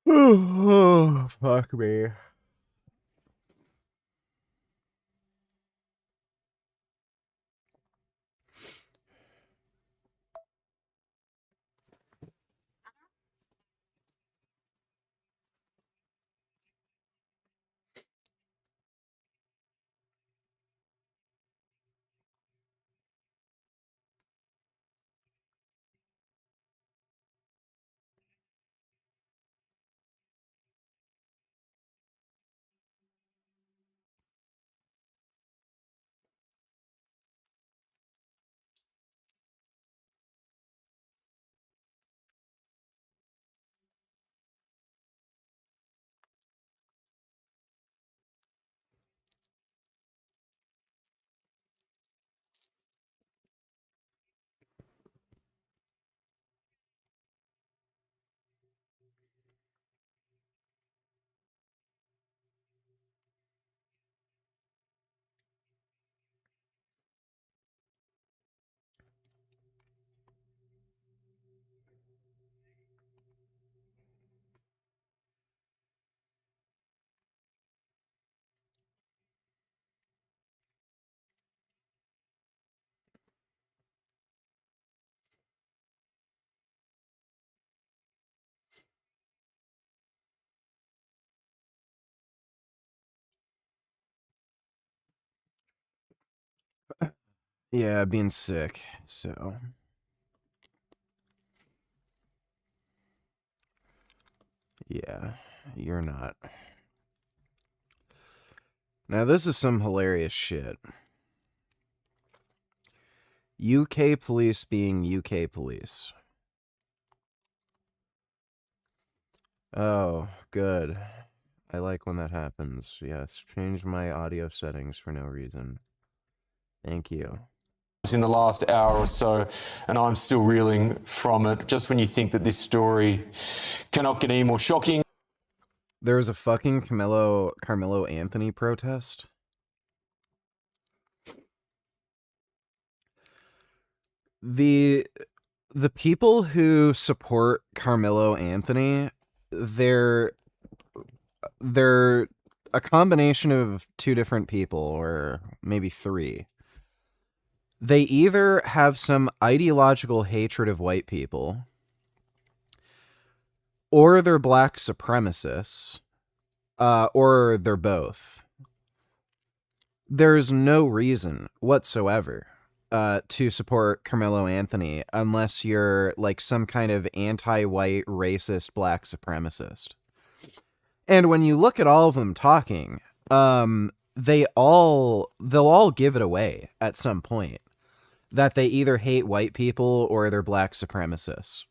Oh, fuck me. Yeah, being sick, so. Yeah, you're not. Now, this is some hilarious shit. UK police being UK police. Oh, good. I like when that happens. Yes, change my audio settings for no reason. Thank you. In the last hour or so, and I'm still reeling from it. Just when you think that this story cannot get any more shocking. There was a fucking Carmelo Anthony protest. The people who support Carmelo Anthony, they're a combination of two different people, or maybe three. They either have some ideological hatred of white people, or they're black supremacists, or they're both. There's no reason whatsoever to support Carmelo Anthony unless you're like some kind of anti-white, racist, black supremacist. And when you look at all of them talking, they'll all give it away at some point that they either hate white people or they're black supremacists.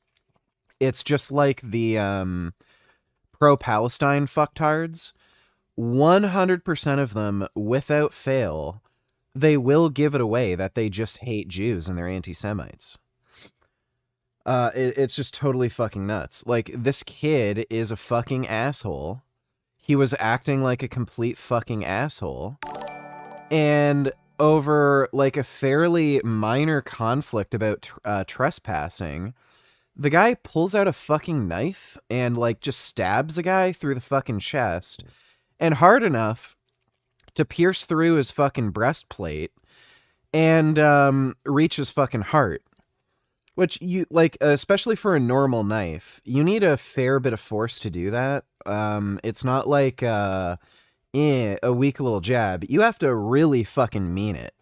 It's just like the pro-Palestine fucktards. 100% of them, without fail, they will give it away that they just hate Jews and they're anti-Semites. It's just totally fucking nuts. Like, this kid is a fucking asshole. He was acting like a complete fucking asshole. And over, like, a fairly minor conflict about trespassing, the guy pulls out a fucking knife and, like, just stabs a guy through the fucking chest, and hard enough to pierce through his fucking breastplate and reach his fucking heart. Which, you, like, especially for a normal knife, you need a fair bit of force to do that. It's not like a weak little jab. You have to really fucking mean it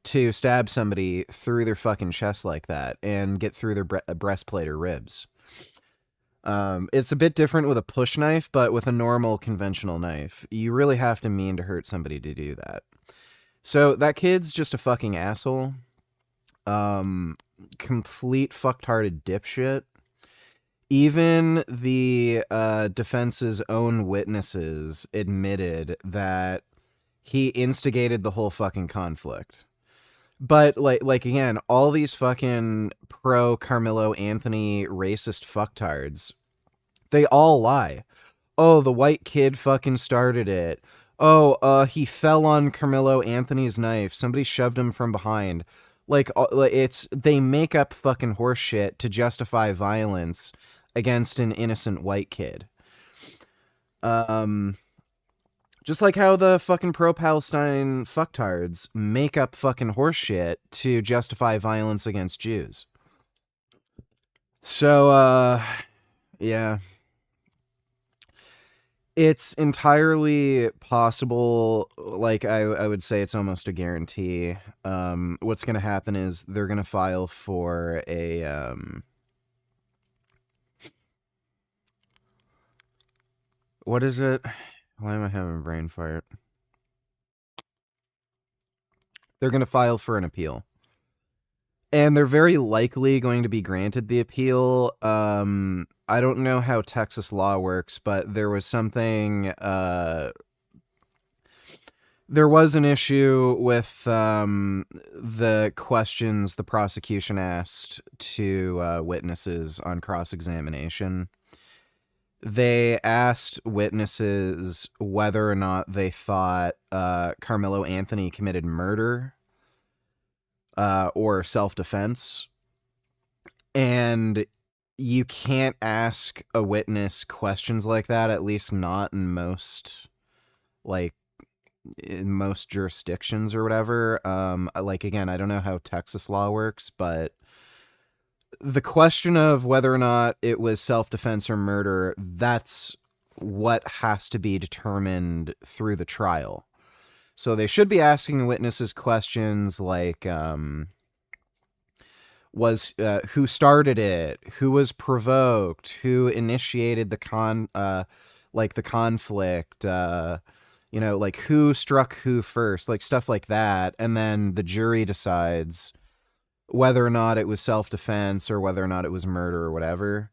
to stab somebody through their fucking chest like that and get through their breastplate or ribs. It's a bit different with a push knife, but with a normal conventional knife, you really have to mean to hurt somebody to do that. So that kid's just a fucking asshole. Complete fucked-hearted dipshit. Even the defense's own witnesses admitted that he instigated the whole fucking conflict. But, like again, all these fucking pro-Carmelo Anthony racist fucktards, they all lie. Oh, the white kid fucking started it. Oh, he fell on Carmelo Anthony's knife. Somebody shoved him from behind. Like, they make up fucking horse shit to justify violence against an innocent white kid. Um, just like how the fucking pro-Palestine fucktards make up fucking horseshit to justify violence against Jews. So, yeah. It's entirely possible, like I would say it's almost a guarantee. What's going to happen is they're going to file for a, what is it? Why am I having a brain fart? They're going to file for an appeal. And they're very likely going to be granted the appeal. I don't know how Texas law works, but there was something, there was an issue with the questions the prosecution asked to witnesses on cross-examination. They asked witnesses whether or not they thought Carmelo Anthony committed murder or self-defense. And you can't ask a witness questions like that, at least not in most, like, in most jurisdictions or whatever. Like, again, I don't know how Texas law works, but the question of whether or not it was self-defense or murder, that's what has to be determined through the trial. So they should be asking witnesses questions like, was who started it, who was provoked, who initiated the conflict, like who struck who first, like stuff like that, and then the jury decides whether or not it was self-defense or whether or not it was murder or whatever.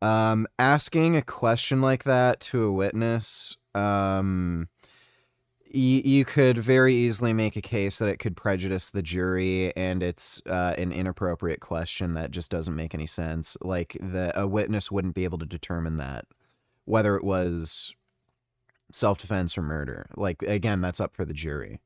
Asking a question like that to a witness, you could very easily make a case that it could prejudice the jury, and it's an inappropriate question that just doesn't make any sense. Like, a witness wouldn't be able to determine that, whether it was self-defense or murder. Like, again, that's up for the jury.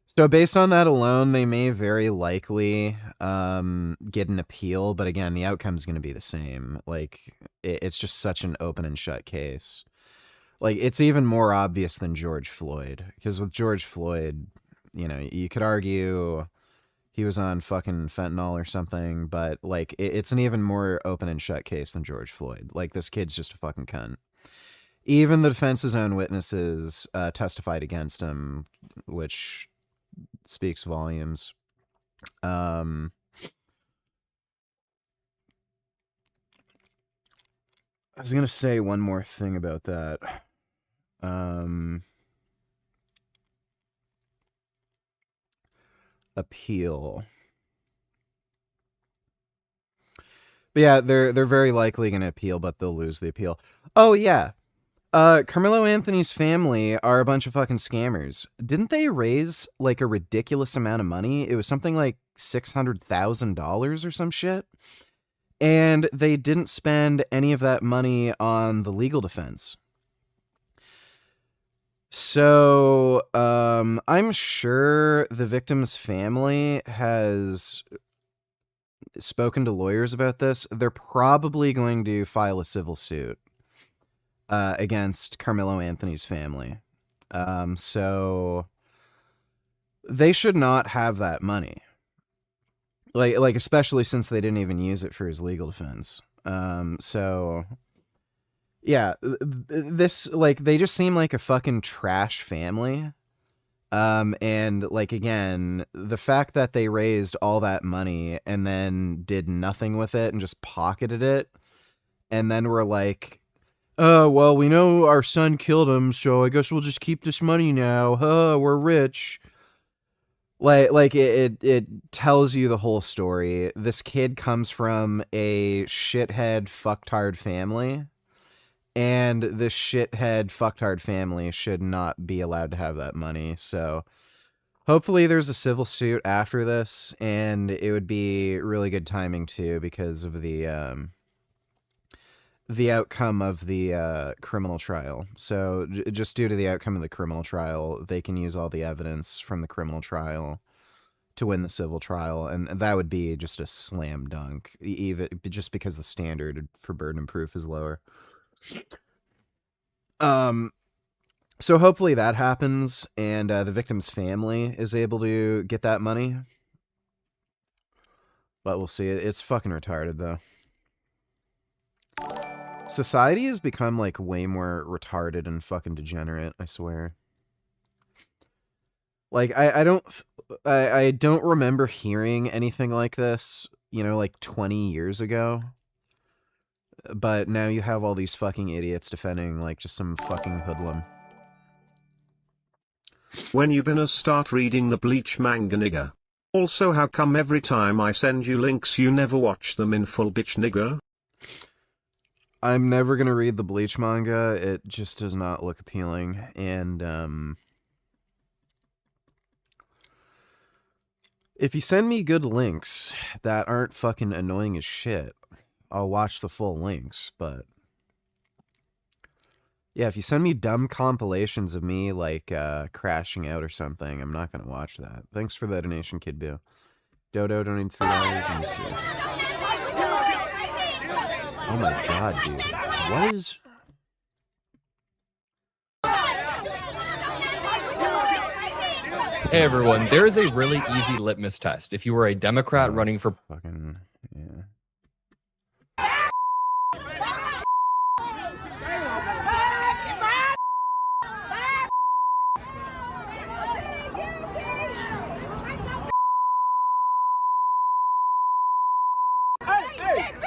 So based on that alone, they may very likely get an appeal, but again, the outcome's going to be the same. Like, it's just such an open and shut case. Like, it's even more obvious than George Floyd, because with George Floyd, you could argue he was on fucking fentanyl or something, but like, it's an even more open and shut case than George Floyd. Like, this kid's just a fucking cunt. Even the defense's own witnesses testified against him, which speaks volumes. I was gonna say one more thing about that. Appeal. But yeah, they're very likely gonna appeal, but they'll lose the appeal. Oh yeah. Carmelo Anthony's family are a bunch of fucking scammers. Didn't they raise like a ridiculous amount of money? It was something like $600,000 or some shit. And they didn't spend any of that money on the legal defense. So, I'm sure the victim's family has spoken to lawyers about this. They're probably going to file a civil suit against Carmelo Anthony's family. So they should not have that money. Like especially since they didn't even use it for his legal defense. So yeah, this, like, they just seem like a fucking trash family. And like, again, the fact that they raised all that money and then did nothing with it and just pocketed it, and then were like, oh, well, we know our son killed him, so I guess we'll just keep this money now. We're rich. Like it tells you the whole story. This kid comes from a shithead fucktard family, and this shithead fucktard family should not be allowed to have that money. So hopefully there's a civil suit after this, and it would be really good timing too, because of the outcome of the criminal trial. So just due to the outcome of the criminal trial, they can use all the evidence from the criminal trial to win the civil trial, and that would be just a slam dunk, even just because the standard for burden of proof is lower. So hopefully that happens, and the victim's family is able to get that money. But we'll see. It's fucking retarded, though. Society has become, like, way more retarded and fucking degenerate, I swear. Like, I don't remember hearing anything like this, you know, like 20 years ago. But now you have all these fucking idiots defending, like, just some fucking hoodlum. When you gonna start reading the Bleach manga, nigga? Also, how come every time I send you links you never watch them in full, bitch nigga? I'm never gonna read the Bleach manga. It just does not look appealing. And, if you send me good links that aren't fucking annoying as shit, I'll watch the full links, but... Yeah, if you send me dumb compilations of me, like, crashing out or something, I'm not gonna watch that. Thanks for the donation, Kid Boo. Dodo donated $3. Let me see. Oh my god, dude. What is... Hey everyone, there is a really easy litmus test. If you were a Democrat running for... Fucking... yeah.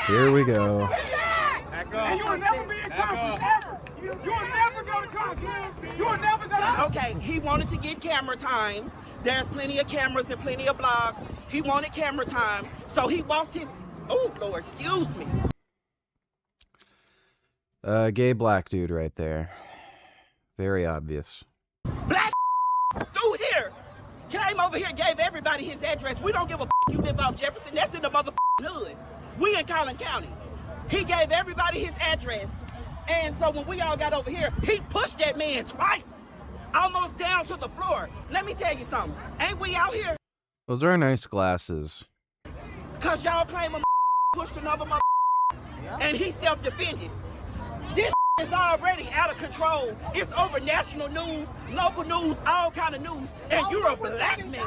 Here we go. Okay, he wanted to get camera time. There's plenty of cameras and plenty of blogs. He wanted camera time, so he walked his... Oh, Lord, excuse me. Gay black dude right there. Very obvious. Black through here. Came over here, gave everybody his address. We don't give a you live off Jefferson. That's in the motherfucking hood. We in Collin County. He gave everybody his address. And so when we all got over here, he pushed that man twice. Almost down to the floor. Let me tell you something. Ain't we out here? Those are nice glasses. Cause y'all claim a pushed another and he self-defended. This is already out of control. It's over national news, local news, all kind of news. And you're a black man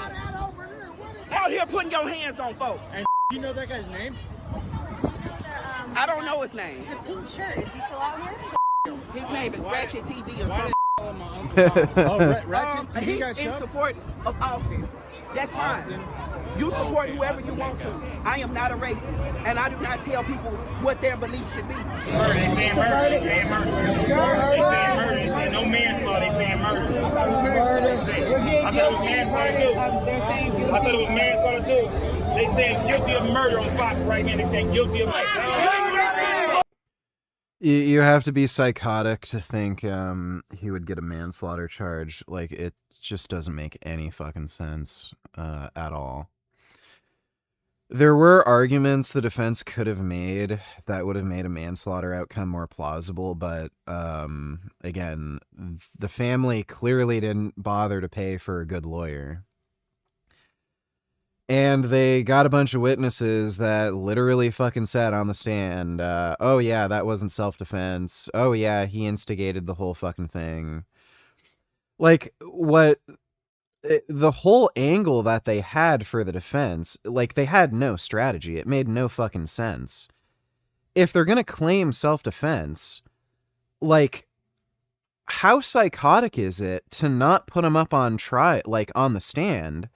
out here putting your hands on folks. And you know that guy's name? I don't know his name. The pink shirt, is he still out here? His name is Ratchet TV or something. Ratchet TV He's got in shot? support of Austin. That's fine. You support whoever you want to. I am not a racist, and I do not tell people what their beliefs should be. They saying murder. They saying murder. They saying murder. They saying no manslaughter. They saying murder. I thought it was manslaughter too. I thought it was manslaughter too. They saying guilty of murder on Fox right now. They saying guilty of You have to be psychotic to think he would get a manslaughter charge. Like, it just doesn't make any fucking sense at all. There were arguments the defense could have made that would have made a manslaughter outcome more plausible, but again, the family clearly didn't bother to pay for a good lawyer. And they got a bunch of witnesses that literally fucking said on the stand, oh yeah, that wasn't self-defense. Oh yeah, he instigated the whole fucking thing. Like, the whole angle that they had for the defense, like, they had no strategy. It made no fucking sense. If they're gonna claim self-defense, like, how psychotic is it to not put him up on trial, like, on the stand,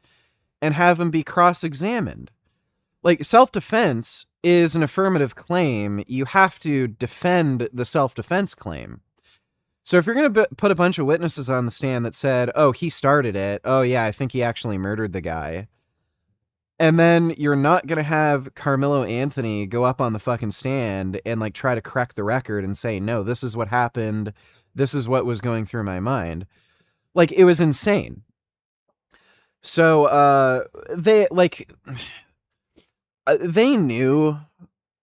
and have him be cross-examined? Like, self-defense is an affirmative claim. You have to defend the self-defense claim. So if you're going to put a bunch of witnesses on the stand that said, oh, he started it. Oh, yeah, I think he actually murdered the guy. And then you're not going to have Carmelo Anthony go up on the fucking stand and, like, try to correct the record and say, no, this is what happened. This is what was going through my mind. Like, it was insane. So, they knew.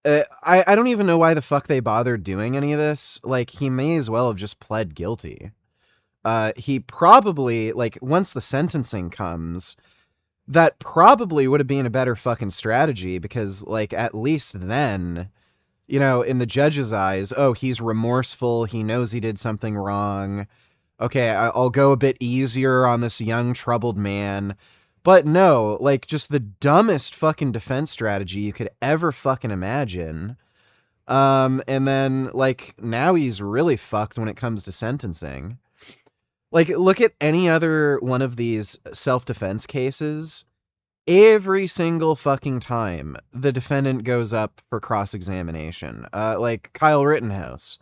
I don't even know why the fuck they bothered doing any of this. Like, he may as well have just pled guilty. He probably, like, once the sentencing comes, that probably would have been a better fucking strategy, because, like, at least then, you know, in the judge's eyes, oh, he's remorseful, he knows he did something wrong. Okay, I'll go a bit easier on this young, troubled man. But no, like, just the dumbest fucking defense strategy you could ever fucking imagine. And then, like, now he's really fucked when it comes to sentencing. Like, look at any other one of these self-defense cases. Every single fucking time the defendant goes up for cross-examination. Like, Kyle Rittenhouse.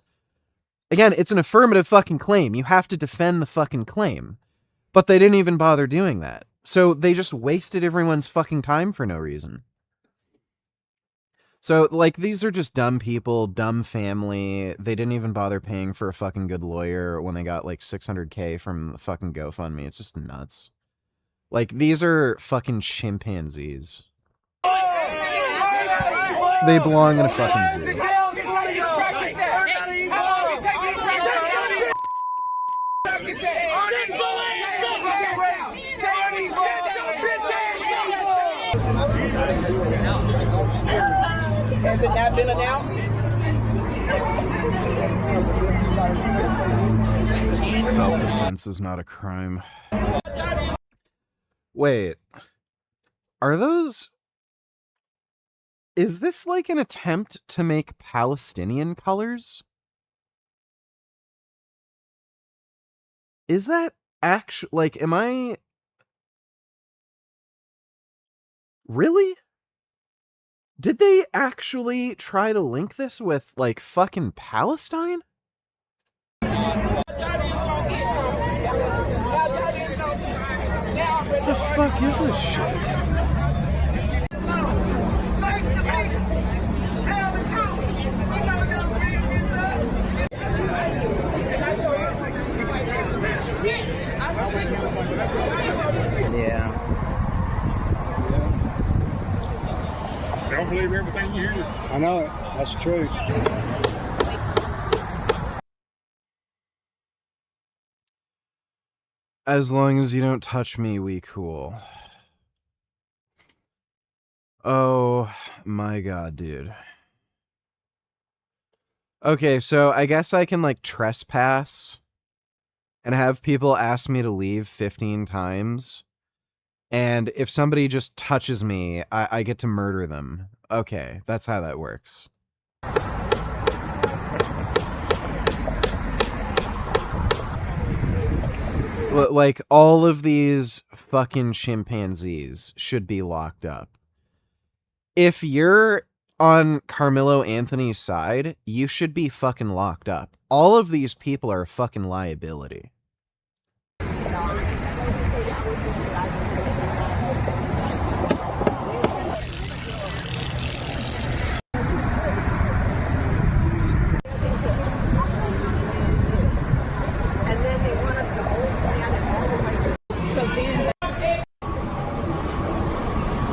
Again, it's an affirmative fucking claim. You have to defend the fucking claim. But they didn't even bother doing that. So they just wasted everyone's fucking time for no reason. So, like, these are just dumb people, dumb family. They didn't even bother paying for a fucking good lawyer when they got, like, $600K from the fucking GoFundMe. It's just nuts. Like, these are fucking chimpanzees. They belong in a fucking zoo. Has it not been announced? Self-defense is not a crime. Wait. Are those... Is this like an attempt to make Palestinian colors? Is that actually... Like, am I... Really? Did they actually try to link this with, like, fucking Palestine? The fuck is this shit? Yeah. Don't believe everything you hear. I know it. That's the truth. As long as you don't touch me, we cool. Oh my god, dude. Okay, so I guess I can, like, trespass and have people ask me to leave 15 times. And if somebody just touches me, I get to murder them. Okay, that's how that works. Like, all of these fucking chimpanzees should be locked up. If you're on Carmelo Anthony's side, you should be fucking locked up. All of these people are a fucking liability.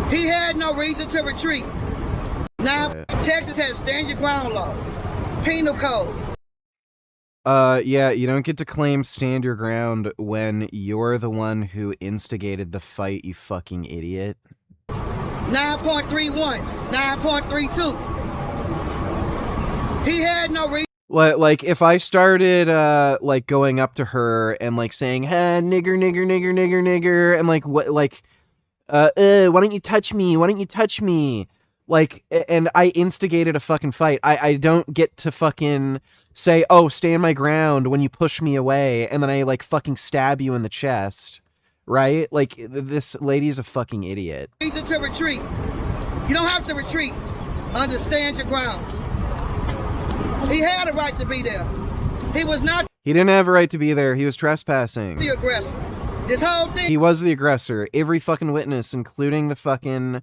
He had no reason to retreat. Now, Texas has stand your ground law, penal code. Yeah, you don't get to claim stand your ground when you're the one who instigated the fight, you fucking idiot. 9.31, 9.32. He had no reason. Like, if I started, like, going up to her and, like, saying, hey, nigger, nigger, nigger, nigger, nigger, and, like, what, like, why don't you touch me? Why don't you touch me? Like, and I instigated a fucking fight. I don't get to fucking say, oh, stand my ground when you push me away, and then I, like, fucking stab you in the chest, right? Like, this lady's a fucking idiot. Reason to retreat. You don't have to retreat. Understand your ground. He had a right to be there. He was not. He didn't have a right to be there. He was trespassing. The aggressor. This whole thing. He was the aggressor. Every fucking witness, including the fucking,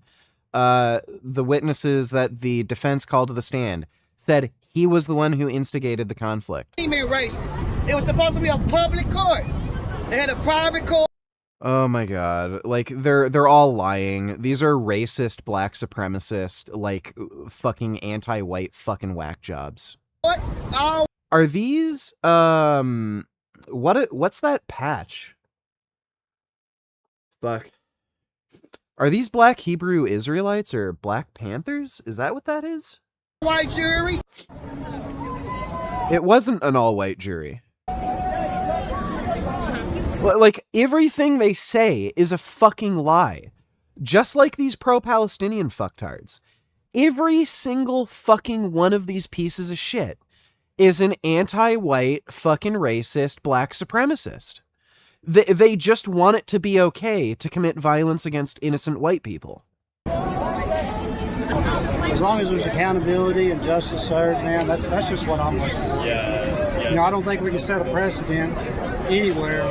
the witnesses that the defense called to the stand, said he was the one who instigated the conflict. He meant racist. It was supposed to be a public court. They had a private court. Oh my god. Like, they're all lying. These are racist, black supremacist, like, fucking anti-white fucking whack jobs. What? Oh. Are these, what's that patch? Fuck. Are these Black Hebrew Israelites or Black Panthers? Is that what that is? white jury. It wasn't an all-white jury. Like, everything they say is a fucking lie. Just like these pro-Palestinian fucktards. Every single fucking one of these pieces of shit is an anti-white, fucking racist, black supremacist. They just want it to be okay to commit violence against innocent white people. As long as there's accountability and justice served, man, that's just what I'm looking for. Yeah. You know, I don't think we can set a precedent anywhere.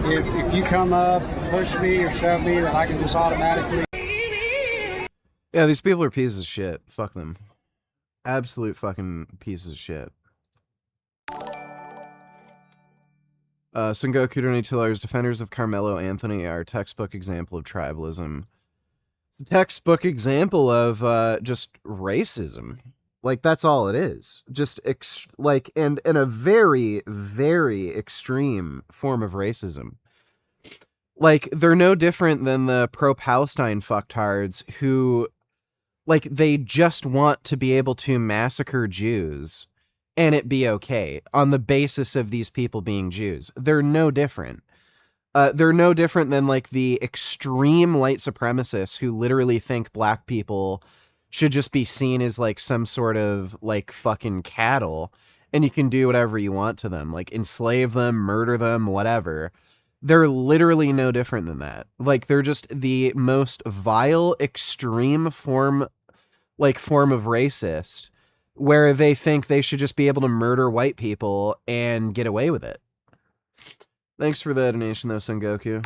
If you come up, push me or shove me, that I can just automatically. Yeah, these people are pieces of shit. Fuck them. Absolute fucking pieces of shit. Sengoku donated $2. Defenders of Carmelo Anthony are a textbook example of tribalism. It's a textbook example of just racism. Like, that's all it is. Just, and a very, very extreme form of racism. Like, they're no different than the pro-Palestine fucktards who, like, they just want to be able to massacre Jews and it be okay on the basis of these people being Jews. They're no different. They're no different than, like, the extreme white supremacists who literally think black people should just be seen as, like, some sort of, like, fucking cattle, and you can do whatever you want to them. Like, enslave them, murder them, whatever. They're literally no different than that. Like, they're just the most vile, extreme form of racist, where they think they should just be able to murder white people and get away with it. Thanks for the donation, though, Sengoku.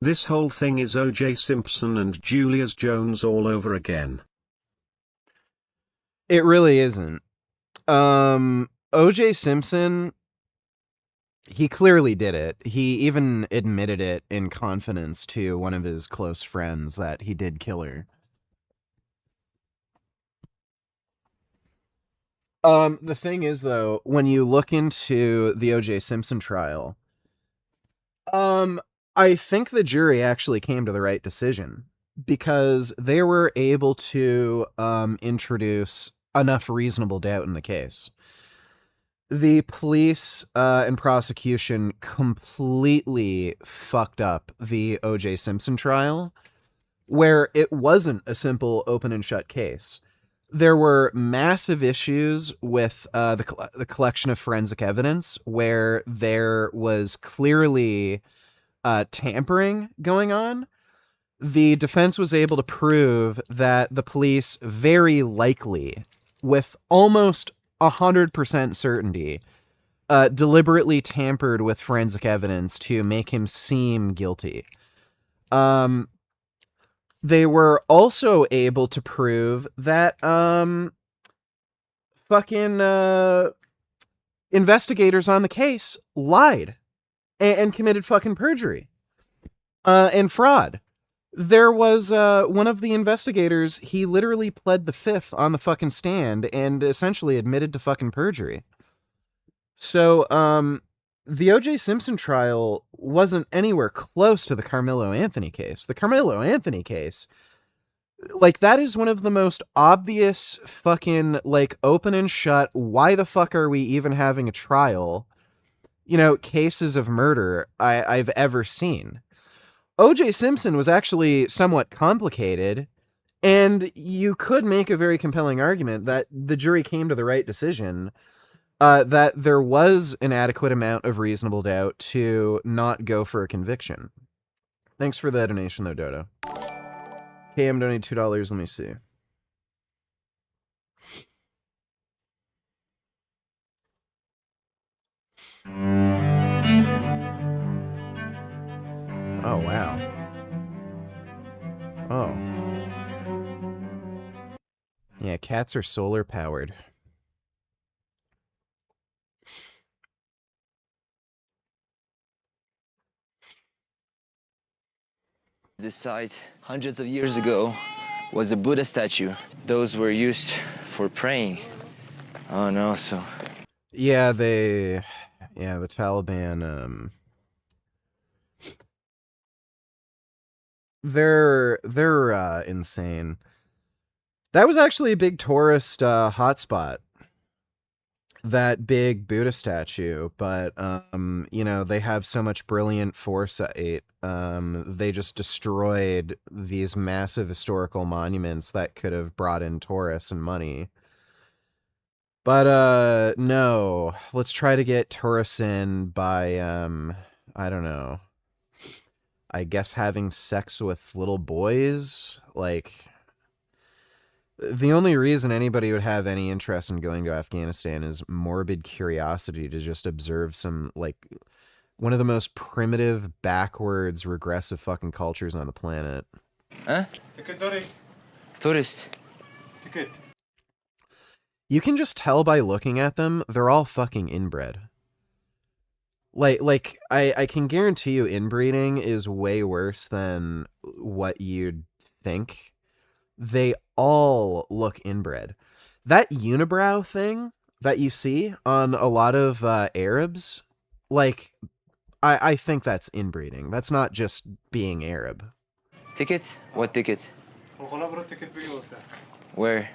This whole thing is O.J. Simpson and Julius Jones all over again. It really isn't. O.J. Simpson, he clearly did it. He even admitted it in confidence to one of his close friends that he did kill her. The thing is, though, when you look into the O.J. Simpson trial, I think the jury actually came to the right decision because they were able to introduce enough reasonable doubt in the case. The police and prosecution completely fucked up the O.J. Simpson trial, where it wasn't a simple open and shut case. There were massive issues with the collection of forensic evidence, where there was clearly tampering going on. The defense was able to prove that the police very likely, with almost 100% certainty, deliberately tampered with forensic evidence to make him seem guilty. They were also able to prove that investigators on the case lied and committed fucking perjury and fraud. There was one of the investigators, he literally pled the fifth on the fucking stand and essentially admitted to fucking perjury. So, the O.J. Simpson trial wasn't anywhere close to the Carmelo Anthony case. The Carmelo Anthony case, like, that is one of the most obvious fucking, like, open and shut, why the fuck are we even having a trial, you know, cases of murder I've ever seen. O.J. Simpson was actually somewhat complicated, and you could make a very compelling argument that the jury came to the right decision, that there was an adequate amount of reasonable doubt to not go for a conviction. Thanks for the donation, though, Dodo. KM donated $2. Let me see. Oh, wow. Oh. Yeah, cats are solar powered. This site, hundreds of years ago, was a Buddha statue. Those were used for praying. Oh no, so... Yeah, the Taliban, they're insane. That was actually a big tourist hotspot. That big Buddha statue, but you know, they have so much brilliant foresight. They just destroyed these massive historical monuments that could have brought in tourists and money. But no, let's try to get tourists in by I don't know. I guess having sex with little boys, like the only reason anybody would have any interest in going to Afghanistan is morbid curiosity to just observe some, like, one of the most primitive, backwards, regressive fucking cultures on the planet. Huh? Tourist. You can just tell by looking at them, they're all fucking inbred. Like I can guarantee you inbreeding is way worse than what you'd think. They all look inbred. That unibrow thing that you see on a lot of Arabs, like, I think that's inbreeding. That's not just being Arab. Ticket? What ticket? Where?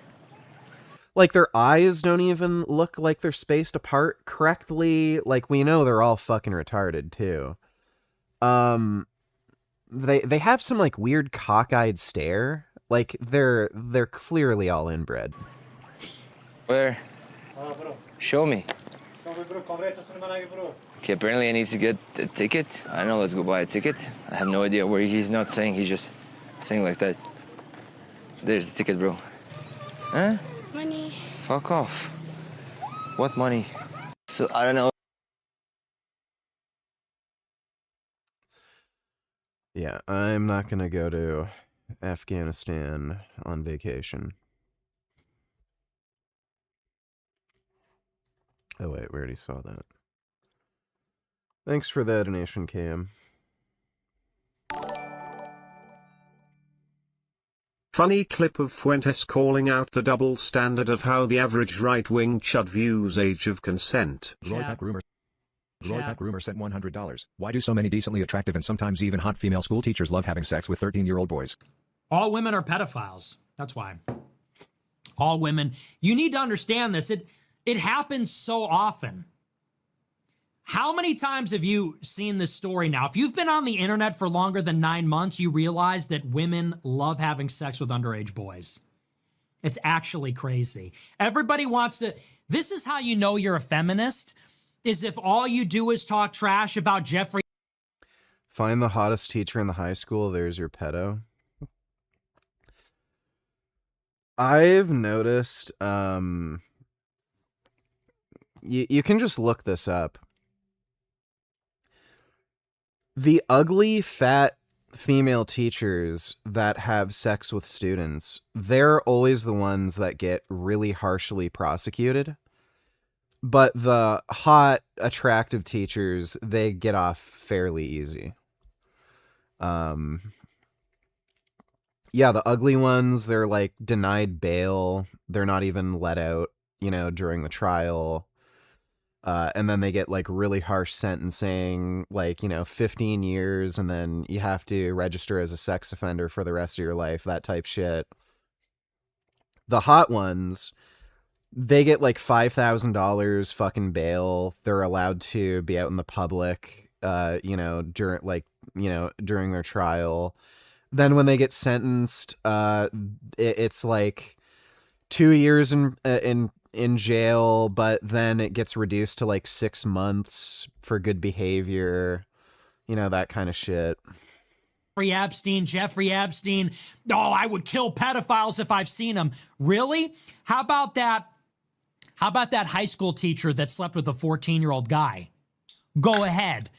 Like, their eyes don't even look like they're spaced apart correctly. Like, we know they're all fucking retarded, too. They have some, like, weird cockeyed stare. Like, they're clearly all inbred. Where? Show me. Okay, apparently I need to get a ticket. I don't know, let's go buy a ticket. I have no idea where he's not saying, he's just saying like that. There's the ticket, bro. Huh? Money. Fuck off. What money? So, I don't know. Yeah, I'm not gonna go to Afghanistan on vacation. Oh wait, we already saw that. Thanks for the donation, Cam. Funny clip of Fuentes calling out the double standard of how the average right-wing chud views age of consent. Roy Peck Rumor sent $100. Why do so many decently attractive and sometimes even hot female school teachers love having sex with 13-year-old boys? All women are pedophiles. That's why. All women. You need to understand this. It happens so often. How many times have you seen this story now? If you've been on the internet for longer than 9 months, you realize that women love having sex with underage boys. It's actually crazy. Everybody wants to... This is how you know you're a feminist, is if all you do is talk trash about Jeffrey... Find the hottest teacher in the high school, there's your pedo. I've noticed, you can just look this up. The ugly, fat female teachers that have sex with students, they're always the ones that get really harshly prosecuted. But the hot, attractive teachers, they get off fairly easy. Yeah, the ugly ones, they're like denied bail. They're not even let out, you know, during the trial. And then they get like really harsh sentencing, like, you know, 15 years, and then you have to register as a sex offender for the rest of your life, that type shit. The hot ones, they get like $5,000 fucking bail. They're allowed to be out in the public, you know, during their trial. Then when they get sentenced, it's like 2 years in jail, but then it gets reduced to like 6 months for good behavior, you know, that kind of shit. Jeffrey Epstein. Oh, I would kill pedophiles if I've seen them. Really? How about that high school teacher that slept with a 14-year-old guy? Go ahead.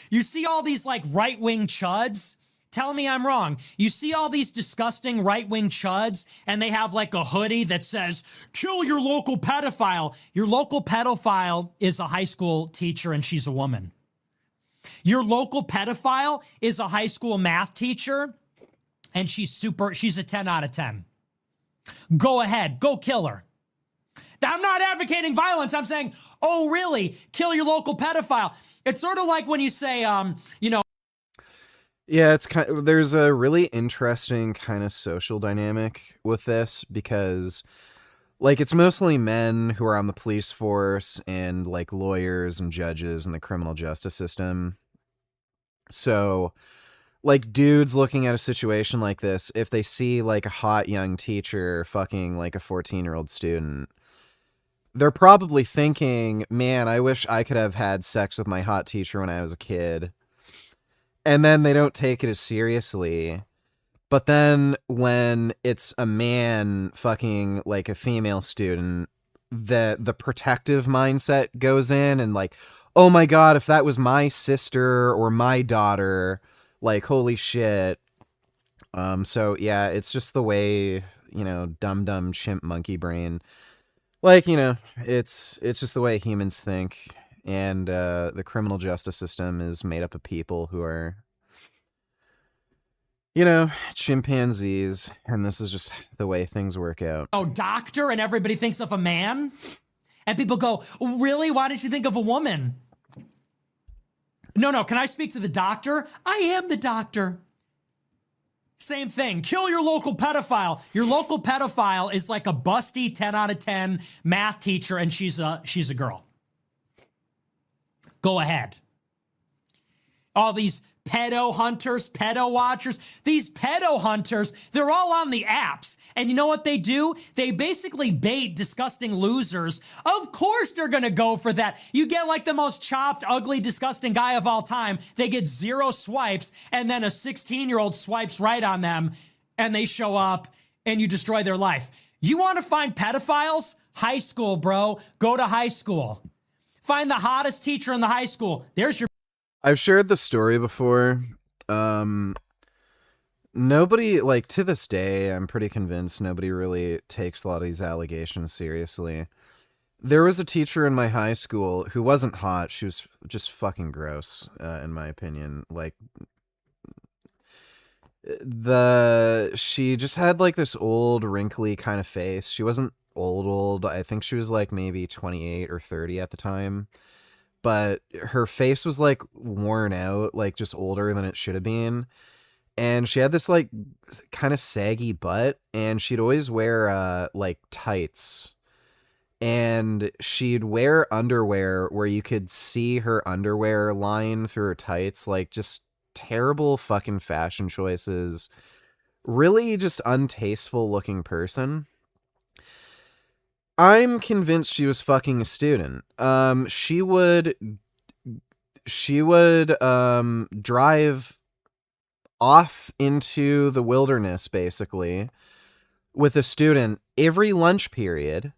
You see all these like right-wing chuds? Tell me I'm wrong. You see all these disgusting right-wing chuds, and they have like a hoodie that says, kill your local pedophile. Your local pedophile is a high school teacher, and she's a woman. Your local pedophile is a high school math teacher, and she's a 10 out of 10. Go ahead. Go kill her. I'm not advocating violence. I'm saying, oh, really? Kill your local pedophile. It's sort of like when you say, you know, Yeah, it's there's a really interesting kind of social dynamic with this because like it's mostly men who are on the police force and like lawyers and judges in the criminal justice system. So like dudes looking at a situation like this, if they see like a hot young teacher fucking like a 14-year-old student, they're probably thinking, man, I wish I could have had sex with my hot teacher when I was a kid. And then they don't take it as seriously. But then when it's a man fucking like a female student, the protective mindset goes in and like, oh my God, if that was my sister or my daughter, like, holy shit. So yeah, it's just the way, dumb chimp monkey brain. Like, it's just the way humans think. And the criminal justice system is made up of people who are, chimpanzees, and this is just the way things work out. Oh, doctor, and everybody thinks of a man? And people go, really? Why didn't you think of a woman? No, can I speak to the doctor? I am the doctor. Same thing. Kill your local pedophile. Your local pedophile is like a busty 10 out of 10 math teacher, and she's a girl. Go ahead. All these pedo hunters, pedo watchers, these pedo hunters, they're all on the apps. And you know what they do? They basically bait disgusting losers. Of course they're gonna go for that. You get like the most chopped, ugly, disgusting guy of all time. They get 0 swipes, and then a 16-year-old swipes right on them, and they show up, and you destroy their life. You wanna find pedophiles? High school, bro. Go to high school. Find the hottest teacher in the high school. There's your... I've shared the story before. Nobody, like, to this day, I'm pretty convinced nobody really takes a lot of these allegations seriously. There was a teacher in my high school who wasn't hot. She was just fucking gross, in my opinion. Like, she just had, like, this old, wrinkly kind of face. She wasn't old. I think she was, like, maybe 28 or 30 at the time. But her face was like worn out, like just older than it should have been. And she had this like kind of saggy butt, and she'd always wear like tights. And she'd wear underwear where you could see her underwear line through her tights, like just terrible fucking fashion choices. Really just untasteful looking person. I'm convinced she was fucking a student. She would drive off into the wilderness, basically, with a student every lunch period.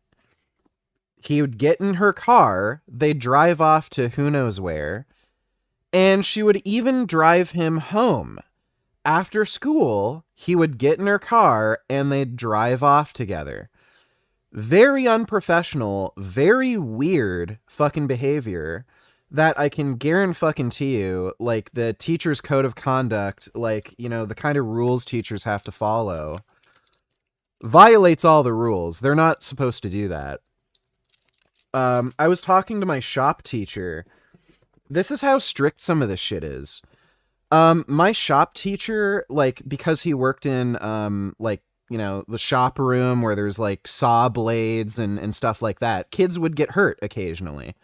He would get in her car, they'd drive off to who knows where, and she would even drive him home. After school, he would get in her car, and they'd drive off together. Very unprofessional, very weird fucking behavior that I can guarantee you, like, the teacher's code of conduct, like, the kind of rules teachers have to follow, violates all the rules. They're not supposed to do that. I was talking to my shop teacher. This is how strict some of this shit is. My shop teacher, like, because he worked in, the shop room where there's like saw blades and stuff like that, kids would get hurt occasionally.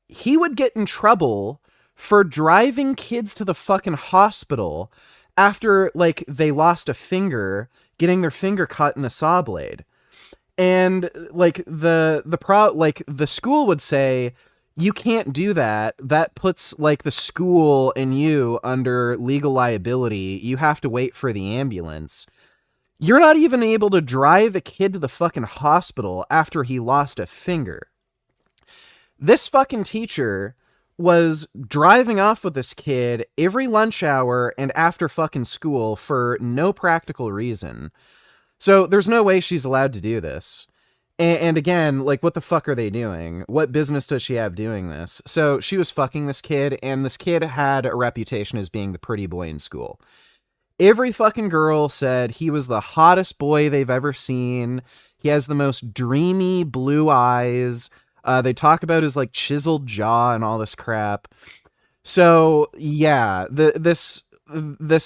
He would get in trouble for driving kids to the fucking hospital after like they lost a finger, getting their finger cut in a saw blade. And like the school would say, you can't do that. That puts like the school and you under legal liability. You have to wait for the ambulance. You're not even able to drive a kid to the fucking hospital after he lost a finger. This fucking teacher was driving off with this kid every lunch hour and after fucking school for no practical reason. So there's no way she's allowed to do this. And again, like, what the fuck are they doing? What business does she have doing this? So she was fucking this kid, and this kid had a reputation as being the pretty boy in school. Every fucking girl said he was the hottest boy they've ever seen. He has the most dreamy blue eyes. They talk about his like chiseled jaw and all this crap. So yeah, this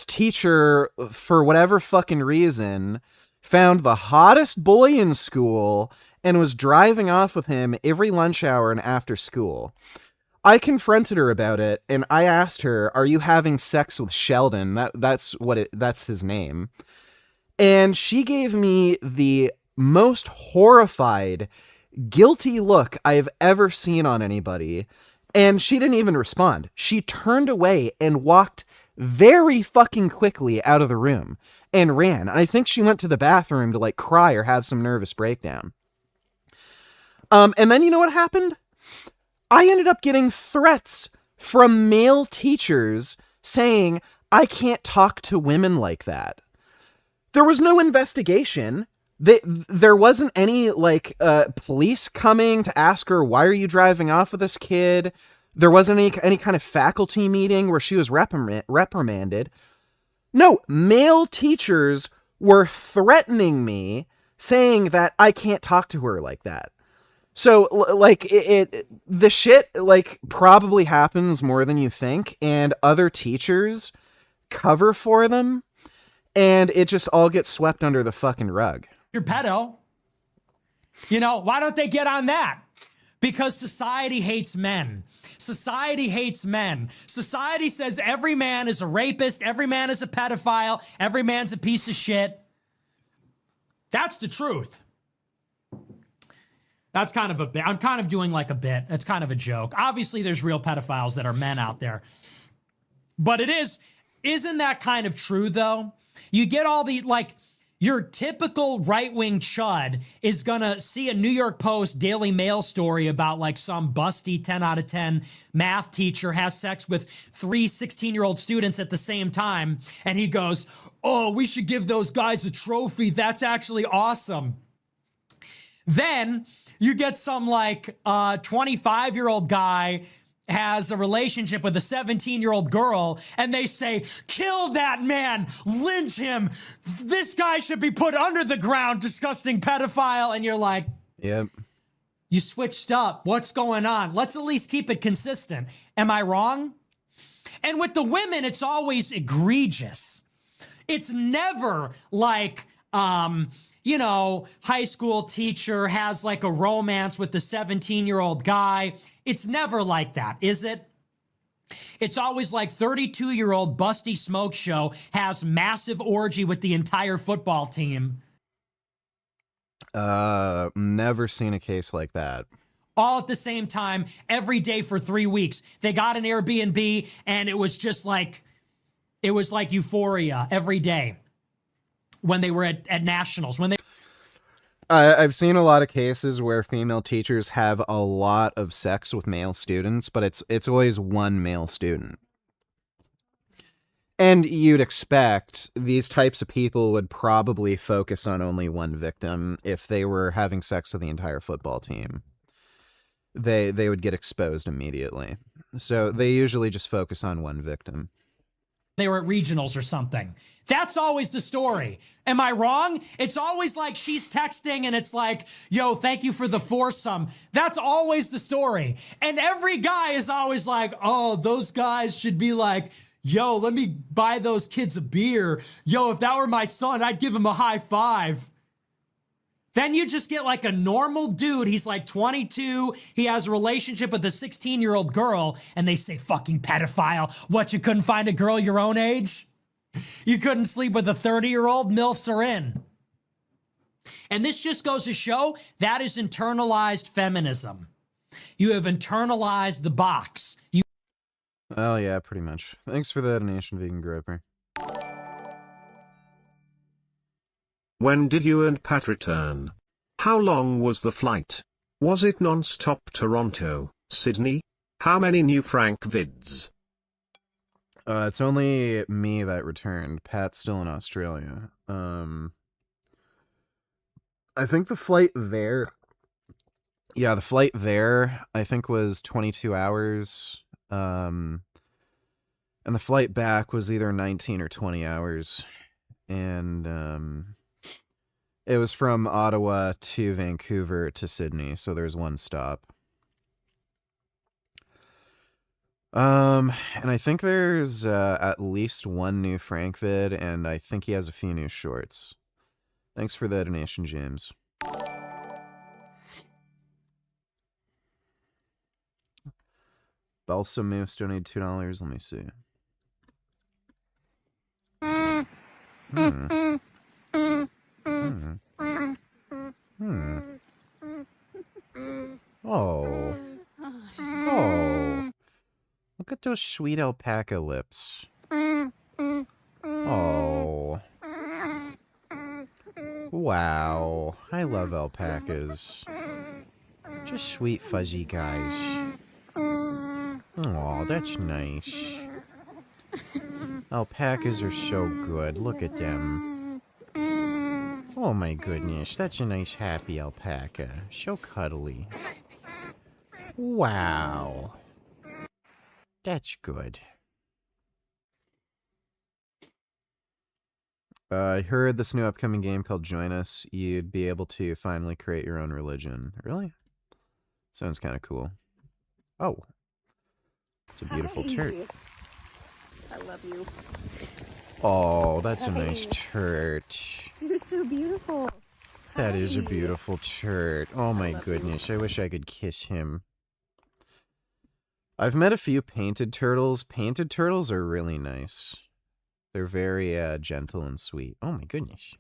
teacher, for whatever fucking reason, found the hottest boy in school and was driving off with him every lunch hour and after school. I confronted her about it, and I asked her, "Are you having sex with Sheldon?" That's his name. And she gave me the most horrified, guilty look I've ever seen on anybody. And she didn't even respond. She turned away and walked very fucking quickly out of the room and ran. I think she went to the bathroom to like cry or have some nervous breakdown. And then you know what happened? I ended up getting threats from male teachers saying, I can't talk to women like that. There was no investigation. There wasn't any like police coming to ask her, why are you driving off with this kid? There wasn't any kind of faculty meeting where she was reprimanded. No, male teachers were threatening me, saying that I can't talk to her like that. So like the shit like probably happens more than you think, and other teachers cover for them, and it just all gets swept under the fucking rug. Your pedo. You know, why don't they get on that? Because society hates men. Society hates men. Society says every man is a rapist, every man is a pedophile, every man's a piece of shit. That's the truth. That's kind of a bit. I'm kind of doing like a bit. It's kind of a joke. Obviously, there's real pedophiles that are men out there. But isn't that kind of true, though? You get all the, like, your typical right-wing chud is gonna see a New York Post Daily Mail story about like some busty 10 out of 10 math teacher has sex with 3 16-year-old students at the same time. And he goes, oh, we should give those guys a trophy. That's actually awesome. Then you get some like 25-year-old guy has a relationship with a 17-year-old girl, and they say, kill that man, lynch him, this guy should be put under the ground, disgusting pedophile. And you're like, yep, you switched up. What's going on? Let's at least keep it consistent. Am I wrong? And with the women, it's always egregious. It's never like, you know, high school teacher has like a romance with the 17-year-old guy. It's never like that, is it? It's always like 32-year-old busty smoke show has massive orgy with the entire football team. Never seen a case like that. All at the same time, every day for 3 weeks. They got an Airbnb, and it was just like, it was like euphoria every day when they were at nationals. When they I've seen a lot of cases where female teachers have a lot of sex with male students, but it's always one male student. And you'd expect these types of people would probably focus on only one victim if they were having sex with the entire football team. They would get exposed immediately. So they usually just focus on one victim. They were at regionals or something. That's always the story. Am I wrong? It's always like she's texting and it's like, yo, thank you for the foursome. That's always the story. And every guy is always like, oh, those guys should be like, yo, let me buy those kids a beer. Yo, if that were my son, I'd give him a high five. Then you just get like a normal dude. He's like 22. He has a relationship with a 16-year-old girl. And they say, fucking pedophile. What, you couldn't find a girl your own age? You couldn't sleep with a 30-year-old? MILFs are in. And this just goes to show that is internalized feminism. You have internalized the box. Oh, yeah, pretty much. Thanks for the donation, Vegan Groper. When did you and Pat return? How long was the flight? Was it non-stop Toronto, Sydney? How many new Frank vids? It's only me that returned. Pat's still in Australia. I think the flight there... Yeah, the flight there, I think, was 22 hours. And the flight back was either 19 or 20 hours. And, it was from Ottawa to Vancouver to Sydney, so there's one stop. And I think there's at least one new Frank vid, and I think he has a few new shorts. Thanks for the donation, James. Balsa Moose donated $2. Let me see. Oh. Oh. Look at those sweet alpaca lips. Oh. Wow. I love alpacas. Just sweet fuzzy guys. Oh, that's nice. Alpacas are so good. Look at them. Oh my goodness, that's a nice happy alpaca. So cuddly. Wow. That's good. I heard this new upcoming game called Join Us. You'd be able to finally create your own religion. Really? Sounds kind of cool. Oh. It's a beautiful turret. I love you. Oh, that's a nice turret. You're so beautiful. That is a beautiful turret. Oh my goodness, I wish I could kiss him. I've met a few painted turtles. Painted turtles are really nice. They're very gentle and sweet. Oh my goodness.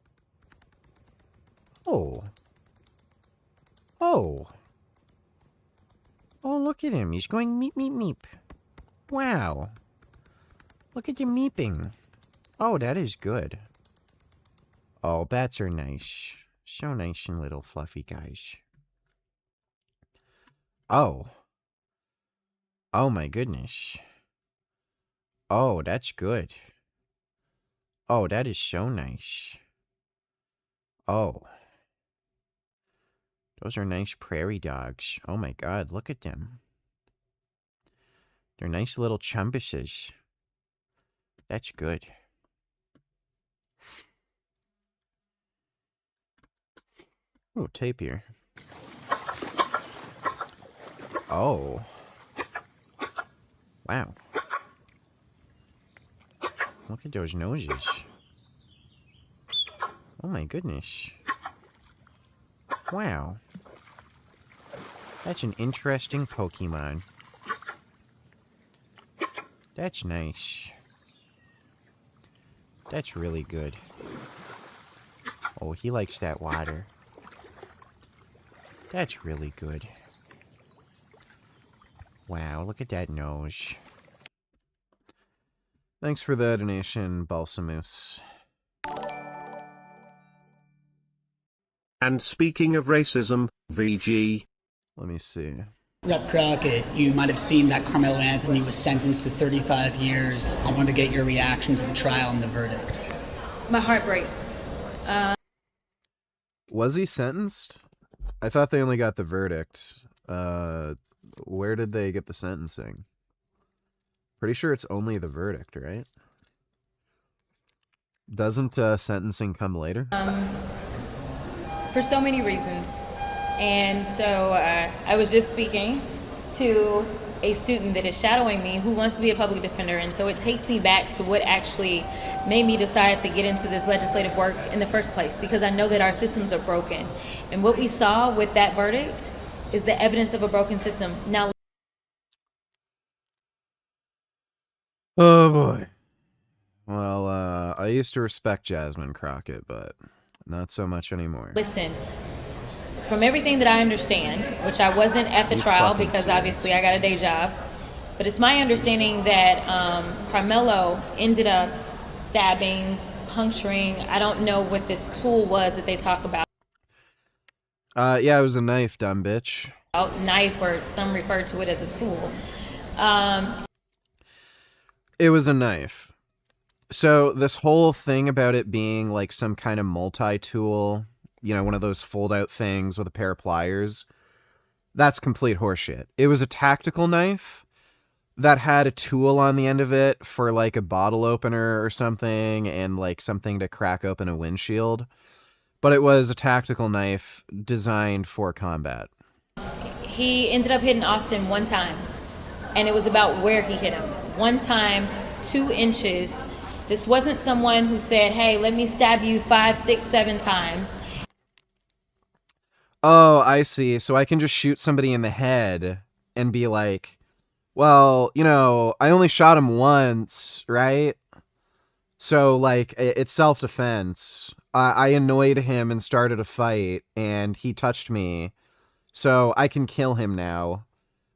Oh. Oh. Oh, look at him. He's going meep, meep, meep. Wow. Look at you meeping. Oh, that is good. Oh, bats are nice. So nice and little fluffy guys. Oh. Oh my goodness. Oh, that's good. Oh, that is so nice. Oh. Those are nice prairie dogs. Oh my god, look at them. They're nice little chumbuses. That's good. Oh, tape here. Oh. Wow. Look at those noses. Oh my goodness. Wow. That's an interesting Pokemon. That's nice. That's really good. Oh, he likes that water. That's really good. Wow, look at that nose. Thanks for the donation, Balsamoose. And speaking of racism, VG. Let me see. Rep Crockett, you might have seen that Carmelo Anthony was sentenced to 35 years. I want to get your reaction to the trial and the verdict. My heart breaks. Was he sentenced? I thought they only got the verdict. Where did they get the sentencing? Pretty sure it's only the verdict, right? Doesn't sentencing come later? For so many reasons. And so I was just speaking to a student that is shadowing me who wants to be a public defender. And so it takes me back to what actually made me decide to get into this legislative work in the first place, because I know that our systems are broken. And what we saw with that verdict is the evidence of a broken system. Now, oh boy. Well, I used to respect Jasmine Crockett, but not so much anymore. listen, from everything that I understand, which I wasn't at the You trial fucking because serious? obviously I got a day job, but it's my understanding that Carmelo ended up stabbing, puncturing, I don't know what this tool was that they talk about, Yeah, it was a knife, dumb bitch. knife, or some refer to it as a tool. It was a knife. So this whole thing about it being like some kind of multi-tool, you know, one of those fold-out things with a pair of pliers, that's complete horseshit. It was a tactical knife that had a tool on the end of it for like a bottle opener or something, and like something to crack open a windshield. But it was a tactical knife designed for combat. He ended up hitting Austin one time. and it was about where he hit him. One time, 2 inches. This wasn't someone who said, hey, let me stab you 5, 6, 7 times. Oh, I see. So I can just shoot somebody in the head and be like, well, you know, I only shot him once, right? So, like, it's self-defense. I annoyed him and started a fight, and he touched me. So I can kill him now.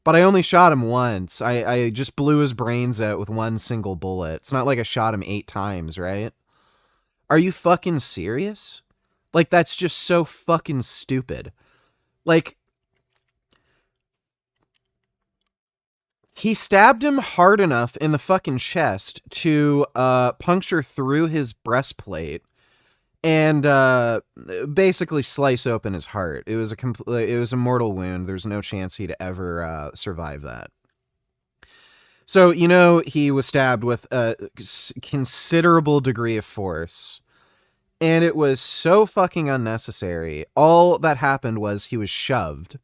But I only shot him once. I just blew his brains out with one single bullet. It's not like I shot him 8 times, right? Are you fucking serious? Like, that's just so fucking stupid. Like, he stabbed him hard enough in the fucking chest to puncture through his breastplate and basically slice open his heart. It was a mortal wound. There's no chance he'd ever survive that. So, you know, he was stabbed with a considerable degree of force. And it was so fucking unnecessary. All that happened was he was shoved.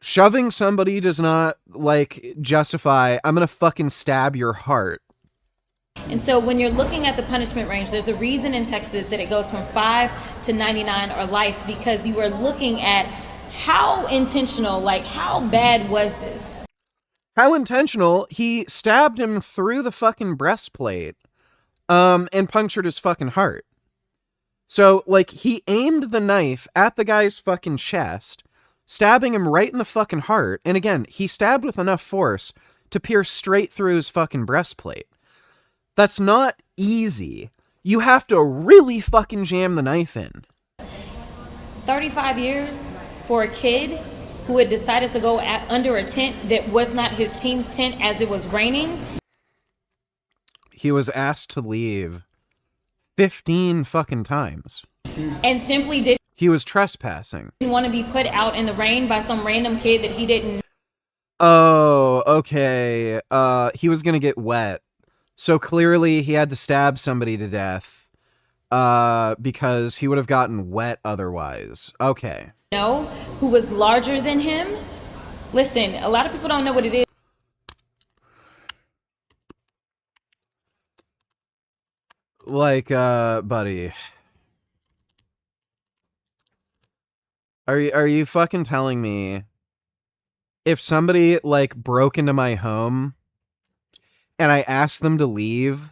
Shoving somebody does not, like, justify, I'm gonna fucking stab your heart. And so when you're looking at the punishment range, there's a reason in Texas that it goes from 5 to 99 or life, because you are looking at how intentional, like, how bad was this? How intentional? He stabbed him through the fucking breastplate. And punctured his fucking heart. So, like, he aimed the knife at the guy's fucking chest, stabbing him right in the fucking heart. And again, he stabbed with enough force to pierce straight through his fucking breastplate. That's not easy. You have to really fucking jam the knife in. 35 years for a kid who had decided to go under a tent that was not his team's tent as it was raining. He was asked to leave 15 fucking times. And simply didn't He was trespassing. want to be put out in the rain by some random kid that he didn't. Oh, okay. He was gonna get wet. So clearly he had to stab somebody to death. Because he would have gotten wet otherwise. Okay. know, who was larger than him. Listen, a lot of people don't know what it is. Like, buddy. Are you fucking telling me if somebody, like, broke into my home and I asked them to leave,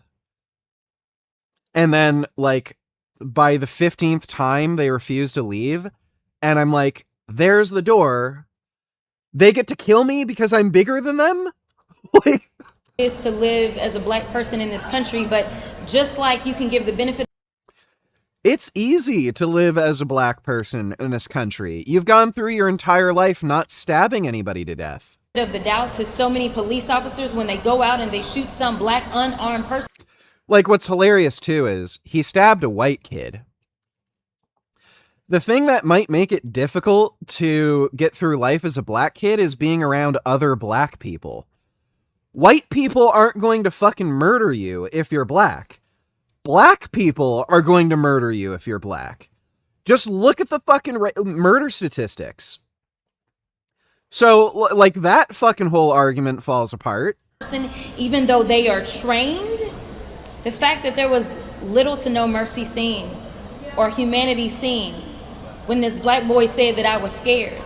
and then, like, by the 15th time they refuse to leave, and I'm like, there's the door, they get to kill me because I'm bigger than them? Like, is to live as a black person in this country, but just like you can give the benefit. It's easy to live as a black person in this country. You've gone through your entire life not stabbing anybody to death. Of the doubt to so many police officers when they go out and they shoot some black unarmed person. Like, what's hilarious too is he stabbed a white kid. The thing that might make it difficult to get through life as a black kid is being around other black people. White people aren't going to fucking murder you if you're black. Black people are going to murder you if you're black. Just look at the fucking murder statistics. So, like, that fucking whole argument falls apart. Even though they are trained, the fact that there was little to no mercy seen or humanity seen when this black boy said that I was scared,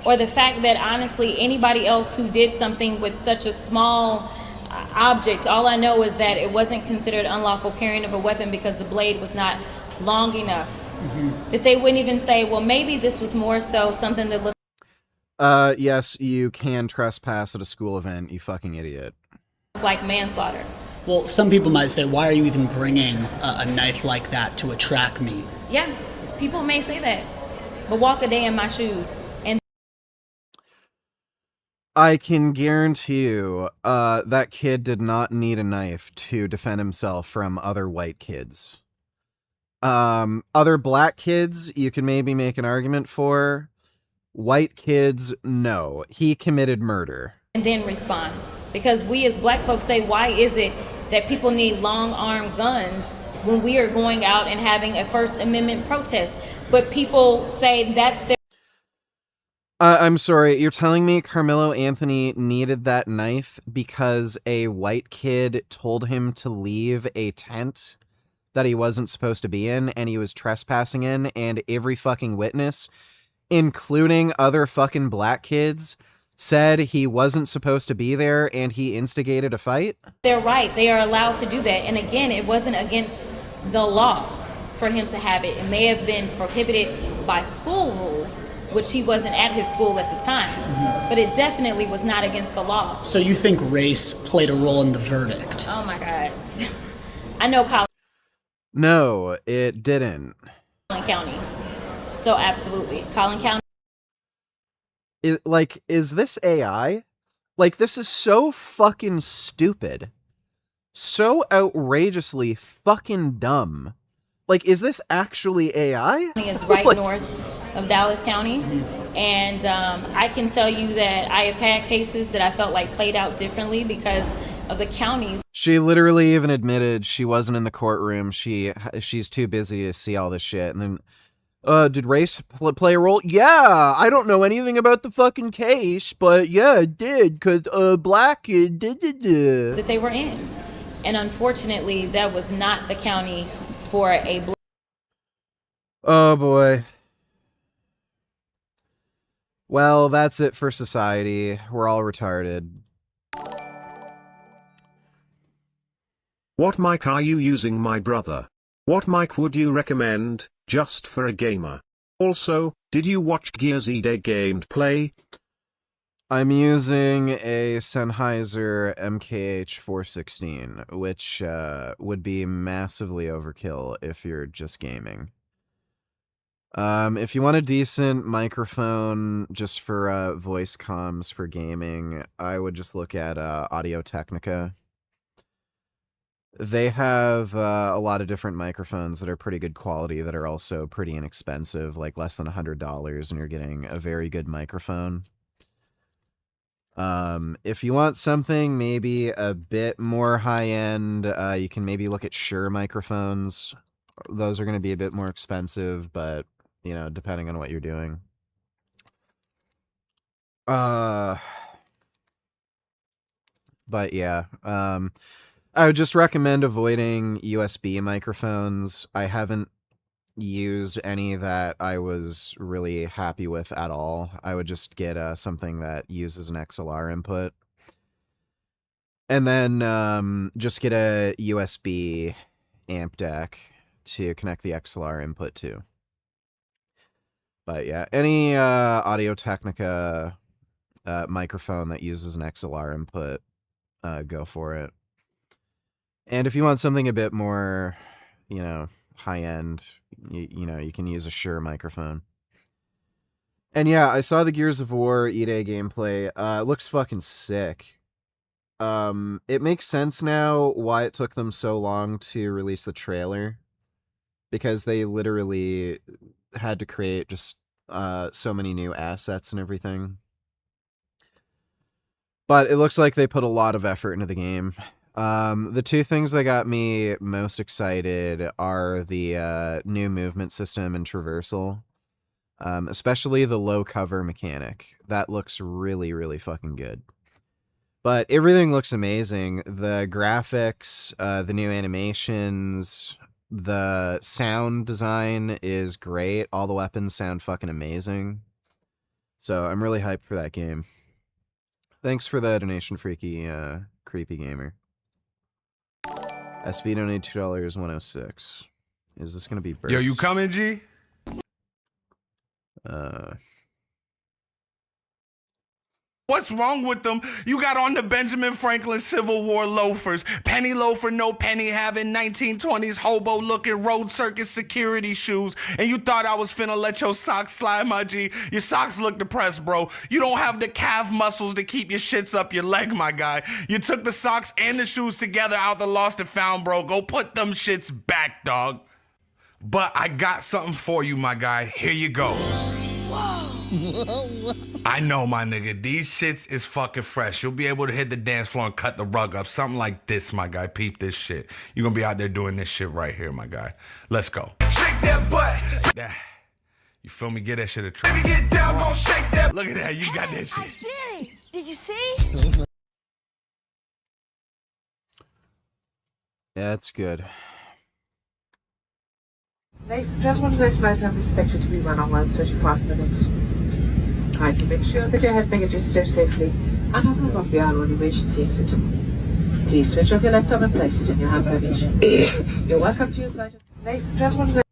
or the fact that honestly anybody else who did something with such a small object, all I know is that it wasn't considered unlawful carrying of a weapon because the blade was not long enough. That they wouldn't even say, well, maybe this was more so something that looked. Yes, you can trespass at a school event, you fucking idiot. Like manslaughter. Well, some people might say, why are you even bringing a knife like that to a track meet? Yeah, people may say that, but walk a day in my shoes. And I can guarantee you, that kid did not need a knife to defend himself from other white kids. Other black kids, you can maybe make an argument for. White kids, no. He committed murder. And then respond. Because we as black folks say, why is it that people need long-armed guns when we are going out and having a First Amendment protest? But people say that's their... I'm sorry, you're telling me Carmelo Anthony needed that knife because a white kid told him to leave a tent that he wasn't supposed to be in and he was trespassing in, and every fucking witness, including other fucking black kids, said he wasn't supposed to be there and he instigated a fight? They're right. They are allowed to do that. And again, it wasn't against the law for him to have it. It may have been prohibited by school rules, which he wasn't at his school at the time, but it definitely was not against the law. So you think race played a role in the verdict? Oh my God. I know Collin No, it didn't. County. So absolutely. Collin County. Is this AI? Like, this is so fucking stupid. So outrageously fucking dumb. Like, is this actually AI? Is right north of Dallas County. And I can tell you that I have had cases that I felt like played out differently because of the counties. She literally even admitted she wasn't in the courtroom. She's too busy to see all this shit. And then, did race play a role? Yeah, I don't know anything about the fucking case, but yeah, it did, because black kid did. That they were in. And unfortunately, that was not the county for a black. Oh boy. Well, that's it for society. We're all retarded. What mic are you using, my brother? What mic would you recommend, just for a gamer? Also, did you watch Gears Ide gameplay? I'm using a Sennheiser MKH416, which would be massively overkill if you're just gaming. If you want a decent microphone just for voice comms for gaming, I would just look at Audio-Technica. They have a lot of different microphones that are pretty good quality that are also pretty inexpensive, like less than $100, and you're getting a very good microphone. If you want something maybe a bit more high-end, you can maybe look at Shure microphones. Those are going to be a bit more expensive, but, you know, depending on what you're doing. But yeah, I would just recommend avoiding USB microphones. I haven't used any that I was really happy with at all. I would just get something that uses an XLR input. And then just get a USB amp deck to connect the XLR input to. But yeah, any Audio-Technica microphone that uses an XLR input, go for it. And if you want something a bit more, you know, high-end, you know, you can use a Shure microphone. And yeah, I saw the Gears of War Ide gameplay. It looks fucking sick. It makes sense now why it took them so long to release the trailer. Because they literally had to create just so many new assets and everything. But it looks like they put a lot of effort into the game. The two things that got me most excited are the new movement system and traversal. Especially the low cover mechanic. That looks really, really fucking good. But everything looks amazing. The graphics, the new animations, the sound design is great. All the weapons sound fucking amazing. So I'm really hyped for that game. Thanks for the donation, Freaky Creepy Gamer. SV donated $2.106. Is this gonna be burst? Yo, you coming, G? What's wrong with them? You got on the Benjamin Franklin Civil War loafers. Penny loafer, no penny having 1920s hobo looking road circus security shoes. And you thought I was finna let your socks slide, my G. Your socks look depressed, bro. You don't have the calf muscles to keep your shits up your leg, my guy. You took the socks and the shoes together out the lost and found, bro. Go put them shits back, dog. But I got something for you, my guy. Here you go. I know, my nigga. These shits is fucking fresh. You'll be able to hit the dance floor and cut the rug up. Something like this, my guy. Peep this shit. You're gonna be out there doing this shit right here, my guy. Let's go. Shake that butt. You feel me? Get that shit a try. Get down, gon' shake that. Look at that. You got that shit. Did you see? Yeah, that's good. Ladies and gentlemen, this motor is expected to be run on 35 minutes. Kindly make sure that your head baggage is stowed safely and other off the aisle when you reach the exit. Please switch off your laptop and place it in your hand baggage. You're welcome to use light. Ladies and gentlemen,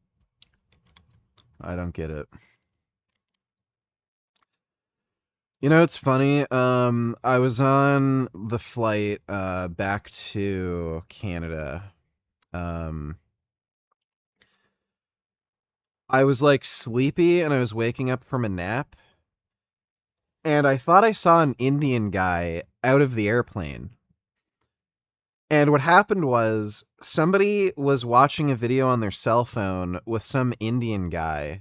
I don't get it. You know, it's funny. I was on the flight back to Canada. I was like sleepy and I was waking up from a nap. And I thought I saw an Indian guy out of the airplane. And what happened was somebody was watching a video on their cell phone with some Indian guy.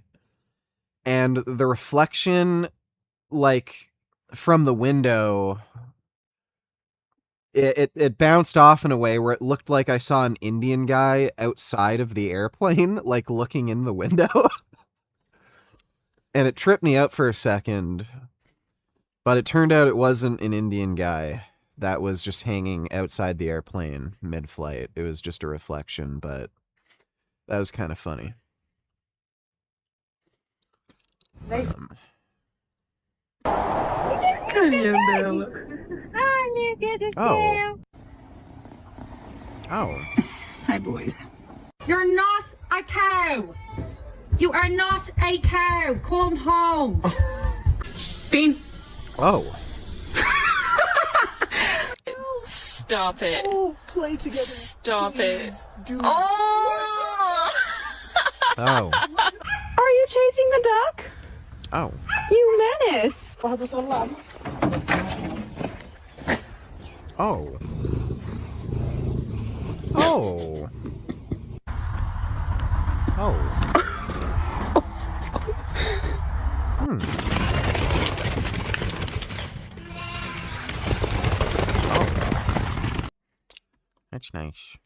And the reflection, like, from the window, it bounced off in a way where it looked like I saw an Indian guy outside of the airplane, like, looking in the window. And it tripped me out for a second. But it turned out it wasn't an Indian guy that was just hanging outside the airplane mid-flight. It was just a reflection, but that was kind of funny. Oh. Oh. Hi, boys. You're not a cow. You are not a cow. Come home. Bean. Oh. Stop it. Oh, play together. Stop it. Dude. Oh. Oh. Are you chasing the duck? Oh. You menace. Oh. Oh. Oh. Hmm. Oh. That's nice.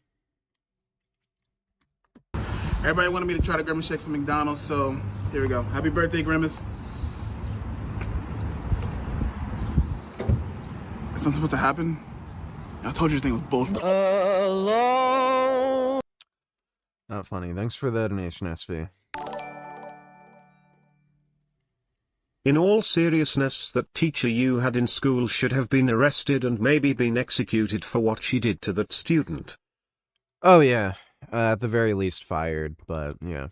Everybody wanted me to try the Grimace shake from McDonald's, so here we go. Happy birthday, Grimace. Is something supposed to happen? I told you this thing was bullshit. Not funny. Thanks for the donation, SV. In all seriousness, that teacher you had in school should have been arrested and maybe been executed for what she did to that student. Oh, yeah. At the very least fired, but, yeah.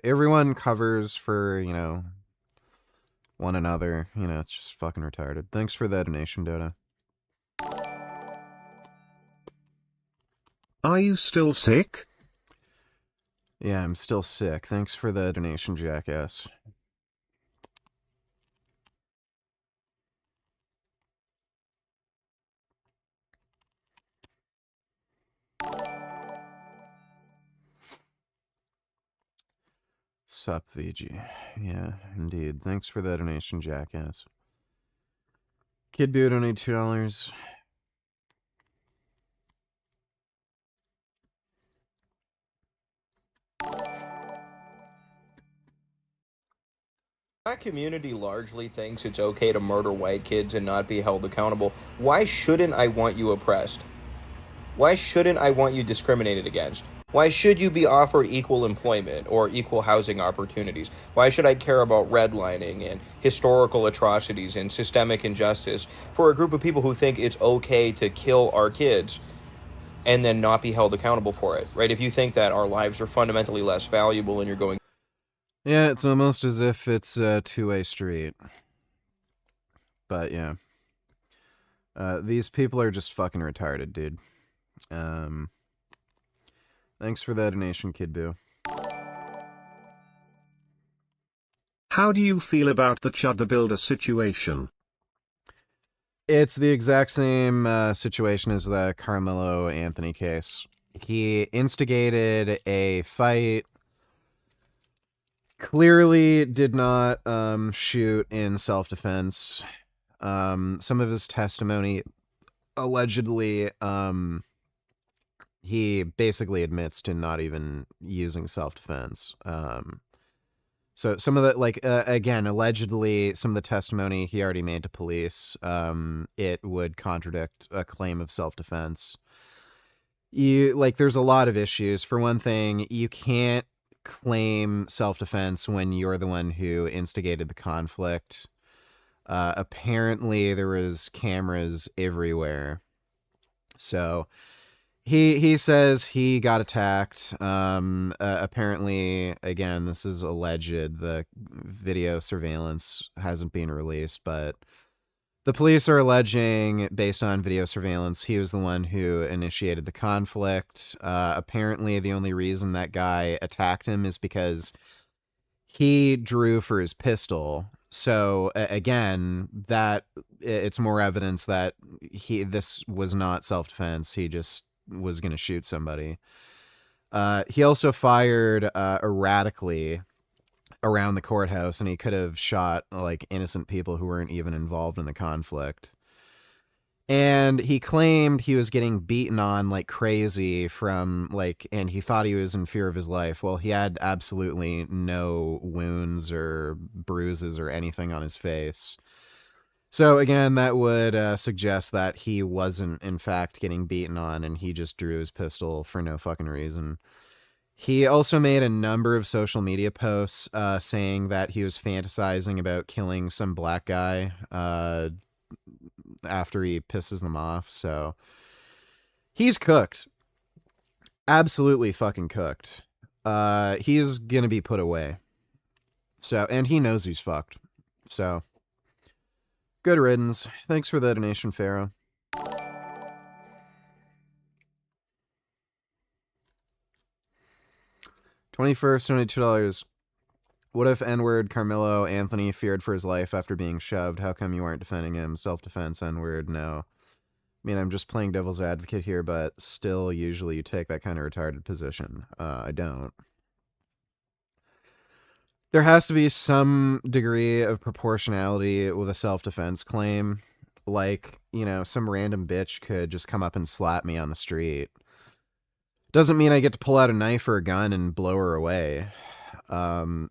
Everyone covers for, you know, one another. You know, it's just fucking retarded. Thanks for the donation, Dota. Are you still sick? Yeah, I'm still sick. Thanks for the donation, jackass. Sup, VG. Yeah, indeed. Thanks for the donation, jackass. Kid Boo donated $2. Black community largely thinks it's okay to murder white kids and not be held accountable. Why shouldn't I want you oppressed? Why shouldn't I want you discriminated against? Why should you be offered equal employment or equal housing opportunities? Why should I care about redlining and historical atrocities and systemic injustice for a group of people who think it's okay to kill our kids and then not be held accountable for it, right? If you think that our lives are fundamentally less valuable and you're going... Yeah, it's almost as if it's a two-way street. But, yeah. These people are just fucking retarded, dude. Thanks for that donation, Kid Boo. How do you feel about the Chud the Builder situation? It's the exact same situation as the Carmelo Anthony case. He instigated a fight, clearly did not shoot in self-defense. Some of his testimony, allegedly, he basically admits to not even using self-defense. So some of the, like, again, allegedly, some of the testimony he already made to police, it would contradict a claim of self-defense. There's a lot of issues. For one thing, you can't claim self-defense when you're the one who instigated the conflict. Apparently, there was cameras everywhere. So he says he got attacked. Apparently, again, this is alleged. The video surveillance hasn't been released, but the police are alleging, based on video surveillance, he was the one who initiated the conflict. Apparently, the only reason that guy attacked him is because he drew for his pistol. So again, that it's more evidence that this was not self-defense. He just was going to shoot somebody. He also fired erratically around the courthouse, and he could have shot like innocent people who weren't even involved in the conflict. And he claimed he was getting beaten on like crazy and he thought he was in fear of his life. Well, he had absolutely no wounds or bruises or anything on his face. So again, that would suggest that he wasn't in fact getting beaten on, and he just drew his pistol for no fucking reason. He also made a number of social media posts saying that he was fantasizing about killing some black guy after he pisses them off. So he's cooked. Absolutely fucking cooked. He's gonna be put away. So, and he knows he's fucked. So, good riddance. Thanks for the donation, Pharaoh. $21st, $22. What if N-word Carmelo Anthony feared for his life after being shoved? How come you aren't defending him? Self-defense, N-word, no. I mean, I'm just playing devil's advocate here, but still, usually you take that kind of retarded position. I don't. There has to be some degree of proportionality with a self-defense claim. Like, you know, some random bitch could just come up and slap me on the street. Doesn't mean I get to pull out a knife or a gun and blow her away.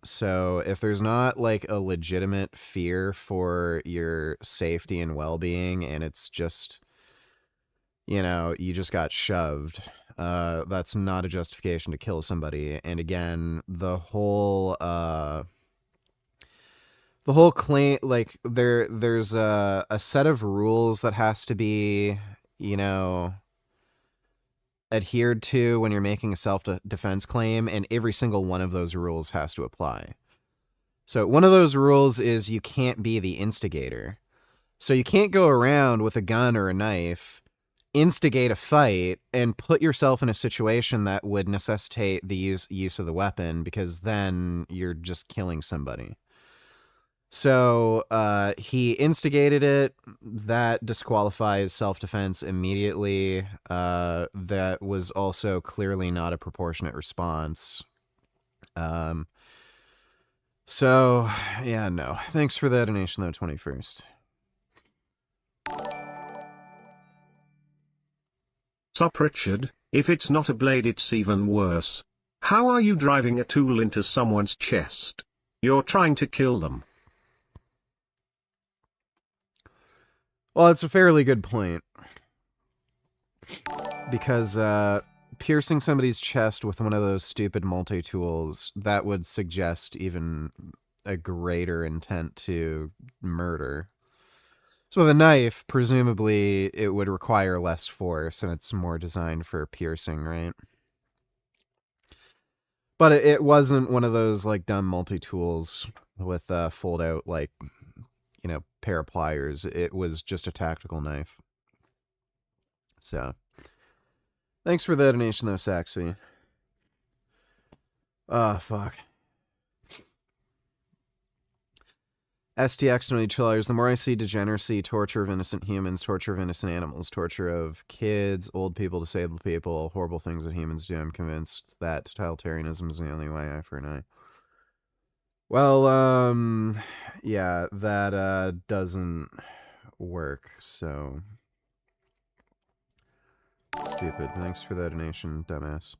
So if there's not like a legitimate fear for your safety and well-being, and it's just, you know, you just got shoved, that's not a justification to kill somebody. And again, the whole claim, like there's a set of rules that has to be, you know, adhered to when you're making a self-defense claim, and every single one of those rules has to apply. So one of those rules is you can't be the instigator. So you can't go around with a gun or a knife, instigate a fight, and put yourself in a situation that would necessitate the use of the weapon, because then you're just killing somebody. So he instigated it. That disqualifies self-defense immediately. That was also clearly not a proportionate response. So, yeah, no. Thanks for the donation, though, 21st. Sup, Richard? If it's not a blade, it's even worse. How are you driving a tool into someone's chest? You're trying to kill them. Well, it's a fairly good point. Because piercing somebody's chest with one of those stupid multi-tools, that would suggest even a greater intent to murder. So with a knife, presumably it would require less force, and it's more designed for piercing, right? But it wasn't one of those like dumb multi-tools with fold-out, like, you know, pair of pliers. It was just a tactical knife. So, thanks for the donation, though, Saxby. Oh, fuck. STX $22. The more I see degeneracy, torture of innocent humans, torture of innocent animals, torture of kids, old people, disabled people, horrible things that humans do, I'm convinced that totalitarianism is the only way, eye for an eye. Well, yeah, that doesn't work, so stupid. Thanks for that donation, dumbass.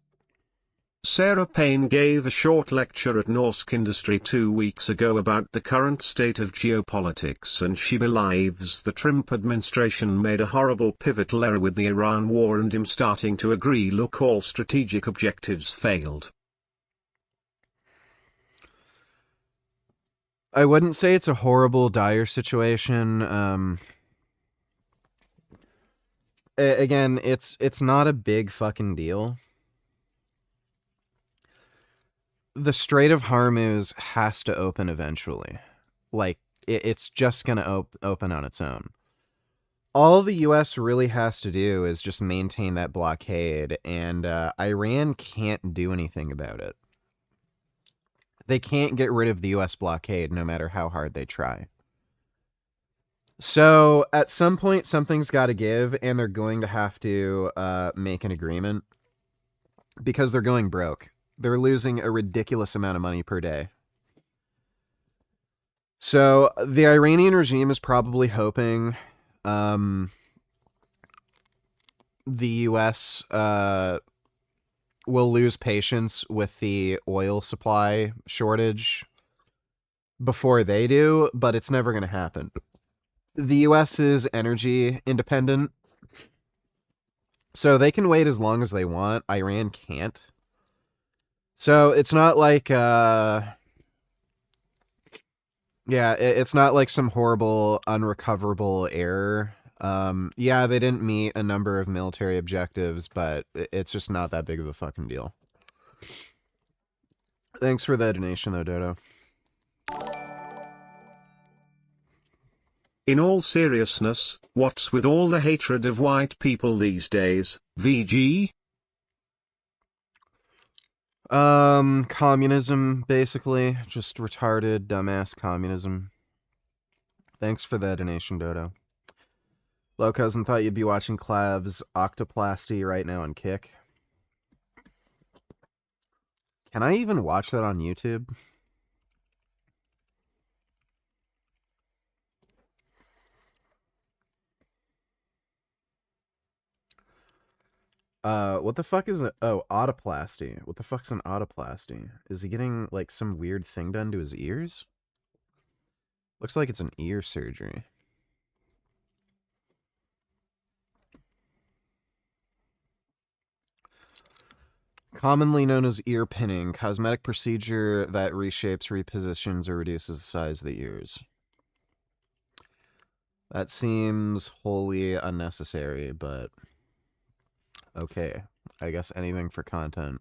Sarah Payne gave a short lecture at Norsk Industry 2 weeks ago about the current state of geopolitics, and she believes the Trump administration made a horrible pivotal error with the Iran war and him starting to agree look, all strategic objectives failed. I wouldn't say it's a horrible, dire situation. Again, it's not a big fucking deal. The Strait of Hormuz has to open eventually. Like, it's just going to open on its own. All the U.S. really has to do is just maintain that blockade, and Iran can't do anything about it. They can't get rid of the U.S. blockade no matter how hard they try. So, at some point, something's got to give, and they're going to have to make an agreement because they're going broke. They're losing a ridiculous amount of money per day. So the Iranian regime is probably hoping the U.S. Will lose patience with the oil supply shortage before they do, but it's never going to happen. The U.S. is energy independent, so they can wait as long as they want. Iran can't. So it's not like, it's not like some horrible, unrecoverable error. Yeah, they didn't meet a number of military objectives, but it's just not that big of a fucking deal. Thanks for the donation, though, Dodo. In all seriousness, what's with all the hatred of white people these days, VG? Communism, basically. Just retarded, dumbass communism. Thanks for the donation, Dodo. Low Cousin thought you'd be watching Clav's Octoplasty right now on Kick. Can I even watch that on YouTube? What the fuck is it? Oh, autoplasty. What the fuck's an autoplasty? Is he getting, like, some weird thing done to his ears? Looks like it's an ear surgery. Commonly known as ear pinning, cosmetic procedure that reshapes, repositions, or reduces the size of the ears. That seems wholly unnecessary, but okay. I guess anything for content.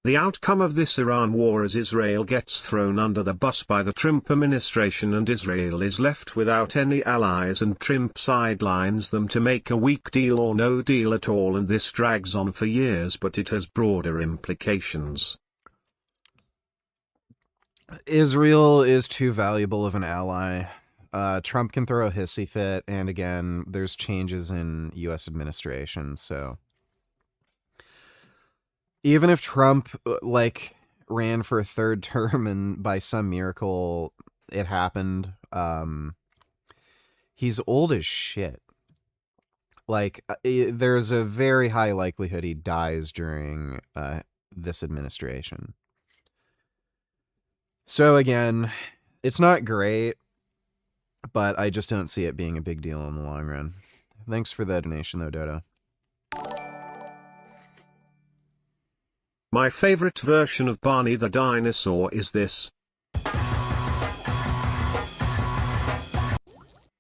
The outcome of this Iran war is Israel gets thrown under the bus by the Trump administration and Israel is left without any allies, and Trump sidelines them to make a weak deal or no deal at all, and this drags on for years, but it has broader implications. Israel is too valuable of an ally. Trump can throw a hissy fit, and again, there's changes in U.S. administration, so even if Trump, like, ran for a third term and by some miracle it happened, he's old as shit. Like, there's a very high likelihood he dies during this administration. So again, it's not great, but I just don't see it being a big deal in the long run. Thanks for the donation, though, Dodo. My favorite version of Barney the dinosaur is this.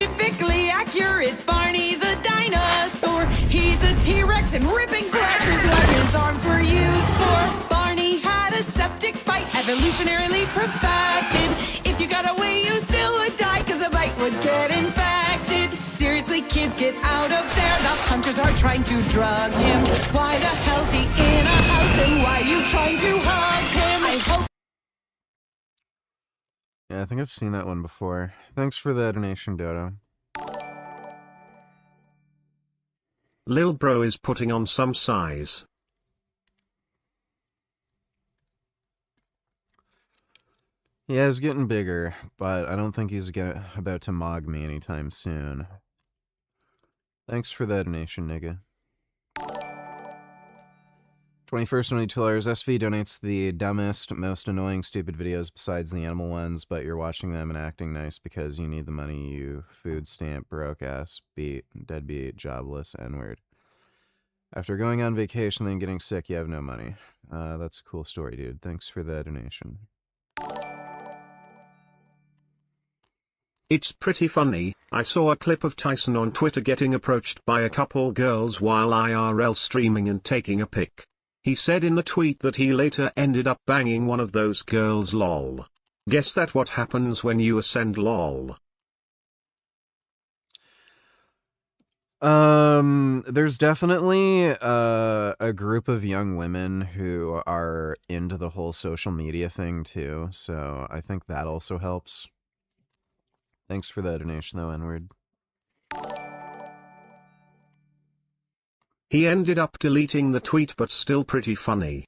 Scientifically accurate Barney the dinosaur. He's a T-Rex and ripping flesh is what his arms were used for. Barney had a septic bite, evolutionarily perfected. If you got away, you still would die, cause a bite would get infected. Seriously, kids, get out of there. The hunters are trying to drug him. Why the hell's he in a house, and why are you trying to hug him? I hope. Yeah, I think I've seen that one before. Thanks for the donation, Dodo. Lil Bro is putting on some size. Yeah, he's getting bigger, but I don't think he's about to mog me anytime soon. Thanks for the donation, nigga. 21st, $22. SV donates the dumbest, most annoying, stupid videos besides the animal ones, but you're watching them and acting nice because you need the money, you food stamp, broke ass, beat, deadbeat, jobless, N-word. After going on vacation then getting sick, you have no money. That's a cool story, dude. Thanks for the donation. It's pretty funny. I saw a clip of Tyson on Twitter getting approached by a couple girls while IRL streaming and taking a pic. He said in the tweet that he later ended up banging one of those girls, lol. Guess that what happens when you ascend, lol. There's definitely a group of young women who are into the whole social media thing too, so I think that also helps. Thanks for the donation though, N-word. He ended up deleting the tweet, but still pretty funny.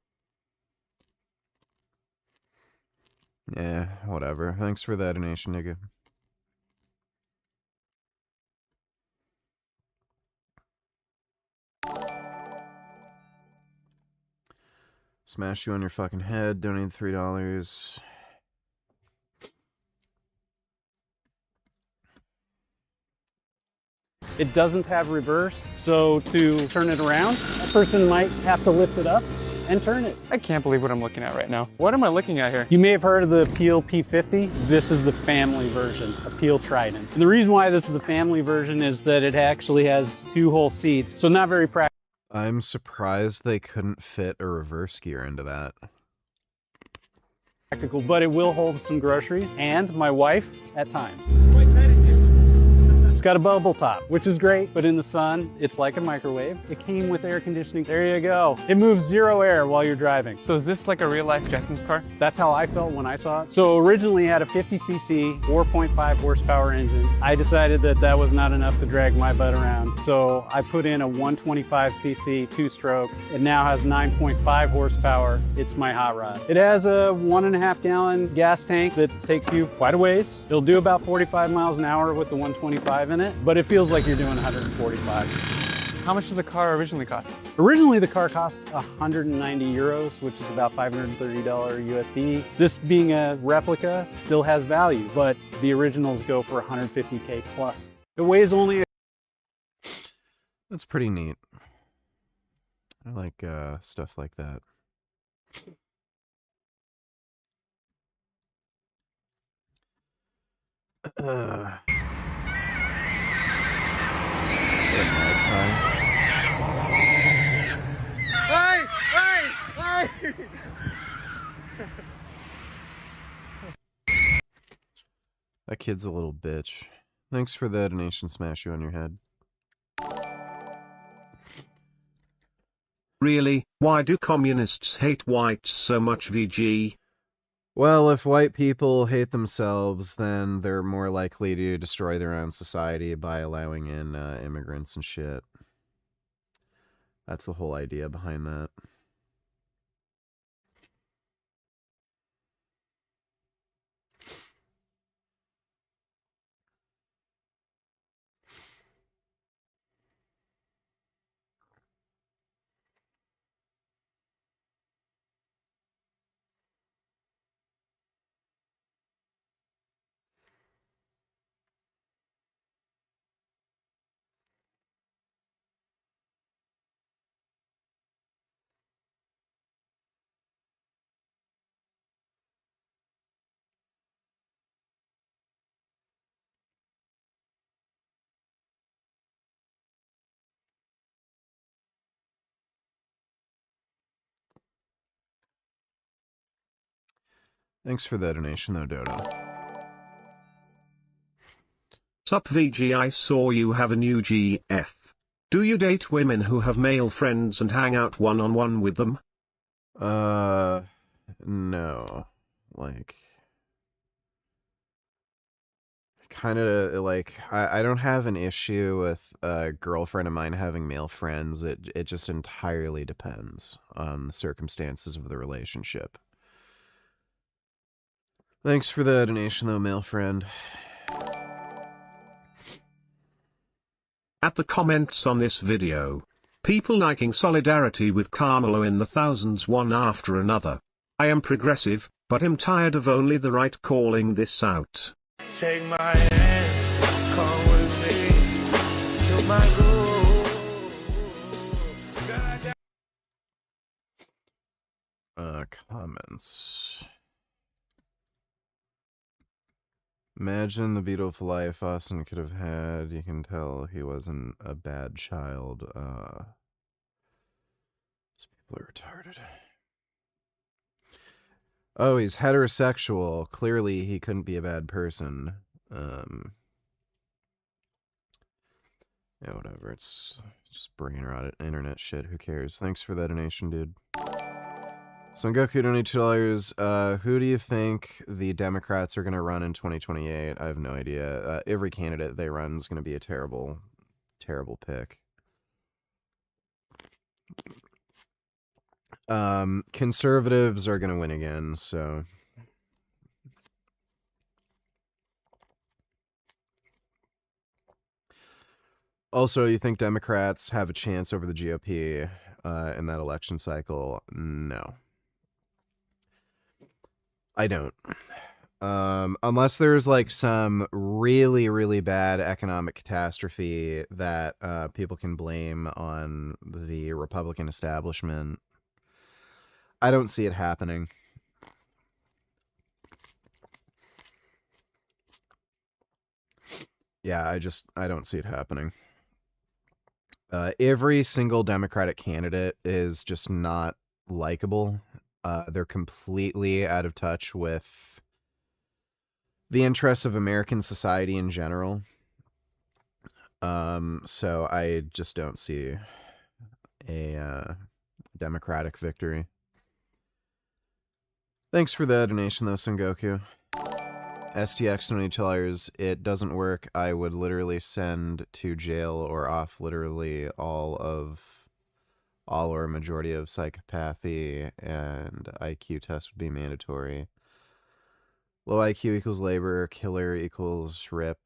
Yeah, whatever. Thanks for the donation, nigga. Smash you on your fucking head. Donate $3. It doesn't have reverse, so to turn it around, a person might have to lift it up and turn it. I can't believe what I'm looking at right now. What am I looking at here? You may have heard of the Peel P50. This is the family version, a Peel Trident. And the reason why this is the family version is that it actually has 2 whole seats, so not very practical. I'm surprised they couldn't fit a reverse gear into that. But it will hold some groceries and my wife at times. It's got a bubble top, which is great, but in the sun, it's like a microwave. It came with air conditioning. There you go. It moves 0 air while you're driving. So is this like a real-life Jetsons car? That's how I felt when I saw it. So originally it had a 50cc, 4.5 horsepower engine. I decided that that was not enough to drag my butt around. So I put in a 125cc 2-stroke. It now has 9.5 horsepower. It's my hot rod. It has a 1.5 gallon gas tank that takes you quite a ways. It'll do about 45 miles an hour with the 125 in it, but it feels like you're doing 145. How much did the car originally cost? Originally the car cost 190 euros, which is about $530 USD. This being a replica still has value, but the originals go for 150K plus. It weighs only... That's pretty neat. I like stuff like that. Hey! Hey! Hey! That kid's a little bitch. Thanks for the donation, smash you on your head. Really? Why do communists hate whites so much, VG? Well, if white people hate themselves, then they're more likely to destroy their own society by allowing in immigrants and shit. That's the whole idea behind that. Thanks for the donation, though, Dodo. Sup VG, I saw you have a new GF. Do you date women who have male friends and hang out one-on-one with them? No. Like... kind of, like, I don't have an issue with a girlfriend of mine having male friends. It just entirely depends on the circumstances of the relationship. Thanks for the donation, though, male friend. At the comments on this video. People liking solidarity with Carmelo in the thousands one after another. I am progressive, but am tired of only the right calling this out. Take my hand, come with me to my goal. Comments. Imagine the beautiful life Austin could have had. You can tell he wasn't a bad child. These people are retarded. Oh, he's heterosexual. Clearly, he couldn't be a bad person. Yeah, whatever. It's just brain rotted internet shit. Who cares? Thanks for that donation, dude. Son Goku donated $2. Who do you think the Democrats are going to run in 2028? I have no idea. Every candidate they run is going to be a terrible, terrible pick. Conservatives are going to win again, so... Also, you think Democrats have a chance over the GOP in that election cycle? No. I don't. Unless there's like some really, really bad economic catastrophe that people can blame on the Republican establishment. I don't see it happening. Yeah, I don't see it happening. Every single Democratic candidate is just not likable. They're completely out of touch with the interests of American society in general. So I just don't see a Democratic victory. Thanks for the donation, though, Son Goku. STX $20. It doesn't work. I would literally send to jail or off literally all or a majority of psychopathy, and IQ test would be mandatory. Low IQ equals labor, killer equals rip.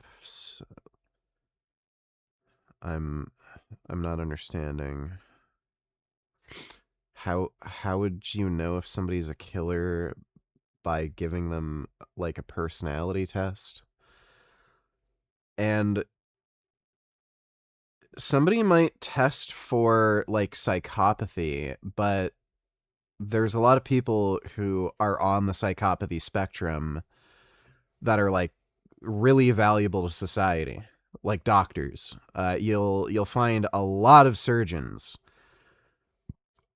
I'm not understanding. How would you know if somebody's a killer by giving them like a personality test? And somebody might test for like psychopathy, but there's a lot of people who are on the psychopathy spectrum that are like really valuable to society, like doctors. You'll find a lot of surgeons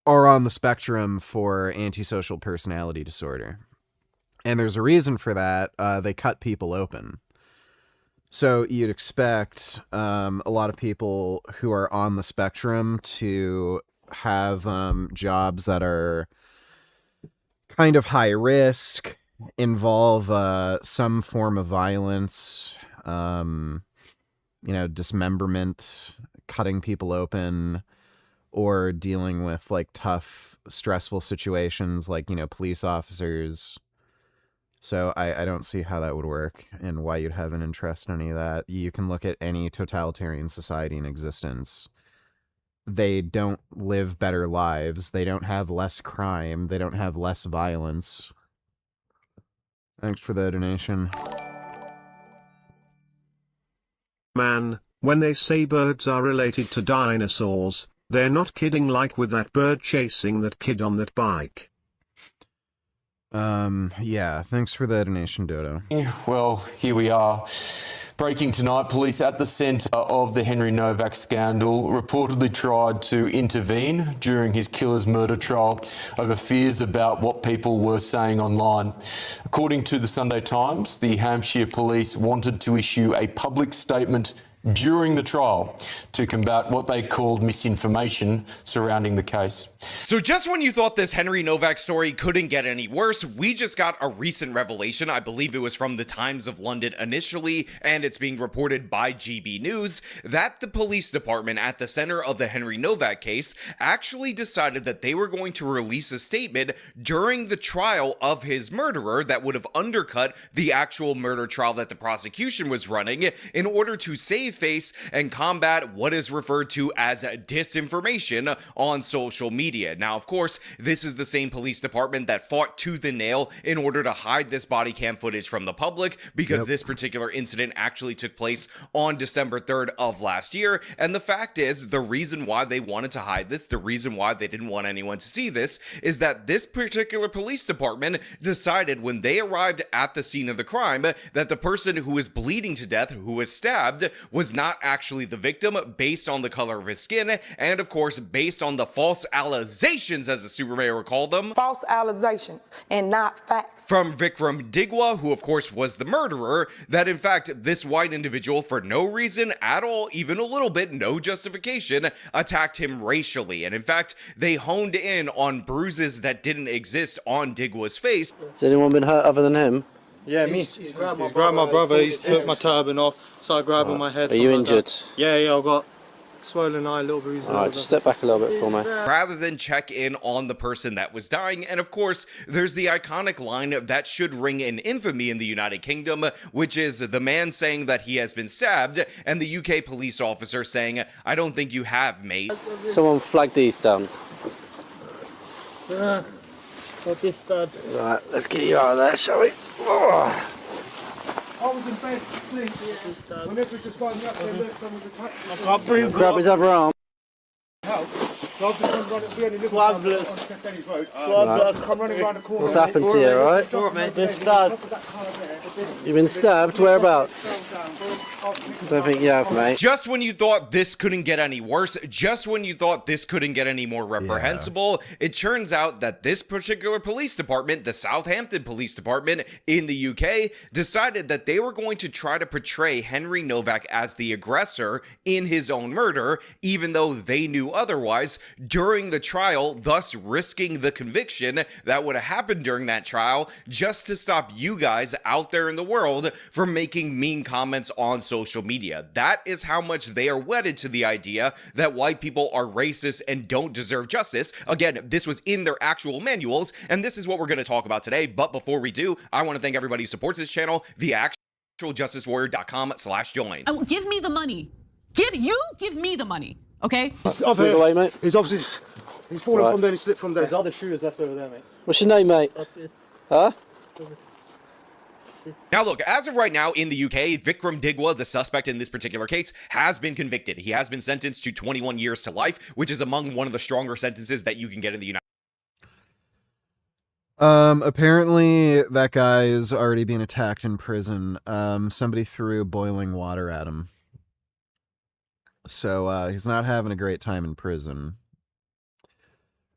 are on the spectrum for antisocial personality disorder. And there's a reason for that. They cut people open. So you'd expect a lot of people who are on the spectrum to have jobs that are kind of high risk, involve some form of violence, dismemberment, cutting people open, or dealing with like tough, stressful situations like, police officers. So I don't see how that would work and why you'd have an interest in any of that. You can look at any totalitarian society in existence. They don't live better lives. They don't have less crime. They don't have less violence. Thanks for the donation. Man, when they say birds are related to dinosaurs, they're not kidding, like with that bird chasing that kid on that bike. Yeah, thanks for the donation, Dodo. Well, here we are. Breaking tonight, police at the centre of the Henry Novak scandal reportedly tried to intervene during his killer's murder trial over fears about what people were saying online. According to the Sunday Times, the Hampshire police wanted to issue a public statement during the trial to combat what they called misinformation surrounding the case. So just when you thought this Henry Novak story couldn't get any worse, we just got a recent revelation. I believe it was from the Times of London initially, and it's being reported by GB News, that the police department at the center of the Henry Novak case actually decided that they were going to release a statement during the trial of his murderer that would have undercut the actual murder trial that the prosecution was running in order to save save face and combat what is referred to as disinformation on social media. Now, of course, this is the same police department that fought tooth and nail in order to hide this body cam footage from the public, because this particular incident actually took place on December 3rd of last year. And the fact is, the reason why they wanted to hide this, the reason why they didn't want anyone to see this, is that this particular police department decided when they arrived at the scene of the crime that the person who was bleeding to death, who was stabbed, was not actually the victim based on the color of his skin, and of course based on the false allegations, as the Super Mayor would call them. False allegations and not facts. From Vikram Digwa, who of course was the murderer, that in fact this white individual, for no reason at all, even a little bit, no justification, attacked him racially. And in fact, they honed in on bruises that didn't exist on Digwa's face. Has anyone been hurt other than him? Yeah, me. He's grabbed my brother. He's took my turban off, started grabbing my head. Are you injured? Yeah, I've got swollen eye, little bruise. Alright, just step back a little bit for me. Rather than check in on the person that was dying. And of course, there's the iconic line that should ring in infamy in the United Kingdom, which is the man saying that he has been stabbed, and the UK police officer saying, "I don't think you have, mate." Someone flag these down. Got this stabbed. Right, let's get you out of there, shall we? Oh. I was in bed asleep. Whenever it just finds me up there, look, someone's attacked. Grab his other arm. What's happened to you, alright? You've been stabbed? Whereabouts? I don't think you have, mate. Just when you thought this couldn't get any worse, just when you thought this couldn't get any more reprehensible, it turns out that this particular police department, the Southampton Police Department in the UK, decided that they were going to try to portray Henry Novak as the aggressor in his own murder, even though they knew otherwise, during the trial, thus risking the conviction that would have happened during that trial, just to stop you guys out there in the world from making mean comments on social media. That is how much they are wedded to the idea that white people are racist and don't deserve justice. Again, this was in their actual manuals, and this is what we're going to talk about today. But before we do, I want to thank everybody who supports this channel via actualjusticewarrior.com/join. Oh, give me the money. Give me the money. Okay? He's up here. Away, mate. He's obviously he's fallen from there. He slipped from there. There's other shooters left over there, mate. What's your name, mate? Huh? Now look, as of right now in the UK, Vikram Digwa, the suspect in this particular case, has been convicted. He has been sentenced to 21 years to life, which is among one of the stronger sentences that you can get in the United Apparently that guy is already being attacked in prison. Somebody threw boiling water at him. So, he's not having a great time in prison,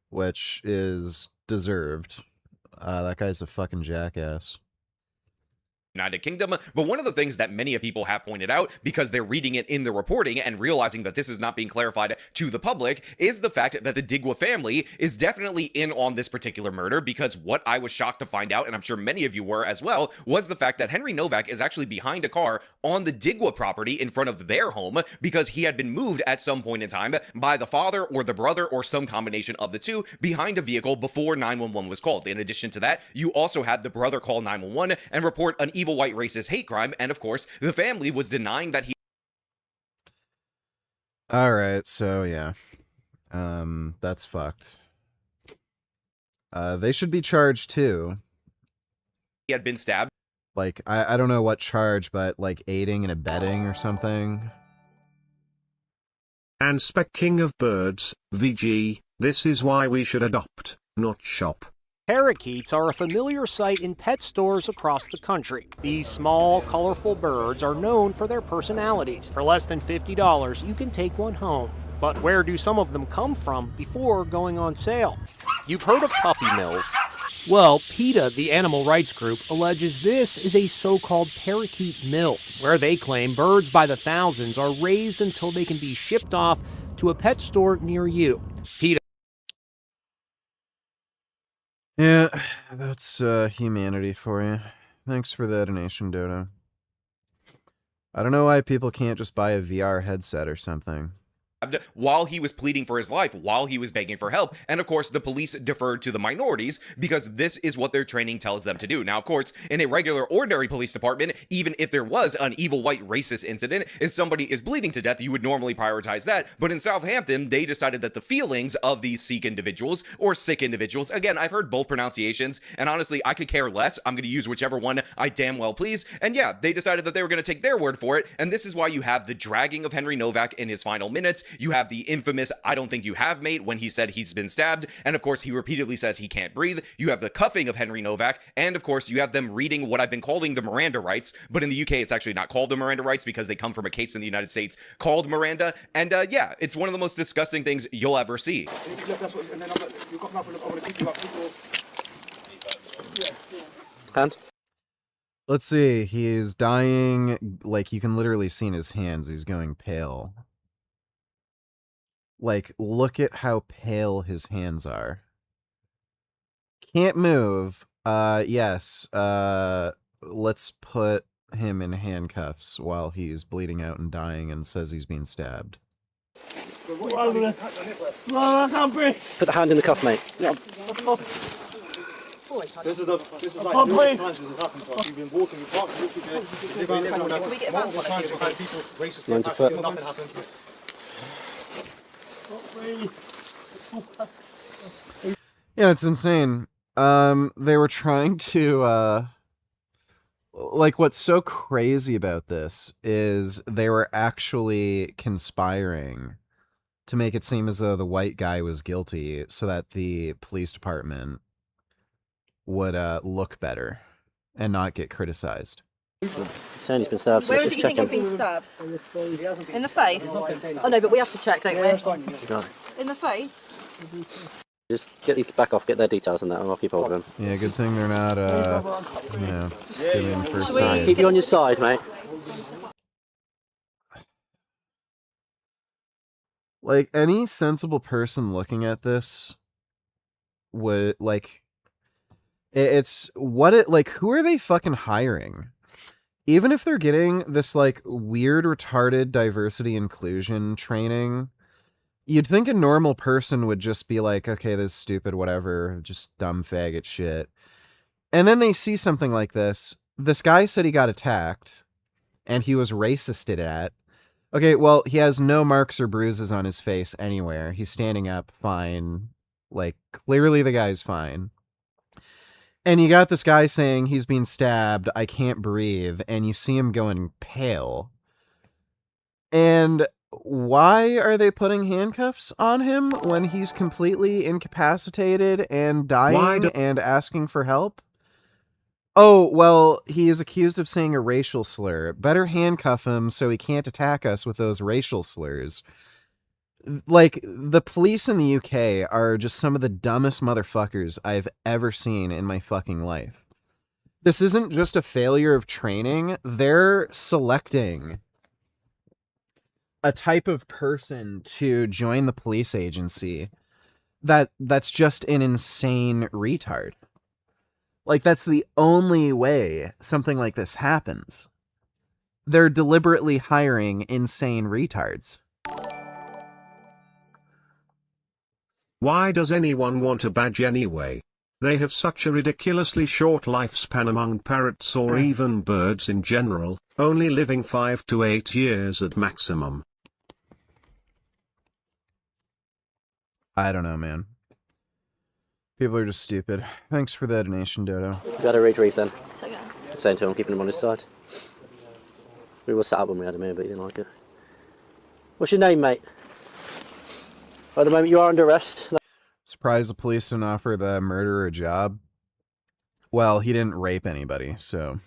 which is deserved. That guy's a fucking jackass. United Kingdom. But one of the things that many people have pointed out, because they're reading it in the reporting and realizing that this is not being clarified to the public, is the fact that the Digwa family is definitely in on this particular murder, because what I was shocked to find out, and I'm sure many of you were as well, was the fact that Henry Novak is actually behind a car on the Digwa property in front of their home, because he had been moved at some point in time by the father or the brother or some combination of the two behind a vehicle before 911 was called. In addition to that, you also had the brother call 911 and report an evil white racist hate crime, and of course the family was denying that he. All right, so yeah, that's fucked. They should be charged too. He had been stabbed. Like, I don't know what charge, but like aiding and abetting or something. And Spec King of Birds, VG, this is why we should adopt, not shop. Parakeets are a familiar sight in pet stores across the country. These small, colorful birds are known for their personalities. For less than $50, you can take one home. But where do some of them come from before going on sale? You've heard of puppy mills. Well, PETA, the animal rights group, alleges this is a so-called parakeet mill, where they claim birds by the thousands are raised until they can be shipped off to a pet store near you. PETA. Yeah, that's humanity for you. Thanks for the donation, Dodo. I don't know why people can't just buy a VR headset or something. while he was pleading for his life, while he was begging for help. And of course, the police deferred to the minorities because this is what their training tells them to do. Now, of course, in a regular, ordinary police department, even if there was an evil white racist incident, if somebody is bleeding to death, you would normally prioritize that. But in Southampton, they decided that the feelings of these Sikh individuals or sick individuals, again, I've heard both pronunciations, and honestly, I could care less. I'm going to use whichever one I damn well please. And yeah, they decided that they were going to take their word for it. And this is why you have the dragging of Henry Novak in his final minutes. You have the infamous "I don't think you have, mate," when he said he's been stabbed, and of course he repeatedly says he can't breathe. You have the cuffing of Henry Novak, and of course you have them reading what I've been calling the Miranda rights, but in the UK it's actually not called the Miranda rights because they come from a case in the United States called Miranda. And yeah, it's one of the most disgusting things you'll ever see. And? Let's see, he is dying, like, you can literally see in his hands, he's going pale. Like, look at how pale his hands are. Can't move. Yes. Let's put him in handcuffs while he's bleeding out and dying and says he's being stabbed. No, I can't breathe. Put the hand in the cuff, mate. Yeah. This is like the times this has happened to us. We've been walking, we parked, nothing happens. Yeah, it's insane. They were trying to, like, what's so crazy about this is they were actually conspiring to make it seem as though the white guy was guilty so that the police department would look better and not get criticized. Saying he's been stabbed, so Where let's do you just check think him. he's been stabbed? In the face? Oh no, but we have to check, don't we? Right. In the face? Just get these back off, get their details and that, and I'll keep hold of them. Yeah, good thing they're not, you know, doing first aid. Keep you on your side, mate. Like, any sensible person looking at this would, like, it's what it, like, who are they fucking hiring? Even if they're getting this, like, weird, retarded diversity inclusion training, you'd think a normal person would just be like, okay, this is stupid, whatever, just dumb faggot shit. And then they see something like this. This guy said he got attacked, and he was racisted at. Okay, well, he has no marks or bruises on his face anywhere. He's standing up fine. Like, clearly the guy's fine. And you got this guy saying he's being stabbed, I can't breathe, and you see him going pale. And why are they putting handcuffs on him when he's completely incapacitated and dying and asking for help? Oh, well, he is accused of saying a racial slur. Better handcuff him so he can't attack us with those racial slurs. Like, the police in the UK are just some of the dumbest motherfuckers I've ever seen in my fucking life. This isn't just a failure of training. They're selecting a type of person to join the police agency that's just an insane retard. Like, that's the only way something like this happens. They're deliberately hiring insane retards. Why does anyone want a badge anyway? They have such a ridiculously short lifespan among parrots or even birds in general, only living 5 to 8 years at maximum. I don't know, man. People are just stupid. Thanks for the donation, Dodo. You got to retrieve then. So go. Saying to him, keeping him on his side. We were sat up when we had him here, but he didn't like it. What's your name, mate? At the moment, you are under arrest. Surprised the police didn't offer the murderer a job. Well, he didn't rape anybody, so...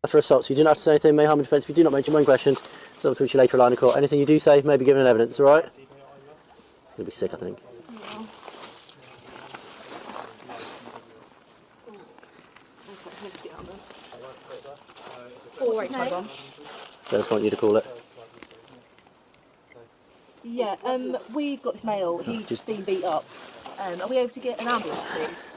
That's for assault, so you do not have to say anything, may harm in defence. If you do not mention my own questions, it's up to which you later line of court. Anything you do say may be given evidence, alright? It's going to be sick, I think. What's his name? I just want you to call it. Yeah, we've got this male. He's just been beat up. Are we able to get an ambulance, please?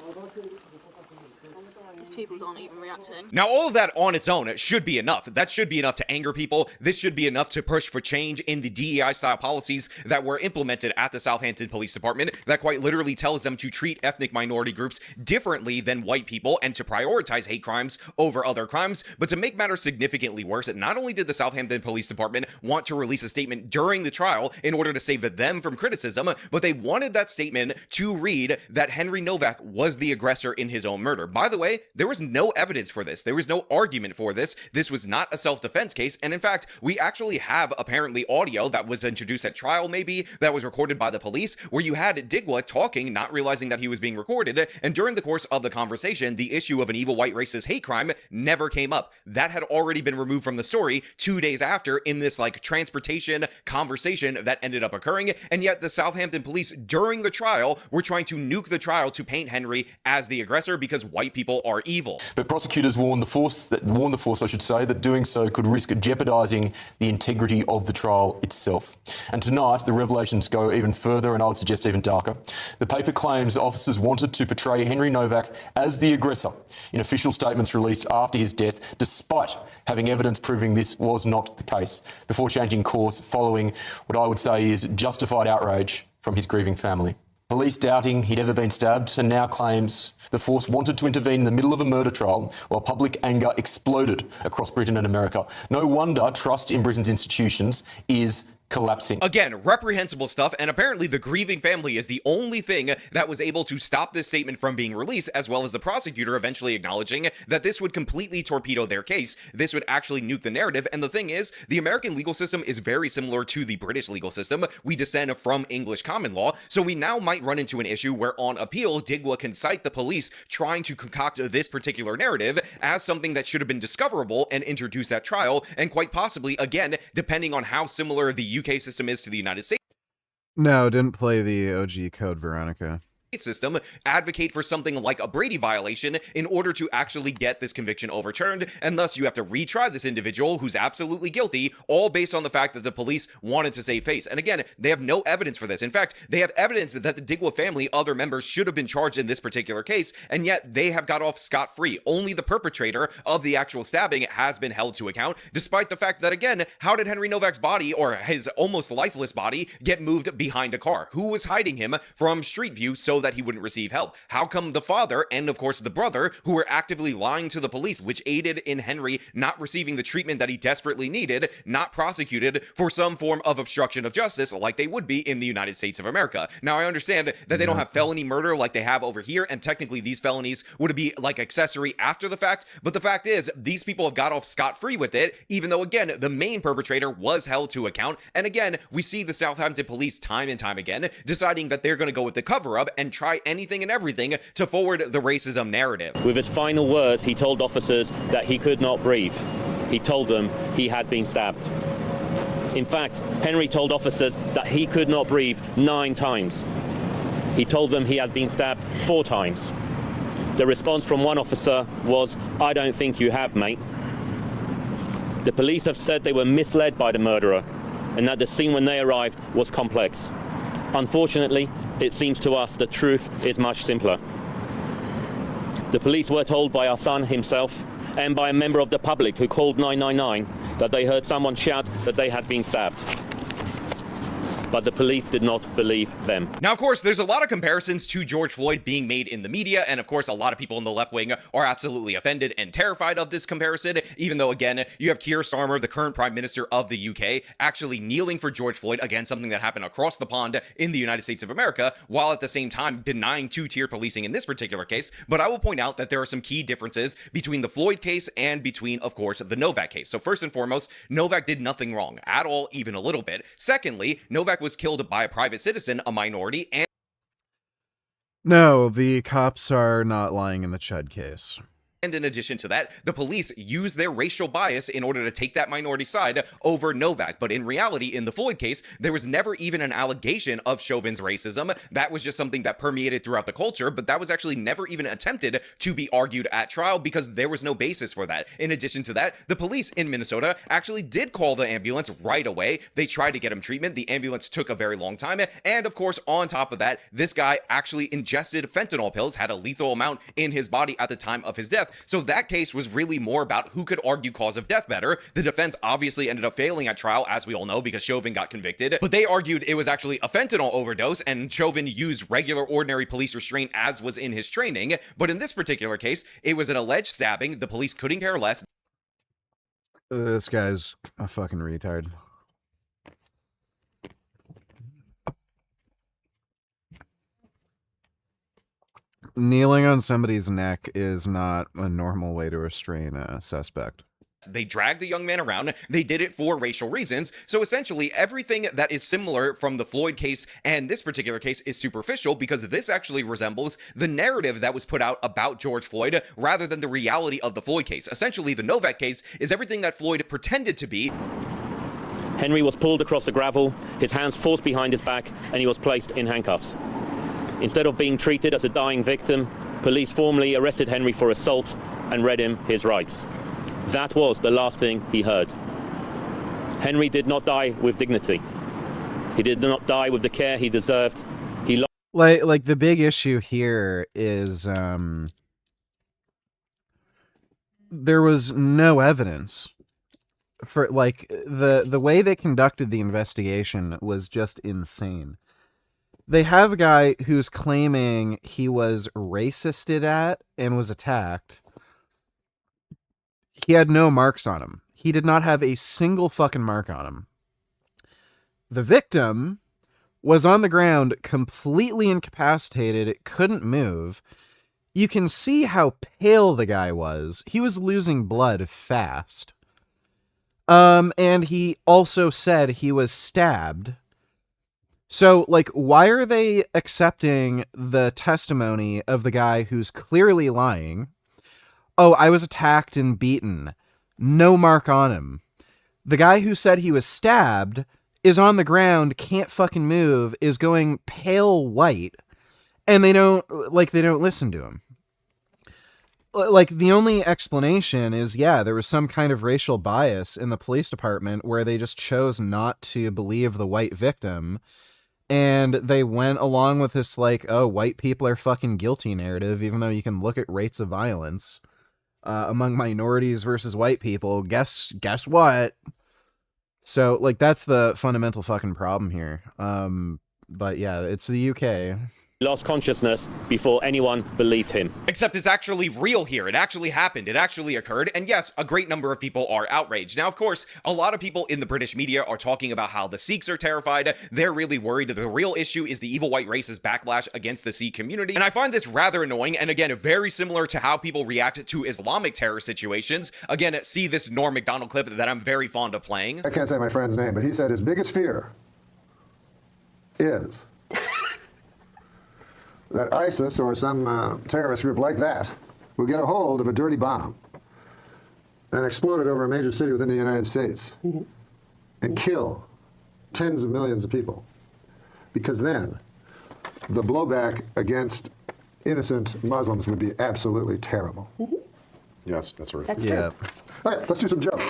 These people aren't even reacting. Now, all of that on its own should be enough. That should be enough to anger people. This should be enough to push for change in the DEI-style policies that were implemented at the Southampton Police Department that quite literally tells them to treat ethnic minority groups differently than white people and to prioritize hate crimes over other crimes. But to make matters significantly worse, not only did the Southampton Police Department want to release a statement during the trial in order to save them from criticism, but they wanted that statement to read that Henry Novak was the aggressor in his own murder. By the way, there was no evidence for this. There was no argument for this. This was not a self-defense case. And in fact, we actually have apparently audio that was introduced at trial, maybe, that was recorded by the police, where you had Digwa talking, not realizing that he was being recorded. And during the course of the conversation, the issue of an evil white racist hate crime never came up. That had already been removed from the story 2 days after in this like transportation conversation that ended up occurring. And yet the Southampton police during the trial were trying to nuke the trial to paint Henry as the aggressor because white people are evil. But prosecutors warned the force, that doing so could risk jeopardising the integrity of the trial itself. And tonight, the revelations go even further, and I would suggest even darker. The paper claims officers wanted to portray Henry Novak as the aggressor in official statements released after his death, despite having evidence proving this was not the case, before changing course following what I would say is justified outrage from his grieving family. Police doubting he'd ever been stabbed, and now claims the force wanted to intervene in the middle of a murder trial while public anger exploded across Britain and America. No wonder trust in Britain's institutions is collapsing. Again, reprehensible stuff, and apparently the grieving family is the only thing that was able to stop this statement from being released, as well as the prosecutor eventually acknowledging that this would completely torpedo their case. This would actually nuke the narrative, and the thing is, the American legal system is very similar to the British legal system. We descend from English common law, so we now might run into an issue where on appeal, Digwa can cite the police trying to concoct this particular narrative as something that should have been discoverable and introduced at trial, and quite possibly, again, depending on how similar the UK system is to the United States. No, didn't play the OG code, Veronica. System, advocate for something like a Brady violation in order to actually get this conviction overturned, and thus you have to retry this individual who's absolutely guilty, all based on the fact that the police wanted to save face. And again, they have no evidence for this. In fact, they have evidence that the Digwa family, other members, should have been charged in this particular case, and yet they have got off scot-free. Only the perpetrator of the actual stabbing has been held to account, despite the fact that, again, how did Henry Novak's body, or his almost lifeless body, get moved behind a car? Who was hiding him from street view so that he wouldn't receive help? How come the father and of course the brother, who were actively lying to the police, which aided in Henry not receiving the treatment that he desperately needed, not prosecuted for some form of obstruction of justice like they would be in the United States of America? Now, I understand that they don't have felony murder like they have over here, and technically these felonies would be like accessory after the fact, but the fact is these people have got off scot-free with it, even though, again, the main perpetrator was held to account. And again, we see the Southampton police time and time again deciding that they're going to go with the cover-up and try anything and everything to forward the racism narrative. With his final words, he told officers that he could not breathe. He told them he had been stabbed. In fact, Henry told officers that he could not breathe 9 times. He told them he had been stabbed 4 times. The response from one officer was, "I don't think you have, mate." The police have said they were misled by the murderer and that the scene when they arrived was complex. Unfortunately, it seems to us the truth is much simpler. The police were told by our son himself and by a member of the public who called 999 that they heard someone shout that they had been stabbed. But the police did not believe them. Now, of course, there's a lot of comparisons to George Floyd being made in the media, and of course, a lot of people in the left wing are absolutely offended and terrified of this comparison, even though, again, you have Keir Starmer, the current Prime Minister of the UK, actually kneeling for George Floyd, again, something that happened across the pond in the United States of America, while at the same time denying two-tier policing in this particular case. But I will point out that there are some key differences between the Floyd case and between, of course, the Novak case. So first and foremost, Novak did nothing wrong at all, even a little bit. Secondly, Novak was killed by a private citizen, a minority, and no, the cops are not lying in the Chud case. And in addition to that, the police used their racial bias in order to take that minority side over Novak. But in reality, in the Floyd case, there was never even an allegation of Chauvin's racism. That was just something that permeated throughout the culture, but that was actually never even attempted to be argued at trial because there was no basis for that. In addition to that, the police in Minnesota actually did call the ambulance right away. They tried to get him treatment. The ambulance took a very long time. And of course, on top of that, this guy actually ingested fentanyl pills, had a lethal amount in his body at the time of his death. death. So that case was really more about who could argue cause of death better. The defense obviously ended up failing at trial, as we all know, because Chauvin got convicted, but they argued it was actually a fentanyl overdose and Chauvin used regular ordinary police restraint as was in his training. But in this particular case, it was an alleged stabbing. The police couldn't care less. This guy's a fucking retard. Kneeling on somebody's neck is not a normal way to restrain a suspect. They dragged the young man around. They did it for racial reasons. So essentially, everything that is similar from the Floyd case and this particular case is superficial, because this actually resembles the narrative that was put out about George Floyd rather than the reality of the Floyd case. Essentially, the Novak case is everything that Floyd pretended to be. Henry was pulled across the gravel, his hands forced behind his back, and he was placed in handcuffs. Instead of being treated as a dying victim, police formally arrested Henry for assault and read him his rights. That was the last thing he heard. Henry did not die with dignity. He did not die with the care he deserved. He like the big issue here is there was no evidence for, like, the way they conducted the investigation was just insane. They have a guy who's claiming he was racisted at and was attacked. He had no marks on him. He did not have a single fucking mark on him. The victim was on the ground, completely incapacitated, couldn't move. You can see how pale the guy was. He was losing blood fast. And he also said he was stabbed. So, like, why are they accepting the testimony of the guy who's clearly lying? Oh, I was attacked and beaten. No mark on him. The guy who said he was stabbed is on the ground, can't fucking move, is going pale white, and they don't listen to him. Like, the only explanation is, yeah, there was some kind of racial bias in the police department where they just chose not to believe the white victim, and they went along with this, like, oh, white people are fucking guilty narrative, even though you can look at rates of violence among minorities versus white people. Guess what? So, like, that's the fundamental fucking problem here. But yeah, it's the UK. lost consciousness before anyone believed him. Except it's actually real here. It actually happened. It actually occurred. And yes, a great number of people are outraged. Now, of course, a lot of people in the British media are talking about how the Sikhs are terrified. They're really worried. The real issue is the evil white race's backlash against the Sikh community. And I find this rather annoying. And again, very similar to how people react to Islamic terror situations. Again, see this Norm Macdonald clip that I'm very fond of playing. I can't say my friend's name, but he said his biggest fear is that ISIS or some terrorist group like that will get a hold of a dirty bomb and explode it over a major city within the United States and kill tens of millions of people. Because then the blowback against innocent Muslims would be absolutely terrible. Yes, that's right. That's true. Yeah. All right, let's do some jokes.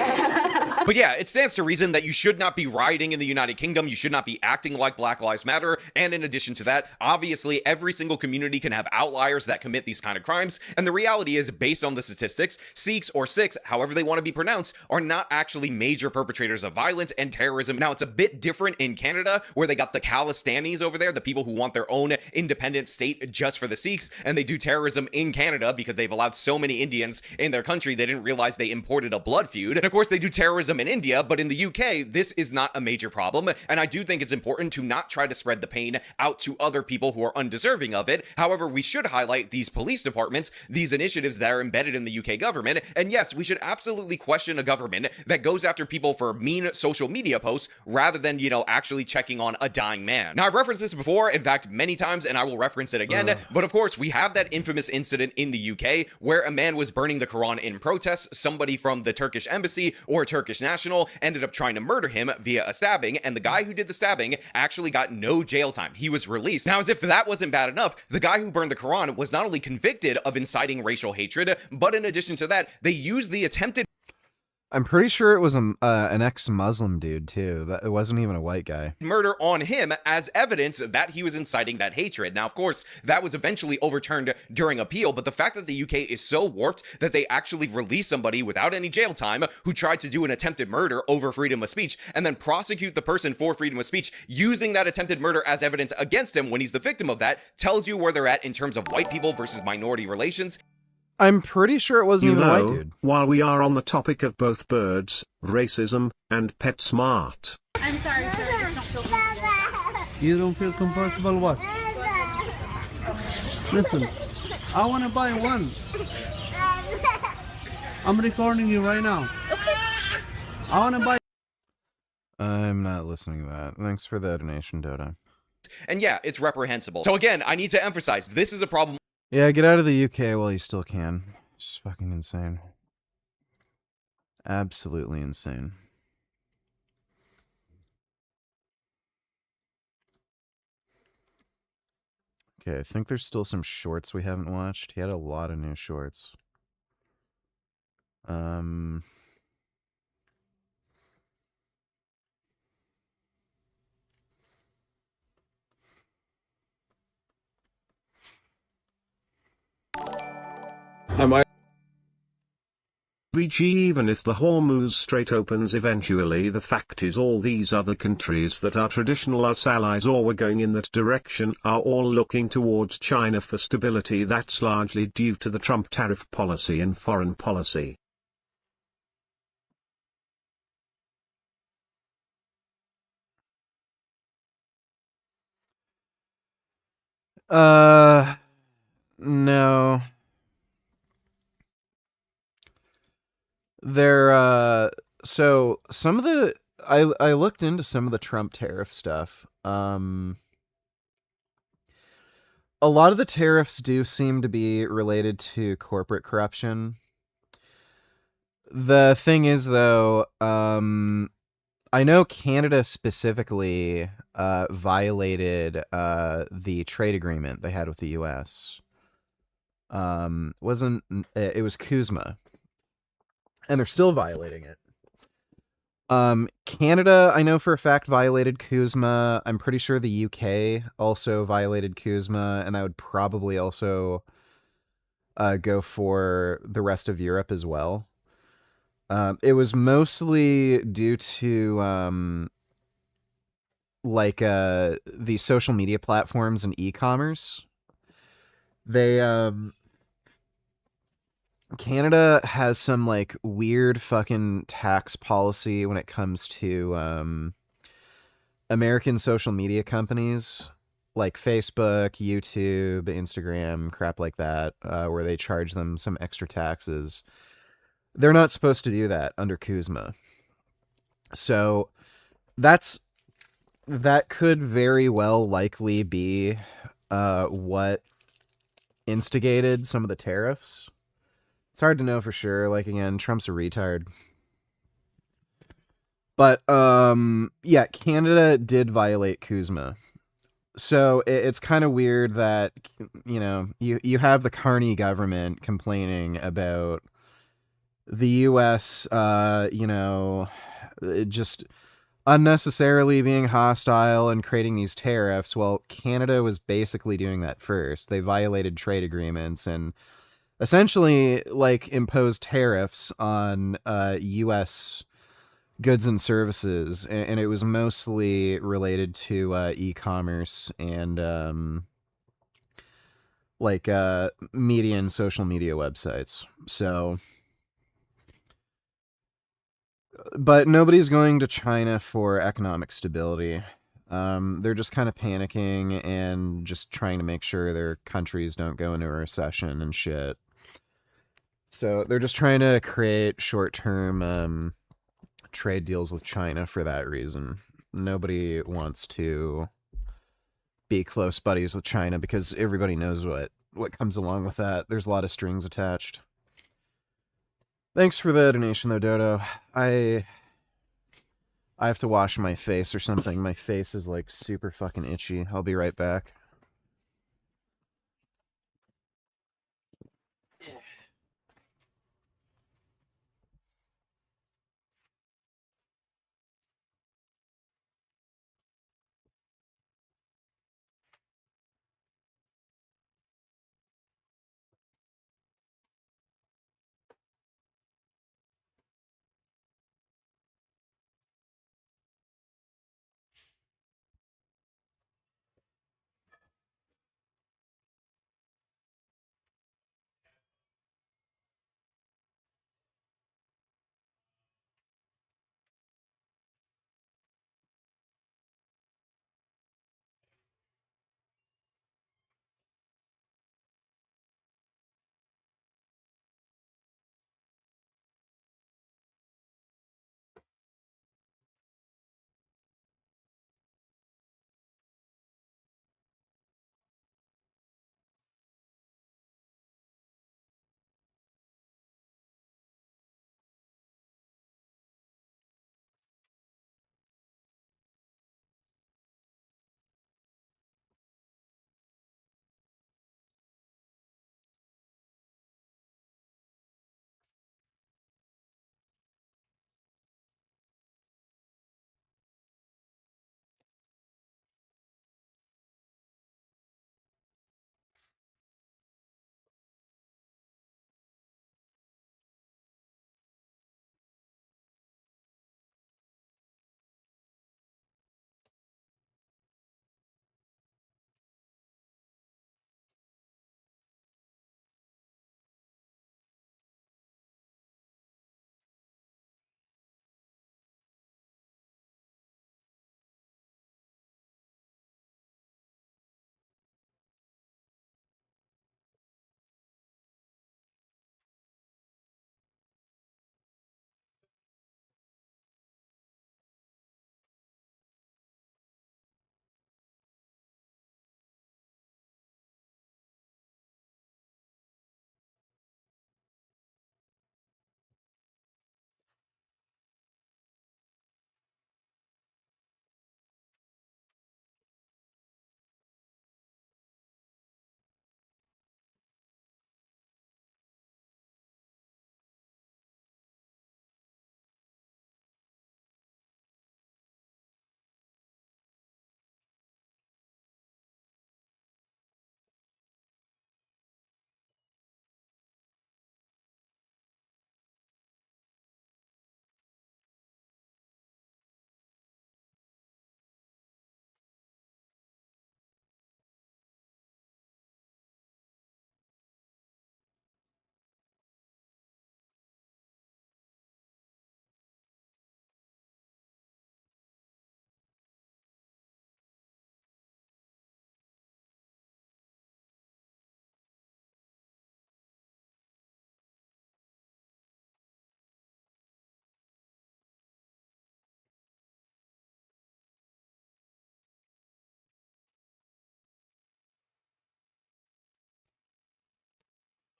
But yeah, it stands to reason that you should not be rioting in the United Kingdom. You should not be acting like Black Lives Matter. And in addition to that, obviously, every single community can have outliers that commit these kind of crimes. And the reality is, based on the statistics, Sikhs or Sikhs, however they want to be pronounced, are not actually major perpetrators of violence and terrorism. Now, it's a bit different in Canada, where they got the Khalistanis over there, the people who want their own independent state just for the Sikhs. And they do terrorism in Canada because they've allowed so many Indians in their country, they didn't realize they imported a blood feud. And of course, they do terrorism in India, but in the UK, this is not a major problem. And I do think it's important to not try to spread the pain out to other people who are undeserving of it. However, we should highlight these police departments, these initiatives that are embedded in the UK government. And yes, we should absolutely question a government that goes after people for mean social media posts rather than, actually checking on a dying man. Now, I've referenced this before, in fact, many times, and I will reference it again. But of course, we have that infamous incident in the UK where a man was burning the Quran in protest. Somebody from the Turkish embassy or Turkish national ended up trying to murder him via a stabbing, and the guy who did the stabbing actually got no jail time. He was released. Now, as if that wasn't bad enough, the guy who burned the Quran was not only convicted of inciting racial hatred, but in addition to that, they used the attempted I'm pretty sure it was an ex-Muslim dude too. That it wasn't even a white guy. Murder on him as evidence that he was inciting that hatred. Now, of course, that was eventually overturned during appeal, but the fact that the UK is so warped that they actually release somebody without any jail time who tried to do an attempted murder over freedom of speech and then prosecute the person for freedom of speech using that attempted murder as evidence against him when he's the victim of that tells you where they're at in terms of white people versus minority relations. I'm pretty sure it wasn't even a white dude. While we are on the topic of both birds, racism, and PetSmart. I'm sorry, sir. I just don't feel comfortable. You don't feel comfortable what? Listen, I want to buy one. I'm recording you right now. I want to buy. I'm not listening to that. Thanks for the donation, Dodo. And yeah, it's reprehensible. So again, I need to emphasize, this is a problem. Yeah, get out of the UK while you still can. It's just fucking insane. Absolutely insane. Okay, I think there's still some shorts we haven't watched. He had a lot of new shorts. VG even if the Hormuz Strait opens eventually, the fact is all these other countries that are traditional US allies or were going in that direction are all looking towards China for stability. That's largely due to the Trump tariff policy and foreign policy. No. So some of the I looked into some of the Trump tariff stuff. A lot of the tariffs do seem to be related to corporate corruption. The thing is, though, I know Canada specifically violated the trade agreement they had with the U.S. It was Kuzma, and they're still violating it. Canada, I know for a fact, violated Kuzma. I'm pretty sure the UK also violated Kuzma, and that would probably also go for the rest of Europe as well. It was mostly due to the social media platforms and e-commerce. Canada has some like weird fucking tax policy when it comes to American social media companies like Facebook, YouTube, Instagram, crap like that, where they charge them some extra taxes. They're not supposed to do that under Kuzma. So that could very well likely be what instigated some of the tariffs. It's hard to know for sure. Like, again, Trump's a retard. But, yeah, Canada did violate Kuzma. So it's kind of weird that, you know, you have the Carney government complaining about the U.S., you know, just unnecessarily being hostile and creating these tariffs. Well, Canada was basically doing that first. They violated trade agreements and essentially like imposed tariffs on U.S. goods and services, and it was mostly related to e-commerce and media and social media websites. So, but nobody's going to China for economic stability. They're just kind of panicking and just trying to make sure their countries don't go into a recession and shit. So they're just trying to create short-term trade deals with China for that reason. Nobody wants to be close buddies with China because everybody knows what comes along with that. There's a lot of strings attached. Thanks for the donation, though, Dodo. I have to wash my face or something. My face is, like, super fucking itchy. I'll be right back.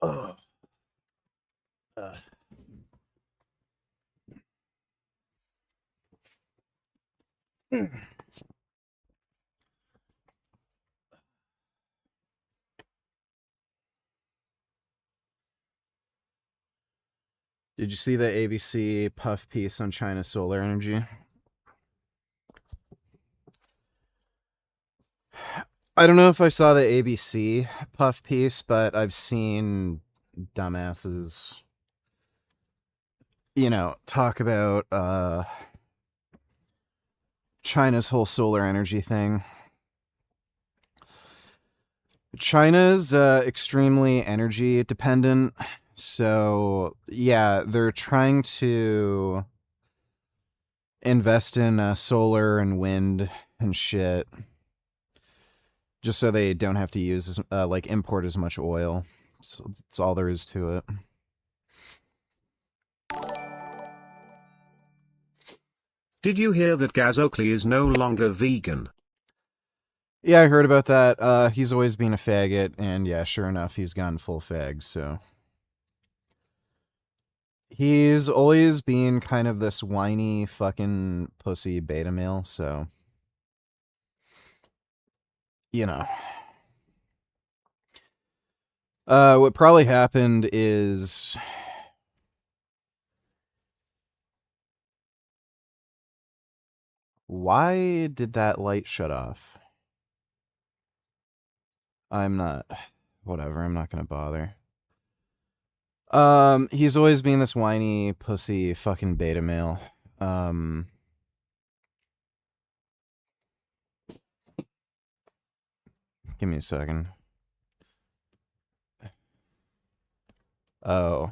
Oh. Did you see the ABC puff piece on China's solar energy? I don't know if I saw the ABC puff piece, but I've seen dumbasses, you know, talk about China's whole solar energy thing. China's extremely energy dependent, so yeah, they're trying to invest in solar and wind and shit, just so they don't have to use like import as much oil. So that's all there is to it. Did you hear that Gaz Oakley is no longer vegan? Yeah, I heard about that. He's always been a faggot, and yeah, sure enough, he's gone full fag, so. He's always been kind of this whiny fucking pussy beta male, so. You know. What probably happened is... Why did that light shut off? I'm not... Whatever, I'm not gonna bother. He's always been this whiny pussy fucking beta male. Give me a second. Oh.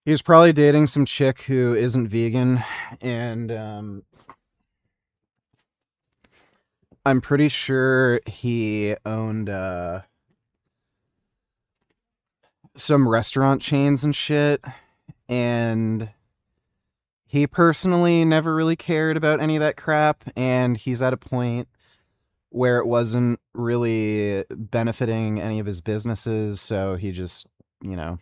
He was probably dating some chick who isn't vegan, and I'm pretty sure he owned some restaurant chains and shit, and he personally never really cared about any of that crap, and he's at a point where it wasn't really benefiting any of his businesses, so he just, you know,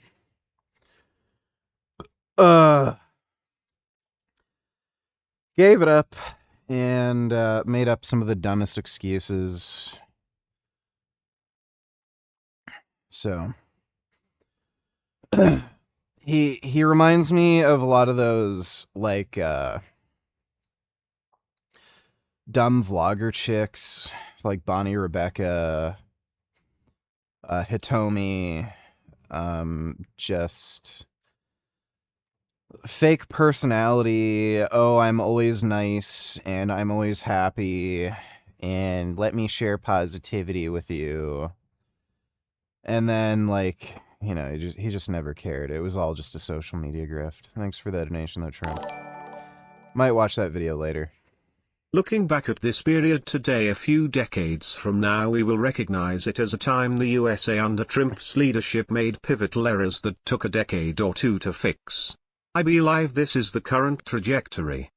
gave it up and made up some of the dumbest excuses. So he reminds me of a lot of those like dumb vlogger chicks like Bonnie Rebecca, Hitomi, just fake personality. Oh, I'm always nice and I'm always happy and let me share positivity with you. And then, like, you know, he just never cared. It was all just a social media grift. Thanks for the donation, though, Trump. Might watch that video later. Looking back at this period today, a few decades from now, we will recognize it as a time the USA under Trump's leadership made pivotal errors that took a decade or two to fix. I believe this is the current trajectory.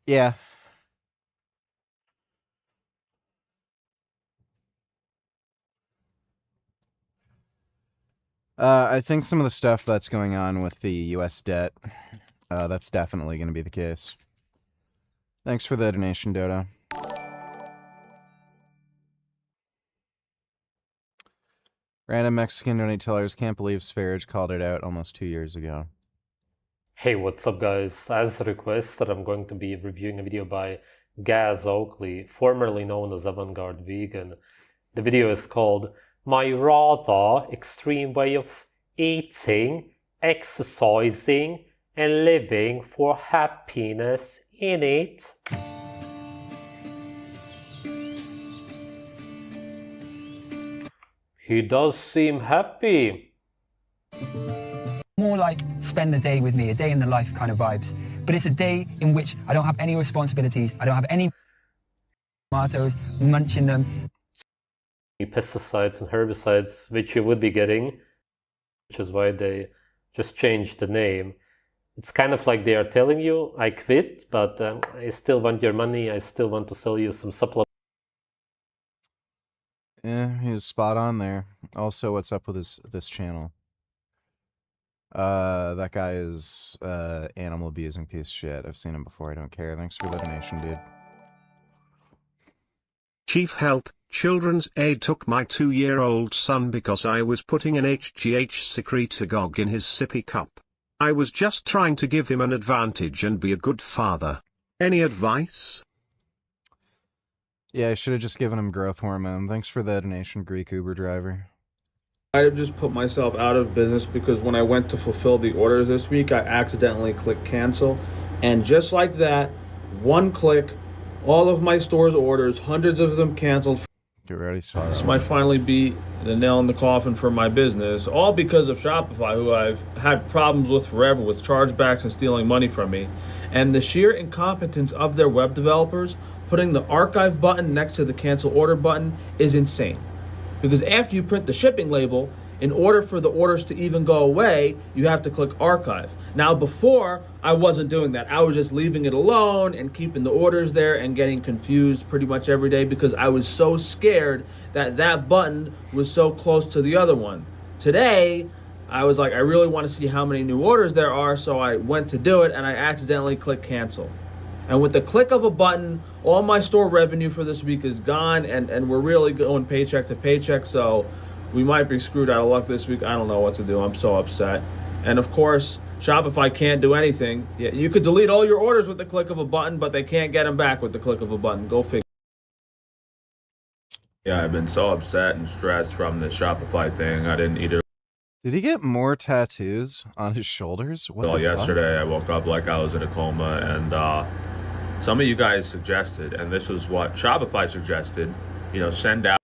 Yeah. I think some of the stuff that's going on with the U.S. debt, that's definitely going to be the case. Thanks for the donation, Dodo. Random Mexican donate tellers can't believe Sverige called it out almost 2 years ago. Hey, what's up guys? As requested, I'm going to be reviewing a video by Gaz Oakley, formerly known as Avant-Garde Vegan. The video is called My Rather Extreme Way of Eating, Exercising, and Living for Happiness in It. He does seem happy. More like spend the day with me, a day in the life kind of vibes. But it's a day in which I don't have any responsibilities. I don't have any tomatoes, munching them. Pesticides and herbicides, which you would be getting, which is why they just changed the name. It's kind of like they are telling you, I quit, but I still want your money. I still want to sell you some supplements. Yeah, he was spot on there. Also, what's up with this channel? That guy is animal abusing piece of shit. I've seen him before. I don't care. Thanks for the donation, dude. Chief Help, Children's Aid took my 2-year-old son because I was putting an HGH secretagogue in his sippy cup. I was just trying to give him an advantage and be a good father. Any advice? Yeah, I should have just given him growth hormone. Thanks for the donation, Greek Uber driver. I'd have just put myself out of business because when I went to fulfill the orders this week, I accidentally clicked cancel. And just like that, one click, all of my store's orders, hundreds of them canceled. You already saw This that. might finally be the nail in the coffin for my business, all because of Shopify, who I've had problems with forever with chargebacks and stealing money from me. And the sheer incompetence of their web developers, putting the archive button next to the cancel order button is insane. Because after you print the shipping label, in order for the orders to even go away, you have to click archive. Now before, I wasn't doing that. I was just leaving it alone and keeping the orders there and getting confused pretty much every day because I was so scared that that button was so close to the other one. Today, I was like, I really want to see how many new orders there are, so I went to do it and I accidentally clicked cancel. And with the click of a button, all my store revenue for this week is gone, and we're really going paycheck to paycheck, so we might be screwed out of luck this week. I don't know what to do. I'm so upset. And of course, Shopify can't do anything. Yeah, you could delete all your orders with the click of a button, but they can't get them back with the click of a button. Go figure. Yeah, I've been so upset and stressed from this Shopify thing. I didn't eat it. Did he get more tattoos on his shoulders? What Well, the yesterday I woke up like I was in a coma, and some of you guys suggested, and this is what Shopify suggested, send out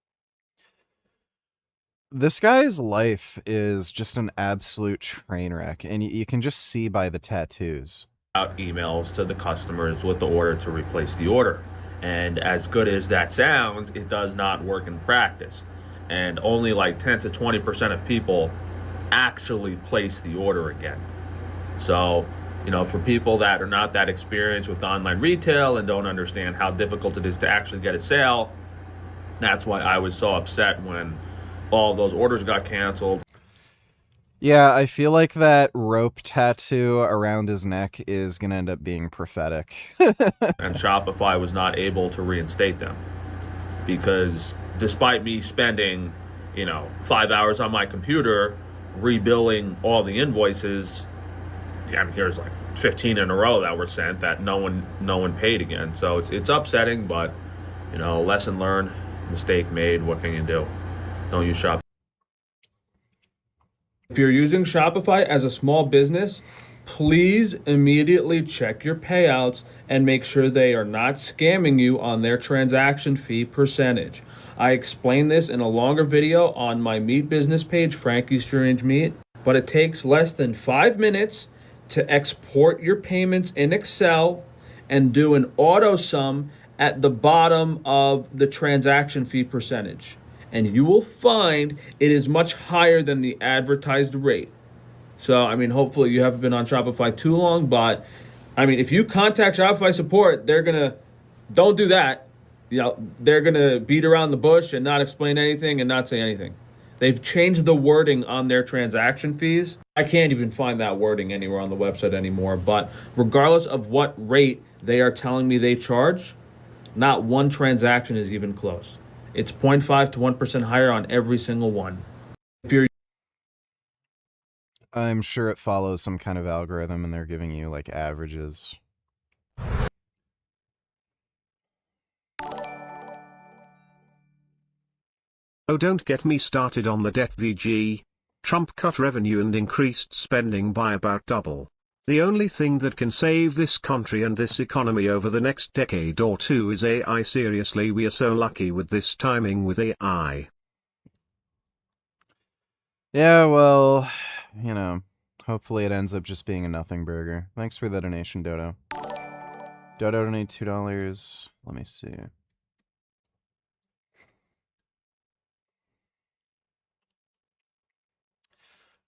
This guy's life is just an absolute train wreck, and you can just see by the tattoos. emails to the customers with the order to replace the order. And as good as that sounds, it does not work in practice. And only like 10 to 20% of people actually place the order again. So, for people that are not that experienced with online retail and don't understand how difficult it is to actually get a sale, that's why I was so upset when all those orders got canceled. Yeah, I feel like that rope tattoo around his neck is going to end up being prophetic. And Shopify was not able to reinstate them because despite me spending, 5 hours on my computer rebilling all the invoices, here's like 15 in a row that were sent that no one paid again. So it's upsetting, but lesson learned, mistake made. What can you do? Don't use Shopify. If you're using Shopify as a small business, please immediately check your payouts and make sure they are not scamming you on their transaction fee percentage. I explained this in a longer video on my meat business page, Frankie's Strange Meat, but it takes less than 5 minutes to export your payments in Excel and do an auto sum at the bottom of the transaction fee percentage. And you will find it is much higher than the advertised rate. So, hopefully you haven't been on Shopify too long, but, if you contact Shopify support, don't do that. They're going to beat around the bush and not explain anything and not say anything. They've changed the wording on their transaction fees. I can't even find that wording anywhere on the website anymore, but regardless of what rate they are telling me they charge, not one transaction is even close. It's 0.5 to 1% higher on every single one. I'm sure it follows some kind of algorithm and they're giving you like averages. Oh, don't get me started on the debt VG. Trump cut revenue and increased spending by about double. The only thing that can save this country and this economy over the next decade or two is AI. Seriously, we are so lucky with this timing with AI. Yeah, well, you know, hopefully it ends up just being a nothing burger. Thanks for the donation, Dodo. Dodo donated $2. Let me see.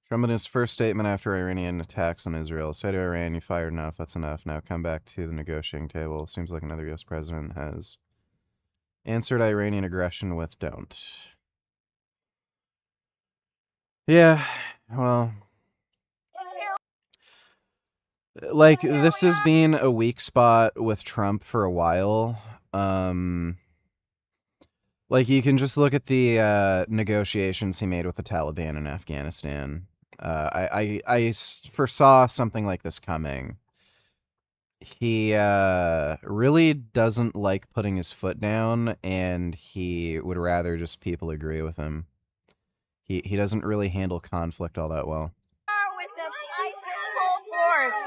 Trump in his first statement after Iranian attacks on Israel said to Iran, "You fired enough, that's enough. Now come back to the negotiating table." Seems like another US president has answered Iranian aggression with "don't." Yeah, well, like, this has been a weak spot with Trump for a while. Like, you can just look at the negotiations he made with the Taliban in Afghanistan. I foresaw something like this coming. He really doesn't like putting his foot down, and he would rather just people agree with him. He doesn't really handle conflict all that well. With the ice full force,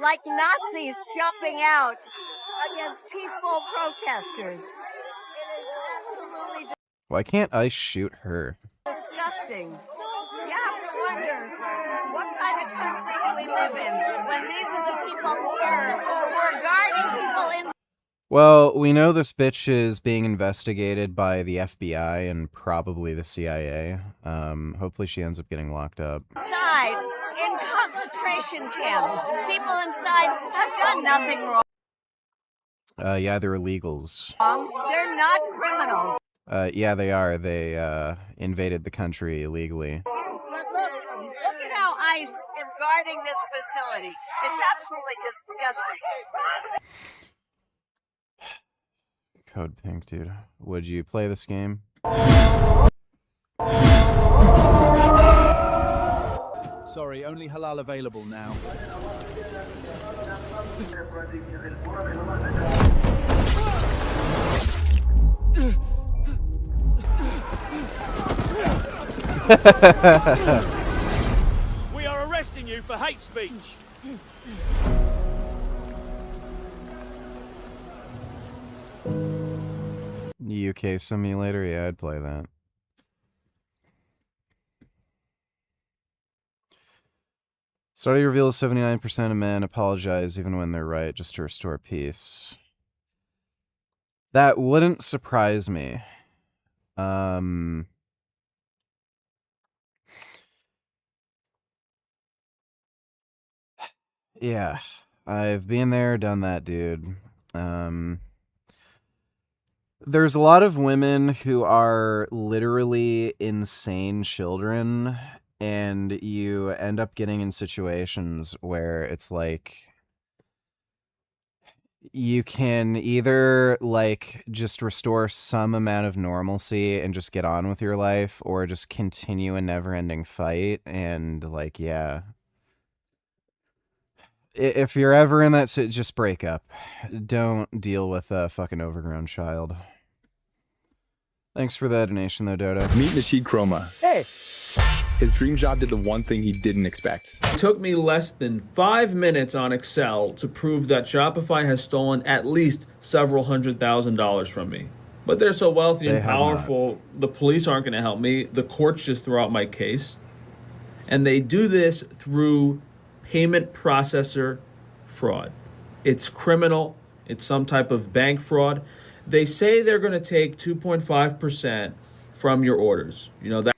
like Nazis jumping out against peaceful protesters. It is absolutely Why can't I shoot her? disgusting. You have to wonder, what kind of country do we live in when these are the people who are guarding people in. Well, we know this bitch is being investigated by the FBI and probably the CIA. Hopefully she ends up getting locked up. Inside, in concentration camps. People inside have done nothing wrong. Yeah, they're illegals. They're not criminals. Yeah, they are. They invaded the country illegally. But look at how ICE is guarding this facility. It's absolutely disgusting. Code Pink, dude. Would you play this game? Sorry, only halal available now. We are arresting you for hate speech. UK Simulator? Yeah, I'd play that. Study reveals 79% of men apologize even when they're right just to restore peace. That wouldn't surprise me. Yeah, I've been there, done that, dude. There's a lot of women who are literally insane children, and you end up getting in situations where it's like you can either like just restore some amount of normalcy and just get on with your life, or just continue a never-ending fight. And like, yeah, if you're ever in that, just break up. Don't deal with a fucking overgrown child. Thanks for the donation, though, Dodo. Meet Nasheed Chroma. Hey! His dream job did the one thing he didn't expect. It took me less than 5 minutes on Excel to prove that Shopify has stolen at least several $100,000 from me. But they're so wealthy and powerful, the police aren't going to help me. The courts just throw out my case. And they do this through payment processor fraud. It's criminal. It's some type of bank fraud. They say they're going to take 2.5% from your orders. You know that.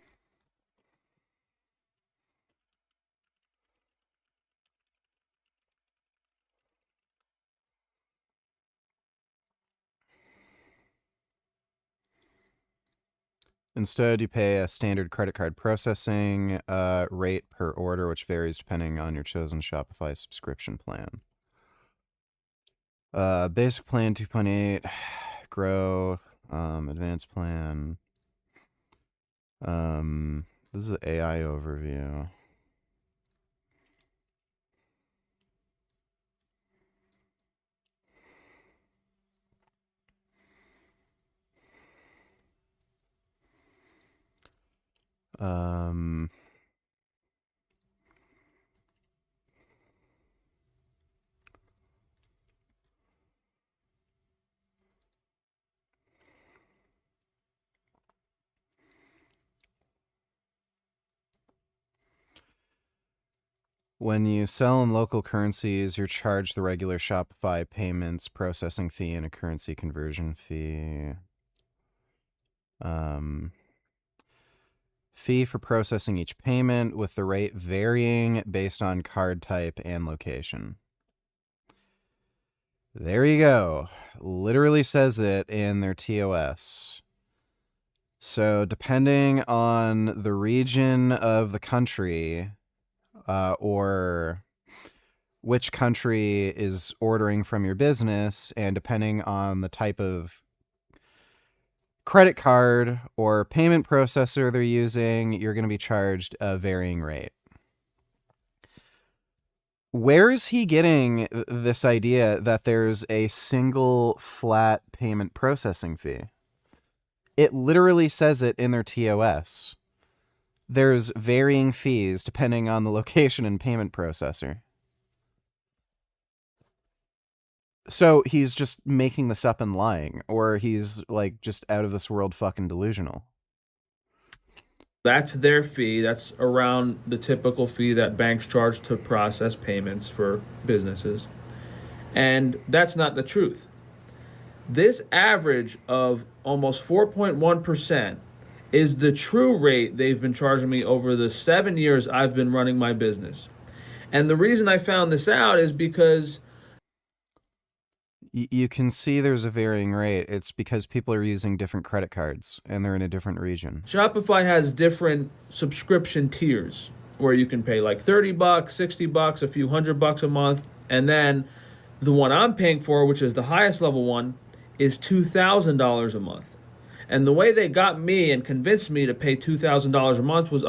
Instead, you pay a standard credit card processing rate per order, which varies depending on your chosen Shopify subscription plan. Basic plan 2.8, Grow, advanced plan. This is an AI overview. When you sell in local currencies, you're charged the regular Shopify payments processing fee and a currency conversion fee. Fee for processing each payment, with the rate varying based on card type and location. There you go. Literally says it in their TOS. So depending on the region of the country, or which country is ordering from your business, and depending on the type of credit card or payment processor they're using, you're going to be charged a varying rate. Where is he getting this idea that there's a single flat payment processing fee? It literally says it in their TOS. There's varying fees depending on the location and payment processor. So he's just making this up and lying, or he's like just out of this world fucking delusional. That's their fee. That's around the typical fee that banks charge to process payments for businesses. And that's not the truth. This average of almost 4.1% is the true rate they've been charging me over the 7 years I've been running my business. And the reason I found this out is because you can see there's a varying rate. It's because people are using different credit cards and they're in a different region. Shopify has different subscription tiers where you can pay like $30, $60, a few $100 a month. And then the one I'm paying for, which is the highest level one, is $2,000 a month. And the way they got me and convinced me to pay $2,000 a month was,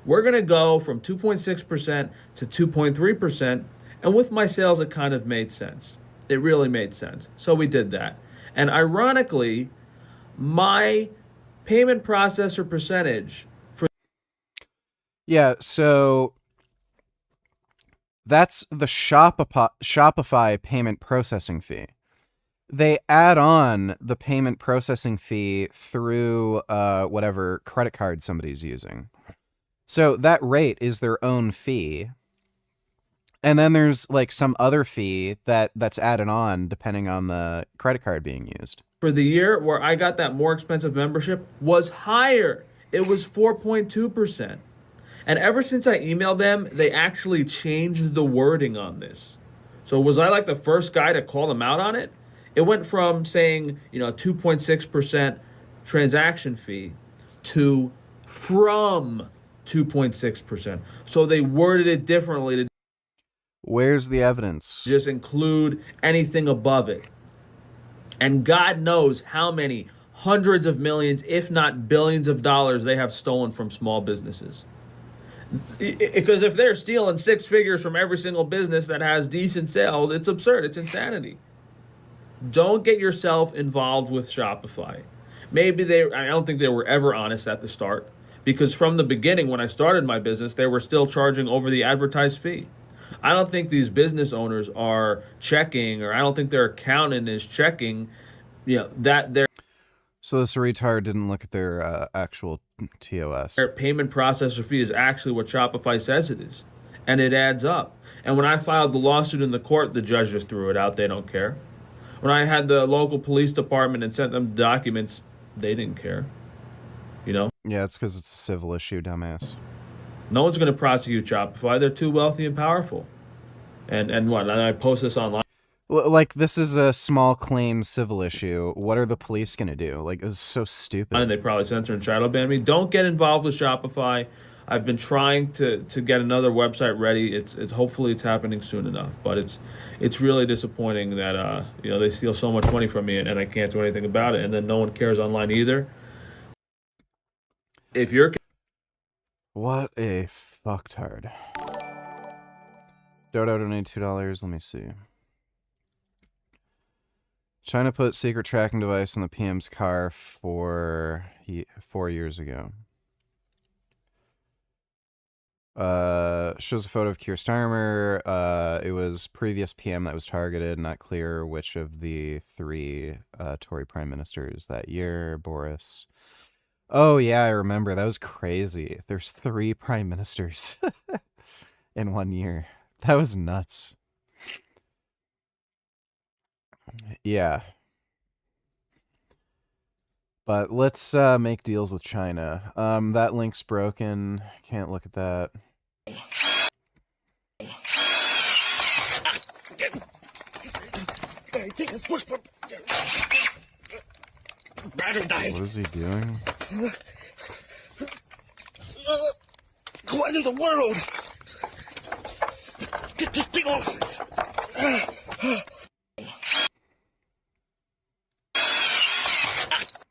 we're going to go from 2.6% to 2.3%. And with my sales, it kind of made sense. It really made sense. So we did that. And ironically, my payment processor percentage for... Yeah, so that's the Shopify payment processing fee. They add on the payment processing fee through whatever credit card somebody's using. So that rate is their own fee. And then there's like some other fee that's added on depending on the credit card being used. For the year where I got that more expensive membership was higher. It was 4.2%. And ever since I emailed them, they actually changed the wording on this. So was I like the first guy to call them out on it? It went from saying, 2.6% transaction fee to from 2.6%. So they worded it differently to... Where's the evidence? Just include anything above it. And God knows how many hundreds of millions, if not billions of dollars they have stolen from small businesses. Because if they're stealing six figures from every single business that has decent sales, it's absurd. It's insanity. Don't get yourself involved with Shopify. I don't think they were ever honest at the start. Because from the beginning, when I started my business, they were still charging over the advertised fee. I don't think these business owners are checking, or I don't think their accountant is checking, that they're... So this retard didn't look at their actual TOS. Their payment processor fee is actually what Shopify says it is. And it adds up. And when I filed the lawsuit in the court, the judge just threw it out. They don't care. When I had the local police department and sent them documents, they didn't care. Yeah, it's because it's a civil issue, dumbass. No one's going to prosecute Shopify. They're too wealthy and powerful. And what? And I post this online. Like, this is a small claims civil issue. What are the police going to do? Like, this is so stupid. And they probably censor and shadow ban me. Don't get involved with Shopify. I've been trying to get another website ready. It's hopefully it's happening soon enough. But it's really disappointing that they steal so much money from me and I can't do anything about it. And then no one cares online either. If you're... What a fucktard. Dodo donated $2. Let me see. China put secret tracking device in the PM's car 4 years ago. Shows a photo of Keir Starmer. It was previous PM that was targeted. Not clear which of the three Tory prime ministers that year. Boris. Oh, yeah, I remember. That was crazy. There's 3 prime ministers in 1 year. That was nuts. Yeah. But let's make deals with China. That link's broken. Can't look at that. What is he doing? What in the world? Get this thing off!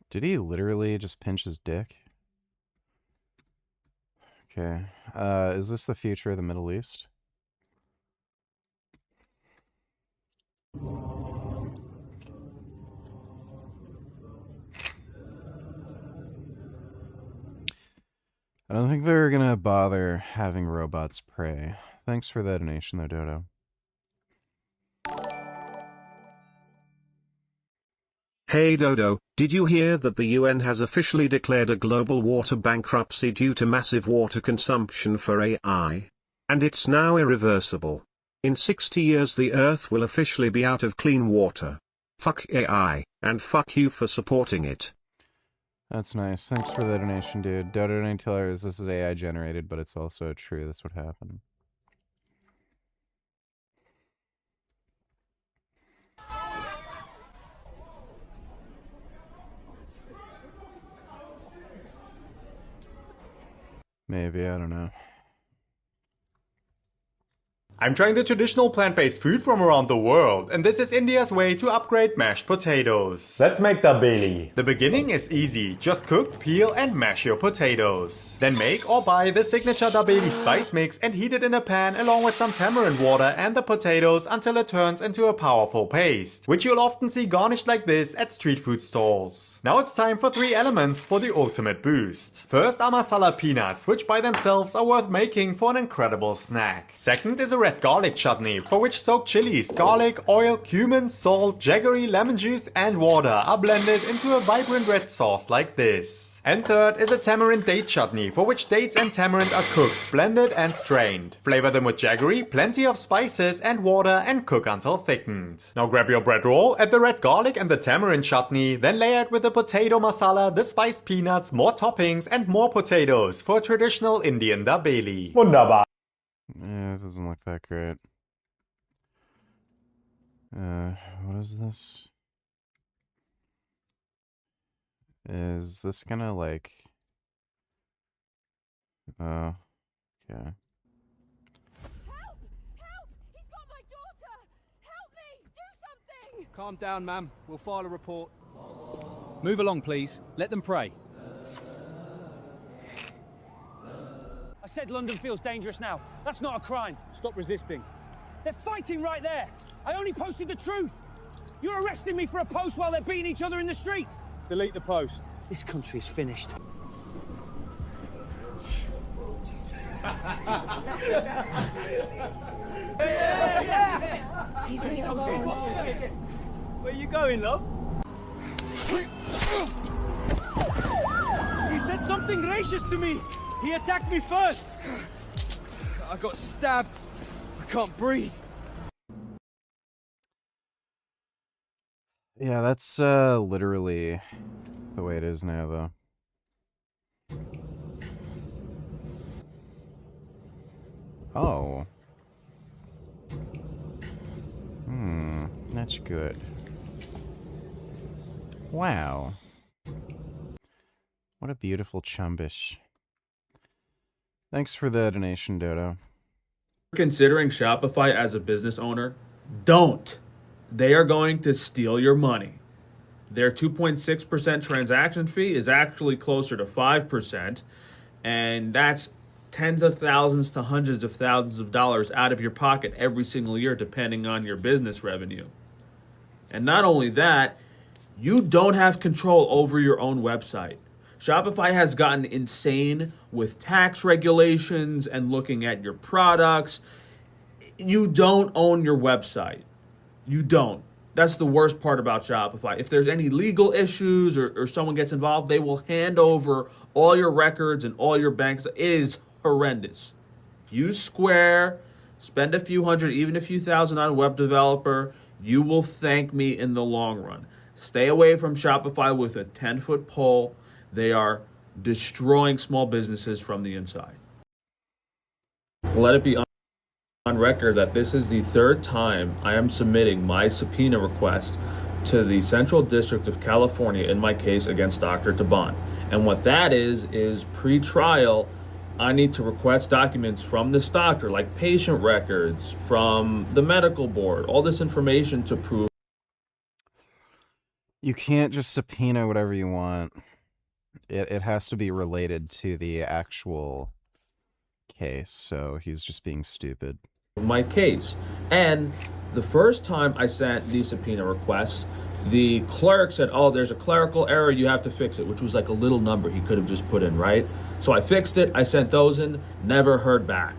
Did he literally just pinch his dick? Okay. Is this the future of the Middle East? I don't think they're gonna bother having robots pray. Thanks for that donation though, Dodo. Hey Dodo, did you hear that the UN has officially declared a global water bankruptcy due to massive water consumption for AI? And it's now irreversible. In 60 years the Earth will officially be out of clean water. Fuck AI, and fuck you for supporting it. That's nice. Thanks for the donation, dude. Dodo didn't tell us this is AI generated, but it's also true. This would happen. Maybe, I don't know. I'm trying the traditional plant-based food from around the world, and this is India's way to upgrade mashed potatoes. Let's make dabeli. The beginning is easy, just cook, peel and mash your potatoes. Then make or buy the signature dabeli spice mix and heat it in a pan along with some tamarind water and the potatoes until it turns into a powerful paste, which you'll often see garnished like this at street food stalls. Now it's time for 3 elements for the ultimate boost. First are masala peanuts, which by themselves are worth making for an incredible snack. Second is a red garlic chutney, for which soaked chilies, garlic, oil, cumin, salt, jaggery, lemon juice and water are blended into a vibrant red sauce like this. And third is a tamarind date chutney, for which dates and tamarind are cooked, blended and strained. Flavor them with jaggery, plenty of spices and water and cook until thickened. Now grab your bread roll, add the red garlic and the tamarind chutney, then layer it with the potato masala, the spiced peanuts, more toppings and more potatoes for a traditional Indian dabeli. Wunderbar! Yeah, it doesn't look that great. What is this? Is this gonna like... Oh, okay. Calm down, ma'am. We'll file a report. Move along, please. Let them pray. I said London feels dangerous now. That's not a crime. Stop resisting. They're fighting right there. I only posted the truth. You're arresting me for a post while they're beating each other in the street. Delete the post. This country's finished. Leave me alone. Where you going, love? He said something racist to me. He attacked me first. I got stabbed. I can't breathe. Yeah, that's literally the way it is now, though. Oh. That's good. Wow. What a beautiful chumbish. Thanks for the donation, Dodo. Considering Shopify as a business owner, don't. They are going to steal your money. Their 2.6% transaction fee is actually closer to 5%, and that's tens of thousands to hundreds of thousands of dollars out of your pocket every single year, depending on your business revenue. And not only that, you don't have control over your own website. Shopify has gotten insane with tax regulations and looking at your products. You don't own your website. You don't. That's the worst part about Shopify. If there's any legal issues or someone gets involved, they will hand over all your records and all your banks. It is horrendous. Use Square, spend a few hundred, even a few thousand on a web developer. You will thank me in the long run. Stay away from Shopify with a 10-foot pole. They are destroying small businesses from the inside. Let it be on record that this is the third time I am submitting my subpoena request to the Central District of California in my case against Dr. Tufano. And what that is pre-trial, I need to request documents from this doctor, like patient records, from the medical board, all this information to prove. You can't just subpoena whatever you want. It has to be related to the actual case, so he's just being stupid. My case. And the first time I sent these subpoena requests, the clerk said, oh, there's a clerical error, you have to fix it, which was like a little number he could have just put in, right? So I fixed it, I sent those in, never heard back.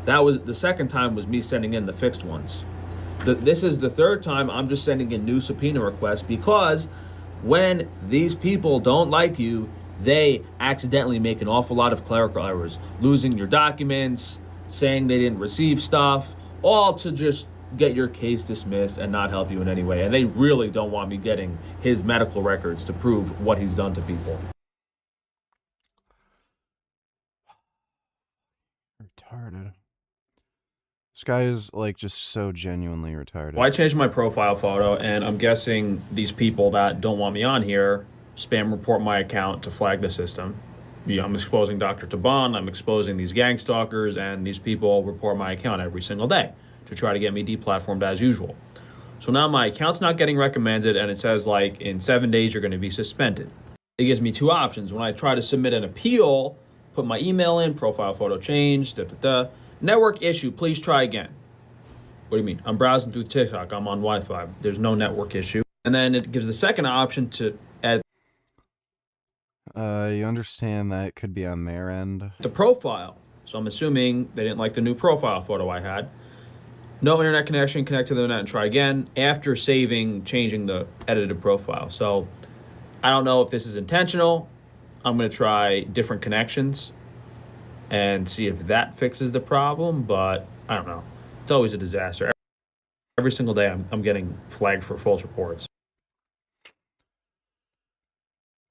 That was the second time was me sending in the fixed ones. This is the third time I'm just sending in new subpoena requests because when these people don't like you, they accidentally make an awful lot of clerical errors, losing your documents, saying they didn't receive stuff, all to just get your case dismissed and not help you in any way. And they really don't want me getting his medical records to prove what he's done to people. Retarded. This guy is like just so genuinely retarded. Well, I changed my profile photo, and I'm guessing these people that don't want me on here spam report my account to flag the system. Yeah, I'm exposing Dr. Tufano, I'm exposing these gang stalkers, and these people report my account every single day to try to get me deplatformed as usual. So now my account's not getting recommended, and it says like in 7 days you're going to be suspended. It gives me two options. When I try to submit an appeal, put my email in, profile photo changed, network issue, please try again. What do you mean? I'm browsing through TikTok, I'm on Wi-Fi, there's no network issue. And then it gives the second option to add you understand that it could be on their end. the profile. So I'm assuming they didn't like the new profile photo I had. No internet connection, connect to the internet and try again after changing the edited profile. So I don't know if this is intentional. I'm going to try different connections and see if that fixes the problem, but I don't know. It's always a disaster. Every single day I'm getting flagged for false reports.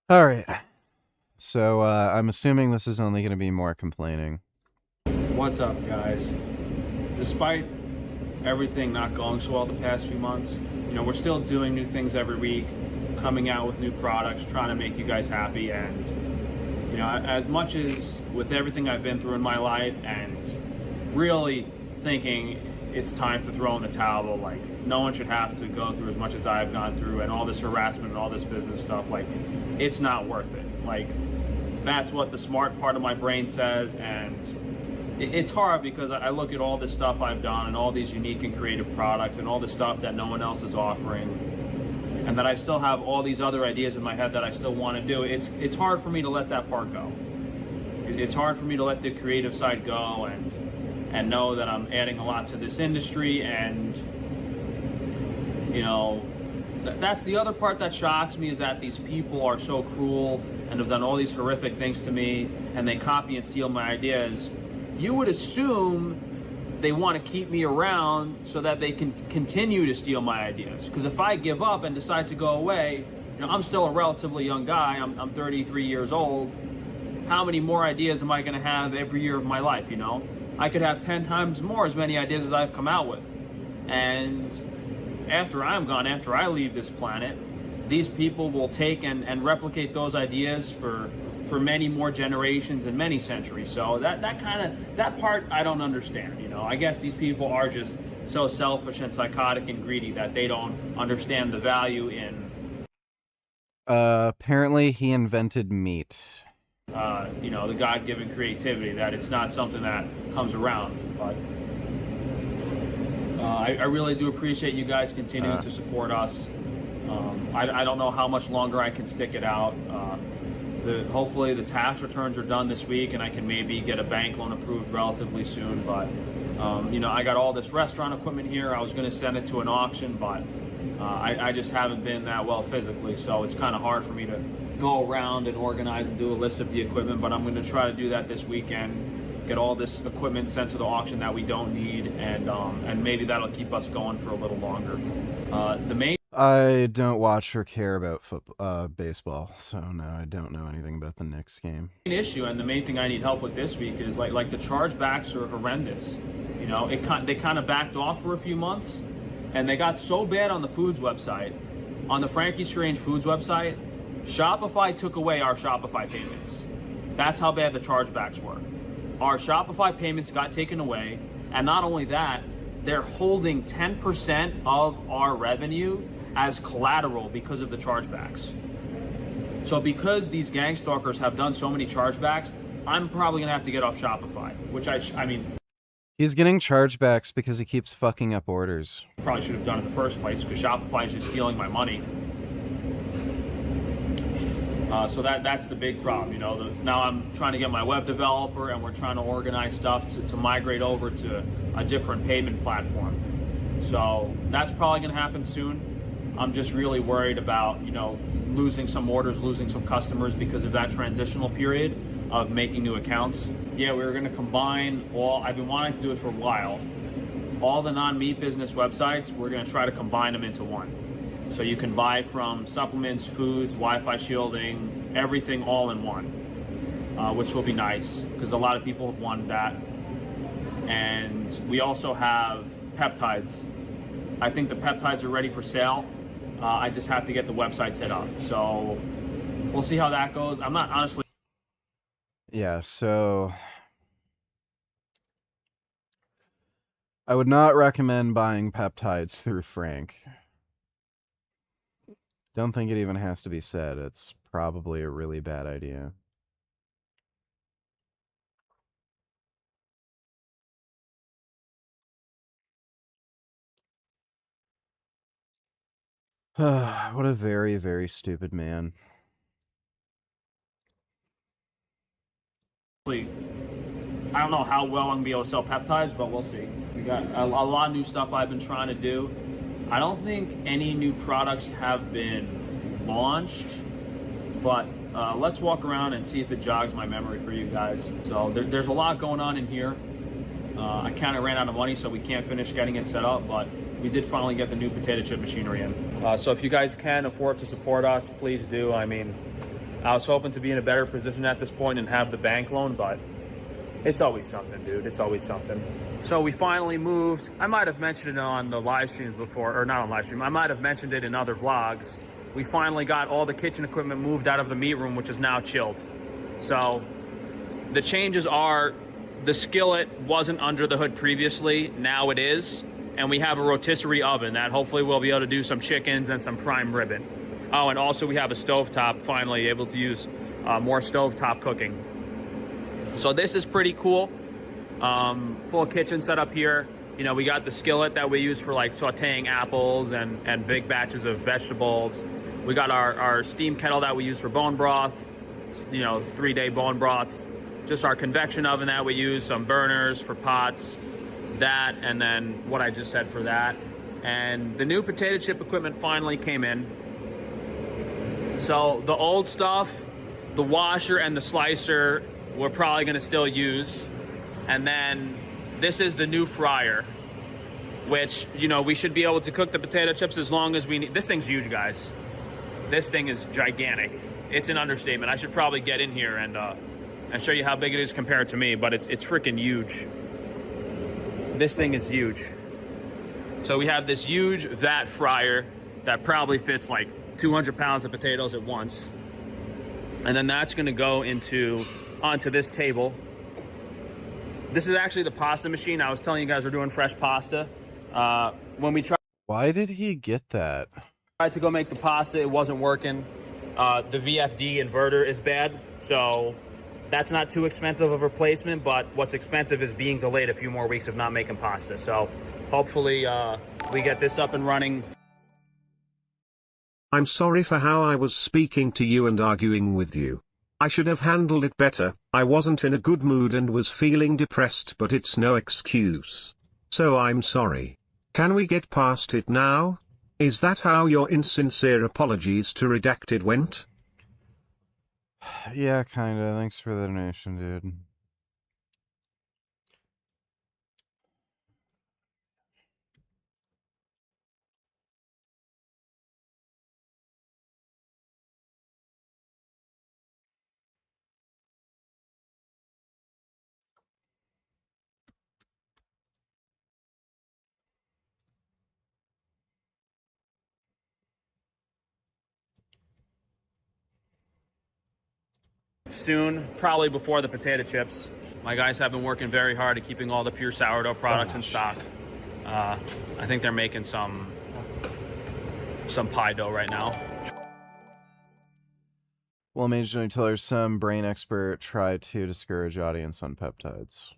All right. So I'm assuming this is only going to be more complaining. What's up, guys? Despite everything not going so well the past few months, we're still doing new things every week, coming out with new products, trying to make you guys happy. And as much as with everything I've been through in my life and really thinking it's time to throw in the towel, like no one should have to go through as much as I've gone through and all this harassment and all this business stuff, like it's not worth it. Like that's what the smart part of my brain says, and it's hard because I look at all this stuff I've done and all these unique and creative products and all the stuff that no one else is offering, and that I still have all these other ideas in my head that I still want to do. It's hard for me to let that part go. It's hard for me to let the creative side go and know that I'm adding a lot to this industry. And that's the other part that shocks me, is that these people are so cruel and have done all these horrific things to me, and they copy and steal my ideas. You would assume they want to keep me around so that they can continue to steal my ideas. Because if I give up and decide to go away, I'm still a relatively young guy. I'm 33 years old. How many more ideas am I going to have every year of my life, I could have 10 times more as many ideas as I've come out with. And after I'm gone, after I leave this planet, these people will take and replicate those ideas for many more generations and many centuries. So that part I don't understand. I guess these people are just so selfish and psychotic and greedy that they don't understand the value in apparently he invented meat. The God-given creativity, that it's not something that comes around. But I really do appreciate you guys continuing to support us. I don't know how much longer I can stick it out. hopefully the tax returns are done this week and I can maybe get a bank loan approved relatively soon. But you know, I got all this restaurant equipment here. I was going to send it to an auction, but I just haven't been that well physically, so it's kind of hard for me to go around and organize and do a list of the equipment. But I'm going to try to do that this weekend, get all this equipment sent to the auction that we don't need, and maybe that'll keep us going for a little longer. The main I don't watch or care about baseball, so no, I don't know anything about the Knicks game. issue, and the main thing I need help with this week, is like the chargebacks are horrendous. You know, they kind of backed off for a few months, and they got so bad on the Foods website, on the Frankie Strange Foods website. Shopify took away our Shopify payments. That's how bad the chargebacks were. Our Shopify payments got taken away, and not only that, they're holding 10% of our revenue as collateral because of the chargebacks. So because these gang stalkers have done so many chargebacks, I'm probably gonna have to get off Shopify, which I mean, He's getting chargebacks because he keeps fucking up orders. probably should have done in the first place, because Shopify is just stealing my money. So that's the big problem, you know. Now I'm trying to get my web developer, and we're trying to organize stuff to migrate over to a different payment platform. So that's probably going to happen soon. I'm just really worried about, you know, losing some orders, losing some customers because of that transitional period of making new accounts. Yeah, we were going to combine all, I've been wanting to do it for a while, all the non-meat business websites. We're going to try to combine them into one. So you can buy from supplements, foods, Wi-Fi shielding, everything all in one, which will be nice because a lot of people have wanted that. And we also have peptides. I think the peptides are ready for sale. I just have to get the website set up. So we'll see how that goes. I'm not honestly. Yeah, so I would not recommend buying peptides through Frank. Don't think it even has to be said. It's probably a really bad idea. What a very, very stupid man. I don't know how well I'm gonna be able to sell peptides, but we'll see. We got a lot of new stuff I've been trying to do. I don't think any new products have been launched, but let's walk around and see if it jogs my memory for you guys. So there's a lot going on in here. I kind of ran out of money, so we can't finish getting it set up, but we did finally get the new potato chip machinery in. So if you guys can afford to support us, please do. I mean, I was hoping to be in a better position at this point and have the bank loan, but it's always something, dude. It's always something. So we finally moved. I might have mentioned it on the live streams before, or not on live stream. I might have mentioned it in other vlogs. We finally got all the kitchen equipment moved out of the meat room, which is now chilled. So the changes are, the skillet wasn't under the hood previously, now it is. And we have a rotisserie oven that hopefully we'll be able to do some chickens and some prime ribbon. Oh, and also we have a stovetop, finally able to use more stovetop cooking. So this is pretty cool. Full kitchen setup here. You know, we got the skillet that we use for like sauteing apples and big batches of vegetables. We got our steam kettle that we use for bone broth, you know, 3-day bone broths. Just our convection oven that we use, some burners for pots, that, and then what I just said for that. And the new potato chip equipment finally came in. So the old stuff, the washer and the slicer, we're probably gonna still use. And then this is the new fryer, which, you know, we should be able to cook the potato chips as long as we need. This thing's huge, guys. This thing is gigantic. It's an understatement. I should probably get in here and show you how big it is compared to me, but it's freaking huge. This thing is huge. So we have this huge vat fryer that probably fits like 200 pounds of potatoes at once. And then that's gonna go onto this table. This is actually the pasta machine. I was telling you guys we're doing fresh pasta. When we tried— Why did he get that? Tried to go make the pasta, it wasn't working. The VFD inverter is bad, so that's not too expensive of a replacement, but what's expensive is being delayed a few more weeks of not making pasta. So hopefully we get this up and running. I'm sorry for how I was speaking to you and arguing with you. I should have handled it better. I wasn't in a good mood and was feeling depressed, but it's no excuse. So I'm sorry. Can we get past it now? Is that how your insincere apologies to Redacted went? Yeah, kinda. Thanks for the donation, dude. Soon, probably before the potato chips. My guys have been working very hard at keeping all the pure sourdough products in stock. I think they're making some pie dough right now. Well, Mage Teller, some brain expert tried to discourage audience on peptides.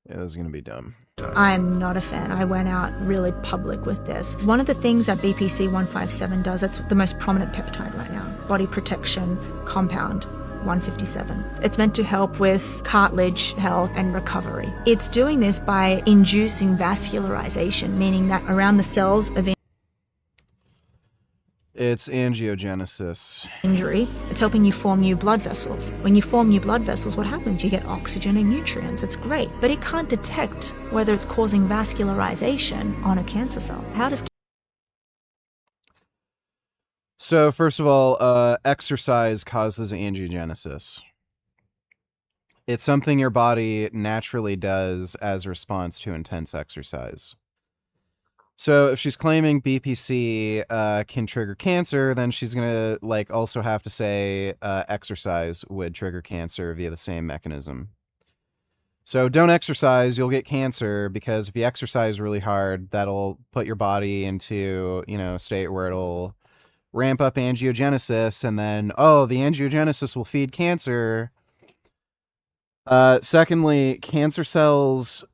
Yeah, this is going to be dumb. I'm not a fan. I went out really public with this. One of the things that BPC 157 does, it's the most prominent peptide right now, body protection compound 157. It's meant to help with cartilage health and recovery. It's doing this by inducing vascularization, meaning that around the cells of It's angiogenesis. injury, it's helping you form new blood vessels. When you form new blood vessels, what happens? You get oxygen and nutrients. It's great, but it can't detect whether it's causing vascularization on a cancer cell. How does So, first of all, exercise causes angiogenesis. It's something your body naturally does as a response to intense exercise. So if she's claiming BPC can trigger cancer, then she's gonna also have to say exercise would trigger cancer via the same mechanism. So don't exercise, you'll get cancer, because if you exercise really hard, that'll put your body into, a state where it'll ramp up angiogenesis, and then, the angiogenesis will feed cancer. Secondly, cancer cells,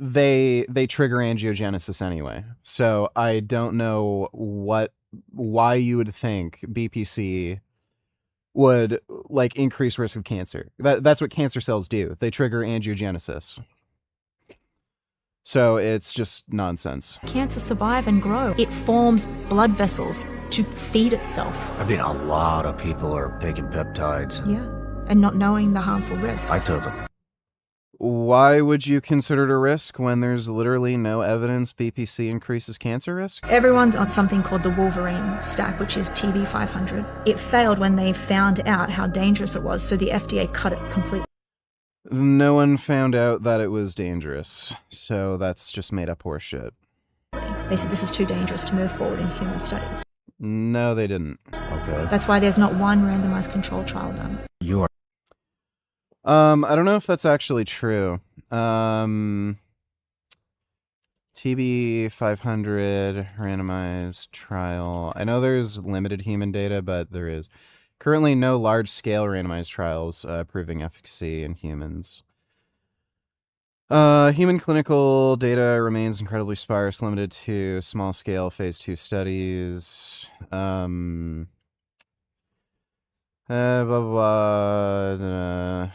they trigger angiogenesis anyway. So I don't know why you would think BPC would increase risk of cancer. That's what cancer cells do. They trigger angiogenesis. So it's just nonsense. cancer survive and grow? It forms blood vessels to feed itself. I mean, a lot of people are taking peptides. Yeah, and not knowing the harmful risks. I took them. Why would you consider it a risk when there's literally no evidence BPC increases cancer risk? Everyone's on something called the Wolverine stack, which is TB500. It failed when they found out how dangerous it was, so the FDA cut it completely. No one found out that it was dangerous, so that's just made up horseshit. They said this is too dangerous to move forward in human studies. No, they didn't. Okay. That's why there's not one randomized control trial done. You are. I don't know if that's actually true. TB500 randomized trial. I know there's limited human data, but there is currently no large-scale randomized trials proving efficacy in humans. Human clinical data remains incredibly sparse, limited to small-scale phase 2 studies. Blah, blah, blah.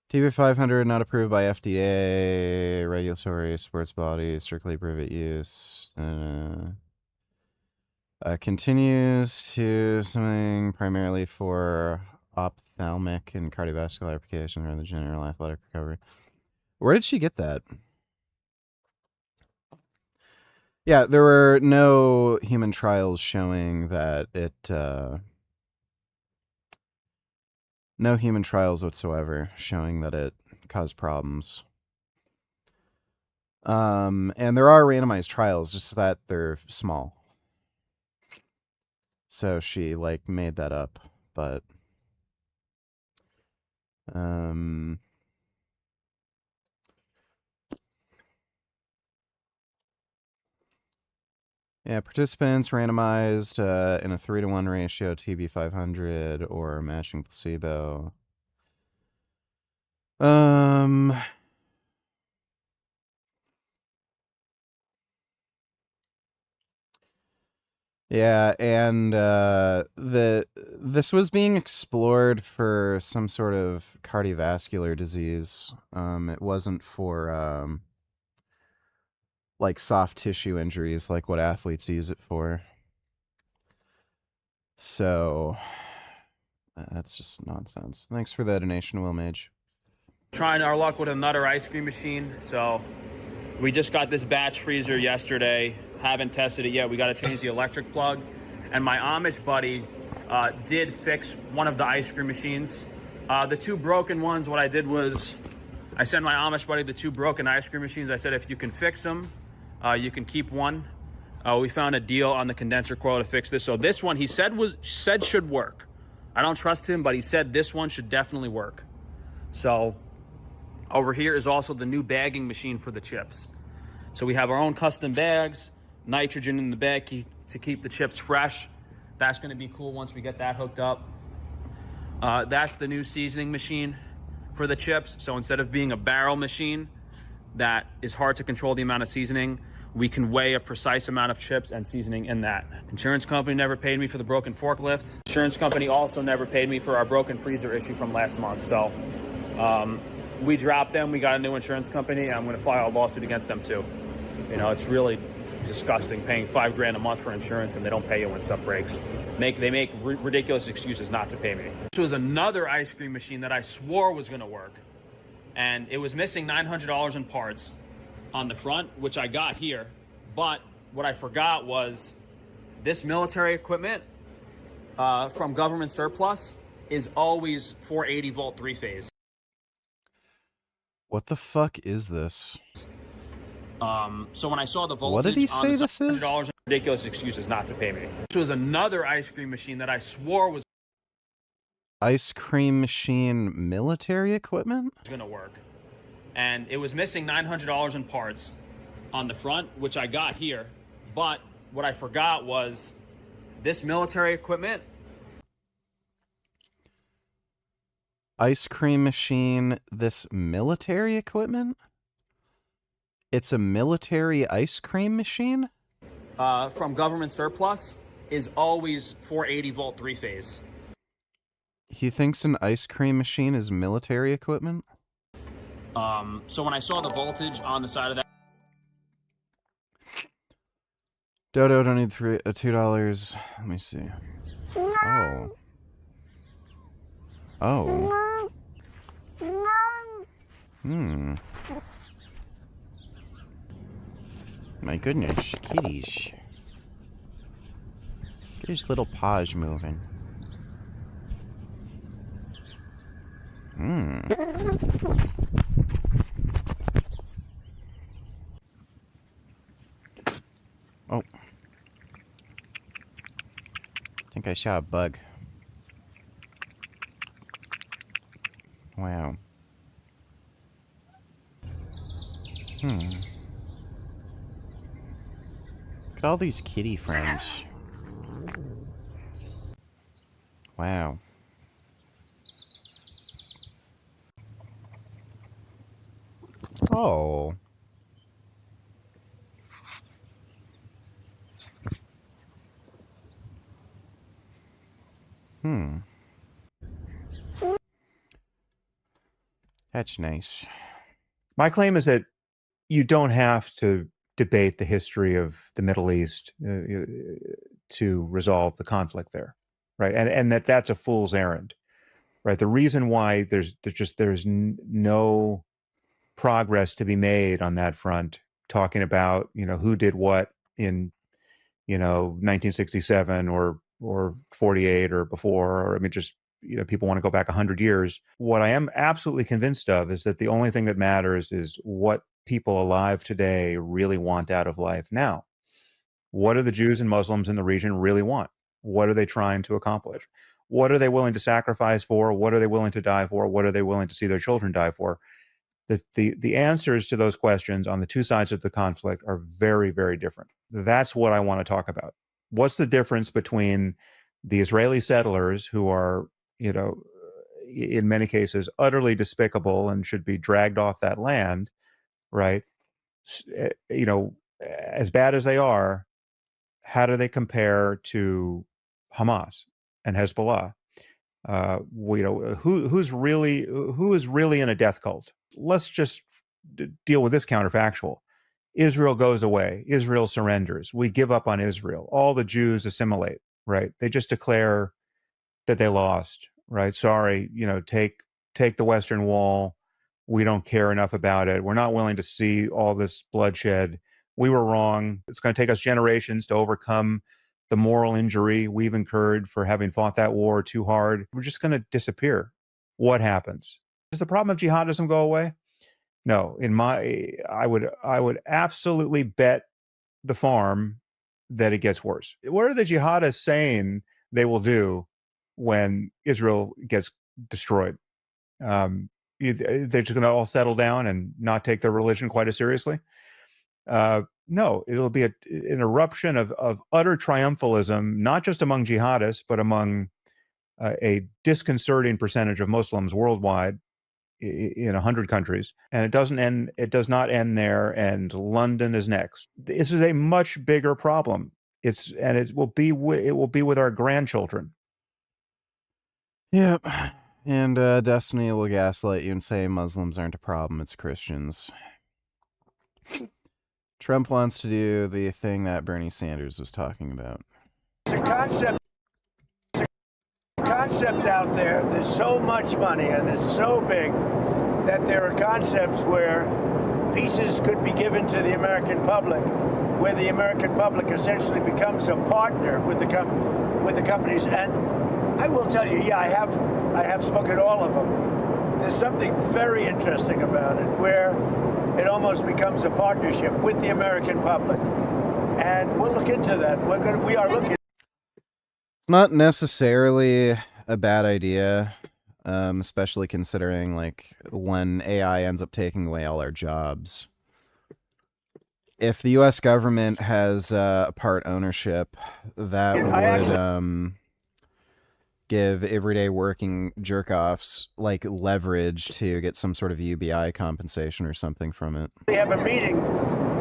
TB500 not approved by FDA, regulatory sports bodies, strictly private use. Continues to something primarily for ophthalmic and cardiovascular applications rather than general athletic recovery. Where did she get that? Yeah, there were no human trials showing that it... no human trials whatsoever showing that it caused problems. And there are randomized trials, just that they're small. So she made that up, but yeah, participants randomized in a 3-to-1 ratio TB500 or matching placebo. Yeah, and this was being explored for some sort of cardiovascular disease. It wasn't for like soft tissue injuries, like what athletes use it for. So that's just nonsense. Thanks for the donation, Will Mage. Trying our luck with another ice cream machine. So we just got this batch freezer yesterday. Haven't tested it yet. We got to change the electric plug. And my Amish buddy did fix one of the ice cream machines. The two broken ones, what I did was I sent my Amish buddy the two broken ice cream machines. I said, if you can fix them, you can keep one. We found a deal on the condenser coil to fix this. So this one he said should work. I don't trust him, but he said this one should definitely work. So over here is also the new bagging machine for the chips. So we have our own custom bags, nitrogen in the bag to keep the chips fresh. That's going to be cool once we get that hooked up. That's the new seasoning machine for the chips. So instead of being a barrel machine that is hard to control the amount of seasoning, we can weigh a precise amount of chips and seasoning in that. Insurance company never paid me for the broken forklift. Insurance company also never paid me for our broken freezer issue from last month. So we dropped them. We got a new insurance company. I'm going to file a lawsuit against them too. You know, it's really disgusting paying $5 grand a month for insurance and they don't pay you when stuff breaks. They make ridiculous excuses not to pay me. This was another ice cream machine that I swore was going to work, and it was missing $900 in parts on the front, which I got here. But what I forgot was this military equipment from government surplus is always 480 volt 3-phase. What the fuck is this? So when I saw the voltage, what did he say this is? Ridiculous excuses not to pay me. This was another ice cream machine that I swore was Ice cream machine military equipment? going to work, and it was missing $900 in parts on the front, which I got here. But what I forgot was this military equipment. Ice cream machine, this military equipment? It's a military ice cream machine? From government surplus is always 480 volt 3-phase. He thinks an ice cream machine is military equipment? So when I saw the voltage on the side of that. Dodo don't need $2. Let me see. Oh. Oh. Hmm. My goodness, kitties. Get his little paws moving. Hmm. Oh. I think I saw a bug. Wow. Hmm. Look at all these kitty friends. Wow. Oh. Hmm. That's nice. My claim is that you don't have to debate the history of the Middle East to resolve the conflict there, right? And that's a fool's errand, right? The reason why there's no progress to be made on that front, talking about who did what in 1967 or 48 or before, or I mean just people want to go back 100 years. What I am absolutely convinced of is that the only thing that matters is what people alive today really want out of life now. What do the Jews and Muslims in the region really want? What are they trying to accomplish? What are they willing to sacrifice for? What are they willing to die for? What are they willing to see their children die for? The answers to those questions on the two sides of the conflict are very, very different. That's what I want to talk about. What's the difference between the Israeli settlers, who are, in many cases utterly despicable and should be dragged off that land, right? As bad as they are, how do they compare to Hamas and Hezbollah? Who is really in a death cult? Let's just deal with this counterfactual. Israel goes away. Israel surrenders. We give up on Israel. All the Jews assimilate, right? They just declare that they lost, right? Sorry, take the Western Wall. We don't care enough about it. We're not willing to see all this bloodshed. We were wrong. It's going to take us generations to overcome the moral injury we've incurred for having fought that war too hard. We're just going to disappear. What happens? Does the problem of jihadism go away? No. I would absolutely bet the farm that it gets worse. What are the jihadists saying they will do when Israel gets destroyed? They're just going to all settle down and not take their religion quite as seriously? No, it'll be an eruption of utter triumphalism, not just among jihadists, but among a disconcerting percentage of Muslims worldwide in 100 countries. And it does not end there, and London is next. This is a much bigger problem. It will be with our grandchildren. Yep. And Destiny will gaslight you and say Muslims aren't a problem, it's Christians. Trump wants to do the thing that Bernie Sanders was talking about. It's a concept out there. There's so much money and it's so big that there are concepts where pieces could be given to the American public, where the American public essentially becomes a partner with the companies. And I will tell you, yeah, I have spoken to all of them. There's something very interesting about it, where it almost becomes a partnership with the American public. And we'll look into that. We are looking. It's not necessarily a bad idea, especially considering like when AI ends up taking away all our jobs. If the U.S. government has part ownership, that would give everyday working jerk-offs like leverage to get some sort of UBI compensation or something from it. We have a meeting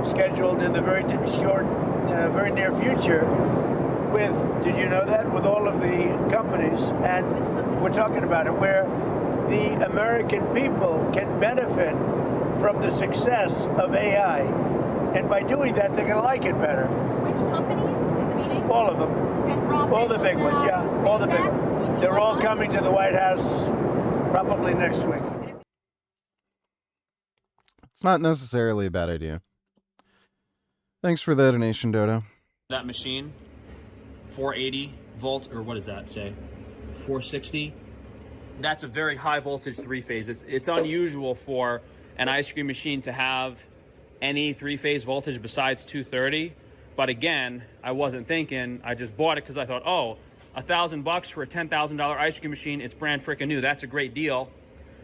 scheduled in the very near future with, did you know that, with all of the companies, and we're talking about it, where the American people can benefit from the success of AI, and by doing that, they're going to like it better. Which companies in the meeting? All of them. All the big ones, yeah, all the big ones. They're all coming to the White House probably next week. It's not necessarily a bad idea. Thanks for the donation, Dodo. That machine, 480 volt, or what does that say? 460. That's a very high voltage three-phase. It's unusual for an ice cream machine to have any three-phase voltage besides 230. But again, I wasn't thinking. I just bought it because I thought, oh, $1,000 for a $10,000 ice cream machine. It's brand freaking new. That's a great deal.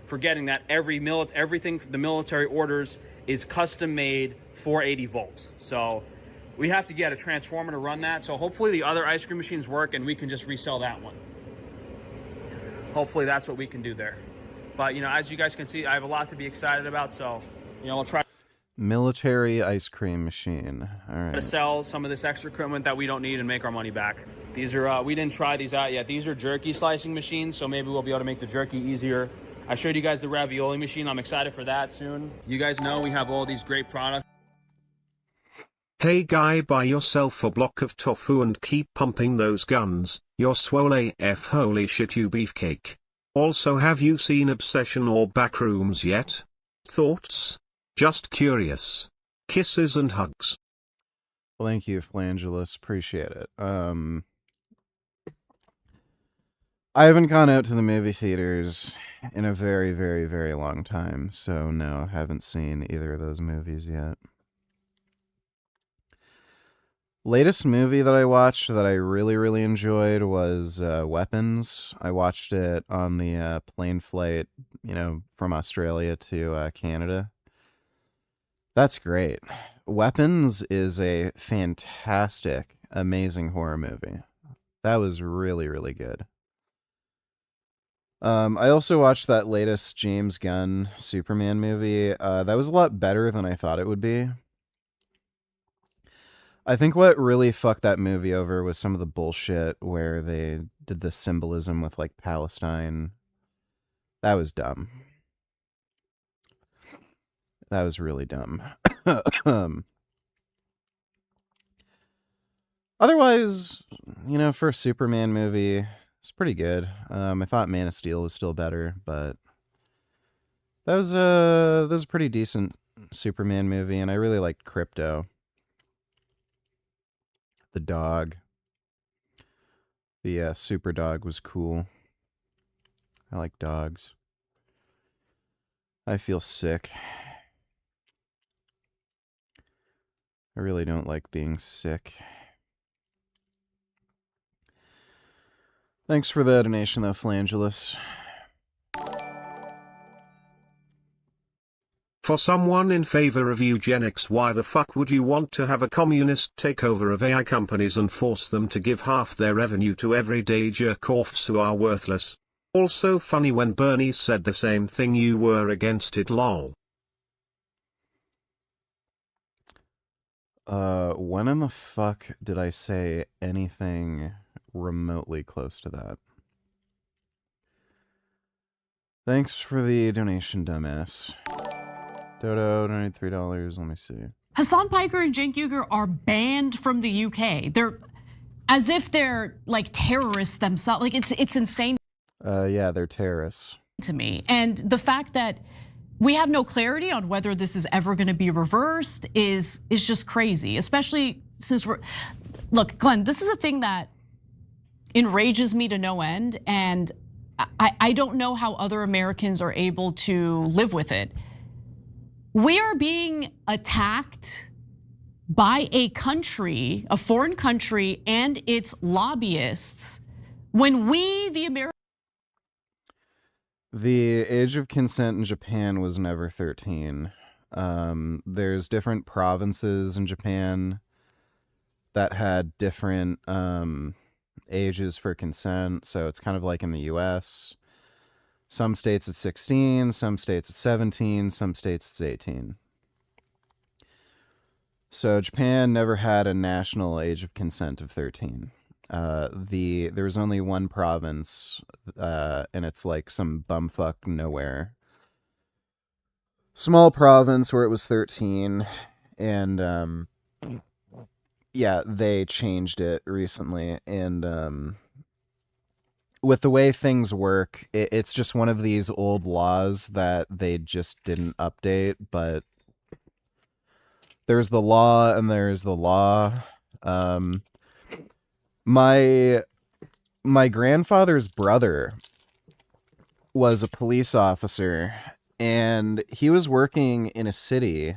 Forgetting that everything the military orders is custom made 480 volts. So we have to get a transformer to run that. So hopefully the other ice cream machines work and we can just resell that one. Hopefully that's what we can do there. But, as you guys can see, I have a lot to be excited about. So, we'll try military ice cream machine. All right. To sell some of this extra equipment that we don't need and make our money back. These are, we didn't try these out yet. These are jerky slicing machines. So maybe we'll be able to make the jerky easier. I showed you guys the ravioli machine. I'm excited for that soon. You guys know we have all these great products. Hey guy, buy yourself a block of tofu and keep pumping those guns. You're swole AF, holy shit you beefcake. Also, have you seen Obsession or Backrooms yet? Thoughts? Just curious. Kisses and hugs. Thank you, Flangelus. Appreciate it. I haven't gone out to the movie theaters in a very, very, very long time, so no, haven't seen either of those movies yet. Latest movie that I watched that I really, really enjoyed was Weapons. I watched it on the plane flight, from Australia to Canada. That's great. Weapons is a fantastic, amazing horror movie. That was really, really good. I also watched that latest James Gunn Superman movie. That was a lot better than I thought it would be. I think what really fucked that movie over was some of the bullshit where they did the symbolism with like Palestine. That was dumb. That was really dumb. Otherwise, you know, for a Superman movie, it's pretty good. I thought Man of Steel was still better, but that was a pretty decent Superman movie, and I really liked Crypto, the dog. The super dog was cool. I like dogs. I feel sick. I really don't like being sick. Thanks for the donation, though, Flangulus. For someone in favor of eugenics, why the fuck would you want to have a communist takeover of AI companies and force them to give half their revenue to everyday jerk-offs who are worthless? Also funny when Bernie said the same thing, you were against it, lol. When in the fuck did I say anything remotely close to that? Thanks for the donation, dumbass. Dodo, donated $3. Let me see. Hassan Piker and Cenk Uygur are banned from the UK. They're as if they're like terrorists themselves. Like it's insane. Yeah, they're terrorists to me. And the fact that we have no clarity on whether this is ever going to be reversed is just crazy, especially since look, Glenn, this is a thing that enrages me to no end, and I don't know how other Americans are able to live with it. We are being attacked by a country, a foreign country, and its lobbyists when we, the Americans. The age of consent in Japan was never 13. There's different provinces in Japan that had different ages for consent, so it's kind of like in the US. Some states it's 16, some states it's 17, some states it's 18. So Japan never had a national age of consent of 13. There was only one province, and it's like some bumfuck nowhere. Small province where it was 13, and yeah, they changed it recently, and with the way things work, it's just one of these old laws that they just didn't update, but there's the law and there's the law. My grandfather's brother was a police officer, and he was working in a city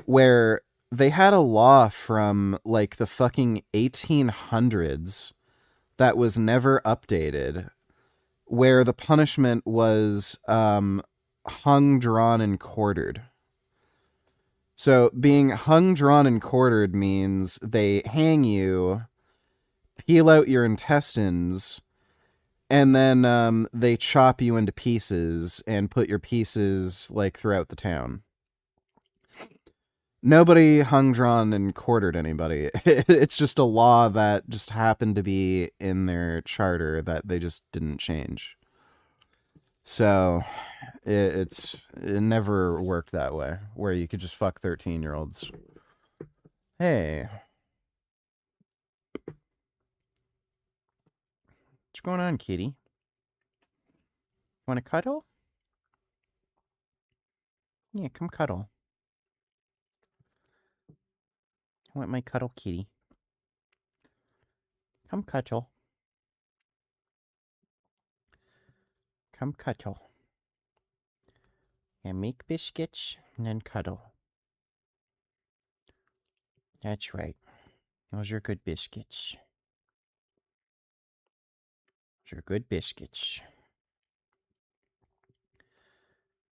where they had a law from like the fucking 1800s that was never updated, where the punishment was hung, drawn, and quartered. So being hung, drawn, and quartered means they hang you, peel out your intestines, and then they chop you into pieces and put your pieces like throughout the town. Nobody hung, drawn, and quartered anybody. It's just a law that just happened to be in their charter that they just didn't change. So it never worked that way, where you could just fuck 13-year-olds. Hey. What's going on, kitty? Want to cuddle? Yeah, come cuddle. I want my cuddle kitty. Come cuddle. Come cuddle. And make biscuits and then cuddle. That's right. Those are good biscuits. Those are good biscuits.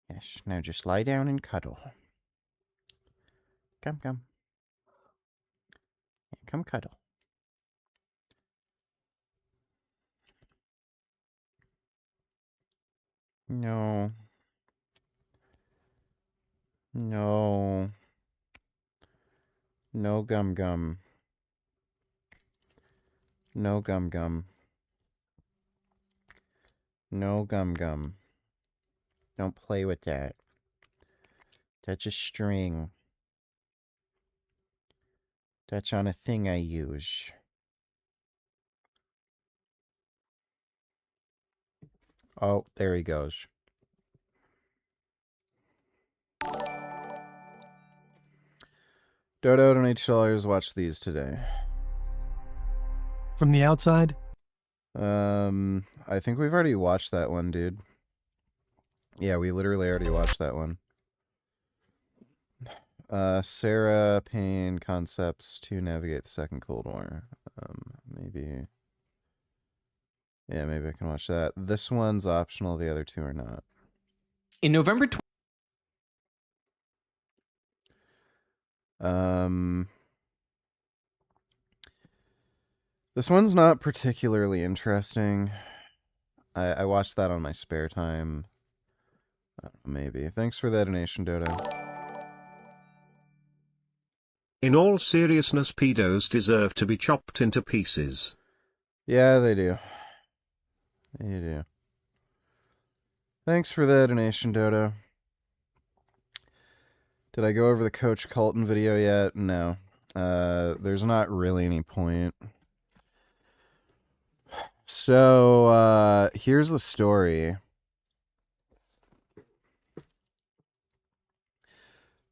Yes, now just lie down and cuddle. Come. Come cuddle. No. No gum gum. No gum gum. No gum gum. Don't play with that. That's a string. That's on a thing I use. Oh, there he goes. Dodo donates $2. Watch these today. From the outside? I think we've already watched that one, dude. Yeah, we literally already watched that one. Sarah Payne Concepts to Navigate the Second Cold War. Maybe... Yeah, maybe I can watch that. This one's optional, the other two are not. In November This one's not particularly interesting. I watched that on my spare time. Maybe. Thanks for that donation, Dodo. In all seriousness, pedos deserve to be chopped into pieces. Yeah, they do. They do. Thanks for that donation, Dodo. Did I go over the Coach Kolton video yet? No. There's not really any point. So, here's the story.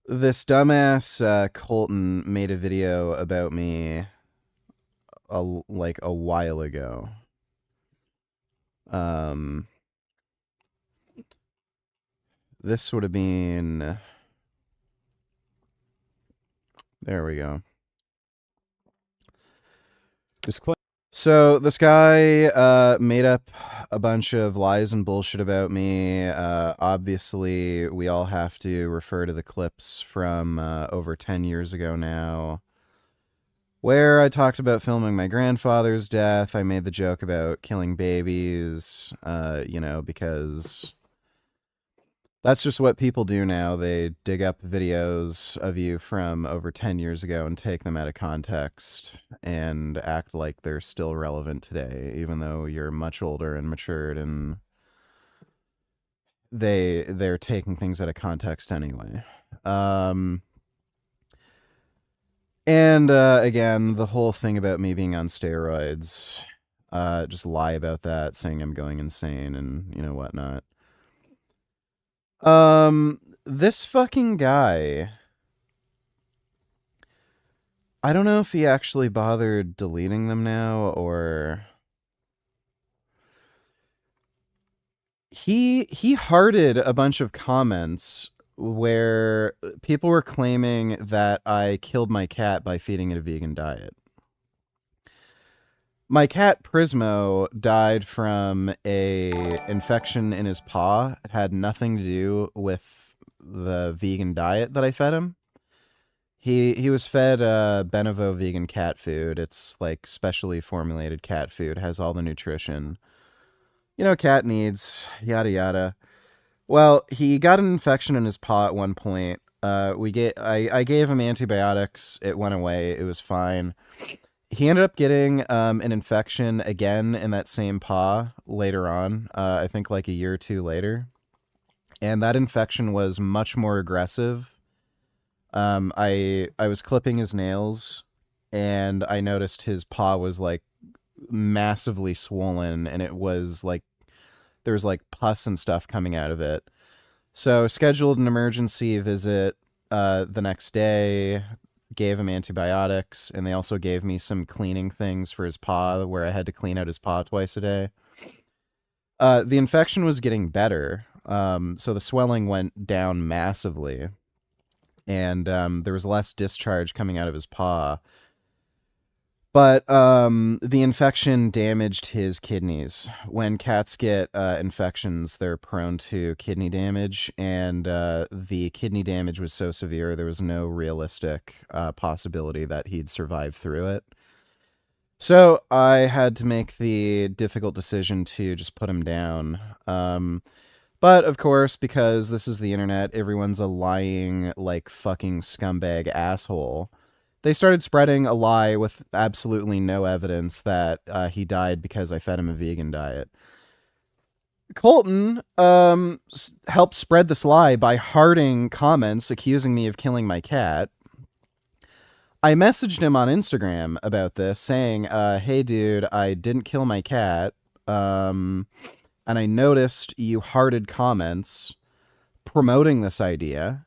This dumbass Kolton made a video about me like a while ago. This would have been... There we go. So this guy made up a bunch of lies and bullshit about me. Obviously, we all have to refer to the clips from over 10 years ago now, where I talked about filming my grandfather's death. I made the joke about killing babies, you know, because that's just what people do now. They dig up videos of you from over 10 years ago and take them out of context and act like they're still relevant today, even though you're much older and matured, and they're taking things out of context anyway. And again, the whole thing about me being on steroids, just lie about that, saying I'm going insane and, you know, whatnot. This fucking guy, I don't know if he actually bothered deleting them now, or he hearted a bunch of comments where people were claiming that I killed my cat by feeding it a vegan diet. My cat Prismo died from a infection in his paw. It had nothing to do with the vegan diet that I fed him. He was fed Benevo vegan cat food. It's like specially formulated cat food, has all the nutrition, you know, cat needs, yada yada. Well, he got an infection in his paw at one point. I gave him antibiotics. It went away. It was fine. He ended up getting an infection again in that same paw later on, I think like a year or two later. And that infection was much more aggressive. I was clipping his nails, and I noticed his paw was like massively swollen, and it was like there was like pus and stuff coming out of it. So scheduled an emergency visit the next day. Gave him antibiotics, and they also gave me some cleaning things for his paw where I had to clean out his paw twice a day. The infection was getting better, so the swelling went down massively, and there was less discharge coming out of his paw. But the infection damaged his kidneys. When cats get infections, they're prone to kidney damage, and the kidney damage was so severe there was no realistic possibility that he'd survive through it. So I had to make the difficult decision to just put him down. But of course, because this is the internet, everyone's a lying, like, fucking scumbag asshole. they started spreading a lie with absolutely no evidence that he died because I fed him a vegan diet. Kolton helped spread this lie by hearting comments accusing me of killing my cat. I messaged him on Instagram about this, saying, hey, dude, I didn't kill my cat, and I noticed you hearted comments promoting this idea,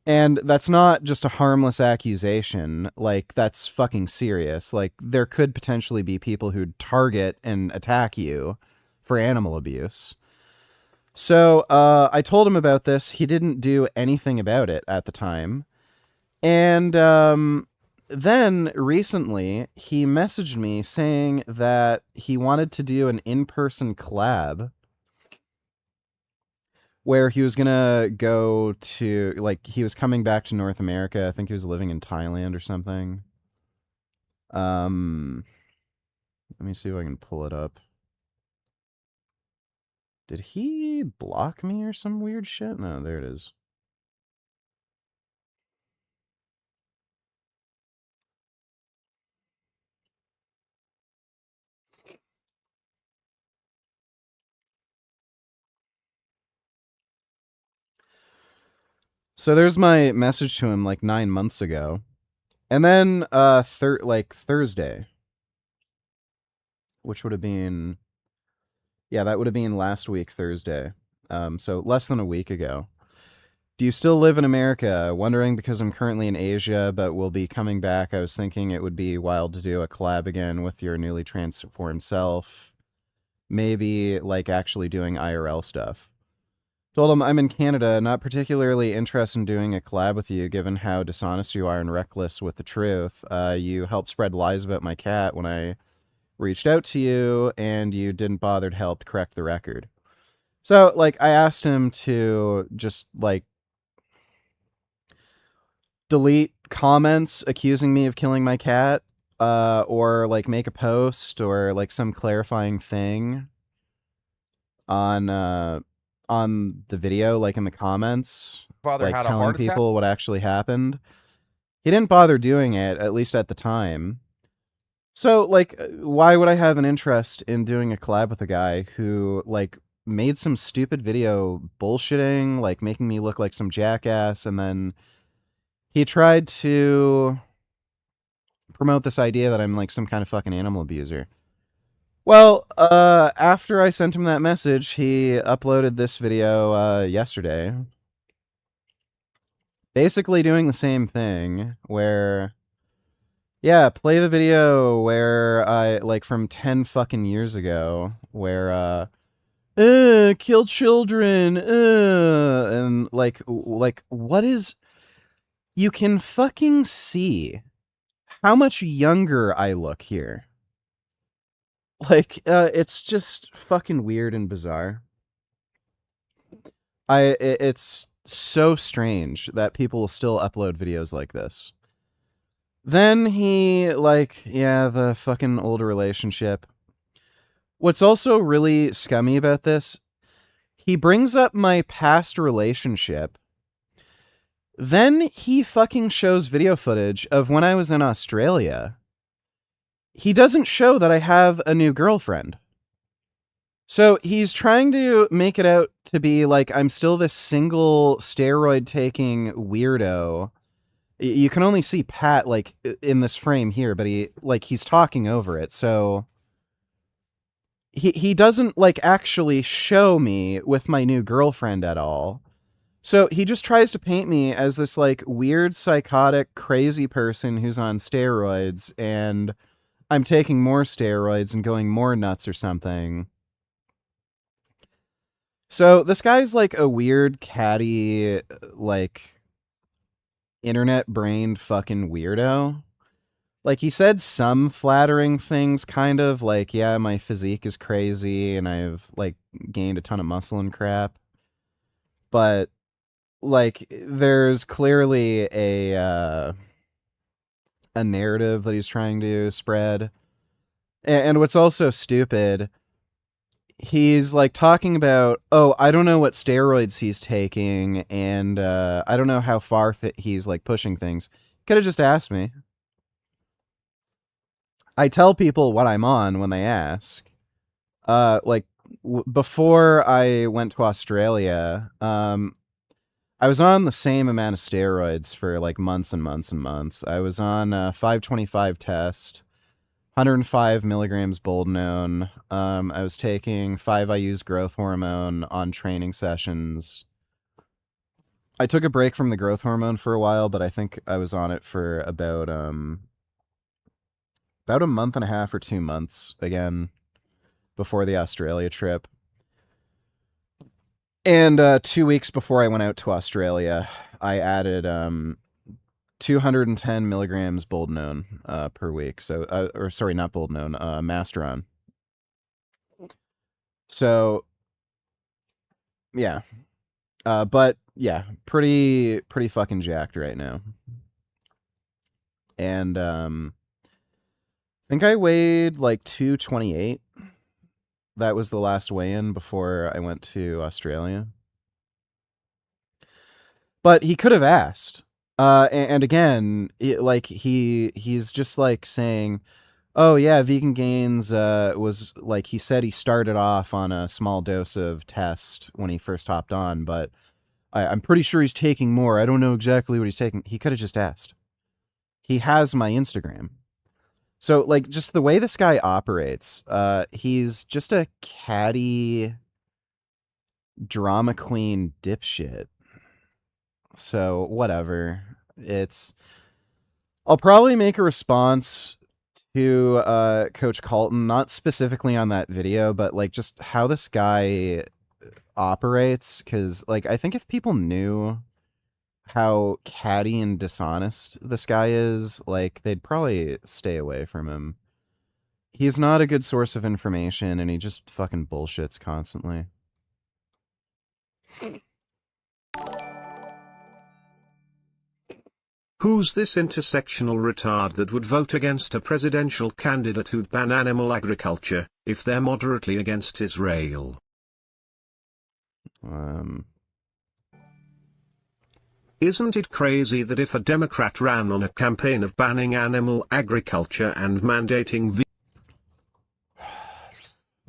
and that's not just a harmless accusation. Like, that's fucking serious. Like, there could potentially be people who'd target and attack you for animal abuse. So, I told him about this. He didn't do anything about it at the time. And then recently he messaged me saying that he wanted to do an in-person collab where he was going to go to, like, he was coming back to North America. I think he was living in Thailand or something. Let me see if I can pull it up. Did he block me or some weird shit? No, there it is. So there's my message to him like 9 months ago. And then Thursday, which would have been, yeah, that would have been last week, Thursday. So less than a week ago. Do you still live in America? Wondering because I'm currently in Asia, but will be coming back. I was thinking it would be wild to do a collab again with your newly transformed self. Maybe like actually doing IRL stuff. Told him I'm in Canada, not particularly interested in doing a collab with you, given how dishonest you are and reckless with the truth. You helped spread lies about my cat when I reached out to you, and you didn't bother to help correct the record. So, like, I asked him to just, like, delete comments accusing me of killing my cat, or, like, make a post or, like, some clarifying thing on the video, like in the comments, Father like had a telling heart attack? people what actually happened. He didn't bother doing it, at least at the time. So, like, why would I have an interest in doing a collab with a guy who, like, made some stupid video bullshitting, like, making me look like some jackass, and then he tried to promote this idea that I'm, like, some kind of fucking animal abuser. Well, after I sent him that message, he uploaded this video yesterday. Basically doing the same thing, where, yeah, play the video where I, like, from 10 fucking years ago, where, kill children, and, like, what is, you can fucking see how much younger I look here. Like, it's just fucking weird and bizarre. It's so strange that people will still upload videos like this. Then he, like, yeah, the fucking old relationship. What's also really scummy about this, he brings up my past relationship. Then he fucking shows video footage of when I was in Australia. He doesn't show that I have a new girlfriend. So he's trying to make it out to be like I'm still this single steroid-taking weirdo. You can only see Pat, like, in this frame here, but he's talking over it, so he doesn't, like, actually show me with my new girlfriend at all. So he just tries to paint me as this, like, weird, psychotic, crazy person who's on steroids, and I'm taking more steroids and going more nuts or something. So this guy's like a weird, catty, like, internet-brained fucking weirdo. Like, he said some flattering things, kind of, like, yeah, my physique is crazy and I've, like, gained a ton of muscle and crap. But, like, there's clearly a narrative that he's trying to spread. And what's also stupid, he's, like, talking about, oh, I don't know what steroids he's taking, and I don't know how far he's, like, pushing things. Could have just asked me. I tell people what I'm on when they ask. Like before I went to Australia, I was on the same amount of steroids for like months and months and months. I was on 525 test, 105 milligrams boldenone. I was taking 5 IU's growth hormone on training sessions. I took a break from the growth hormone for a while, but I think I was on it for about a month and a half or 2 months again before the Australia trip. And 2 weeks before I went out to Australia, I added 210 milligrams boldenone per week. So, or sorry, not boldenone, Masteron. So, yeah. But yeah, pretty fucking jacked right now. And I think I weighed like 228. That was the last weigh-in before I went to Australia. But he could have asked. And again, he's just like saying, oh yeah, Vegan Gains was like, he said he started off on a small dose of test when he first hopped on, but I'm pretty sure he's taking more. I don't know exactly what he's taking. He could have just asked. He has my Instagram. So, like, just the way this guy operates, he's just a catty drama queen dipshit. So, whatever. I'll probably make a response to Coach Kolton, not specifically on that video, but, like, just how this guy operates. Because, like, I think if people knew how catty and dishonest this guy is, like, they'd probably stay away from him. He's not a good source of information, and he just fucking bullshits constantly. Who's this intersectional retard that would vote against a presidential candidate who'd ban animal agriculture, if they're moderately against Israel? Isn't it crazy that if a Democrat ran on a campaign of banning animal agriculture and mandating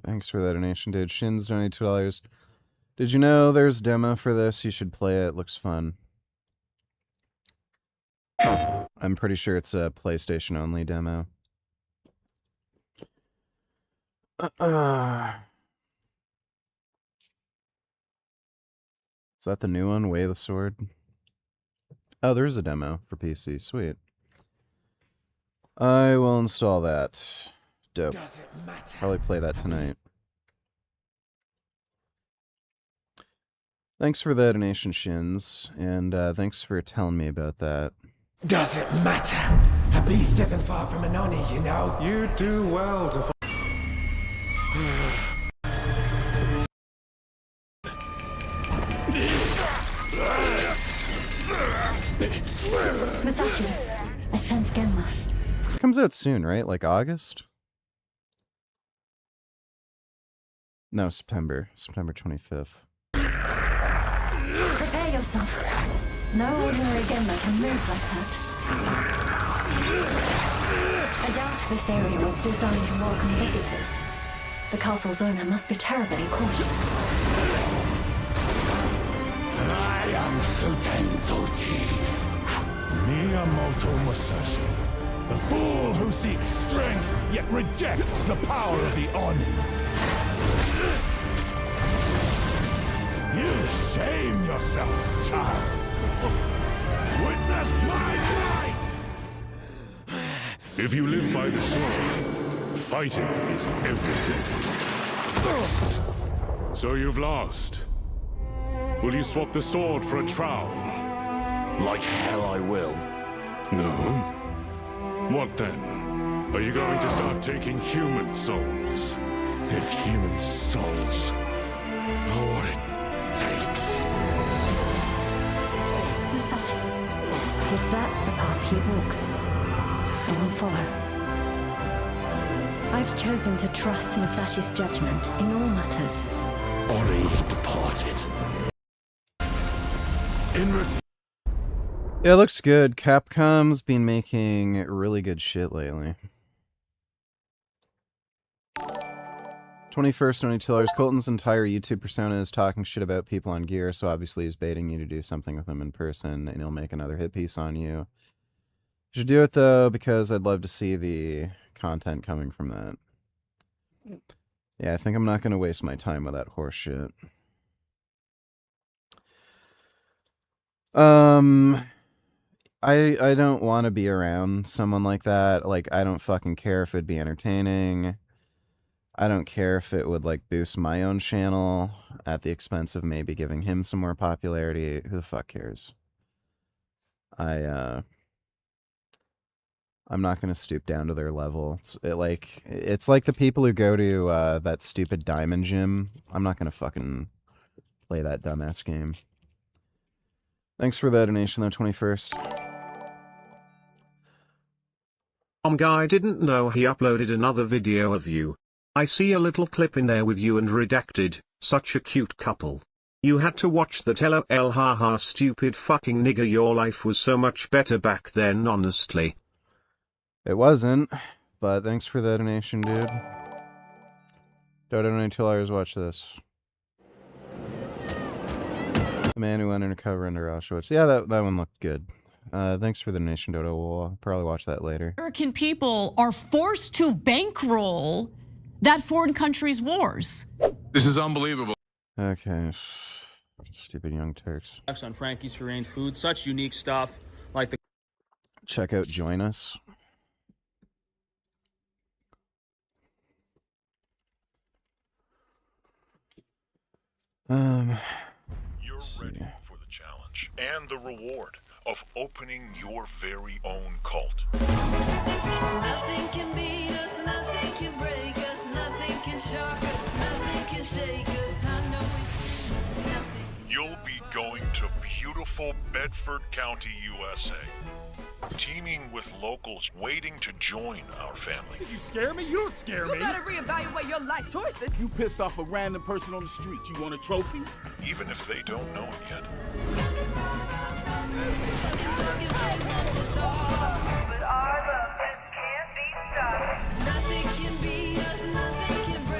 Thanks for that donation, dude. Shins donated $2. Did you know there's a demo for this? You should play it. Looks fun. I'm pretty sure it's a PlayStation only demo. Is that the new one? Way of the Sword? Oh, there's a demo for PC. Sweet. I will install that. Dope. Probably play that tonight. Thanks for the donation, Shins, and thanks for telling me about that. Does it matter? A beast isn't far from an oni, you know? You do well to Musashi, I sense Genma. This comes out soon, right? Like August? No, September. September 25th. Prepare yourself. No ordinary Genma can move like that. I doubt this area was designed to welcome visitors. The castle's owner must be terribly cautious. I am Suten Tochi, Miyamoto Musashi, the fool who seeks strength yet rejects the power of the Oni. You shame yourself, child. Witness my light! If you live by the sword, fighting is everything. So you've lost. Will you swap the sword for a trowel? Like hell I will. No? What then? Are you going to start taking human souls? If human souls are what it takes. Musashi, if that's the path he walks, I will follow. I've chosen to trust Musashi's judgment in all matters. Ori departed. In Yeah, it looks good. Capcom's been making really good shit lately. 21st, $22. Kolton's entire YouTube persona is talking shit about people on gear, so obviously he's baiting you to do something with him in person, and he'll make another hit piece on you. You should do it, though, because I'd love to see the content coming from that. Yeah, I think I'm not going to waste my time with that horse shit. I don't want to be around someone like that. Like, I don't fucking care if it'd be entertaining. I don't care if it would, like, boost my own channel at the expense of maybe giving him some more popularity. Who the fuck cares? I'm not going to stoop down to their level. It's like the people who go to that stupid diamond gym. I'm not going to fucking play that dumbass game. Thanks for the donation, though, 21st. Guy didn't know he uploaded another video of you. I see a little clip in there with you and redacted, such a cute couple. You had to watch that, lol, haha, stupid fucking nigga, your life was so much better back then, honestly. It wasn't, but thanks for the donation, dude. Don't donate $2, watch this. The man who went undercover under Auschwitz. Yeah, that one looked good. Thanks for the donation, Dodo. We'll probably watch that later. American people are forced to bankroll that foreign country's wars. This is unbelievable. Okay. Stupid young Turks. On Frankie's Free Range Food, such unique stuff like the. Check out Join Us. You're ready for the challenge and the reward of opening your very own cult. Nothing can beat us, nothing can break us, nothing can shock us, nothing can shake us. I know it's nothing. You'll be going to beautiful Bedford County, USA, teaming with locals waiting to join our family. You scare me? You don't scare me. You better reevaluate your life choices. You pissed off a random person on the street. You want a trophy? Even if they don't know it yet.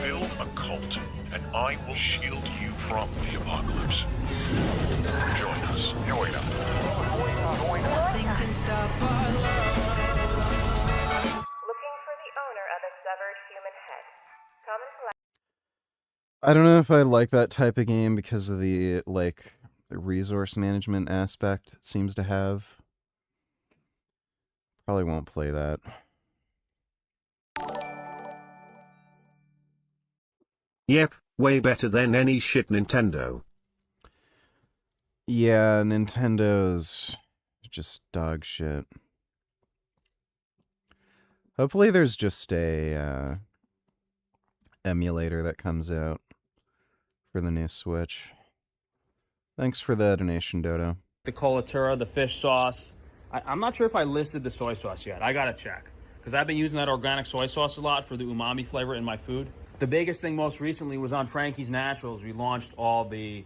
Build a cult, and I will shield you from the apocalypse. Join us. Join us. Nothing can stop our love. Looking for the owner of a severed human head. Common collect. I don't know if I like that type of game because of the, like, resource management aspect it seems to have. Probably won't play that. Yep, way better than any shit Nintendo. Yeah, Nintendo's just dog shit. Hopefully there's just a emulator that comes out for the new Switch. Thanks for the donation, Dodo. The colatura, the fish sauce. I'm not sure if I listed the soy sauce yet. I gotta check. Because I've been using that organic soy sauce a lot for the umami flavor in my food. The biggest thing most recently was on Frankie's Naturals. We launched all the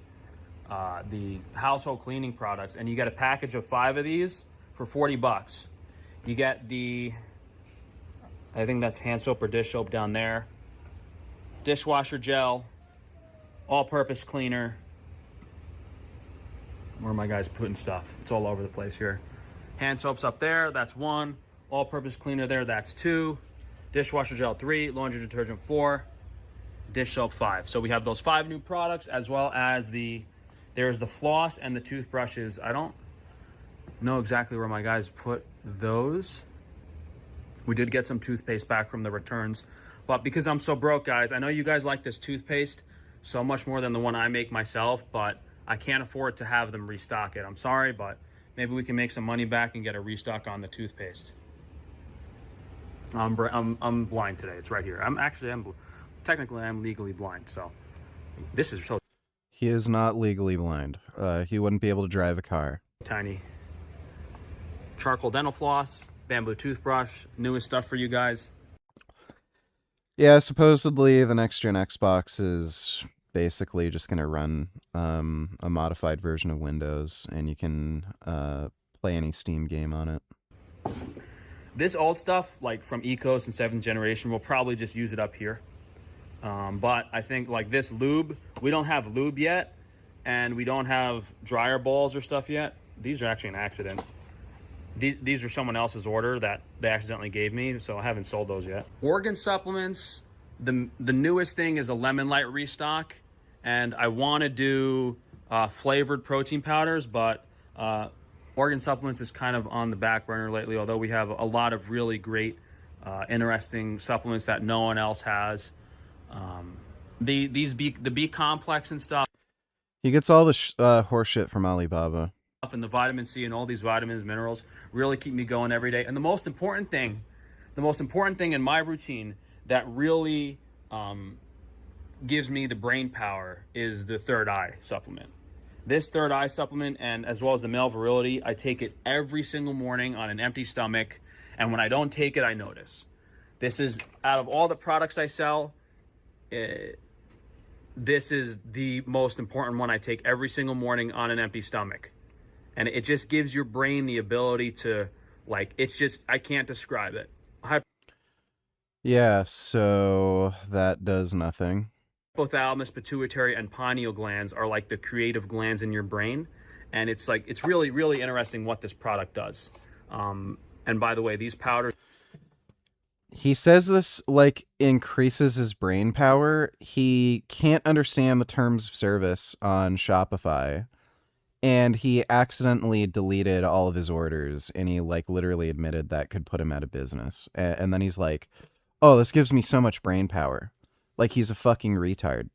household cleaning products, and you get a package of 5 of these for $40. You get the, I think that's hand soap or dish soap down there, dishwasher gel, all-purpose cleaner. Where are my guys putting stuff? It's all over the place here. Hand soaps up there, that's 1. All-purpose cleaner there, that's 2. Dishwasher gel 3, laundry detergent 4, dish soap 5. So we have those 5 new products, as well as there's the floss and the toothbrushes. I don't know exactly where my guys put those. We did get some toothpaste back from the returns, but because I'm so broke, guys, I know you guys like this toothpaste so much more than the one I make myself, but I can't afford to have them restock it. I'm sorry, but maybe we can make some money back and get a restock on the toothpaste. I'm blind today. It's right here. Technically I'm legally blind, so this is so. He is not legally blind. He wouldn't be able to drive a car. Tiny charcoal dental floss, bamboo toothbrush, newest stuff for you guys. Yeah, supposedly the next gen Xbox is basically just going to run a modified version of Windows, and you can play any Steam game on it. This old stuff, like from Ecos and 7th Generation, we'll probably just use it up here. But I think like this lube, we don't have lube yet, and we don't have dryer balls or stuff yet. These are actually an accident. These are someone else's order that they accidentally gave me, so I haven't sold those yet. Organ supplements, the newest thing is a Lemon Light restock, and I want to do flavored protein powders, but organ supplements is kind of on the back burner lately, although we have a lot of really great, interesting supplements that no one else has. The B complex and stuff. He gets all the horse shit from Alibaba. And the vitamin C and all these vitamins, minerals really keep me going every day. And the most important thing in my routine that really gives me the brain power is the Third Eye supplement. This Third Eye supplement, and as well as the male virility, I take it every single morning on an empty stomach. And when I don't take it, I notice. This is, out of all the products I sell, this is the most important one I take every single morning on an empty stomach. And it just gives your brain the ability to, like, it's just, I can't describe it. Yeah, so that does nothing. Hypothalamus, pituitary, and pineal glands are like the creative glands in your brain. And it's like, it's really, really interesting what this product does. And by the way, these powders... He says this, like, increases his brain power. He can't understand the terms of service on Shopify. And he accidentally deleted all of his orders, and he, like, literally admitted that could put him out of business. And then he's like, oh, this gives me so much brain power. Like, he's a fucking retard.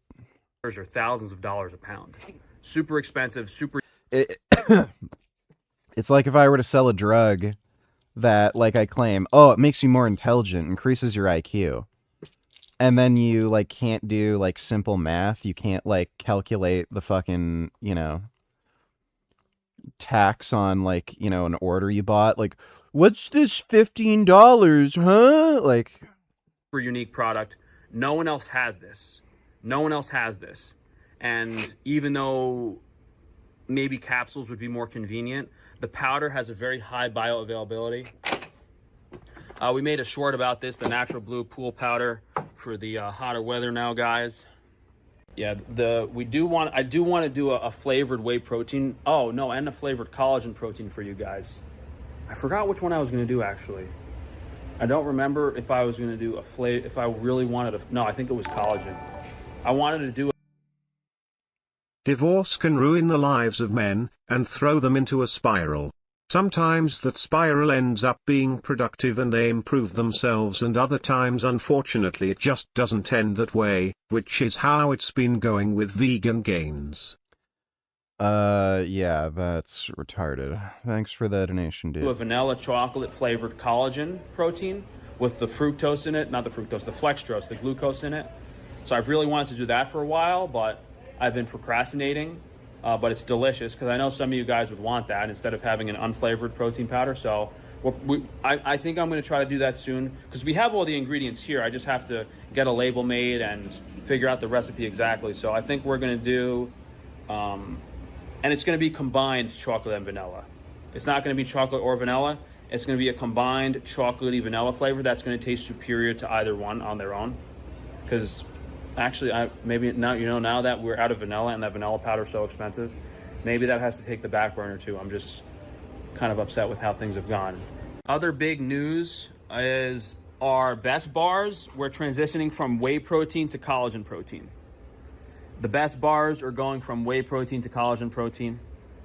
Are thousands of dollars a pound. Super expensive, super... It's like if I were to sell a drug that, like, I claim, oh, it makes you more intelligent, increases your IQ. And then you, like, can't do, like, simple math. You can't, like, calculate the fucking, you know... tax on, like, you know, an order you bought. Like, what's this $15, huh? Like, super unique product. No one else has this. No one else has this. And even though maybe capsules would be more convenient, the powder has a very high bioavailability. We made a short about this, the natural blue pool powder for the hotter weather now, guys. Yeah, I do want to do a flavored whey protein. Oh, no, and a flavored collagen protein for you guys. I forgot which one I was going to do, actually. I don't remember if I was going to do if I really wanted no, I think it was collagen. I wanted to do Divorce can ruin the lives of men, and throw them into a spiral. Sometimes that spiral ends up being productive and they improve themselves, and other times unfortunately it just doesn't end that way, which is how it's been going with vegan gains. Yeah, that's retarded. Thanks for the donation, dude. a vanilla chocolate flavored collagen protein with the fructose in it, not the fructose, the flextrose, the glucose in it. So I've really wanted to do that for a while, but I've been procrastinating. But it's delicious because I know some of you guys would want that instead of having an unflavored protein powder. So I think I'm going to try to do that soon because we have all the ingredients here. I just have to get a label made and figure out the recipe exactly. So I think we're going to do, and it's going to be combined chocolate and vanilla. It's not going to be chocolate or vanilla. It's going to be a combined chocolatey vanilla flavor that's going to taste superior to either one on their own. Because actually, maybe now, you know, now that we're out of vanilla and that vanilla powder is so expensive, maybe that has to take the back burner too. I'm just kind of upset with how things have gone. Other big news is our best bars. We're transitioning from whey protein to collagen protein. The best bars are going from whey protein to collagen protein.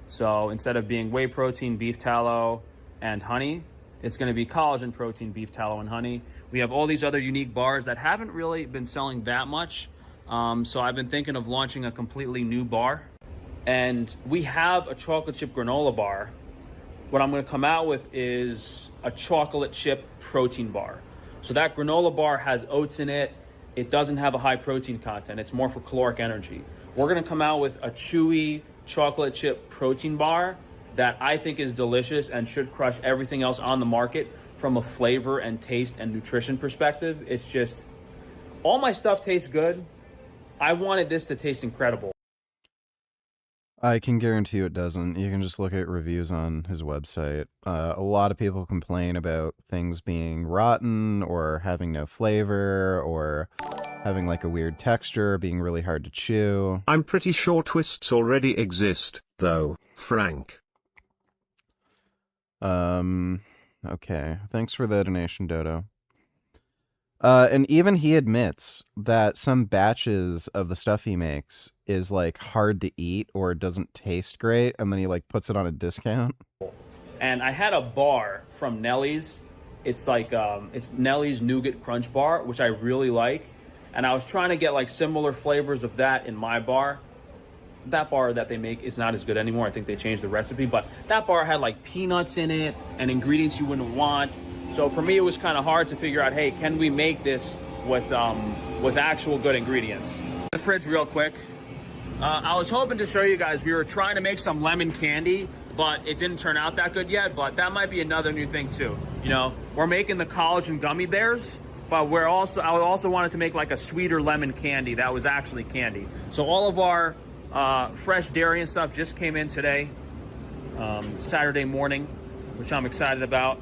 So instead of being whey protein, beef tallow, and honey, it's going to be collagen protein, beef tallow, and honey. We have all these other unique bars that haven't really been selling that much. So I've been thinking of launching a completely new bar. And we have a chocolate chip granola bar. What I'm going to come out with is a chocolate chip protein bar. So that granola bar has oats in it. It doesn't have a high protein content. It's more for caloric energy. We're going to come out with a chewy chocolate chip protein bar that I think is delicious and should crush everything else on the market from a flavor and taste and nutrition perspective. It's just, all my stuff tastes good. I wanted this to taste incredible. I can guarantee you it doesn't. You can just look at reviews on his website. A lot of people complain about things being rotten or having no flavor or having like a weird texture, being really hard to chew. I'm pretty sure twists already exist, though, Frank. Okay. Thanks for the donation, Dodo. And even he admits that some batches of the stuff he makes is like hard to eat or doesn't taste great, and then he like puts it on a discount. And I had a bar from Nellie's. It's like it's Nellie's Nougat Crunch Bar, which I really like. And I was trying to get like similar flavors of that in my bar. That bar that they make is not as good anymore. I think they changed the recipe, but that bar had like peanuts in it and ingredients you wouldn't want. So for me, it was kind of hard to figure out, hey, can we make this with actual good ingredients? The fridge real quick. I was hoping to show you guys, we were trying to make some lemon candy, but it didn't turn out that good yet, but that might be another new thing too. You know, we're making the collagen gummy bears, but I also wanted to make like a sweeter lemon candy that was actually candy. So all of our fresh dairy and stuff just came in today, Saturday morning, which I'm excited about.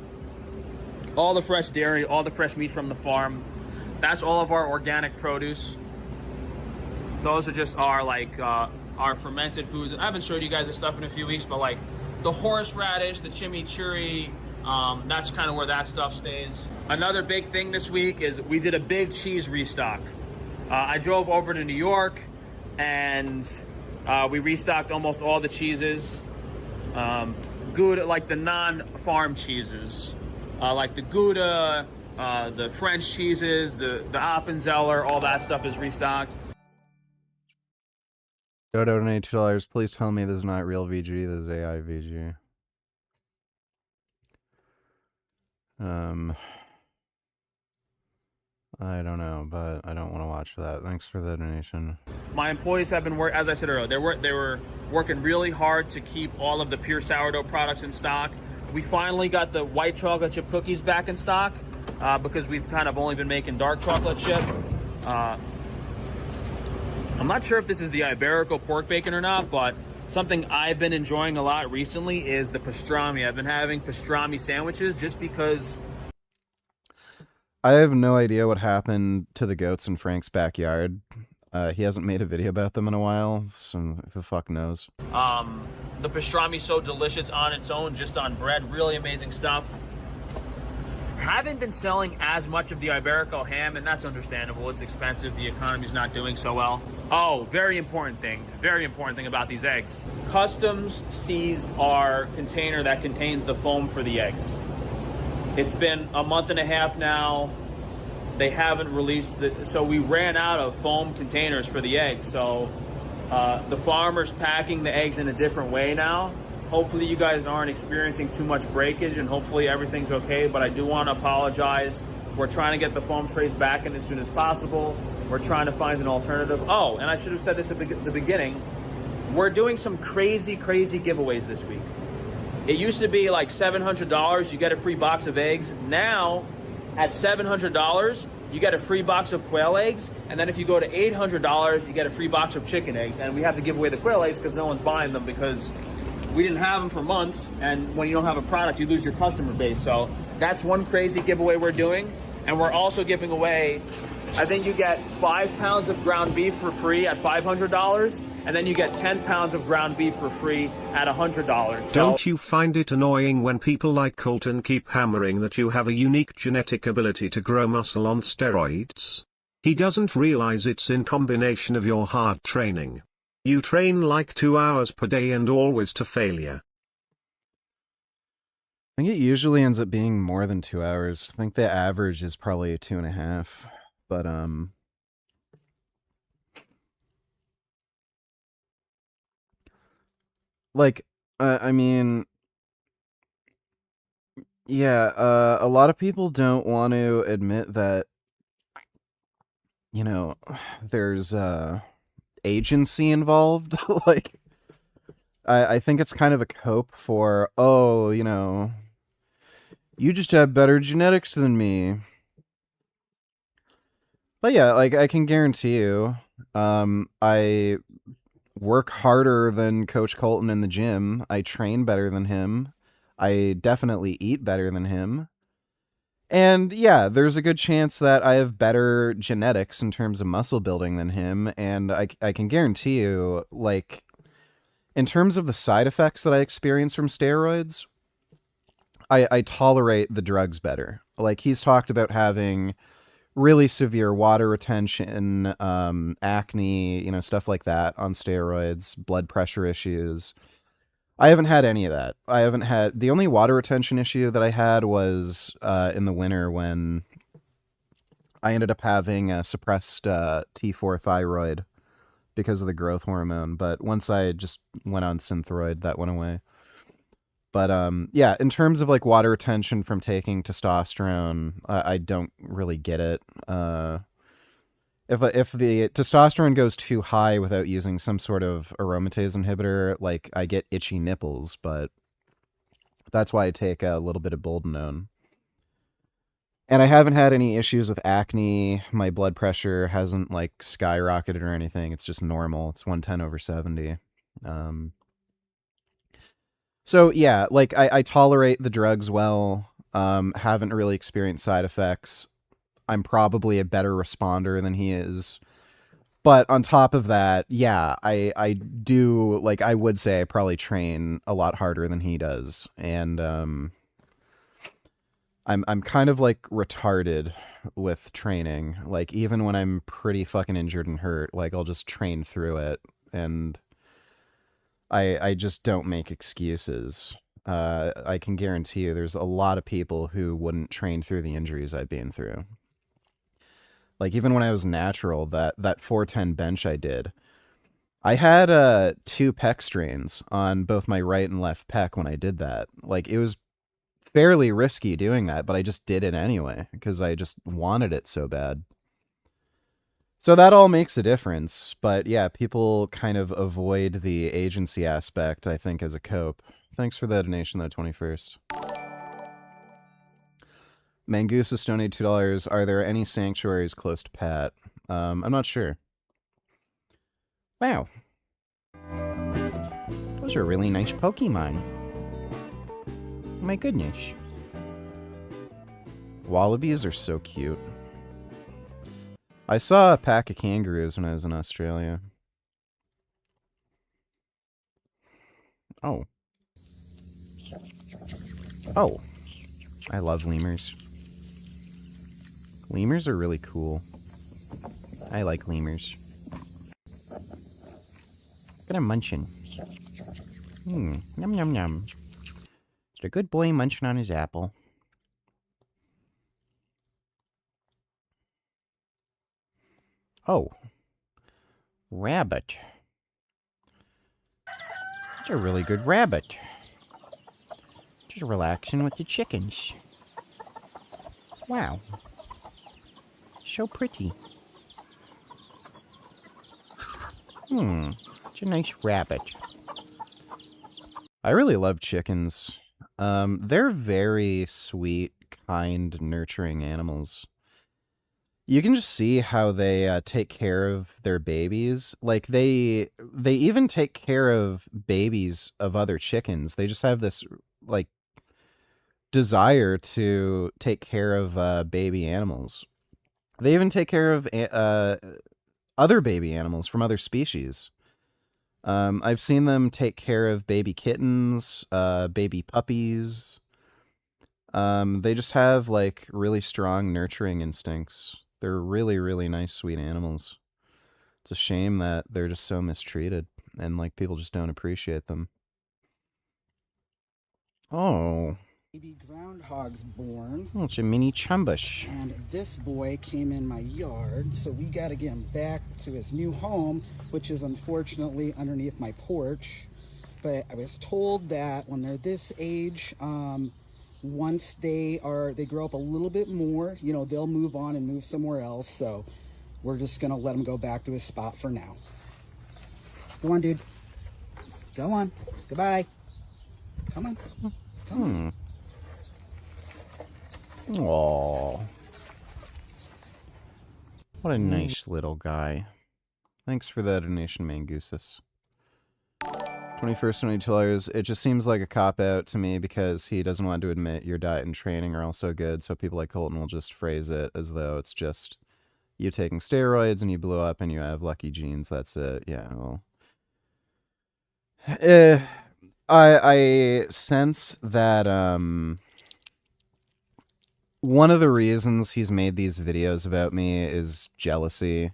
All the fresh dairy, all the fresh meat from the farm. That's all of our organic produce. Those are just our like our fermented foods. I haven't showed you guys this stuff in a few weeks, but like the horseradish, the chimichurri, that's kind of where that stuff stays. Another big thing this week is we did a big cheese restock. I drove over to New York and we restocked almost all the cheeses. Gouda, like the non-farm cheeses. Like the Gouda, the French cheeses, the Appenzeller, all that stuff is restocked. Dodo donated $2. Please tell me this is not real VG, this is AI VG. I don't know, but I don't want to watch that. Thanks for the donation. My employees have been as I said earlier, they were working really hard to keep all of the pure sourdough products in stock. We finally got the white chocolate chip cookies back in stock because we've kind of only been making dark chocolate chip. I'm not sure if this is the Iberico pork bacon or not, but something I've been enjoying a lot recently is the pastrami. I've been having pastrami sandwiches just because. I have no idea what happened to the goats in Frank's backyard. He hasn't made a video about them in a while, so who the fuck knows. The pastrami's so delicious on its own, just on bread. Really amazing stuff. Haven't been selling as much of the Iberico ham, and that's understandable. It's expensive. The economy's not doing so well. Oh, very important thing about these eggs. Customs seized our container that contains the foam for the eggs. It's been a month and a half now. They haven't released so we ran out of foam containers for the eggs. So the farmer's packing the eggs in a different way now. Hopefully you guys aren't experiencing too much breakage and hopefully everything's okay, but I do want to apologize. We're trying to get the foam trays back in as soon as possible. We're trying to find an alternative. Oh, and I should have said this at the beginning. We're doing some crazy giveaways this week. It used to be like $700, you get a free box of eggs. Now, at $700, you get a free box of quail eggs. And then if you go to $800, you get a free box of chicken eggs. And we have to give away the quail eggs because no one's buying them because we didn't have them for months. And when you don't have a product, you lose your customer base. So that's one crazy giveaway we're doing. And we're also giving away, I think you get 5 pounds of ground beef for free at $500. And then you get 10 pounds of ground beef for free at $100. Don't you find it annoying when people like Kolton keep hammering that you have a unique genetic ability to grow muscle on steroids? He doesn't realize it's in combination of your hard training. You train like 2 hours per day and always to failure. I think it usually ends up being more than 2 hours. I think the average is probably 2.5. But like, I mean, yeah, a lot of people don't want to admit that, you know, there's agency involved. Like, I think it's kind of a cope for, oh, you know, you just have better genetics than me. But yeah, like, I can guarantee you, I work harder than Coach Kolton in the gym. I train better than him. I definitely eat better than him. And yeah, there's a good chance that I have better genetics in terms of muscle building than him. And I can guarantee you, like, in terms of the side effects that I experience from steroids, I tolerate the drugs better. Like, he's talked about having really severe water retention, acne, you know, stuff like that on steroids, blood pressure issues. I haven't had any of that. I haven't had, the only water retention issue that I had was in the winter when I ended up having a suppressed T4 thyroid because of the growth hormone. But once I just went on Synthroid, that went away. But yeah, in terms of like water retention from taking testosterone, I don't really get it. If the testosterone goes too high without using some sort of aromatase inhibitor, like I get itchy nipples, but that's why I take a little bit of Boldenone. And I haven't had any issues with acne. My blood pressure hasn't like skyrocketed or anything. It's just normal. It's 110/70. So yeah, like I tolerate the drugs well. Haven't really experienced side effects. I'm probably a better responder than he is. But on top of that, yeah, I do, like, I would say I probably train a lot harder than he does. And I'm kind of like retarded with training. Like, even when I'm pretty fucking injured and hurt, like, I'll just train through it. And I just don't make excuses. I can guarantee you there's a lot of people who wouldn't train through the injuries I've been through. Like, even when I was natural, that 410 bench I did, I had 2 pec strains on both my right and left pec when I did that. Like, it was fairly risky doing that, but I just did it anyway because I just wanted it so bad. So that all makes a difference. But yeah, people kind of avoid the agency aspect, I think, as a cope. Thanks for the donation, though, 21st. Mangusa donated $2. Are there any sanctuaries close to Pat? I'm not sure. Wow. Those are really nice Pokemon. My goodness. Wallabies are so cute. I saw a pack of kangaroos when I was in Australia. Oh. Oh. I love lemurs. Lemurs are really cool. I like lemurs. Look at him munching. Yum yum yum. Is a good boy munching on his apple? Oh. Rabbit. That's a really good rabbit. Just relaxing with the chickens. Wow. So pretty. It's a nice rabbit. I really love chickens. They're very sweet, kind, nurturing animals. You can just see how they take care of their babies. Like, they even take care of babies of other chickens. They just have this, like, desire to take care of baby animals. They even take care of other baby animals from other species. I've seen them take care of baby kittens, baby puppies. They just have, like, really strong nurturing instincts. They're really, really nice, sweet animals. It's a shame that they're just so mistreated, and, like, people just don't appreciate them. Oh. Baby groundhog's born. Oh, it's a mini chumbush. And this boy came in my yard, so we got to get him back to his new home, which is unfortunately underneath my porch. But I was told that when they're this age, once they grow up a little bit more, you know, they'll move on and move somewhere else. So we're just gonna let him go back to his spot for now. Go on, dude. Go on. Goodbye. Come on. Come on. Aww. What a nice little guy. Thanks for the donation, Mangusis. $21 it just seems like a cop-out to me because he doesn't want to admit your diet and training are also good, so people like Kolton will just phrase it as though it's just you taking steroids and you blew up and you have lucky genes, that's it. Yeah, well... I sense that, one of the reasons he's made these videos about me is jealousy.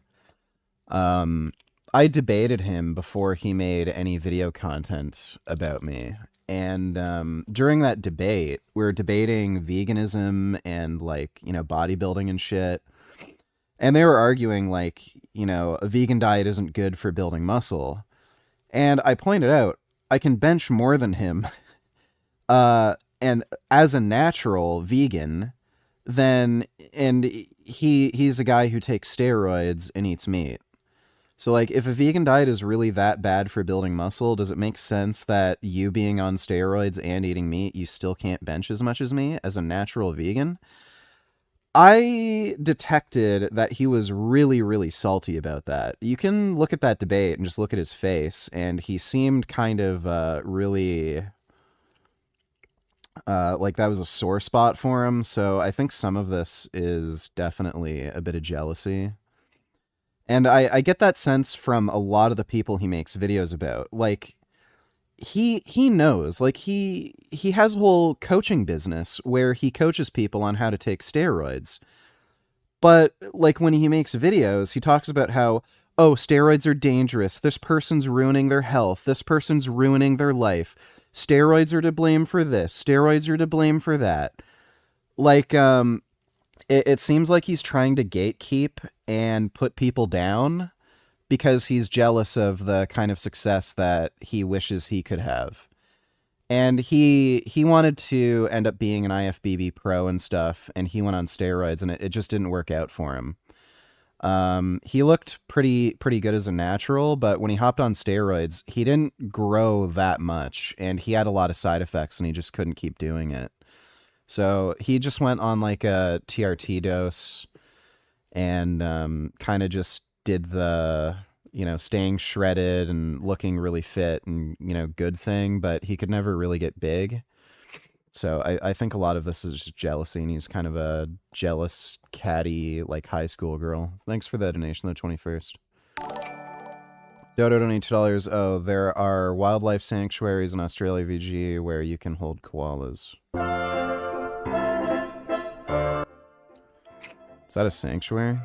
I debated him before he made any video content about me. And during that debate, we were debating veganism and, like, you know, bodybuilding and shit. And they were arguing, like, you know, a vegan diet isn't good for building muscle. And I pointed out, I can bench more than him. And as a natural vegan, then, and he's a guy who takes steroids and eats meat. So, like, if a vegan diet is really that bad for building muscle, does it make sense that you being on steroids and eating meat, you still can't bench as much as me as a natural vegan? I detected that he was really, really salty about that. You can look at that debate and just look at his face, and he seemed kind of really... like that was a sore spot for him, so I think some of this is definitely a bit of jealousy. And I get that sense from a lot of the people he makes videos about. Like, he knows, like, he has a whole coaching business where he coaches people on how to take steroids. But, like, when he makes videos, he talks about how, oh, steroids are dangerous, this person's ruining their health, this person's ruining their life, steroids are to blame for this, steroids are to blame for that. Like, it seems like he's trying to gatekeep and put people down because he's jealous of the kind of success that he wishes he could have. And he wanted to end up being an IFBB pro and stuff, and he went on steroids, and it just didn't work out for him. He looked pretty good as a natural, but when he hopped on steroids, he didn't grow that much, and he had a lot of side effects, and he just couldn't keep doing it. So he just went on like a TRT dose and kind of just did the, you know, staying shredded and looking really fit and, you know, good thing, but he could never really get big. So I think a lot of this is just jealousy, and he's kind of a jealous, catty, like, high school girl. Thanks for the donation, the 21st. Dodo donated $2. Oh, there are wildlife sanctuaries in Australia, VG, where you can hold koalas. Is that a sanctuary?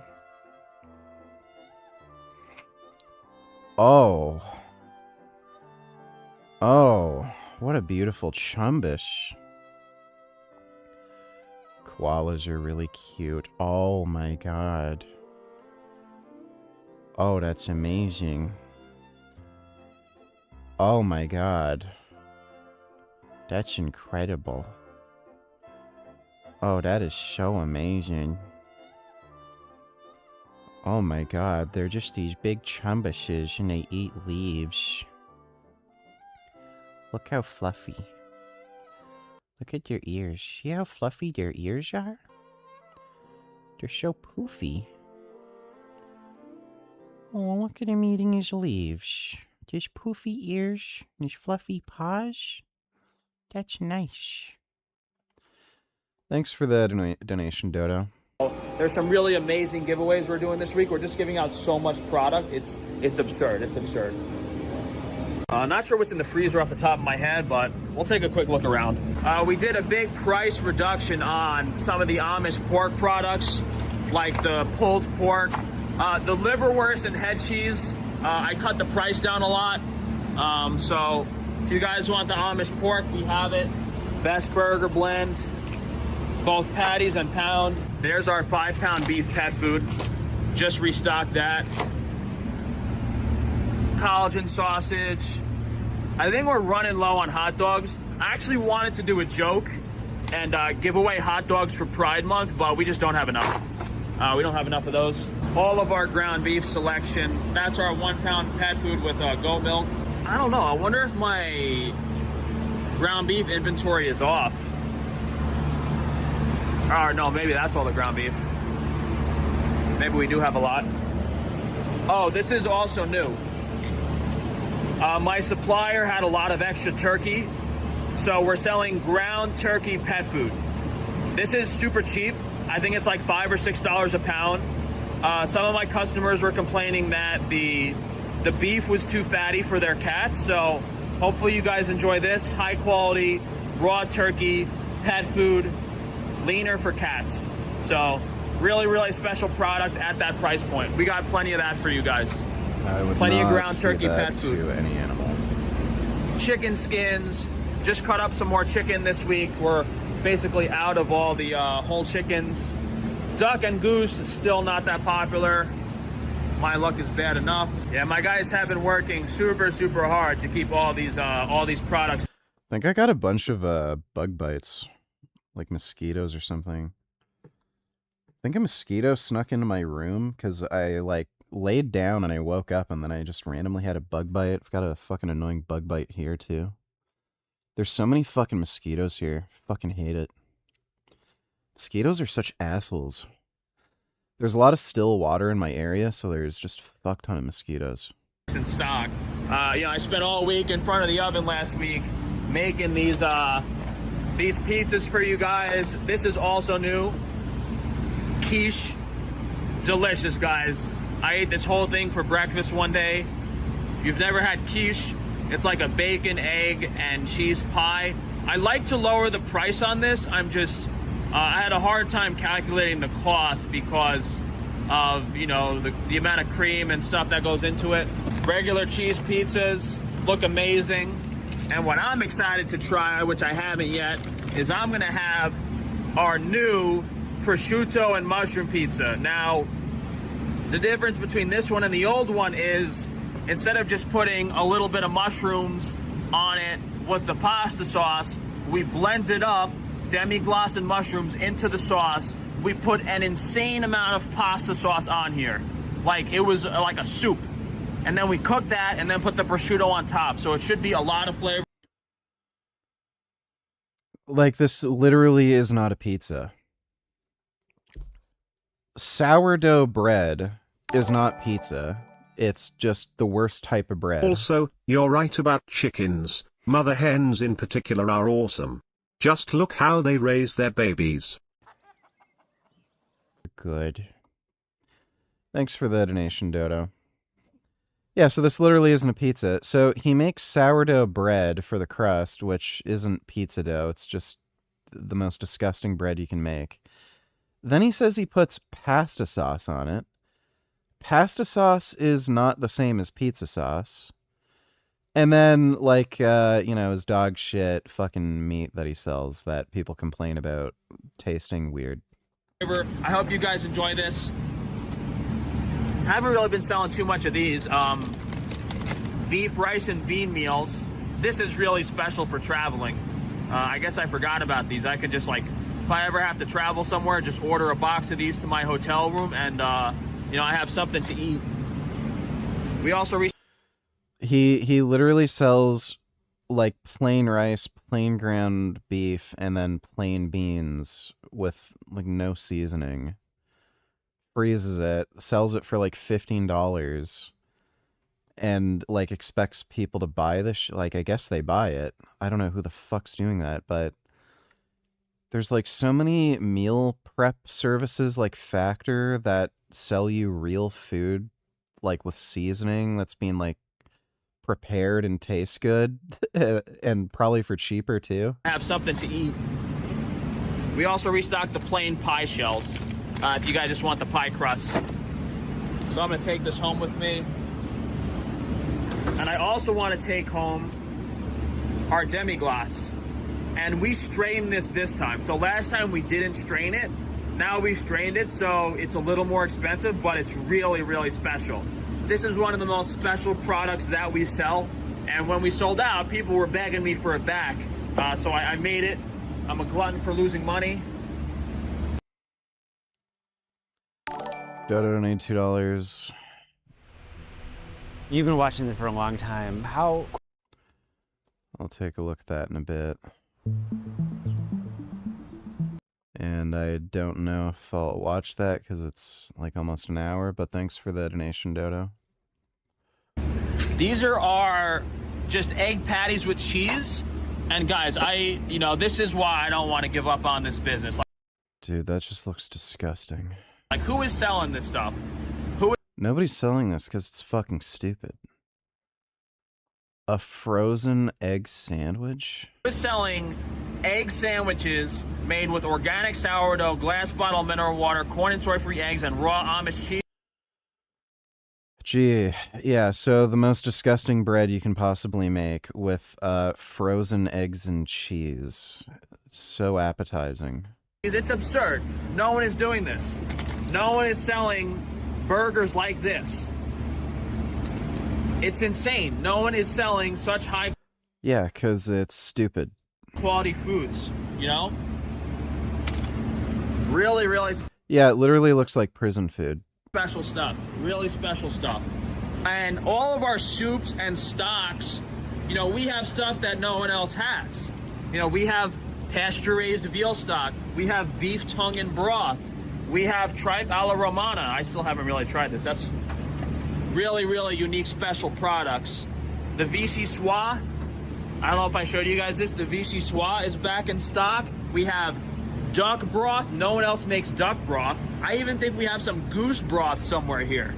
Oh. Oh, what a beautiful chumbish. Koalas are really cute. Oh my god. Oh, that's amazing. Oh my god. That's incredible. Oh, that is so amazing. Oh my god, they're just these big chumbushes and they eat leaves. Look how fluffy. Look at their ears. See how fluffy their ears are? They're so poofy. Oh, look at him eating his leaves. His poofy ears and his fluffy paws. That's nice. Thanks for the donation, Dodo. There's some really amazing giveaways we're doing this week. We're just giving out so much product. It's absurd. It's absurd. Not sure what's in the freezer off the top of my head, but we'll take a quick look around. We did a big price reduction on some of the Amish pork products, like the pulled pork, the liverwurst and head cheese. I cut the price down a lot. So if you guys want the Amish pork, we have it. Best burger blend, both patties and pound. There's our 5-pound beef pet food. Just restocked that. Collagen sausage. I think we're running low on hot dogs. I actually wanted to do a joke and give away hot dogs for Pride Month, but we just don't have enough. We don't have enough of those. All of our ground beef selection. That's our 1-pound pet food with goat milk. I don't know. I wonder if my ground beef inventory is off. Or no, maybe that's all the ground beef. Maybe we do have a lot. Oh, this is also new. My supplier had a lot of extra turkey, so we're selling ground turkey pet food. This is super cheap. I think it's like $5 or $6 a pound. Some of my customers were complaining that the beef was too fatty for their cats, so hopefully you guys enjoy this. High quality, raw turkey, pet food, leaner for cats. So really, really special product at that price point. We got plenty of that for you guys. I would Plenty of not ground feed turkey that pet food. to any animal. Chicken skins. Just cut up some more chicken this week. We're basically out of all the whole chickens. Duck and goose is still not that popular. My luck is bad enough. Yeah, my guys have been working super, super hard to keep all these products. I think I got a bunch of bug bites, like mosquitoes or something. I think a mosquito snuck into my room because I like laid down and I woke up and then I just randomly had a bug bite. I've got a fucking annoying bug bite here too. There's so many fucking mosquitoes here. Fucking hate it. Mosquitoes are such assholes. There's a lot of still water in my area, so there's just a fuck ton of mosquitoes. In stock. I spent all week in front of the oven last week making these pizzas for you guys. This is also new. Quiche. Delicious, guys. I ate this whole thing for breakfast one day. If you've never had quiche, it's like a bacon, egg, and cheese pie. I like to lower the price on this. I had a hard time calculating the cost because of, the amount of cream and stuff that goes into it. Regular cheese pizzas look amazing. And what I'm excited to try, which I haven't yet, is I'm gonna have our new prosciutto and mushroom pizza. Now, the difference between this one and the old one is instead of just putting a little bit of mushrooms on it with the pasta sauce, we blended up demi-glace and mushrooms into the sauce. We put an insane amount of pasta sauce on here. Like, it was like a soup. And then we cooked that and then put the prosciutto on top. So it should be a lot of flavor. Like, this literally is not a pizza. Sourdough bread is not pizza. It's just the worst type of bread. Also, you're right about chickens. Mother hens in particular are awesome. Just look how they raise their babies. Good. Thanks for the donation, Dodo. Yeah, so this literally isn't a pizza. So he makes sourdough bread for the crust, which isn't pizza dough. It's just the most disgusting bread you can make. Then he says he puts pasta sauce on it. Pasta sauce is not the same as pizza sauce. And then, like, his dog shit fucking meat that he sells that people complain about tasting weird. I hope you guys enjoy this. I haven't really been selling too much of these. Beef, rice, and bean meals. This is really special for traveling. I guess I forgot about these. I could just, like, if I ever have to travel somewhere, just order a box of these to my hotel room and, I have something to eat. We also He literally sells like plain rice, plain ground beef, and then plain beans with like no seasoning. Freezes it, sells it for like $15, and like expects people to buy this. Like, I guess they buy it. I don't know who the fuck's doing that, but there's like so many meal prep services like Factor that sell you real food like with seasoning that's being like prepared and tastes good and probably for cheaper too. Have something to eat. We also restocked the plain pie shells if you guys just want the pie crust. So I'm gonna take this home with me. And I also want to take home our demi-glace. And we strained this time. So last time we didn't strain it. Now we strained it, so it's a little more expensive, but it's really, really special. This is one of the most special products that we sell. And when we sold out, people were begging me for it back. So I made it. I'm a glutton for losing money. Dodo donated $2. You've been watching this for a long time. How... I'll take a look at that in a bit. And I don't know if I'll watch that because it's like almost an hour, but thanks for the donation, Dodo. These are our just egg patties with cheese. And guys, this is why I don't want to give up on this business. Dude, that just looks disgusting. Like, who is selling this stuff? Nobody's selling this because it's fucking stupid. A frozen egg sandwich? Who is selling egg sandwiches made with organic sourdough, glass bottle mineral water, corn and soy-free eggs, and raw Amish cheese? Gee, yeah, so the most disgusting bread you can possibly make with frozen eggs and cheese. It's so appetizing. It's absurd. No one is doing this. No one is selling burgers like this. It's insane. No one is selling such high Yeah, because it's stupid. quality foods, you know? Really, really Yeah, it literally looks like prison food. special stuff. Really special stuff. And all of our soups and stocks, we have stuff that no one else has. We have pasture-raised veal stock. We have beef tongue and broth. We have tripe alla romana. I still haven't really tried this. That's really, really unique special products. The VC Soie. I don't know if I showed you guys this. The VC Soie is back in stock. We have duck broth. No one else makes duck broth. I even think we have some goose broth somewhere here.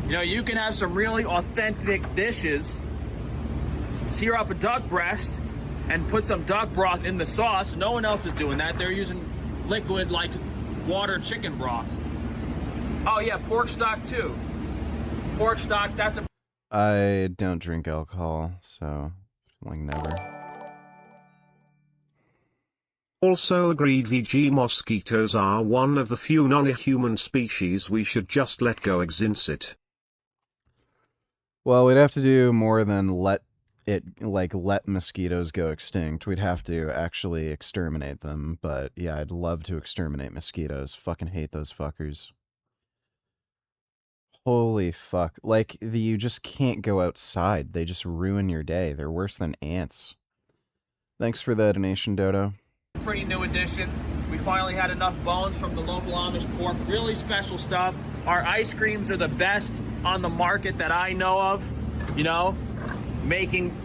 You can have some really authentic dishes. Sear up a duck breast and put some duck broth in the sauce. No one else is doing that. They're using liquid like water chicken broth. Oh yeah, pork stock too. Pork stock, that's a... I don't drink alcohol, so like never. Also agreed VG mosquitoes are one of the few non-human species we should just let go exist. Well, we'd have to do more than let mosquitoes go extinct. We'd have to actually exterminate them. But yeah, I'd love to exterminate mosquitoes. Fucking hate those fuckers. Holy fuck. Like, you just can't go outside. They just ruin your day. They're worse than ants. Thanks for the donation, Dodo. Pretty new addition. We finally had enough bones from the local Amish pork. Really special stuff. Our ice creams are the best on the market that I know of. Making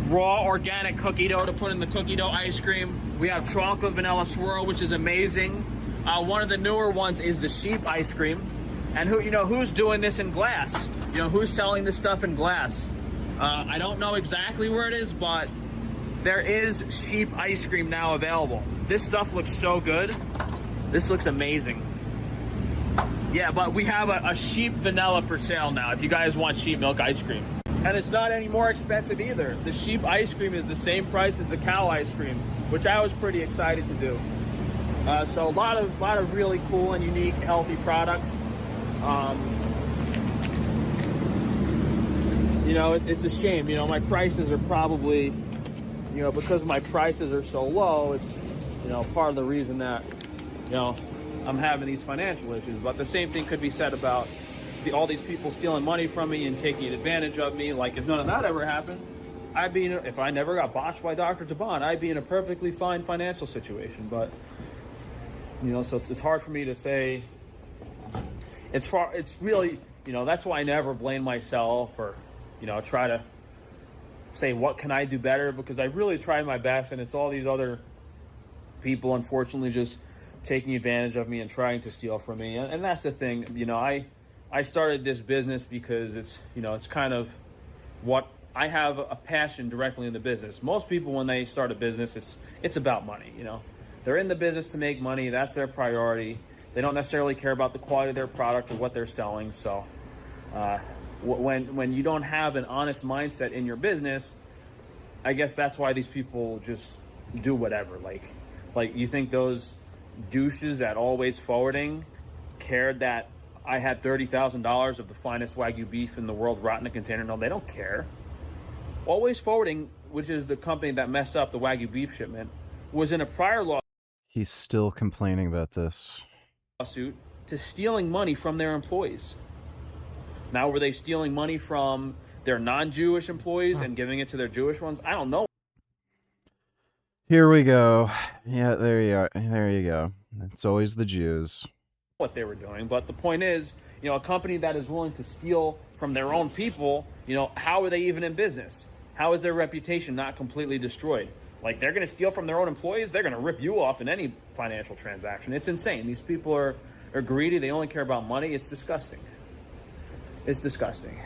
raw organic cookie dough to put in the cookie dough ice cream. We have chocolate vanilla swirl, which is amazing. One of the newer ones is the sheep ice cream. And who's doing this in glass? Who's selling this stuff in glass? I don't know exactly where it is, but there is sheep ice cream now available. This stuff looks so good. This looks amazing. Yeah, but we have a sheep vanilla for sale now if you guys want sheep milk ice cream. And it's not any more expensive either. The sheep ice cream is the same price as the cow ice cream, which I was pretty excited to do. So a lot of really cool and unique, healthy products. It's a shame. My prices are probably, because my prices are so low, it's, part of the reason that, I'm having these financial issues. But the same thing could be said about all these people stealing money from me and taking advantage of me. Like, if none of that ever happened, if I never got botched by Dr. Taban, I'd be in a perfectly fine financial situation. But, so it's hard for me to say. It's really, that's why I never blame myself or, try to say, what can I do better? Because I really tried my best, and it's all these other people, unfortunately, just taking advantage of me and trying to steal from me. And that's the thing, I started this business because it's kind of what I have a passion directly in the business. Most people, when they start a business, it's about money, They're in the business to make money. That's their priority. They don't necessarily care about the quality of their product or what they're selling. So when you don't have an honest mindset in your business, I guess that's why these people just do whatever. Like you think those douches at Always Forwarding cared that I had $30,000 of the finest Wagyu beef in the world rot in a container? No, they don't care. Always Forwarding, which is the company that messed up the Wagyu beef shipment, was in a prior He's still complaining about this lawsuit to stealing money from their employees. Now, were they stealing money from their non-Jewish employees and giving it to their Jewish ones? I don't know. Here we go. Yeah, there you are. There you go. It's always the Jews. What they were doing, but the point is You know, a company that is willing to steal from their own people, you know, how are they even in business? How is their reputation not completely destroyed? Like, they're going to steal from their own employees? They're going to rip you off in any financial transaction. It's insane. These people are greedy. They only care about money. It's disgusting. It's disgusting.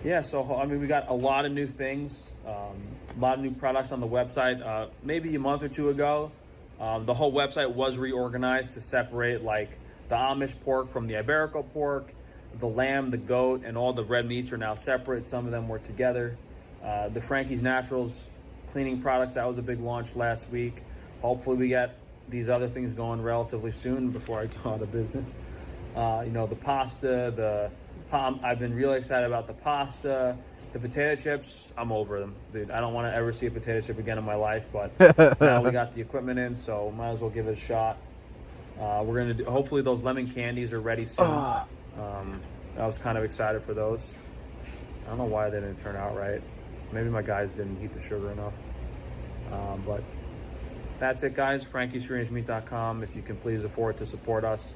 Yeah, so, I mean, we got a lot of new things, a lot of new products on the website. Maybe a month or two ago, the whole website was reorganized to separate, like, the Amish pork from the Iberico pork. The lamb, the goat, and all the red meats are now separate. Some of them were together. The Frankie's Naturals cleaning products, that was a big launch last week. Hopefully we get these other things going relatively soon before I go out of business. You know, the pasta, I've been really excited about the pasta. The potato chips, I'm over them, dude. I don't want to ever see a potato chip again in my life, but now we got the equipment in, so might as well give it a shot. We're going to do, hopefully those lemon candies are ready soon. I was kind of excited for those. I don't know why they didn't turn out right. Maybe my guys didn't heat the sugar enough. But that's it, guys. Frankie'sFreeRangeMeat.com. If you can please afford to support us.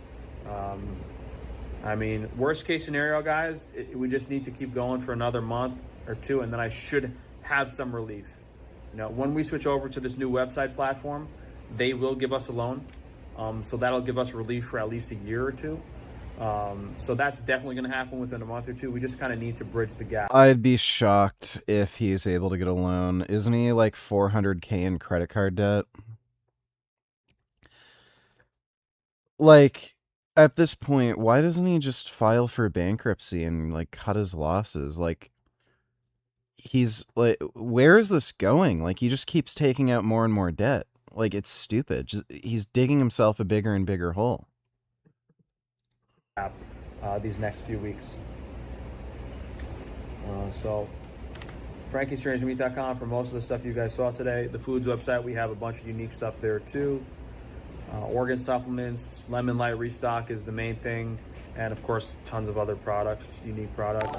I mean, worst case scenario, guys, we just need to keep going for another month or two, and then I should have some relief. You know, when we switch over to this new website platform, they will give us a loan. So that'll give us relief for at least a year or two. So that's definitely going to happen within a month or two. We just kind of need to bridge the gap. I'd be shocked if he's able to get a loan. Isn't he like $400K in credit card debt? Like, at this point, why doesn't he just file for bankruptcy and like cut his losses? Like, he's like, where is this going? Like, he just keeps taking out more and more debt. Like, it's stupid. He's digging himself a bigger and bigger hole. These next few weeks. So Frankie'sStrangeMeat.com for most of the stuff you guys saw today. The foods website, we have a bunch of unique stuff there too. Organ supplements, Lemon Light restock is the main thing, and of course tons of other products, unique products.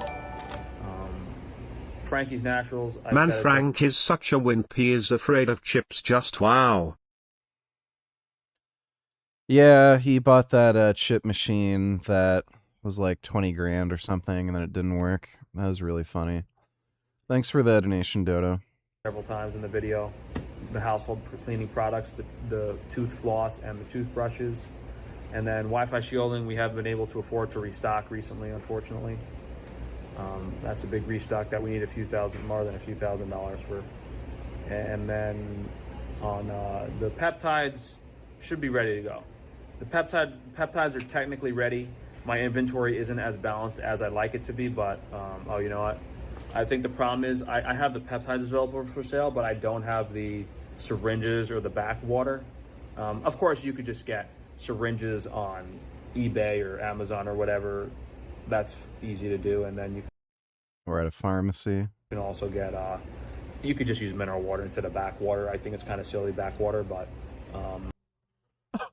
Frankie's Naturals. Man, Frank is such a wimp. He is afraid of chips. Just wow. Yeah, he bought that chip machine that was like 20 grand or something, and then it didn't work. That was really funny. Thanks for the donation, Dodo. Several times in the video. The household cleaning products, the tooth floss and the toothbrushes. And then Wi-Fi shielding, we haven't been able to afford to restock recently, unfortunately. That's a big restock that we need more than a few $1,000s for. And then on the peptides, should be ready to go. The peptides are technically ready. My inventory isn't as balanced as I'd like it to be, but oh, you know what? I think the problem is I have the peptides available for sale, but I don't have the syringes or the backwater. Of course, you could just get syringes on eBay or Amazon or whatever. That's easy to do, and then you or at a pharmacy. can also get you could just use mineral water instead of backwater. I think it's kind of silly backwater, but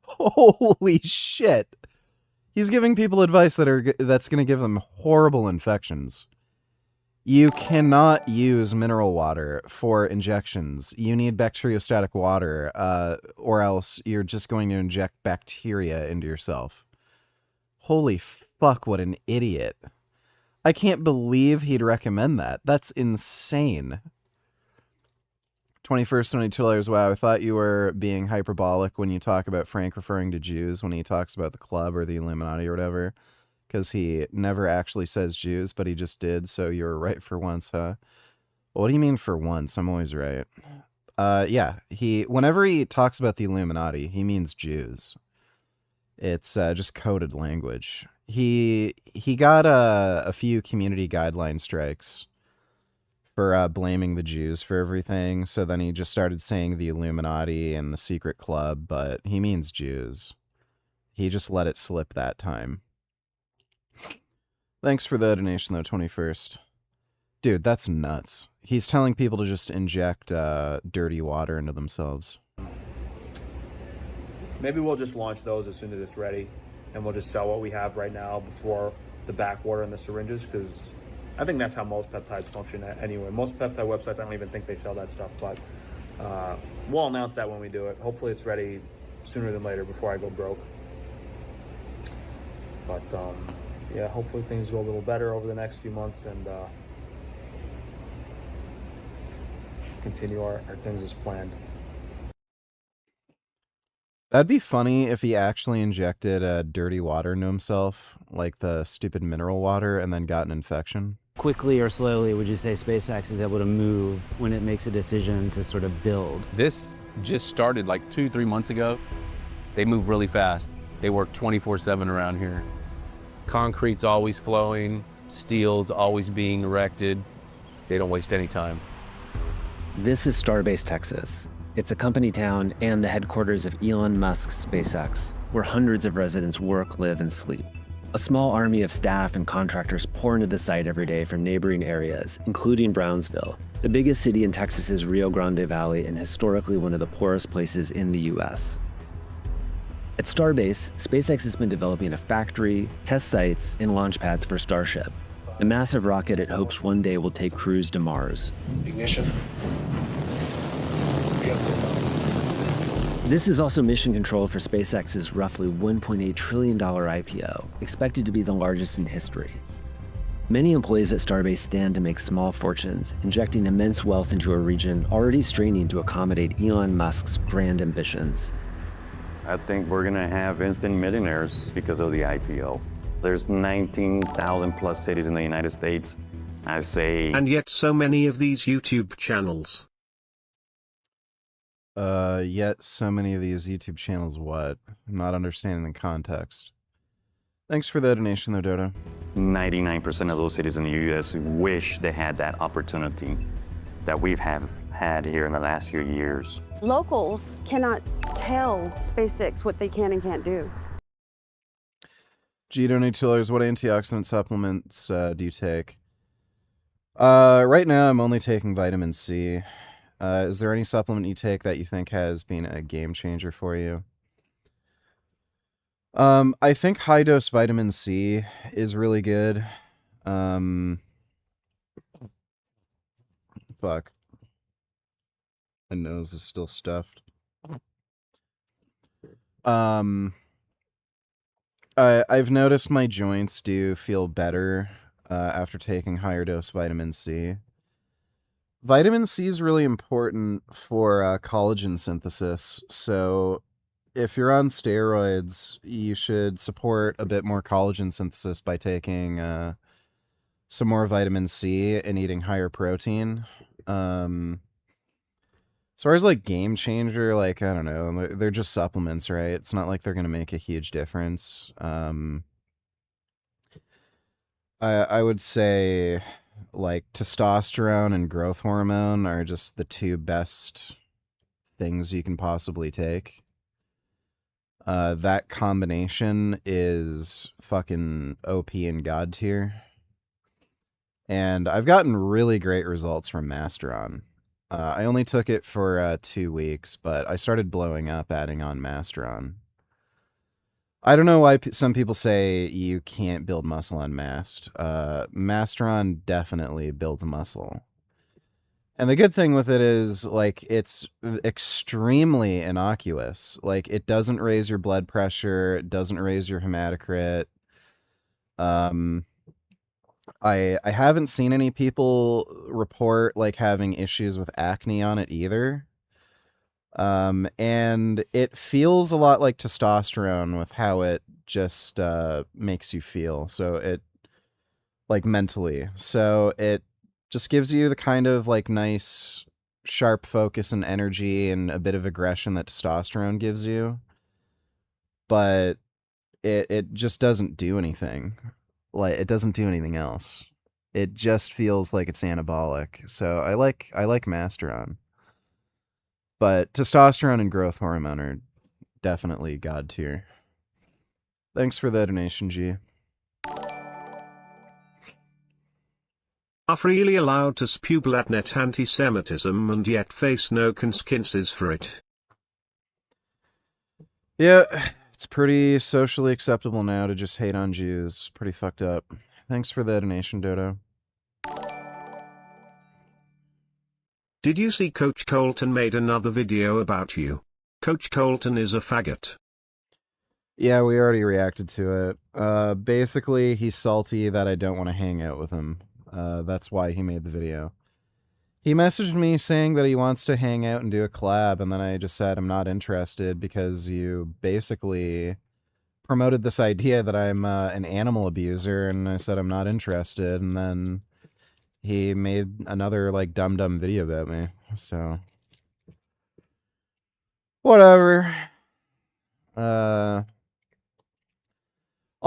holy shit, he's giving people advice that's going to give them horrible infections. You cannot use mineral water for injections. You need bacteriostatic water, or else you're just going to inject bacteria into yourself. Holy fuck, what an idiot. I can't believe he'd recommend that. That's insane. 21st, $22. Wow, I thought you were being hyperbolic when you talk about Frank referring to Jews when he talks about the club or the Illuminati or whatever. Because he never actually says Jews, but he just did, so you were right for once, huh? What do you mean for once? I'm always right. Yeah, whenever he talks about the Illuminati, he means Jews. It's just coded language. He got a few community guideline strikes for blaming the Jews for everything, so then he just started saying the Illuminati and the secret club, but he means Jews. He just let it slip that time. Thanks for the donation, though, 21st. Dude, that's nuts. He's telling people to just inject dirty water into themselves. maybe we'll just launch those as soon as it's ready, and we'll just sell what we have right now before the backwater and the syringes, because I think that's how most peptides function anyway. Most peptide websites, I don't even think they sell that stuff, but we'll announce that when we do it. Hopefully it's ready sooner than later before I go broke. But yeah, hopefully things go a little better over the next few months and continue our things as planned. That'd be funny if he actually injected dirty water into himself, like the stupid mineral water, and then got an infection. Quickly or slowly would you say SpaceX is able to move when it makes a decision to sort of build? This just started like 2-3 months ago. They move really fast. They work 24/7 around here. Concrete's always flowing, steel's always being erected. They don't waste any time. This is Starbase, Texas. It's a company town and the headquarters of Elon Musk's SpaceX, where hundreds of residents work, live, and sleep. A small army of staff and contractors pour into the site every day from neighboring areas, including Brownsville, the biggest city in Texas's Rio Grande Valley and historically one of the poorest places in the US. At Starbase, SpaceX has been developing a factory, test sites, and launch pads for Starship, a massive rocket it hopes one day will take crews to Mars. Ignition. This is also mission control for SpaceX's roughly $1.8 trillion IPO, expected to be the largest in history. Many employees at Starbase stand to make small fortunes, injecting immense wealth into a region already straining to accommodate Elon Musk's grand ambitions. I think we're gonna have instant millionaires because of the IPO. There's 19,000 plus cities in the United States. I say... And yet so many of these YouTube channels. Yet so many of these YouTube channels what? I'm not understanding the context. Thanks for the donation though, Dodo. 99% of those cities in the US wish they had that opportunity that we've had here in the last few years. Locals cannot tell SpaceX what they can and can't do. G donate $2. What antioxidant supplements do you take? Right now I'm only taking vitamin C. Is there any supplement you take that you think has been a game changer for you? I think high dose vitamin C is really good. Fuck. My nose is still stuffed. I've noticed my joints do feel better after taking higher dose vitamin C. Vitamin C is really important for collagen synthesis, so if you're on steroids, you should support a bit more collagen synthesis by taking some more vitamin C and eating higher protein. As far as like game changer, like, I don't know, they're just supplements, right? It's not like they're going to make a huge difference. I would say like testosterone and growth hormone are just the two best things you can possibly take. That combination is fucking OP and god tier. And I've gotten really great results from Masteron. I only took it for 2 weeks, but I started blowing up adding on Masteron. I don't know why some people say you can't build muscle on Mast. Masteron definitely builds muscle. And the good thing with it is, like, it's extremely innocuous. Like, it doesn't raise your blood pressure, it doesn't raise your hematocrit. I haven't seen any people report, like, having issues with acne on it either. And it feels a lot like testosterone with how it just makes you feel. So it, like, mentally. So it just gives you the kind of, like, nice, sharp focus and energy and a bit of aggression that testosterone gives you. But it just doesn't do anything. Like, it doesn't do anything else. It just feels like it's anabolic. So I like Masteron. But testosterone and growth hormone are definitely god tier. Thanks for the donation, G. Are freely allowed to spew blatnet anti-Semitism and yet face no consequences for it. Yeah, it's pretty socially acceptable now to just hate on Jews. Pretty fucked up. Thanks for the donation, Dodo. Did you see Coach Kolton made another video about you? Coach Kolton is a faggot. Yeah, we already reacted to it. Basically, he's salty that I don't want to hang out with him. That's why he made the video. He messaged me saying that he wants to hang out and do a collab, and then I just said I'm not interested because you basically promoted this idea that I'm an animal abuser, and I said I'm not interested, and then he made another, like, dumb video about me, so... Whatever. I'll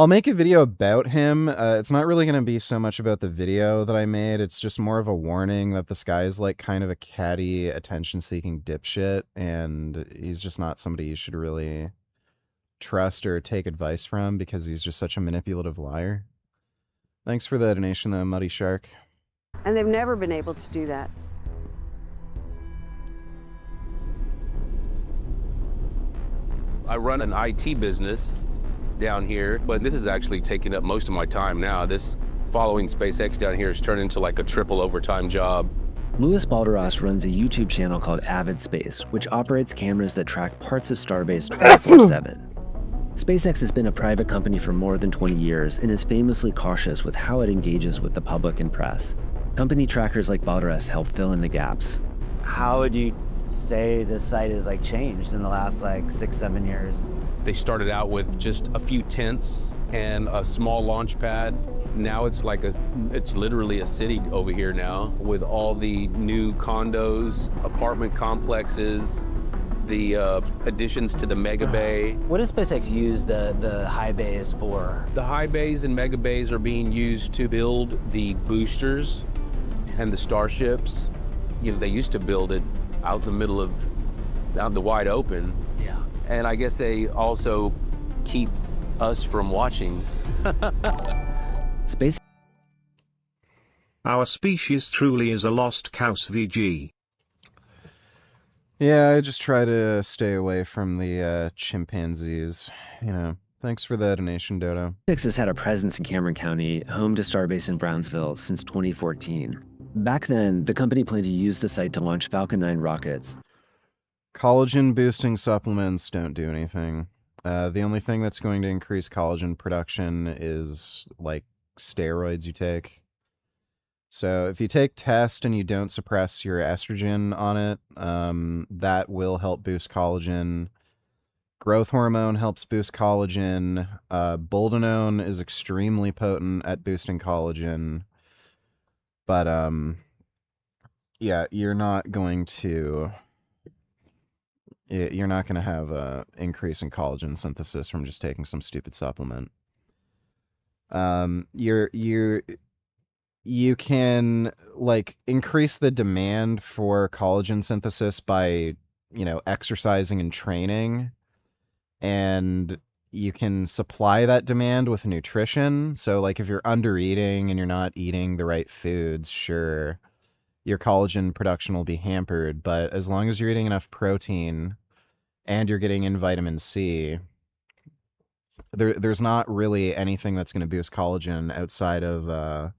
make a video about him. It's not really going to be so much about the video that I made. It's just more of a warning that this guy is like kind of a catty, attention-seeking dipshit, and he's just not somebody you should really trust or take advice from because he's just such a manipulative liar. Thanks for the donation, though, Muddy Shark. And they've never been able to do that. I run an IT business down here, but this is actually taking up most of my time now. This following SpaceX down here has turned into like a triple overtime job. Louis Balderas runs a YouTube channel called Avid Space, which operates cameras that track parts of Starbase 24/7. SpaceX has been a private company for more than 20 years and is famously cautious with how it engages with the public and press. Company trackers like Balderas help fill in the gaps. How would you say this site has like changed in the last like 6-7 years? They started out with just a few tents and a small launch pad. Now it's like it's literally a city over here now with all the new condos, apartment complexes, the additions to the mega bay. What does SpaceX use the high bays for? The high bays and mega bays are being used to build the boosters and the starships. You know, they used to build it out in the middle of, out in the wide open. Yeah. And I guess they also keep us from watching. Space. Our species truly is a lost cause VG. Yeah, I just try to stay away from the chimpanzees. You know, thanks for the donation, Dodo. SpaceX has had a presence in Cameron County, home to Starbase in Brownsville, since 2014. Back then, the company planned to use the site to launch Falcon 9 rockets. Collagen boosting supplements don't do anything. The only thing that's going to increase collagen production is like steroids you take. So if you take test and you don't suppress your estrogen on it, that will help boost collagen. Growth hormone helps boost collagen. Boldenone is extremely potent at boosting collagen. But, yeah, you're not going to have a increase in collagen synthesis from just taking some stupid supplement. You can, like, increase the demand for collagen synthesis by, you know, exercising and training, and you can supply that demand with nutrition. So, like, if you're under eating and you're not eating the right foods, sure, your collagen production will be hampered. But as long as you're eating enough protein and you're getting in vitamin C, there's not really anything that's going to boost collagen outside of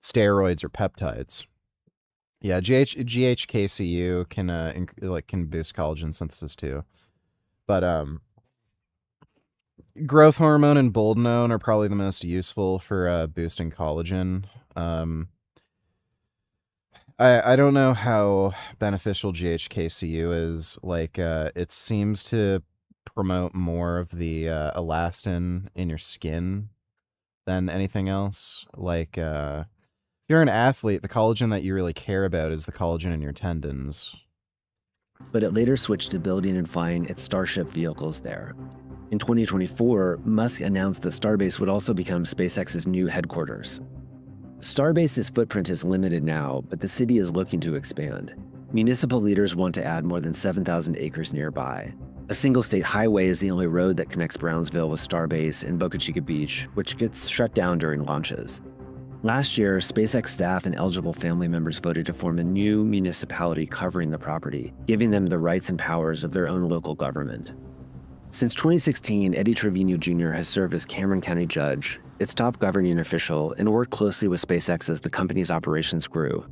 steroids or peptides. Yeah, GHKCU can boost collagen synthesis too. But growth hormone and boldenone are probably the most useful for boosting collagen. I don't know how beneficial GHKCU is. Like, it seems to promote more of the elastin in your skin than anything else. Like, if you're an athlete, the collagen that you really care about is the collagen in your tendons. But it later switched to building and flying its Starship vehicles there. In 2024, Musk announced that Starbase would also become SpaceX's new headquarters. Starbase's footprint is limited now, but the city is looking to expand. Municipal leaders want to add more than 7,000 acres nearby. A single-state highway is the only road that connects Brownsville with Starbase and Boca Chica Beach, which gets shut down during launches. Last year, SpaceX staff and eligible family members voted to form a new municipality covering the property, giving them the rights and powers of their own local government. Since 2016, Eddie Trevino Jr. has served as Cameron County judge, its top governing official, and worked closely with SpaceX as the company's operations grew.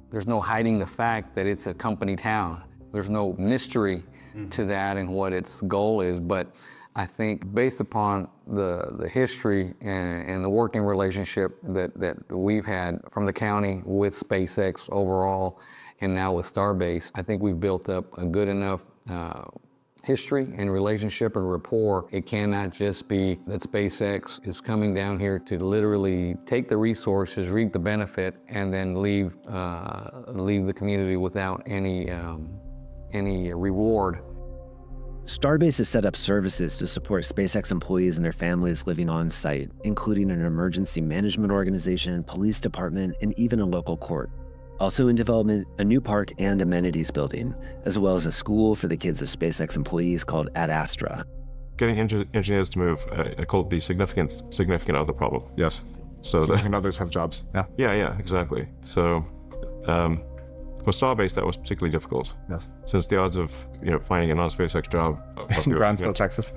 There's no hiding the fact that it's a company town. There's no mystery to that and what its goal is. But I think based upon the history and the working relationship that we've had from the county with SpaceX overall and now with Starbase, I think we've built up a good enough history and relationship and rapport. It cannot just be that SpaceX is coming down here to literally take the resources, reap the benefit, and then leave the community without any reward. Starbase has set up services to support SpaceX employees and their families living on site, including an emergency management organization, police department, and even a local court. Also in development, a new park and amenities building, as well as a school for the kids of SpaceX employees called Ad Astra. Getting engineers to move, I call it the significant of the problem. Yes. So that others have jobs. Yeah. Yeah, exactly. So for Starbase, that was particularly difficult. Yes. Since the odds of finding a non-SpaceX job in Brownsville, Texas,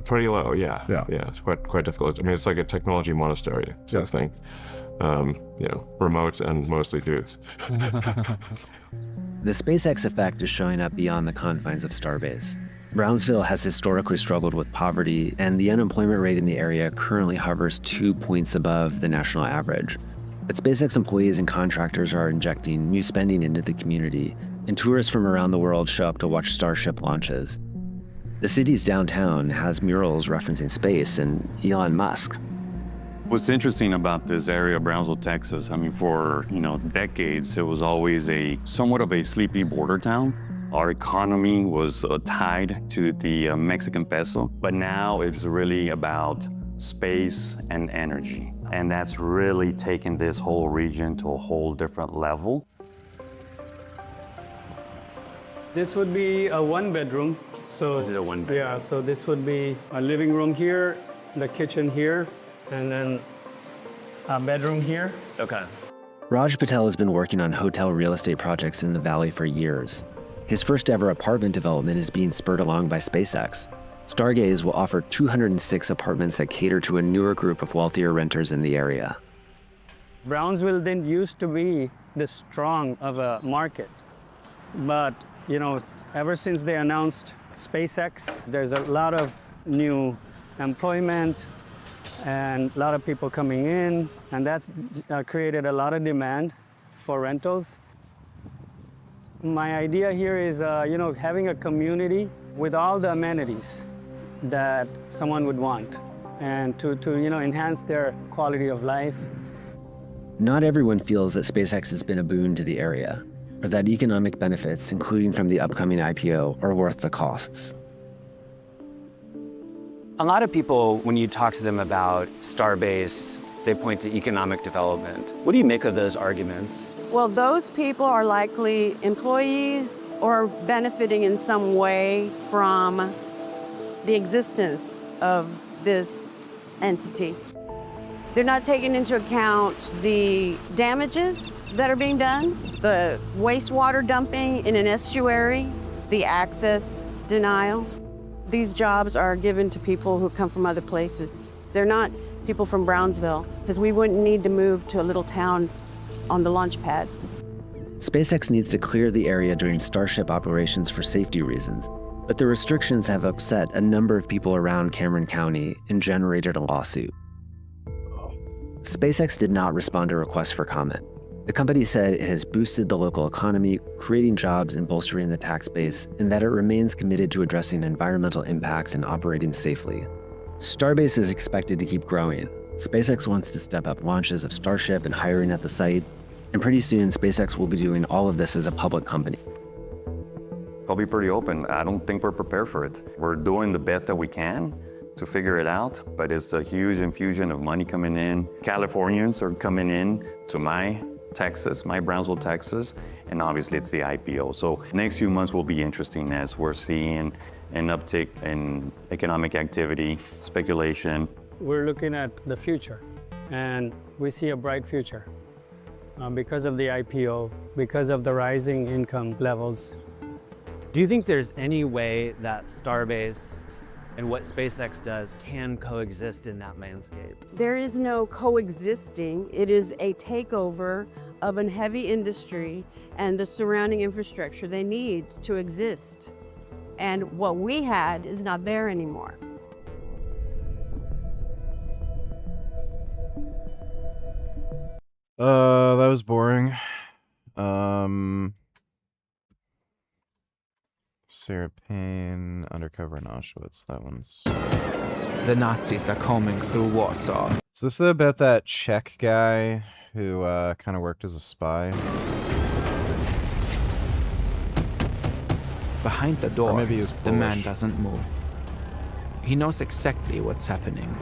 pretty low. Yeah. It's quite difficult. I mean, it's like a technology monastery sort of thing. Remote and mostly dudes. The SpaceX effect is showing up beyond the confines of Starbase. Brownsville has historically struggled with poverty, and the unemployment rate in the area currently hovers 2 points above the national average. But SpaceX employees and contractors are injecting new spending into the community, and tourists from around the world show up to watch Starship launches. The city's downtown has murals referencing space and Elon Musk. What's interesting about this area of Brownsville, Texas, I mean, for decades, it was always somewhat of a sleepy border town. Our economy was tied to the Mexican peso, but now it's really about space and energy. And that's really taken this whole region to a whole different level. This would be a one-bedroom. So this is a one-bedroom. Yeah, so this would be a living room here, the kitchen here, and then a bedroom here. Okay. Raj Patel has been working on hotel real estate projects in the valley for years. His first ever apartment development is being spurred along by SpaceX. Stargaze will offer 206 apartments that cater to a newer group of wealthier renters in the area. Brownsville didn't used to be this strong of a market, but ever since they announced SpaceX, there's a lot of new employment and a lot of people coming in, and that's created a lot of demand for rentals. My idea here is, having a community with all the amenities that someone would want, and to enhance their quality of life. Not everyone feels that SpaceX has been a boon to the area, or that economic benefits, including from the upcoming IPO, are worth the costs. A lot of people, when you talk to them about Starbase, they point to economic development. What do you make of those arguments? Well, those people are likely employees or benefiting in some way from the existence of this entity. They're not taking into account the damages that are being done, the wastewater dumping in an estuary, the access denial. These jobs are given to people who come from other places. They're not people from Brownsville, because we wouldn't need to move to a little town on the launch pad. SpaceX needs to clear the area during Starship operations for safety reasons, but the restrictions have upset a number of people around Cameron County and generated a lawsuit. SpaceX did not respond to requests for comment. The company said it has boosted the local economy, creating jobs and bolstering the tax base, and that it remains committed to addressing environmental impacts and operating safely. Starbase is expected to keep growing. SpaceX wants to step up launches of Starship and hiring at the site, and pretty soon SpaceX will be doing all of this as a public company. I'll be pretty open. I don't think we're prepared for it. We're doing the best that we can to figure it out, but it's a huge infusion of money coming in. Californians are coming in to my Brownsville, Texas, and obviously it's the IPO. So next few months will be interesting as we're seeing an uptick in economic activity, speculation. We're looking at the future, and we see a bright future because of the IPO, because of the rising income levels. Do you think there's any way that Starbase and what SpaceX does can coexist in that landscape? There is no coexisting. It is a takeover of a heavy industry and the surrounding infrastructure they need to exist. And what we had is not there anymore. That was boring. Sarah Payne, Undercover in Auschwitz. That one's. The Nazis are combing through Warsaw. Is this about that Czech guy who kind of worked as a spy? Behind the door, maybe he was the man Polish. doesn't move. He knows exactly what's happening.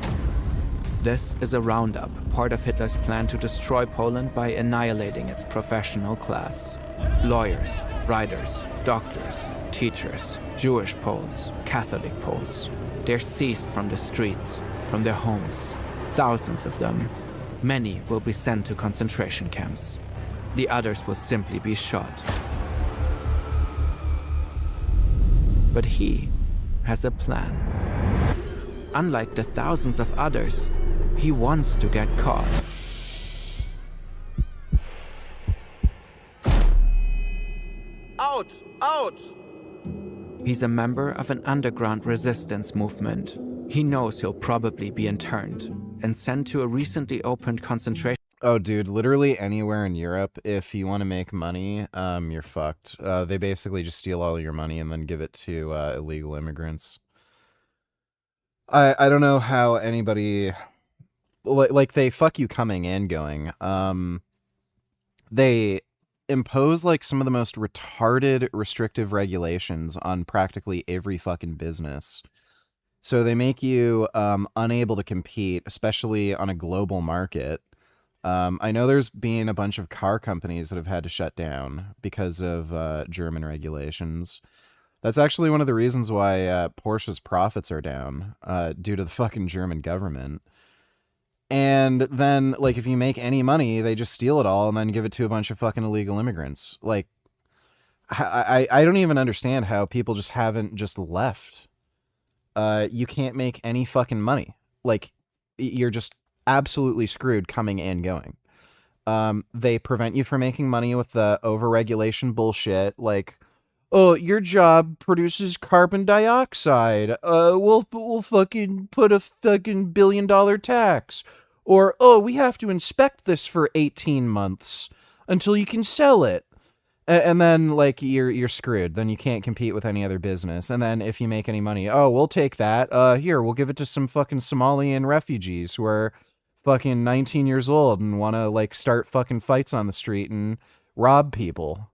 This is a roundup, part of Hitler's plan to destroy Poland by annihilating its professional class. Lawyers, writers, doctors, teachers, Jewish Poles, Catholic Poles. They're seized from the streets, from their homes. Thousands of them. Many will be sent to concentration camps. The others will simply be shot. But he has a plan. Unlike the thousands of others, he wants to get caught. Out! Out! He's a member of an underground resistance movement. He knows he'll probably be interned and sent to a recently opened concentration. Oh, dude, literally anywhere in Europe, if you want to make money, you're fucked. They basically just steal all your money and then give it to illegal immigrants. I don't know how anybody... Like, they fuck you coming and going. They impose, like, some of the most retarded restrictive regulations on practically every fucking business. So they make you unable to compete, especially on a global market. I know there's been a bunch of car companies that have had to shut down because of German regulations. That's actually one of the reasons why Porsche's profits are down, due to the fucking German government. And then, like, if you make any money, they just steal it all and then give it to a bunch of fucking illegal immigrants. Like, I don't even understand how people just haven't just left. You can't make any fucking money. Like, you're just absolutely screwed coming and going. They prevent you from making money with the overregulation bullshit. Like, oh, your job produces carbon dioxide. We'll fucking put a fucking $1 billion tax. Or, oh, we have to inspect this for 18 months until you can sell it. And then, like, you're screwed. Then you can't compete with any other business. And then if you make any money, oh, we'll take that. Here, we'll give it to some fucking Somalian refugees who are fucking 19 years old and want to, like, start fucking fights on the street and rob people.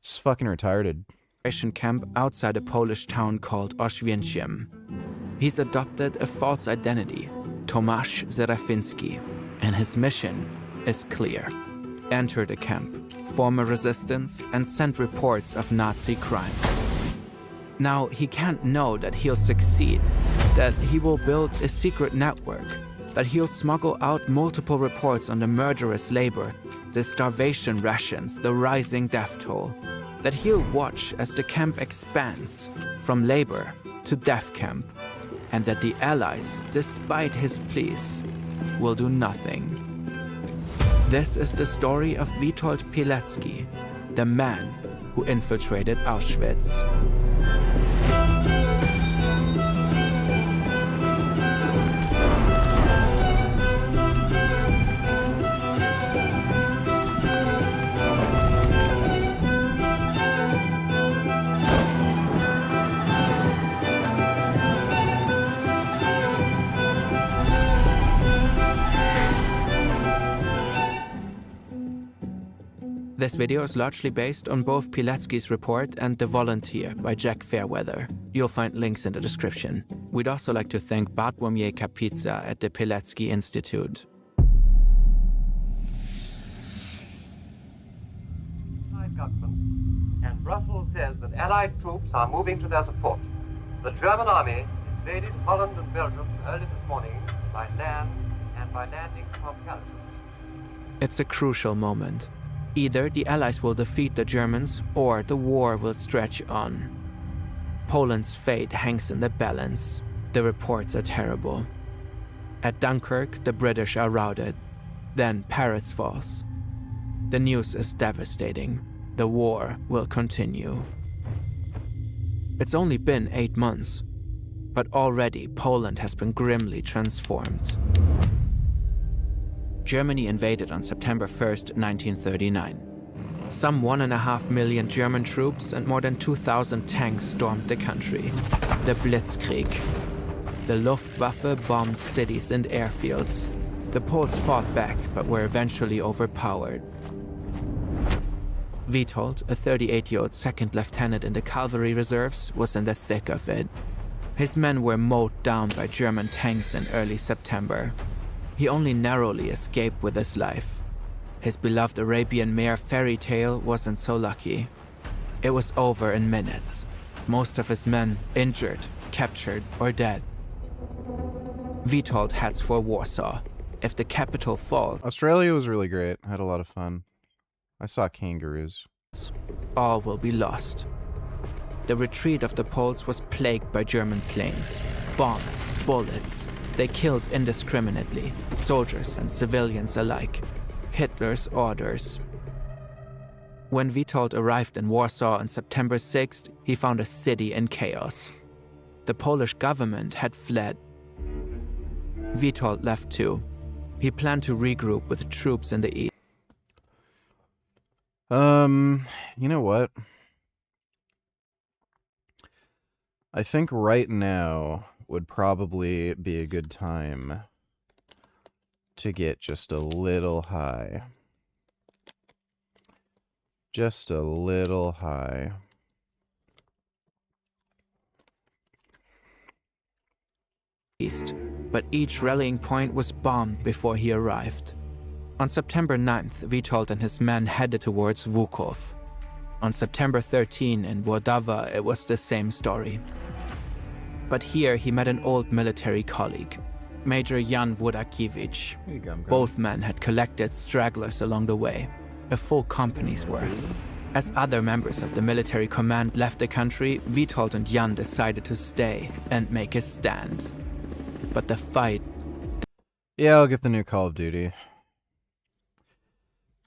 It's fucking retarded. Camp outside a Polish town called Oświęcim. He's adopted a false identity, Tomasz Zerafinski, and his mission is clear. Enter the camp, form a resistance, and send reports of Nazi crimes. Now, he can't know that he'll succeed, that he will build a secret network, that he'll smuggle out multiple reports on the murderous labor, the starvation rations, the rising death toll, that he'll watch as the camp expands from labor to death camp, and that the Allies, despite his pleas, will do nothing. This is the story of Witold Pilecki, the man who infiltrated Auschwitz. This video is largely based on both Pilecki's report and The Volunteer by Jack Fairweather. You'll find links in the description. We'd also like to thank Bartłomiej Kapica at the Pilecki Institute. And Brussels says that Allied troops are moving to their support. The German army invaded Holland and Belgium early this morning by land and by landing from Calais. It's a crucial moment. Either the Allies will defeat the Germans or the war will stretch on. Poland's fate hangs in the balance. The reports are terrible. At Dunkirk, the British are routed. Then Paris falls. The news is devastating. The war will continue. It's only been 8 months, but already Poland has been grimly transformed. Germany invaded on September 1st, 1939. Some 1.5 million German troops and more than 2,000 tanks stormed the country. The Blitzkrieg. The Luftwaffe bombed cities and airfields. The Poles fought back, but were eventually overpowered. Witold, a 38-year-old second lieutenant in the cavalry reserves, was in the thick of it. His men were mowed down by German tanks in early September. He only narrowly escaped with his life. His beloved Arabian mare fairy tale wasn't so lucky. It was over in minutes. Most of his men injured, captured, or dead. Witold heads for Warsaw. If the capital falls, Australia was really great. I had a lot of fun. I saw kangaroos. all will be lost. The retreat of the Poles was plagued by German planes, bombs, bullets. They killed indiscriminately, soldiers and civilians alike. Hitler's orders. When Witold arrived in Warsaw on September 6th, he found a city in chaos. The Polish government had fled. Witold left too. He planned to regroup with troops in the east. You know what? I think right now would probably be a good time to get just a little high. Just a little high. East, but each rallying point was bombed before he arrived. On September 9th, Witold and his men headed towards Wukov. On September 13 in Włodawa, it was the same story. But here he met an old military colleague, Major Jan Włodakiewicz. Both men had collected stragglers along the way, a full company's worth. As other members of the military command left the country, Witold and Jan decided to stay and make a stand. But the fight... Yeah, I'll get the new Call of Duty.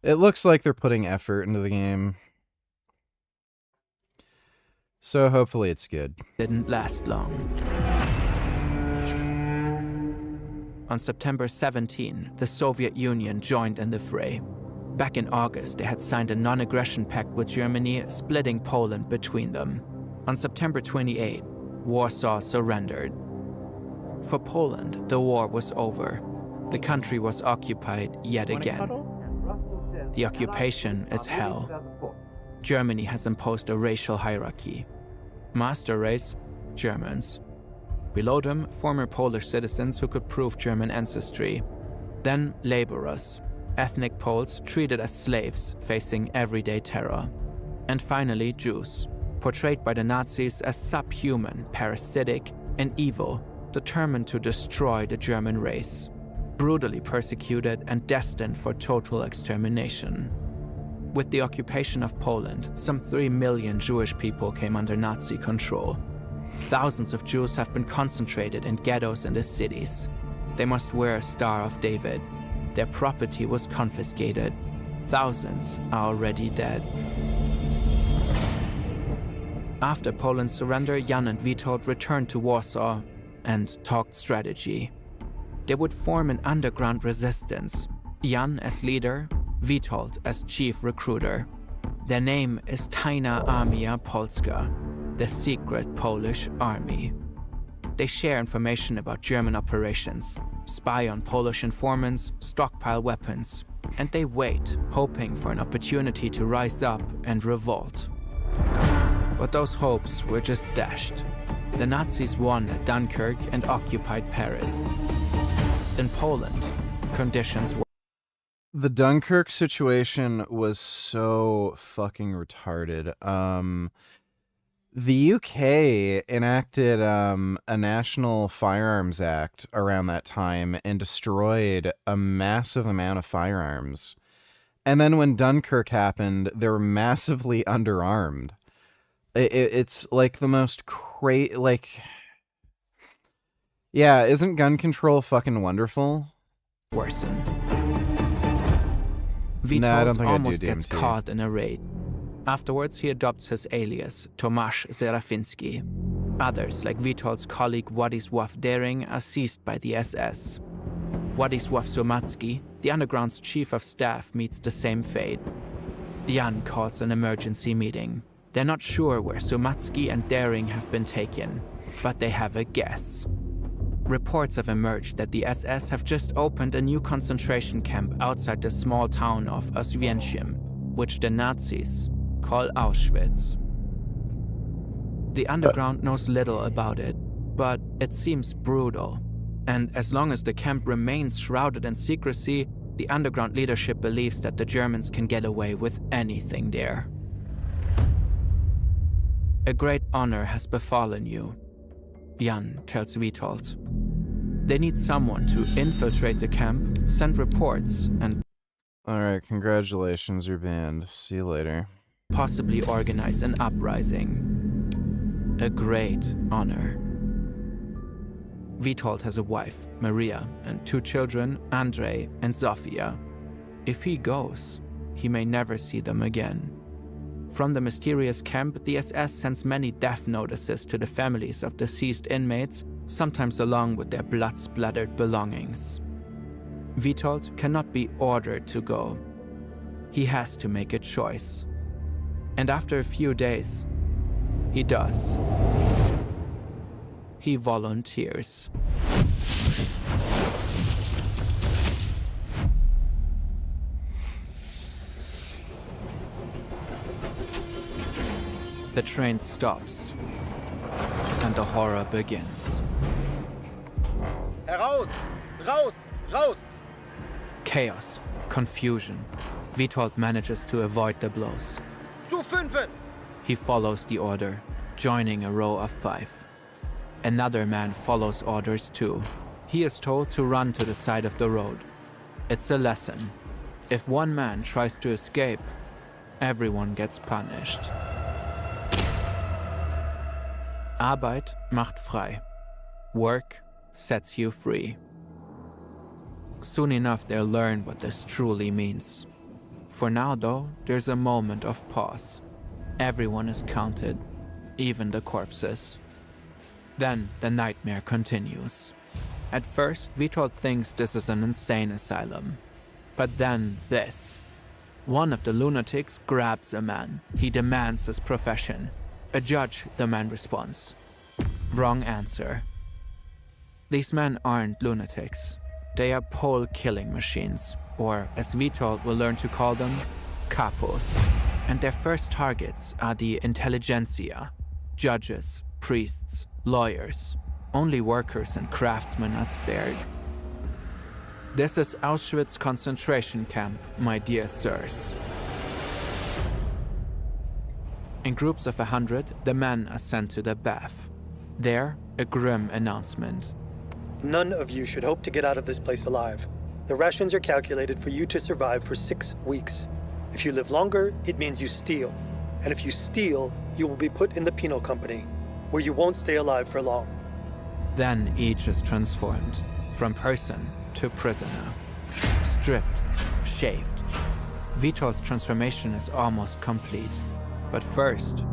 It looks like they're putting effort into the game. So hopefully it's good. Didn't last long. On September 17, the Soviet Union joined in the fray. Back in August, they had signed a non-aggression pact with Germany, splitting Poland between them. On September 28, Warsaw surrendered. For Poland, the war was over. The country was occupied yet again. The occupation is hell. Germany has imposed a racial hierarchy. Master race, Germans. Below them, former Polish citizens who could prove German ancestry. Then laborers, ethnic Poles treated as slaves, facing everyday terror. And finally, Jews, portrayed by the Nazis as subhuman, parasitic, and evil, determined to destroy the German race, brutally persecuted and destined for total extermination. With the occupation of Poland, some 3 million Jewish people came under Nazi control. Thousands of Jews have been concentrated in ghettos in the cities. They must wear a Star of David. Their property was confiscated. Thousands are already dead. After Poland's surrender, Jan and Witold returned to Warsaw and talked strategy. They would form an underground resistance, Jan as leader, Witold as chief recruiter. Their name is Tajna Armia Polska, the secret Polish army. They share information about German operations, spy on Polish informants, stockpile weapons, and they wait, hoping for an opportunity to rise up and revolt. But those hopes were just dashed. The Nazis won at Dunkirk and occupied Paris. In Poland, conditions were... The Dunkirk situation was so fucking retarded. The UK enacted a National Firearms Act around that time and destroyed a massive amount of firearms. And then when Dunkirk happened, they were massively underarmed. It's like the most yeah, isn't gun control fucking wonderful? Worsen. No, I don't Witold think almost I do, gets DMT. caught in a raid. Afterwards, he adopts his alias, Tomasz Serafiński. Others, like Witold's colleague Władysław Dering, are seized by the SS. Władysław Sumacki, the underground's chief of staff, meets the same fate. Jan calls an emergency meeting. They're not sure where Sumacki and Dering have been taken, but they have a guess. Reports have emerged that the SS have just opened a new concentration camp outside the small town of Oswięcim, which the Nazis call Auschwitz. The underground knows little about it, but it seems brutal. And as long as the camp remains shrouded in secrecy, the underground leadership believes that the Germans can get away with anything there. A great honor has befallen you, Jan tells Witold. They need someone to infiltrate the camp, send reports, and Alright, congratulations, you're banned. See you later. possibly organize an uprising. A great honor. Witold has a wife, Maria, and 2 children, Andrei and Zofia. If he goes, he may never see them again. From the mysterious camp, the SS sends many death notices to the families of deceased inmates, sometimes along with their blood-splattered belongings. Witold cannot be ordered to go. He has to make a choice. And after a few days, he does. He volunteers. The train stops, and the horror begins. Heraus! Raus! Raus! Chaos, confusion. Witold manages to avoid the blows. Zu fünfen! He follows the order, joining a row of 5. Another man follows orders too. He is told to run to the side of the road. It's a lesson. If one man tries to escape, everyone gets punished. Arbeit macht frei. Work sets you free. Soon enough, they'll learn what this truly means. For now, though, there's a moment of pause. Everyone is counted, even the corpses. Then the nightmare continues. At first, Witold thinks this is an insane asylum. But then this. One of the lunatics grabs a man. He demands his profession. A judge, the man responds. Wrong answer. These men aren't lunatics. They are pole-killing machines, or as Witold will learn to call them, capos. And their first targets are the intelligentsia, judges, priests, lawyers. Only workers and craftsmen are spared. This is Auschwitz concentration camp, my dear sirs. In groups of 100, the men are sent to the bath. There, a grim announcement. None of you should hope to get out of this place alive. The rations are calculated for you to survive for 6 weeks. If you live longer, it means you steal. And if you steal, you will be put in the penal company, where you won't stay alive for long. Then each is transformed, from person to prisoner. Stripped, shaved. Witold's transformation is almost complete. But first,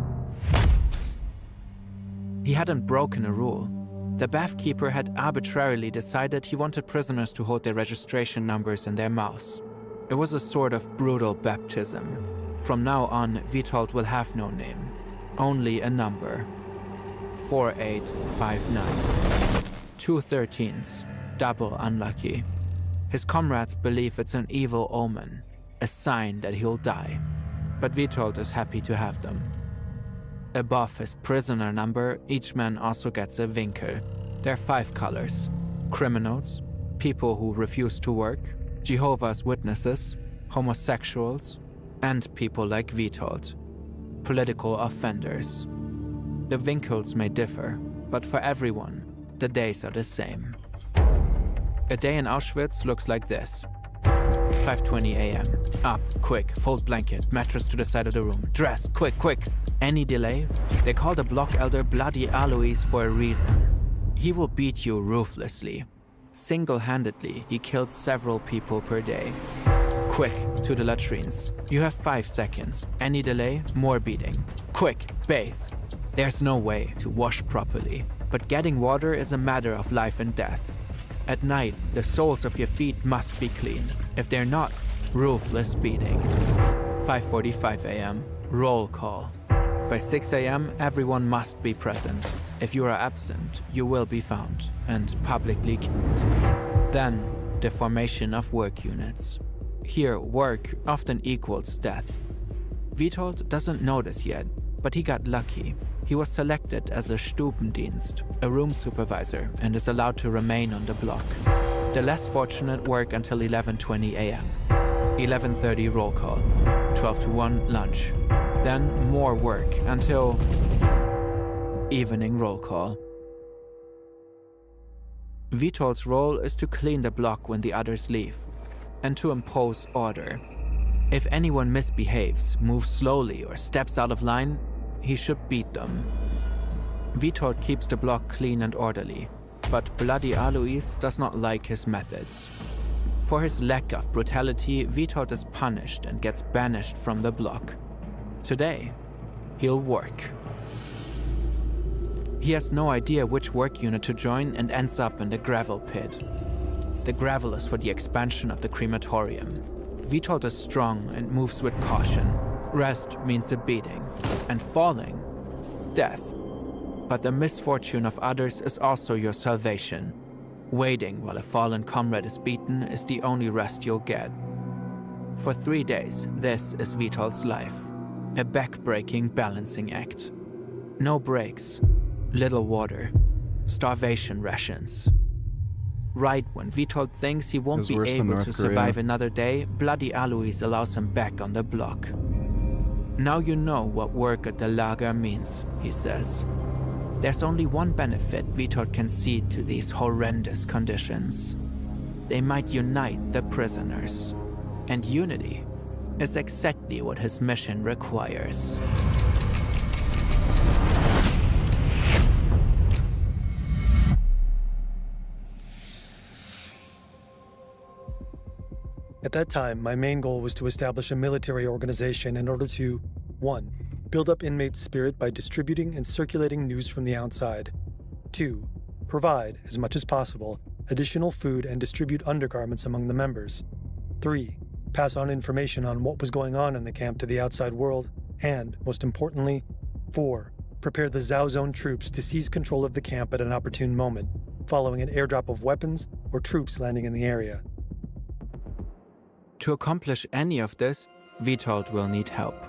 he hadn't broken a rule. The bathkeeper had arbitrarily decided he wanted prisoners to hold their registration numbers in their mouths. It was a sort of brutal baptism. From now on, Witold will have no name, only a number. 4859. 2 13s, double unlucky. His comrades believe it's an evil omen, a sign that he'll die. But Witold is happy to have them. Above his prisoner number, each man also gets a Winkel. There are 5 colors: criminals, people who refuse to work, Jehovah's Witnesses, homosexuals, and people like Witold, political offenders. The Winkels may differ, but for everyone, the days are the same. A day in Auschwitz looks like this. 5:20 a.m. Up, quick, fold blanket, mattress to the side of the room, dress, quick, quick. Any delay? They call the block elder Bloody Alois for a reason. He will beat you ruthlessly. Single-handedly, he killed several people per day. Quick, to the latrines. You have 5 seconds. Any delay, more beating. Quick, bathe. There's no way to wash properly, but getting water is a matter of life and death. At night, the soles of your feet must be clean. If they're not, ruthless beating. 5:45 a.m. Roll call. By 6 a.m., everyone must be present. If you are absent, you will be found and publicly killed. Then, the formation of work units. Here, work often equals death. Witold doesn't know this yet, but he got lucky. He was selected as a Stubendienst, a room supervisor, and is allowed to remain on the block. The less fortunate work until 11:20 a.m. 11:30 roll call, 12 to 1 lunch. Then more work until evening roll call. Witold's role is to clean the block when the others leave, and to impose order. If anyone misbehaves, moves slowly, or steps out of line, he should beat them. Witold keeps the block clean and orderly, but Bloody Alois does not like his methods. For his lack of brutality, Witold is punished and gets banished from the block. Today, he'll work. He has no idea which work unit to join and ends up in the gravel pit. The gravel is for the expansion of the crematorium. Witold is strong and moves with caution. Rest means a beating, and falling, death. But the misfortune of others is also your salvation. Waiting while a fallen comrade is beaten is the only rest you'll get. For 3 days, this is Witold's life. A back-breaking balancing act. No breaks, little water, starvation rations. Right when Witold thinks he won't be able to survive another day, Bloody Alois allows him back on the block. Now you know what work at the lager means, he says. There's only one benefit Witold can see to these horrendous conditions. They might unite the prisoners. And unity is exactly what his mission requires. At that time, my main goal was to establish a military organization in order to 1. Build up inmates' spirit by distributing and circulating news from the outside. 2. Provide, as much as possible, additional food and distribute undergarments among the members. 3. Pass on information on what was going on in the camp to the outside world. And, most importantly, 4. Prepare the Zhao Zone troops to seize control of the camp at an opportune moment, following an airdrop of weapons or troops landing in the area. To accomplish any of this, Witold will need help.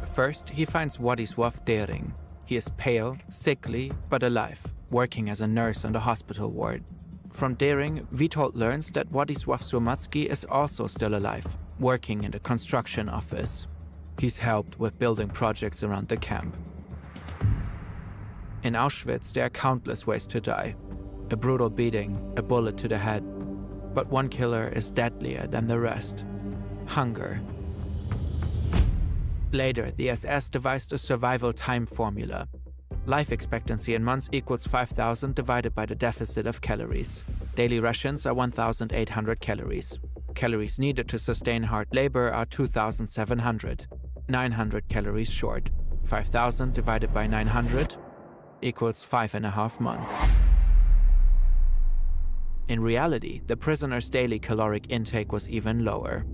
First, he finds Władysław Dering. He is pale, sickly, but alive, working as a nurse on the hospital ward. From Dering, Witold learns that Władysław Słomacki is also still alive, working in the construction office. He's helped with building projects around the camp. In Auschwitz, there are countless ways to die. A brutal beating, a bullet to the head. But one killer is deadlier than the rest: hunger. Later, the SS devised a survival time formula. Life expectancy in months equals 5,000 divided by the deficit of calories. Daily rations are 1,800 calories. Calories needed to sustain hard labor are 2,700. 900 calories short. 5,000 divided by 900 equals 5.5 months. In reality, the prisoner's daily caloric intake was even lower.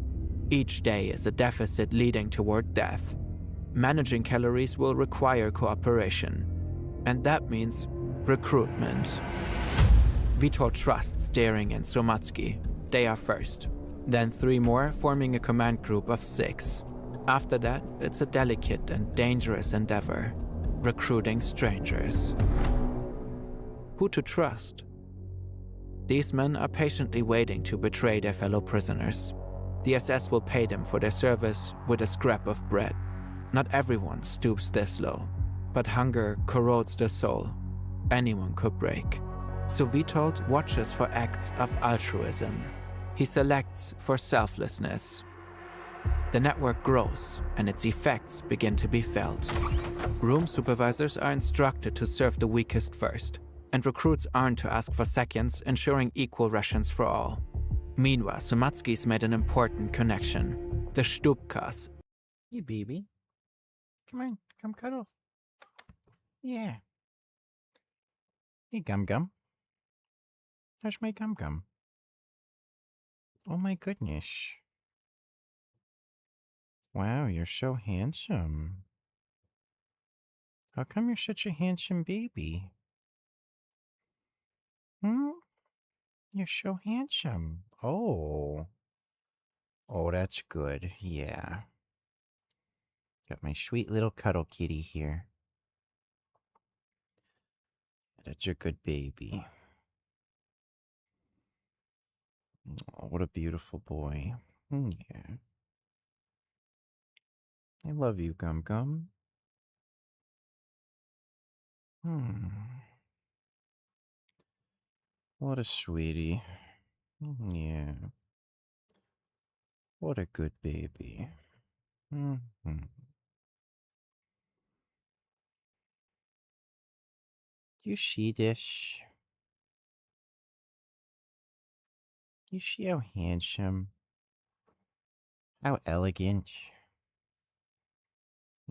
Each day is a deficit leading toward death. Managing calories will require cooperation. And that means recruitment. Witold trusts Dering and Słomacki. They are first. Then 3 more, forming a command group of 6. After that, it's a delicate and dangerous endeavor: recruiting strangers. Who to trust? These men are patiently waiting to betray their fellow prisoners. The SS will pay them for their service with a scrap of bread. Not everyone stoops this low, but hunger corrodes the soul. Anyone could break. So Witold watches for acts of altruism. He selects for selflessness. The network grows, and its effects begin to be felt. Room supervisors are instructed to serve the weakest first, and recruits aren't to ask for seconds, ensuring equal rations for all. Meanwhile, Sumatsky's made an important connection. The Stupkas. Hey, baby. Come on, come cuddle. Yeah. Hey, Gum Gum. How's my Gum Gum? Oh my goodness. Wow, you're so handsome. How come you're such a handsome baby? Hmm? You're so handsome. Oh. Oh, that's good. Yeah. Got my sweet little cuddle kitty here. That's a good baby. Oh, what a beautiful boy. Yeah. I love you, Gum Gum. What a sweetie. Yeah. What a good baby. You see this? You see how handsome? How elegant?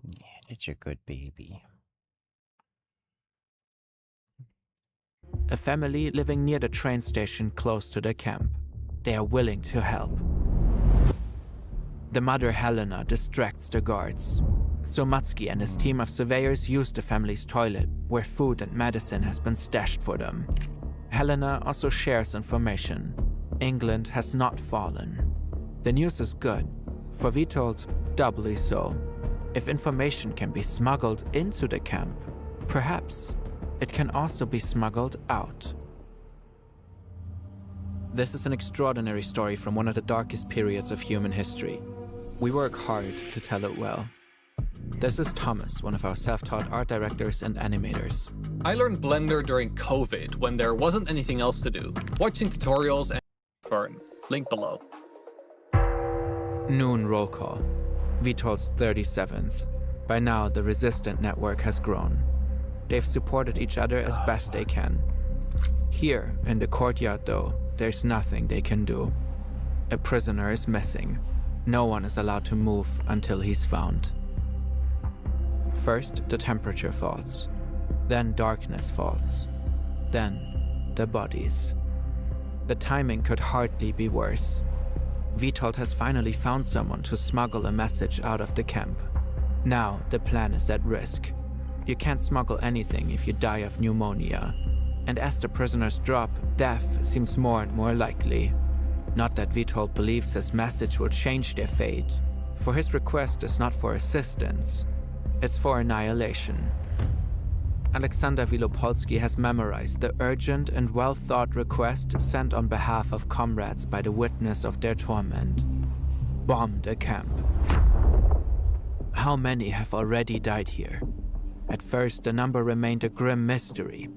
Yeah, that's a good baby. A family living near the train station close to the camp. They are willing to help. The mother Helena distracts the guards. Somatsky and his team of surveyors use the family's toilet, where food and medicine has been stashed for them. Helena also shares information. England has not fallen. The news is good. For Witold, doubly so. If information can be smuggled into the camp, perhaps it can also be smuggled out. This is an extraordinary story from one of the darkest periods of human history. We work hard to tell it well. This is Thomas, one of our self-taught art directors and animators. I learned Blender during COVID when there wasn't anything else to do. Watching tutorials and Fern. Link below. Noon roll call. Witold's 37th. By now, the resistant network has grown. They've supported each other as best they can. Here, in the courtyard though, there's nothing they can do. A prisoner is missing. No one is allowed to move until he's found. First, the temperature falls. Then darkness falls. Then, the bodies. The timing could hardly be worse. Witold has finally found someone to smuggle a message out of the camp. Now, the plan is at risk. You can't smuggle anything if you die of pneumonia. And as the prisoners drop, death seems more and more likely. Not that Witold believes his message will change their fate, for his request is not for assistance, it's for annihilation. Alexander Wielopolski has memorized the urgent and well-thought request sent on behalf of comrades by the witness of their torment. Bomb the camp. How many have already died here? At first, the number remained a grim mystery.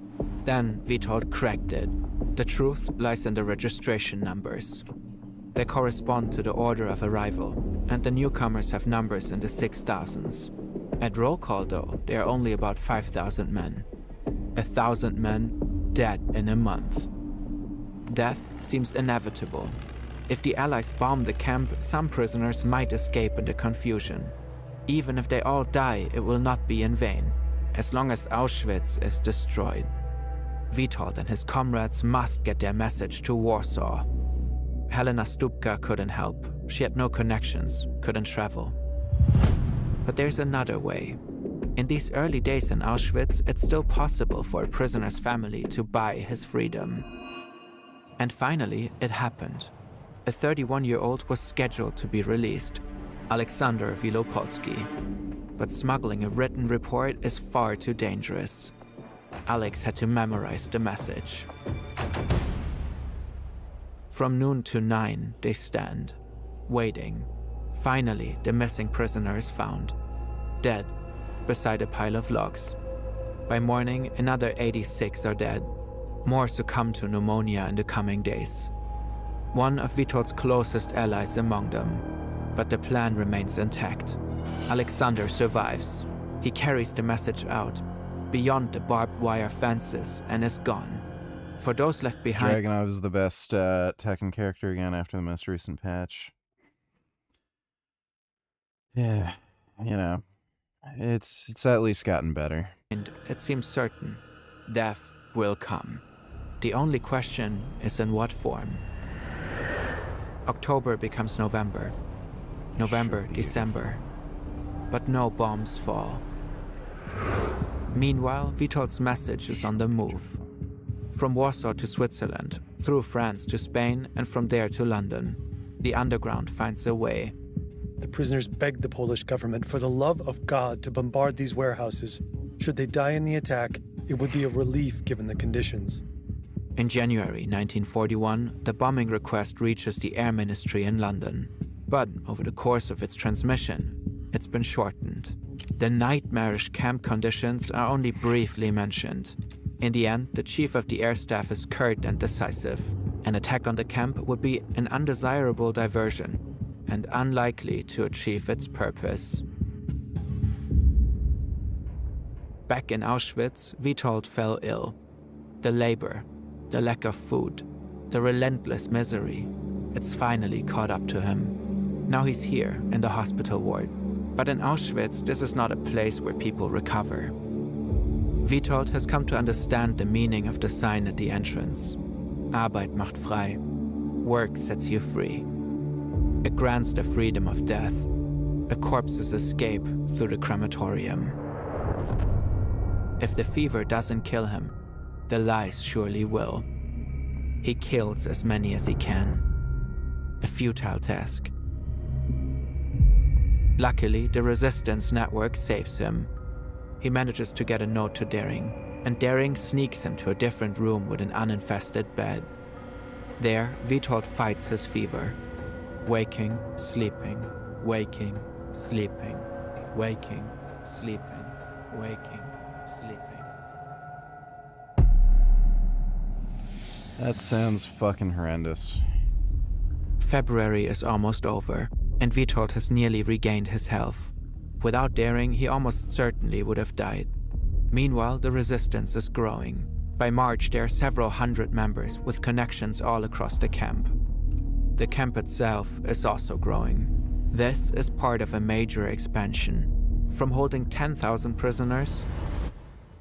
Then Witold cracked it. The truth lies in the registration numbers. They correspond to the order of arrival, and the newcomers have numbers in the 6,000s. At roll call, though, they are only about 5,000 men. 1,000 men dead in a month. Death seems inevitable. If the Allies bomb the camp, some prisoners might escape in the confusion. Even if they all die, it will not be in vain, as long as Auschwitz is destroyed. Witold and his comrades must get their message to Warsaw. Helena Stupka couldn't help. She had no connections, couldn't travel. But there's another way. In these early days in Auschwitz, it's still possible for a prisoner's family to buy his freedom. And finally, it happened. A 31-year-old was scheduled to be released, Alexander Wielopolski. But smuggling a written report is far too dangerous. Alex had to memorize the message. From noon to 9, they stand, waiting. Finally, the missing prisoner is found, dead, beside a pile of logs. By morning, another 86 are dead. More succumb to pneumonia in the coming days. One of Witold's closest allies among them. But the plan remains intact. Alexander survives. He carries the message out, beyond the barbed wire fences, and is gone. For those left behind, Dragunov is the best Tekken character again after the most recent patch. Yeah, you know, it's at least gotten better. it seems certain death will come. The only question is in what form. October becomes November. November, December. But no bombs fall. Meanwhile, Witold's message is on the move. From Warsaw to Switzerland, through France to Spain, and from there to London, the underground finds a way. The prisoners begged the Polish government for the love of God to bombard these warehouses. Should they die in the attack, it would be a relief given the conditions. In January 1941, the bombing request reaches the Air Ministry in London. But over the course of its transmission, it's been shortened. The nightmarish camp conditions are only briefly mentioned. In the end, the chief of the air staff is curt and decisive. An attack on the camp would be an undesirable diversion and unlikely to achieve its purpose. Back in Auschwitz, Witold fell ill. The labor, the lack of food, the relentless misery, it's finally caught up to him. Now he's here in the hospital ward. But in Auschwitz, this is not a place where people recover. Witold has come to understand the meaning of the sign at the entrance. Arbeit macht frei. Work sets you free. It grants the freedom of death, a corpse's escape through the crematorium. If the fever doesn't kill him, the lies surely will. He kills as many as he can. A futile task. Luckily, the resistance network saves him. He manages to get a note to Dering, and Dering sneaks him to a different room with an uninfested bed. There, Witold fights his fever. Waking, sleeping, waking, sleeping, waking, sleeping, waking, sleeping. That sounds fucking horrendous. February is almost over, and Witold has nearly regained his health. Without Dering, he almost certainly would have died. Meanwhile, the resistance is growing. By March, there are several hundred members with connections all across the camp. The camp itself is also growing. This is part of a major expansion, from holding 10,000 prisoners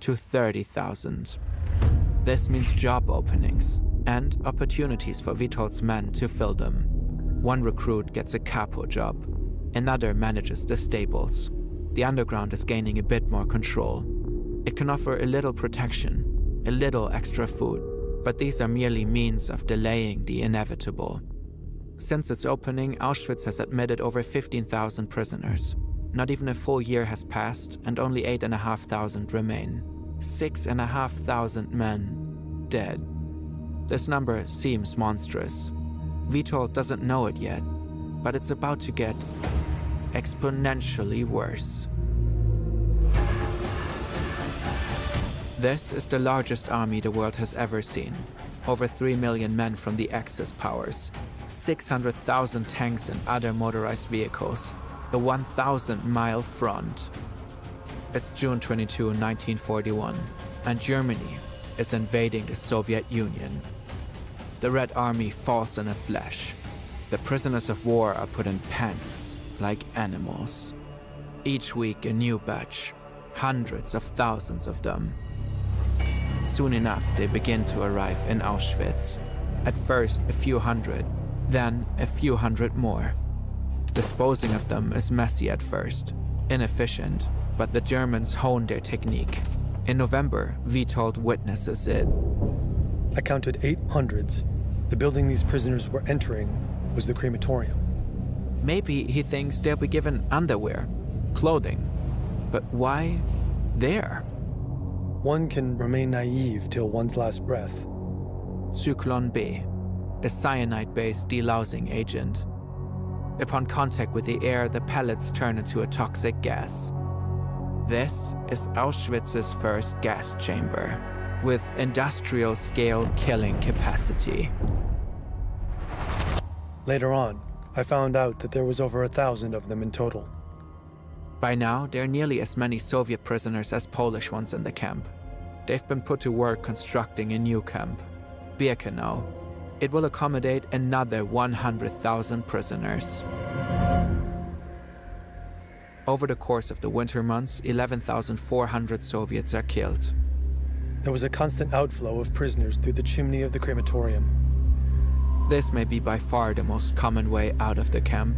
to 30,000. This means job openings and opportunities for Witold's men to fill them. One recruit gets a capo job. Another manages the stables. The underground is gaining a bit more control. It can offer a little protection, a little extra food, but these are merely means of delaying the inevitable. Since its opening, Auschwitz has admitted over 15,000 prisoners. Not even a full year has passed, and only 8,500 remain. 6,500 men dead. This number seems monstrous. Witold doesn't know it yet, but it's about to get exponentially worse. This is the largest army the world has ever seen. Over 3 million men from the Axis powers, 600,000 tanks and other motorized vehicles, a 1,000-mile front. It's June 22, 1941, and Germany is invading the Soviet Union. The Red Army falls in a flash. The prisoners of war are put in pens like animals. Each week a new batch, hundreds of thousands of them. Soon enough they begin to arrive in Auschwitz. At first a few hundred, then a few hundred more. Disposing of them is messy at first, inefficient, but the Germans hone their technique. In November, Witold witnesses it. I counted 8 hundreds. The building these prisoners were entering was the crematorium. Maybe he thinks they'll be given underwear, clothing. But why there? One can remain naive till one's last breath. Zyklon B, a cyanide-based delousing agent. Upon contact with the air, the pellets turn into a toxic gas. This is Auschwitz's first gas chamber, with industrial-scale killing capacity. Later on, I found out that there was over 1,000 of them in total. By now, there are nearly as many Soviet prisoners as Polish ones in the camp. They've been put to work constructing a new camp. Birkenau. It will accommodate another 100,000 prisoners. Over the course of the winter months, 11,400 Soviets are killed. There was a constant outflow of prisoners through the chimney of the crematorium. This may be by far the most common way out of the camp,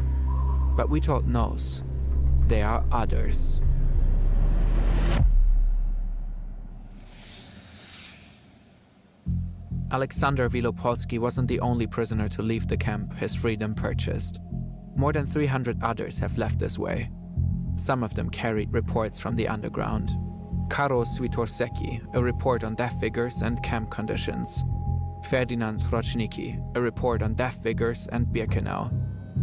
but Witold knows there are others. Alexander Wielopolski wasn't the only prisoner to leave the camp his freedom purchased. More than 300 others have left this way. Some of them carried reports from the underground. Karol Switorseki, a report on death figures and camp conditions. Ferdinand Roczniki, a report on death figures and Birkenau.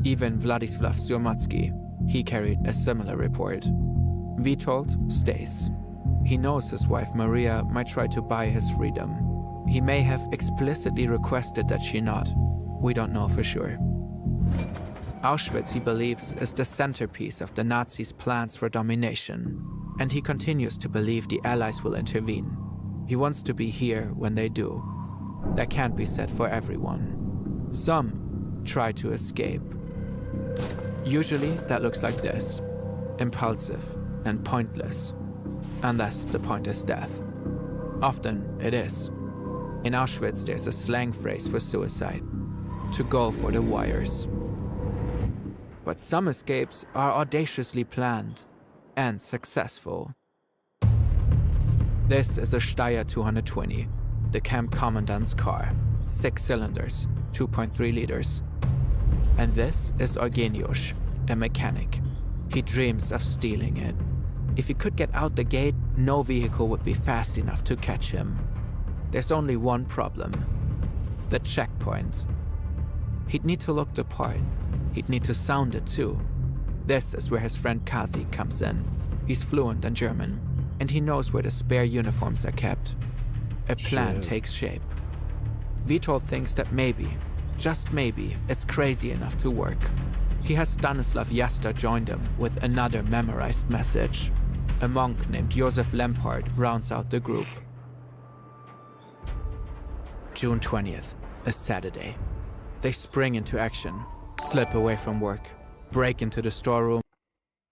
Even Władysław Zurmacki, he carried a similar report. Witold stays. He knows his wife Maria might try to buy his freedom. He may have explicitly requested that she not. We don't know for sure. Auschwitz, he believes, is the centerpiece of the Nazis' plans for domination, and he continues to believe the Allies will intervene. He wants to be here when they do. That can't be said for everyone. Some try to escape. Usually that looks like this: impulsive and pointless, unless the point is death. Often it is. In Auschwitz, there's a slang phrase for suicide: to go for the wires. But some escapes are audaciously planned and successful. This is a Steyr 220, the camp commandant's car, 6 cylinders, 2.3 liters. And this is Eugeniusz, a mechanic. He dreams of stealing it. If he could get out the gate, no vehicle would be fast enough to catch him. There's only one problem: the checkpoint. He'd need to look the part. He'd need to sound it too. This is where his friend Kazik comes in. He's fluent in German, and he knows where the spare uniforms are kept. A plan takes shape. Witold thinks that maybe, just maybe, it's crazy enough to work. He has Stanislav Jasta join him with another memorized message. A monk named Josef Lempart rounds out the group. June 20th, a Saturday. They spring into action, slip away from work, break into the storeroom.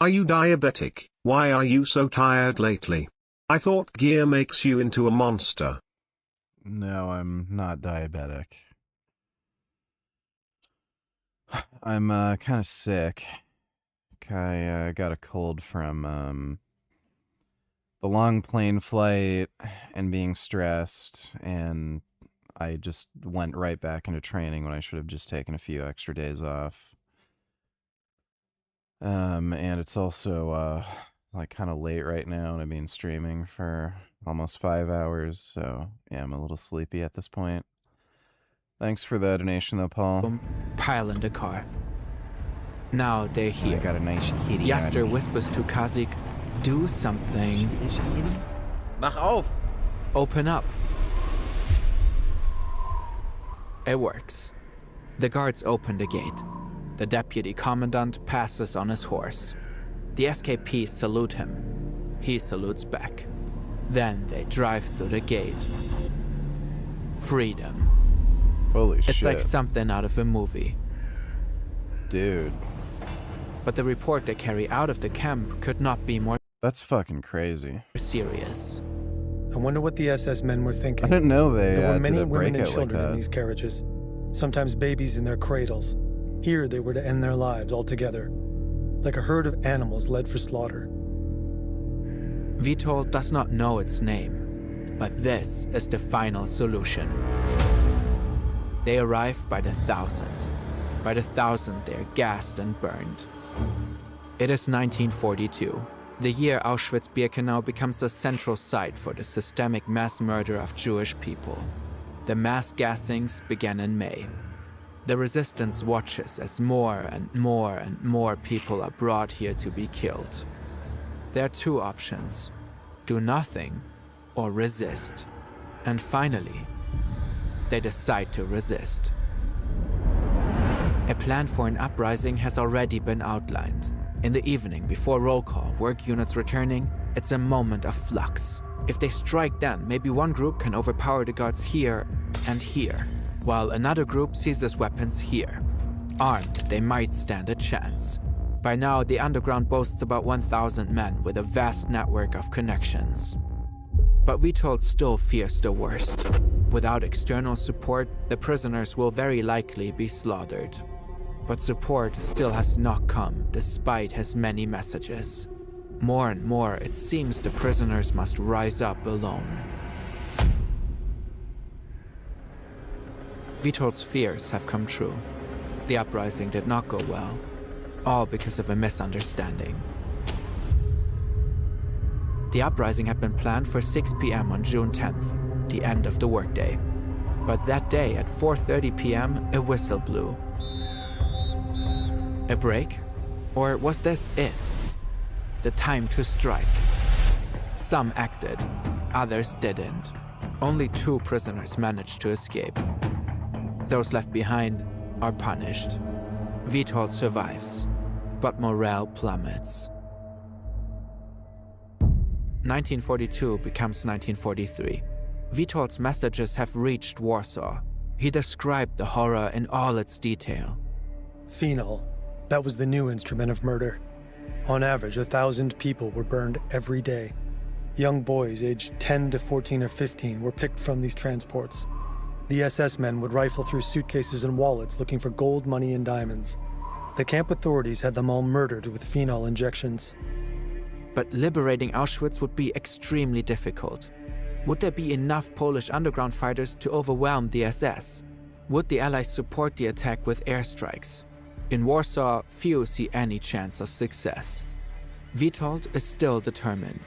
Are you diabetic? Why are you so tired lately? I thought gear makes you into a monster. No, I'm not diabetic. I'm kind of sick. I got a cold from the long plane flight and being stressed, and I just went right back into training when I should have just taken a few extra days off. And it's also like kind of late right now, and I've been streaming for almost 5 hours, so yeah, I'm a little sleepy at this point. Thanks for the donation though, Paul. Pile in the car. Now they're here. I got a nice kitty. Jaster whispers to Kazik, do something. Mach auf! Open up. It works. The guards open the gate. The deputy commandant passes on his horse. The SKPs salute him. He salutes back. Then they drive through the gate. Freedom. Holy shit. It's like something out of a movie. Dude. But the report they carry out of the camp could not be more... That's fucking crazy. ...serious. I wonder what the SS men were thinking. I didn't know they There were did many a women and breakout children like in that. these carriages, sometimes babies in their cradles. Here they were to end their lives altogether, like a herd of animals led for slaughter. Witold does not know its name, but this is the final solution. They arrive by the thousand. By the thousand, they are gassed and burned. It is 1942, the year Auschwitz-Birkenau becomes a central site for the systemic mass murder of Jewish people. The mass gassings began in May. The resistance watches as more and more and more people are brought here to be killed. There are two options: do nothing or resist. And finally, they decide to resist. A plan for an uprising has already been outlined. In the evening, before roll call, work units returning, it's a moment of flux. If they strike then, maybe one group can overpower the guards here, and here, while another group seizes weapons here. Armed, they might stand a chance. By now, the underground boasts about 1,000 men with a vast network of connections. But Vitold still fears the worst. Without external support, the prisoners will very likely be slaughtered. But support still has not come, despite his many messages. More and more, it seems the prisoners must rise up alone. Vitold's fears have come true. The uprising did not go well, all because of a misunderstanding. The uprising had been planned for 6 p.m. on June 10th, the end of the workday. But that day at 4:30 p.m., a whistle blew. A break? Or was this it? The time to strike. Some acted, others didn't. Only 2 prisoners managed to escape. Those left behind are punished. Vitold survives, but morale plummets. 1942 becomes 1943. Vitold's messages have reached Warsaw. He described the horror in all its detail. Phenol. That was the new instrument of murder. On average, 1,000 people were burned every day. Young boys aged 10 to 14 or 15 were picked from these transports. The SS men would rifle through suitcases and wallets looking for gold, money, and diamonds. The camp authorities had them all murdered with phenol injections. But liberating Auschwitz would be extremely difficult. Would there be enough Polish underground fighters to overwhelm the SS? Would the Allies support the attack with airstrikes? In Warsaw, few see any chance of success. Vitold is still determined.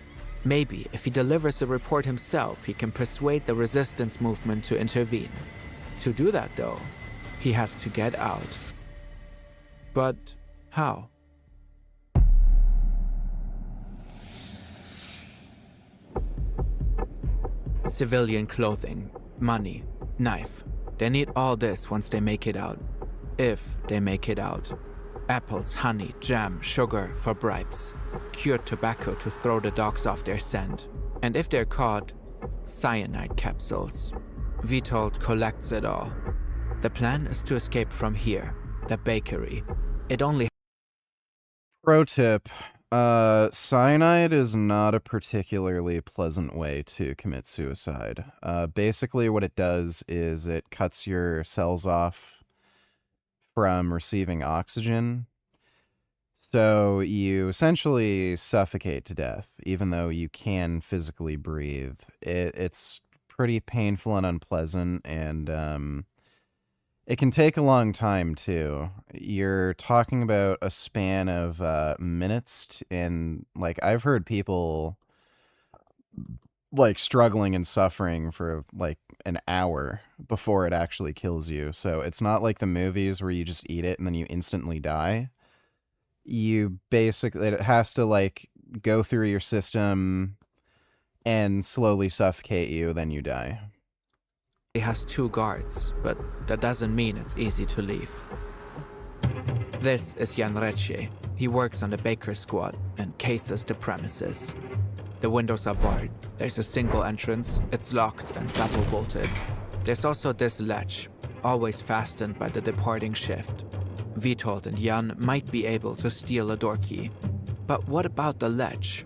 Maybe if he delivers a report himself, he can persuade the resistance movement to intervene. To do that, though, he has to get out. But how? Civilian clothing, money, knife. They need all this once they make it out. If they make it out. Apples, honey, jam, sugar for bribes. Cured tobacco to throw the dogs off their scent. And if they're caught, cyanide capsules. Vitold collects it all. The plan is to escape from here, the bakery. It only... Pro tip. Cyanide is not a particularly pleasant way to commit suicide. Basically what it does is it cuts your cells off from receiving oxygen. So you essentially suffocate to death, even though you can physically breathe. It's pretty painful and unpleasant, and it can take a long time, too. You're talking about a span of minutes, and, like, I've heard people, like, struggling and suffering for, like, an hour before it actually kills you. So it's not like the movies where you just eat it and then you instantly die. You basically, it has to, like, go through your system and slowly suffocate you, then you die. He has 2 guards, but that doesn't mean it's easy to leave. This is Jan Recce. He works on the baker squad and cases the premises. The windows are barred. There's a single entrance, it's locked and double bolted. There's also this latch, always fastened by the departing shift. Vitold and Jan might be able to steal a door key. But what about the latch?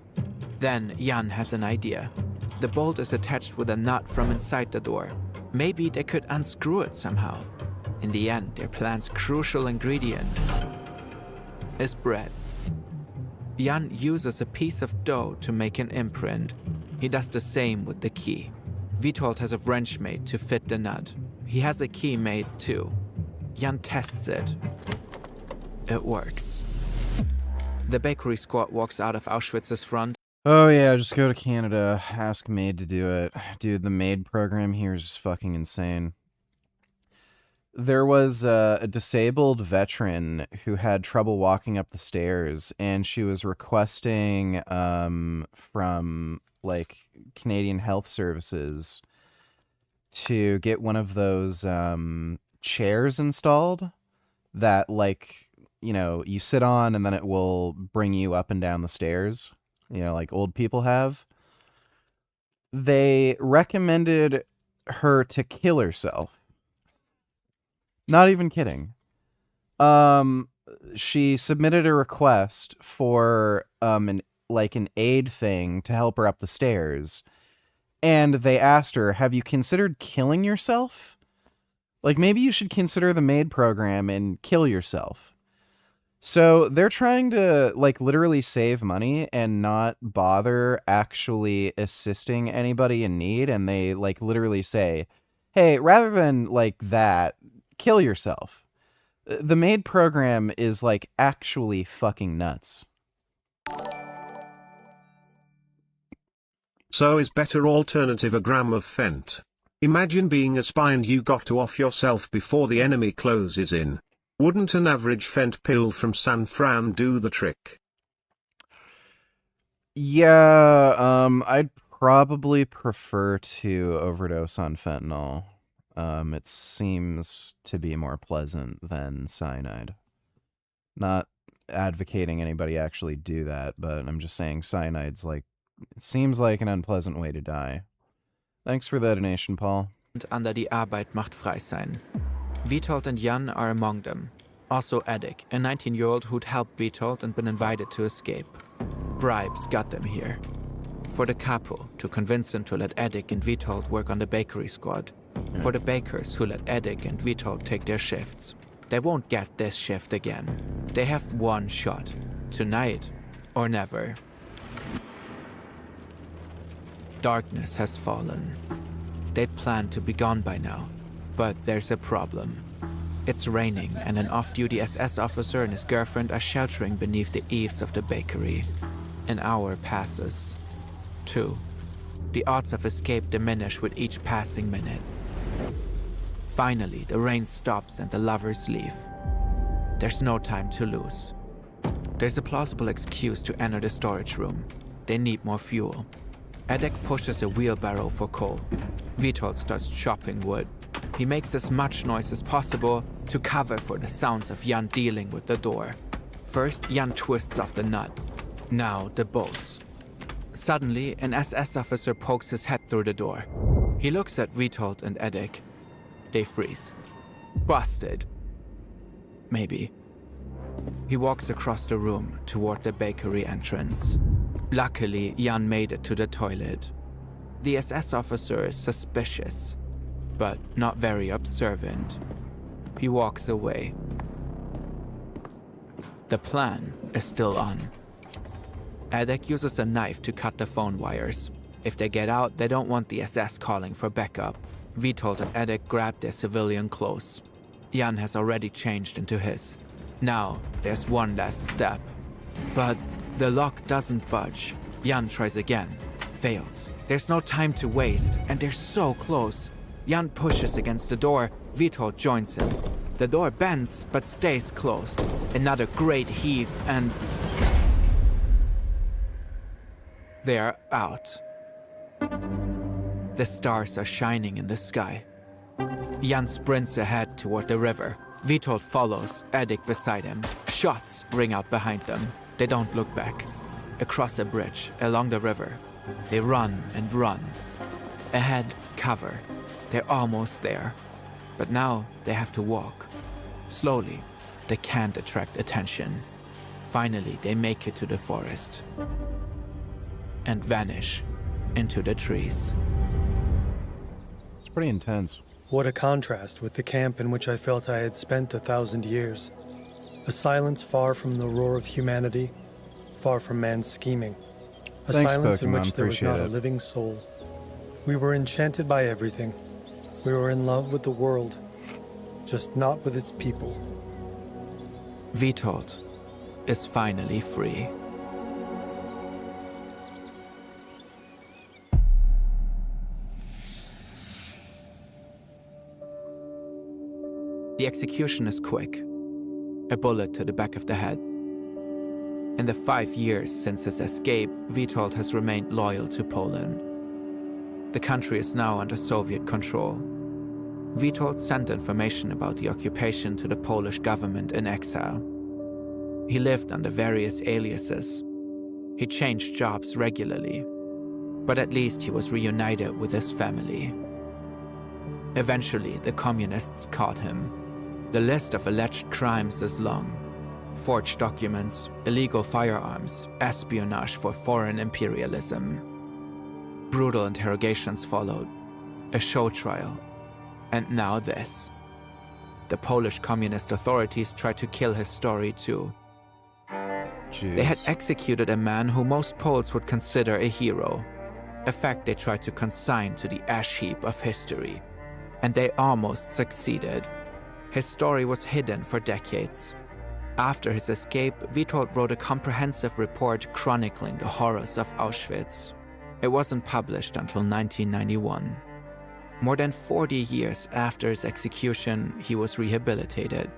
Then Jan has an idea. The bolt is attached with a nut from inside the door. Maybe they could unscrew it somehow. In the end, their plan's crucial ingredient is bread. Jan uses a piece of dough to make an imprint. He does the same with the key. Vitold has a wrench made to fit the nut. He has a key made too. Jan tests it. It works. The bakery squad walks out of Auschwitz's front. Oh yeah, just go to Canada, ask Maid to do it. Dude, the Maid program here is just fucking insane. There was a disabled veteran who had trouble walking up the stairs, and she was requesting from, like, Canadian Health Services to get one of those chairs installed that, like, you know, you sit on and then it will bring you up and down the stairs, you know, like old people have. They recommended her to kill herself. Not even kidding. She submitted a request for an aid thing to help her up the stairs. And they asked her, "Have you considered killing yourself? Like, maybe you should consider the maid program and kill yourself." So they're trying to, like, literally save money and not bother actually assisting anybody in need. And they, like, literally say, hey, rather than, like, that, kill yourself. The maid program is, like, actually fucking nuts. So is better alternative a gram of Fent? Imagine being a spy and you got to off yourself before the enemy closes in. Wouldn't an average Fent pill from San Fran do the trick? Yeah, I'd probably prefer to overdose on fentanyl. It seems to be more pleasant than cyanide. Not advocating anybody actually do that, but I'm just saying cyanide's like, it seems like an unpleasant way to die. Thanks for the donation, Paul. Under die Arbeit macht frei sein. Witold and Jan are among them. Also Edik, a 19-year-old who'd helped Witold and been invited to escape. Bribes got them here. For the capo, to convince him to let Edik and Witold work on the bakery squad. For the bakers who let Edik and Witold take their shifts. They won't get this shift again. They have one shot. Tonight or never. Darkness has fallen. They'd planned to be gone by now, but there's a problem. It's raining and an off-duty SS officer and his girlfriend are sheltering beneath the eaves of the bakery. An hour passes. 2. The odds of escape diminish with each passing minute. Finally, the rain stops and the lovers leave. There's no time to lose. There's a plausible excuse to enter the storage room. They need more fuel. Edik pushes a wheelbarrow for coal. Witold starts chopping wood. He makes as much noise as possible to cover for the sounds of Jan dealing with the door. First, Jan twists off the nut. Now, the bolts. Suddenly, an SS officer pokes his head through the door. He looks at Witold and Edik. They freeze. Busted. Maybe. He walks across the room toward the bakery entrance. Luckily, Jan made it to the toilet. The SS officer is suspicious, but not very observant. He walks away. The plan is still on. Edik uses a knife to cut the phone wires. If they get out, they don't want the SS calling for backup. Witold and Edik grab their civilian clothes. Jan has already changed into his. Now, there's one last step. But the lock doesn't budge. Jan tries again. Fails. There's no time to waste, and they're so close. Jan pushes against the door. Witold joins him. The door bends, but stays closed. Another great heave, and they're out. The stars are shining in the sky. Jan sprints ahead toward the river. Witold follows, Edik beside him. Shots ring out behind them. They don't look back. Across a bridge, along the river. They run and run. Ahead, cover. They're almost there. But now they have to walk. Slowly, they can't attract attention. Finally, they make it to the forest. And vanish into the trees. It's pretty intense. What a contrast with the camp in which I felt I had spent 1,000 years. A silence far from the roar of humanity, far from man's scheming. A Thanks, silence in Pokemon. which there was not Appreciate a it. living soul. We were enchanted by everything. We were in love with the world, just not with its people. Witold is finally free. The execution is quick. A bullet to the back of the head. In the 5 years since his escape, Witold has remained loyal to Poland. The country is now under Soviet control. Witold sent information about the occupation to the Polish government in exile. He lived under various aliases. He changed jobs regularly, but at least he was reunited with his family. Eventually, the communists caught him. The list of alleged crimes is long. Forged documents, illegal firearms, espionage for foreign imperialism. Brutal interrogations followed, a show trial, and now this. The Polish communist authorities tried to kill his story too. Jeez. They had executed a man who most Poles would consider a hero, a fact they tried to consign to the ash heap of history. And they almost succeeded. His story was hidden for decades. After his escape, Witold wrote a comprehensive report chronicling the horrors of Auschwitz. It wasn't published until 1991. More than 40 years after his execution, he was rehabilitated.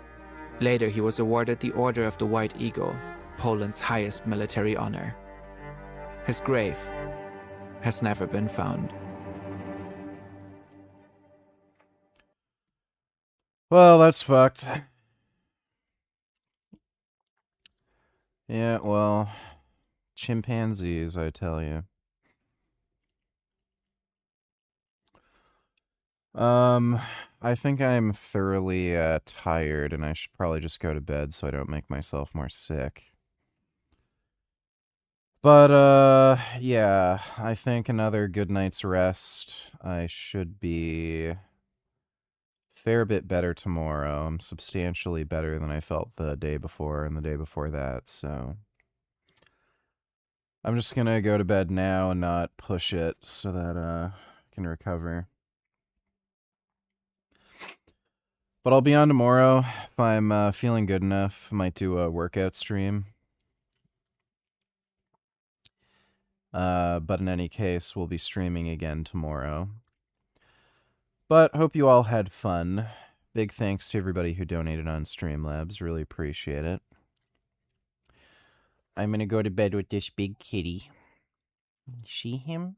Later, he was awarded the Order of the White Eagle, Poland's highest military honor. His grave has never been found. Well, that's fucked. Yeah, well, chimpanzees, I tell you. I think I'm thoroughly tired, and I should probably just go to bed so I don't make myself more sick. But, yeah, I think another good night's rest. I should be a fair bit better tomorrow. I'm substantially better than I felt the day before and the day before that, so I'm just gonna go to bed now and not push it so that I can recover. But I'll be on tomorrow if I'm feeling good enough. Might do a workout stream. But in any case, we'll be streaming again tomorrow. But hope you all had fun. Big thanks to everybody who donated on Streamlabs. Really appreciate it. I'm gonna go to bed with this big kitty. See him?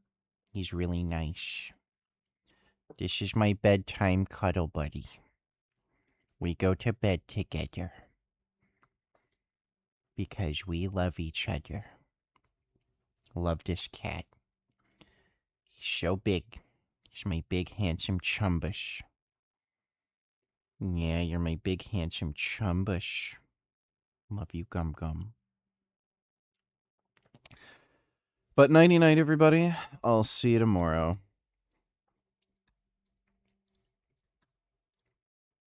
He's really nice. This is my bedtime cuddle buddy. We go to bed together. Because we love each other. Love this cat. He's so big. He's my big, handsome chumbush. Yeah, you're my big, handsome chumbush. Love you, Gum Gum. But nighty-night, everybody. I'll see you tomorrow.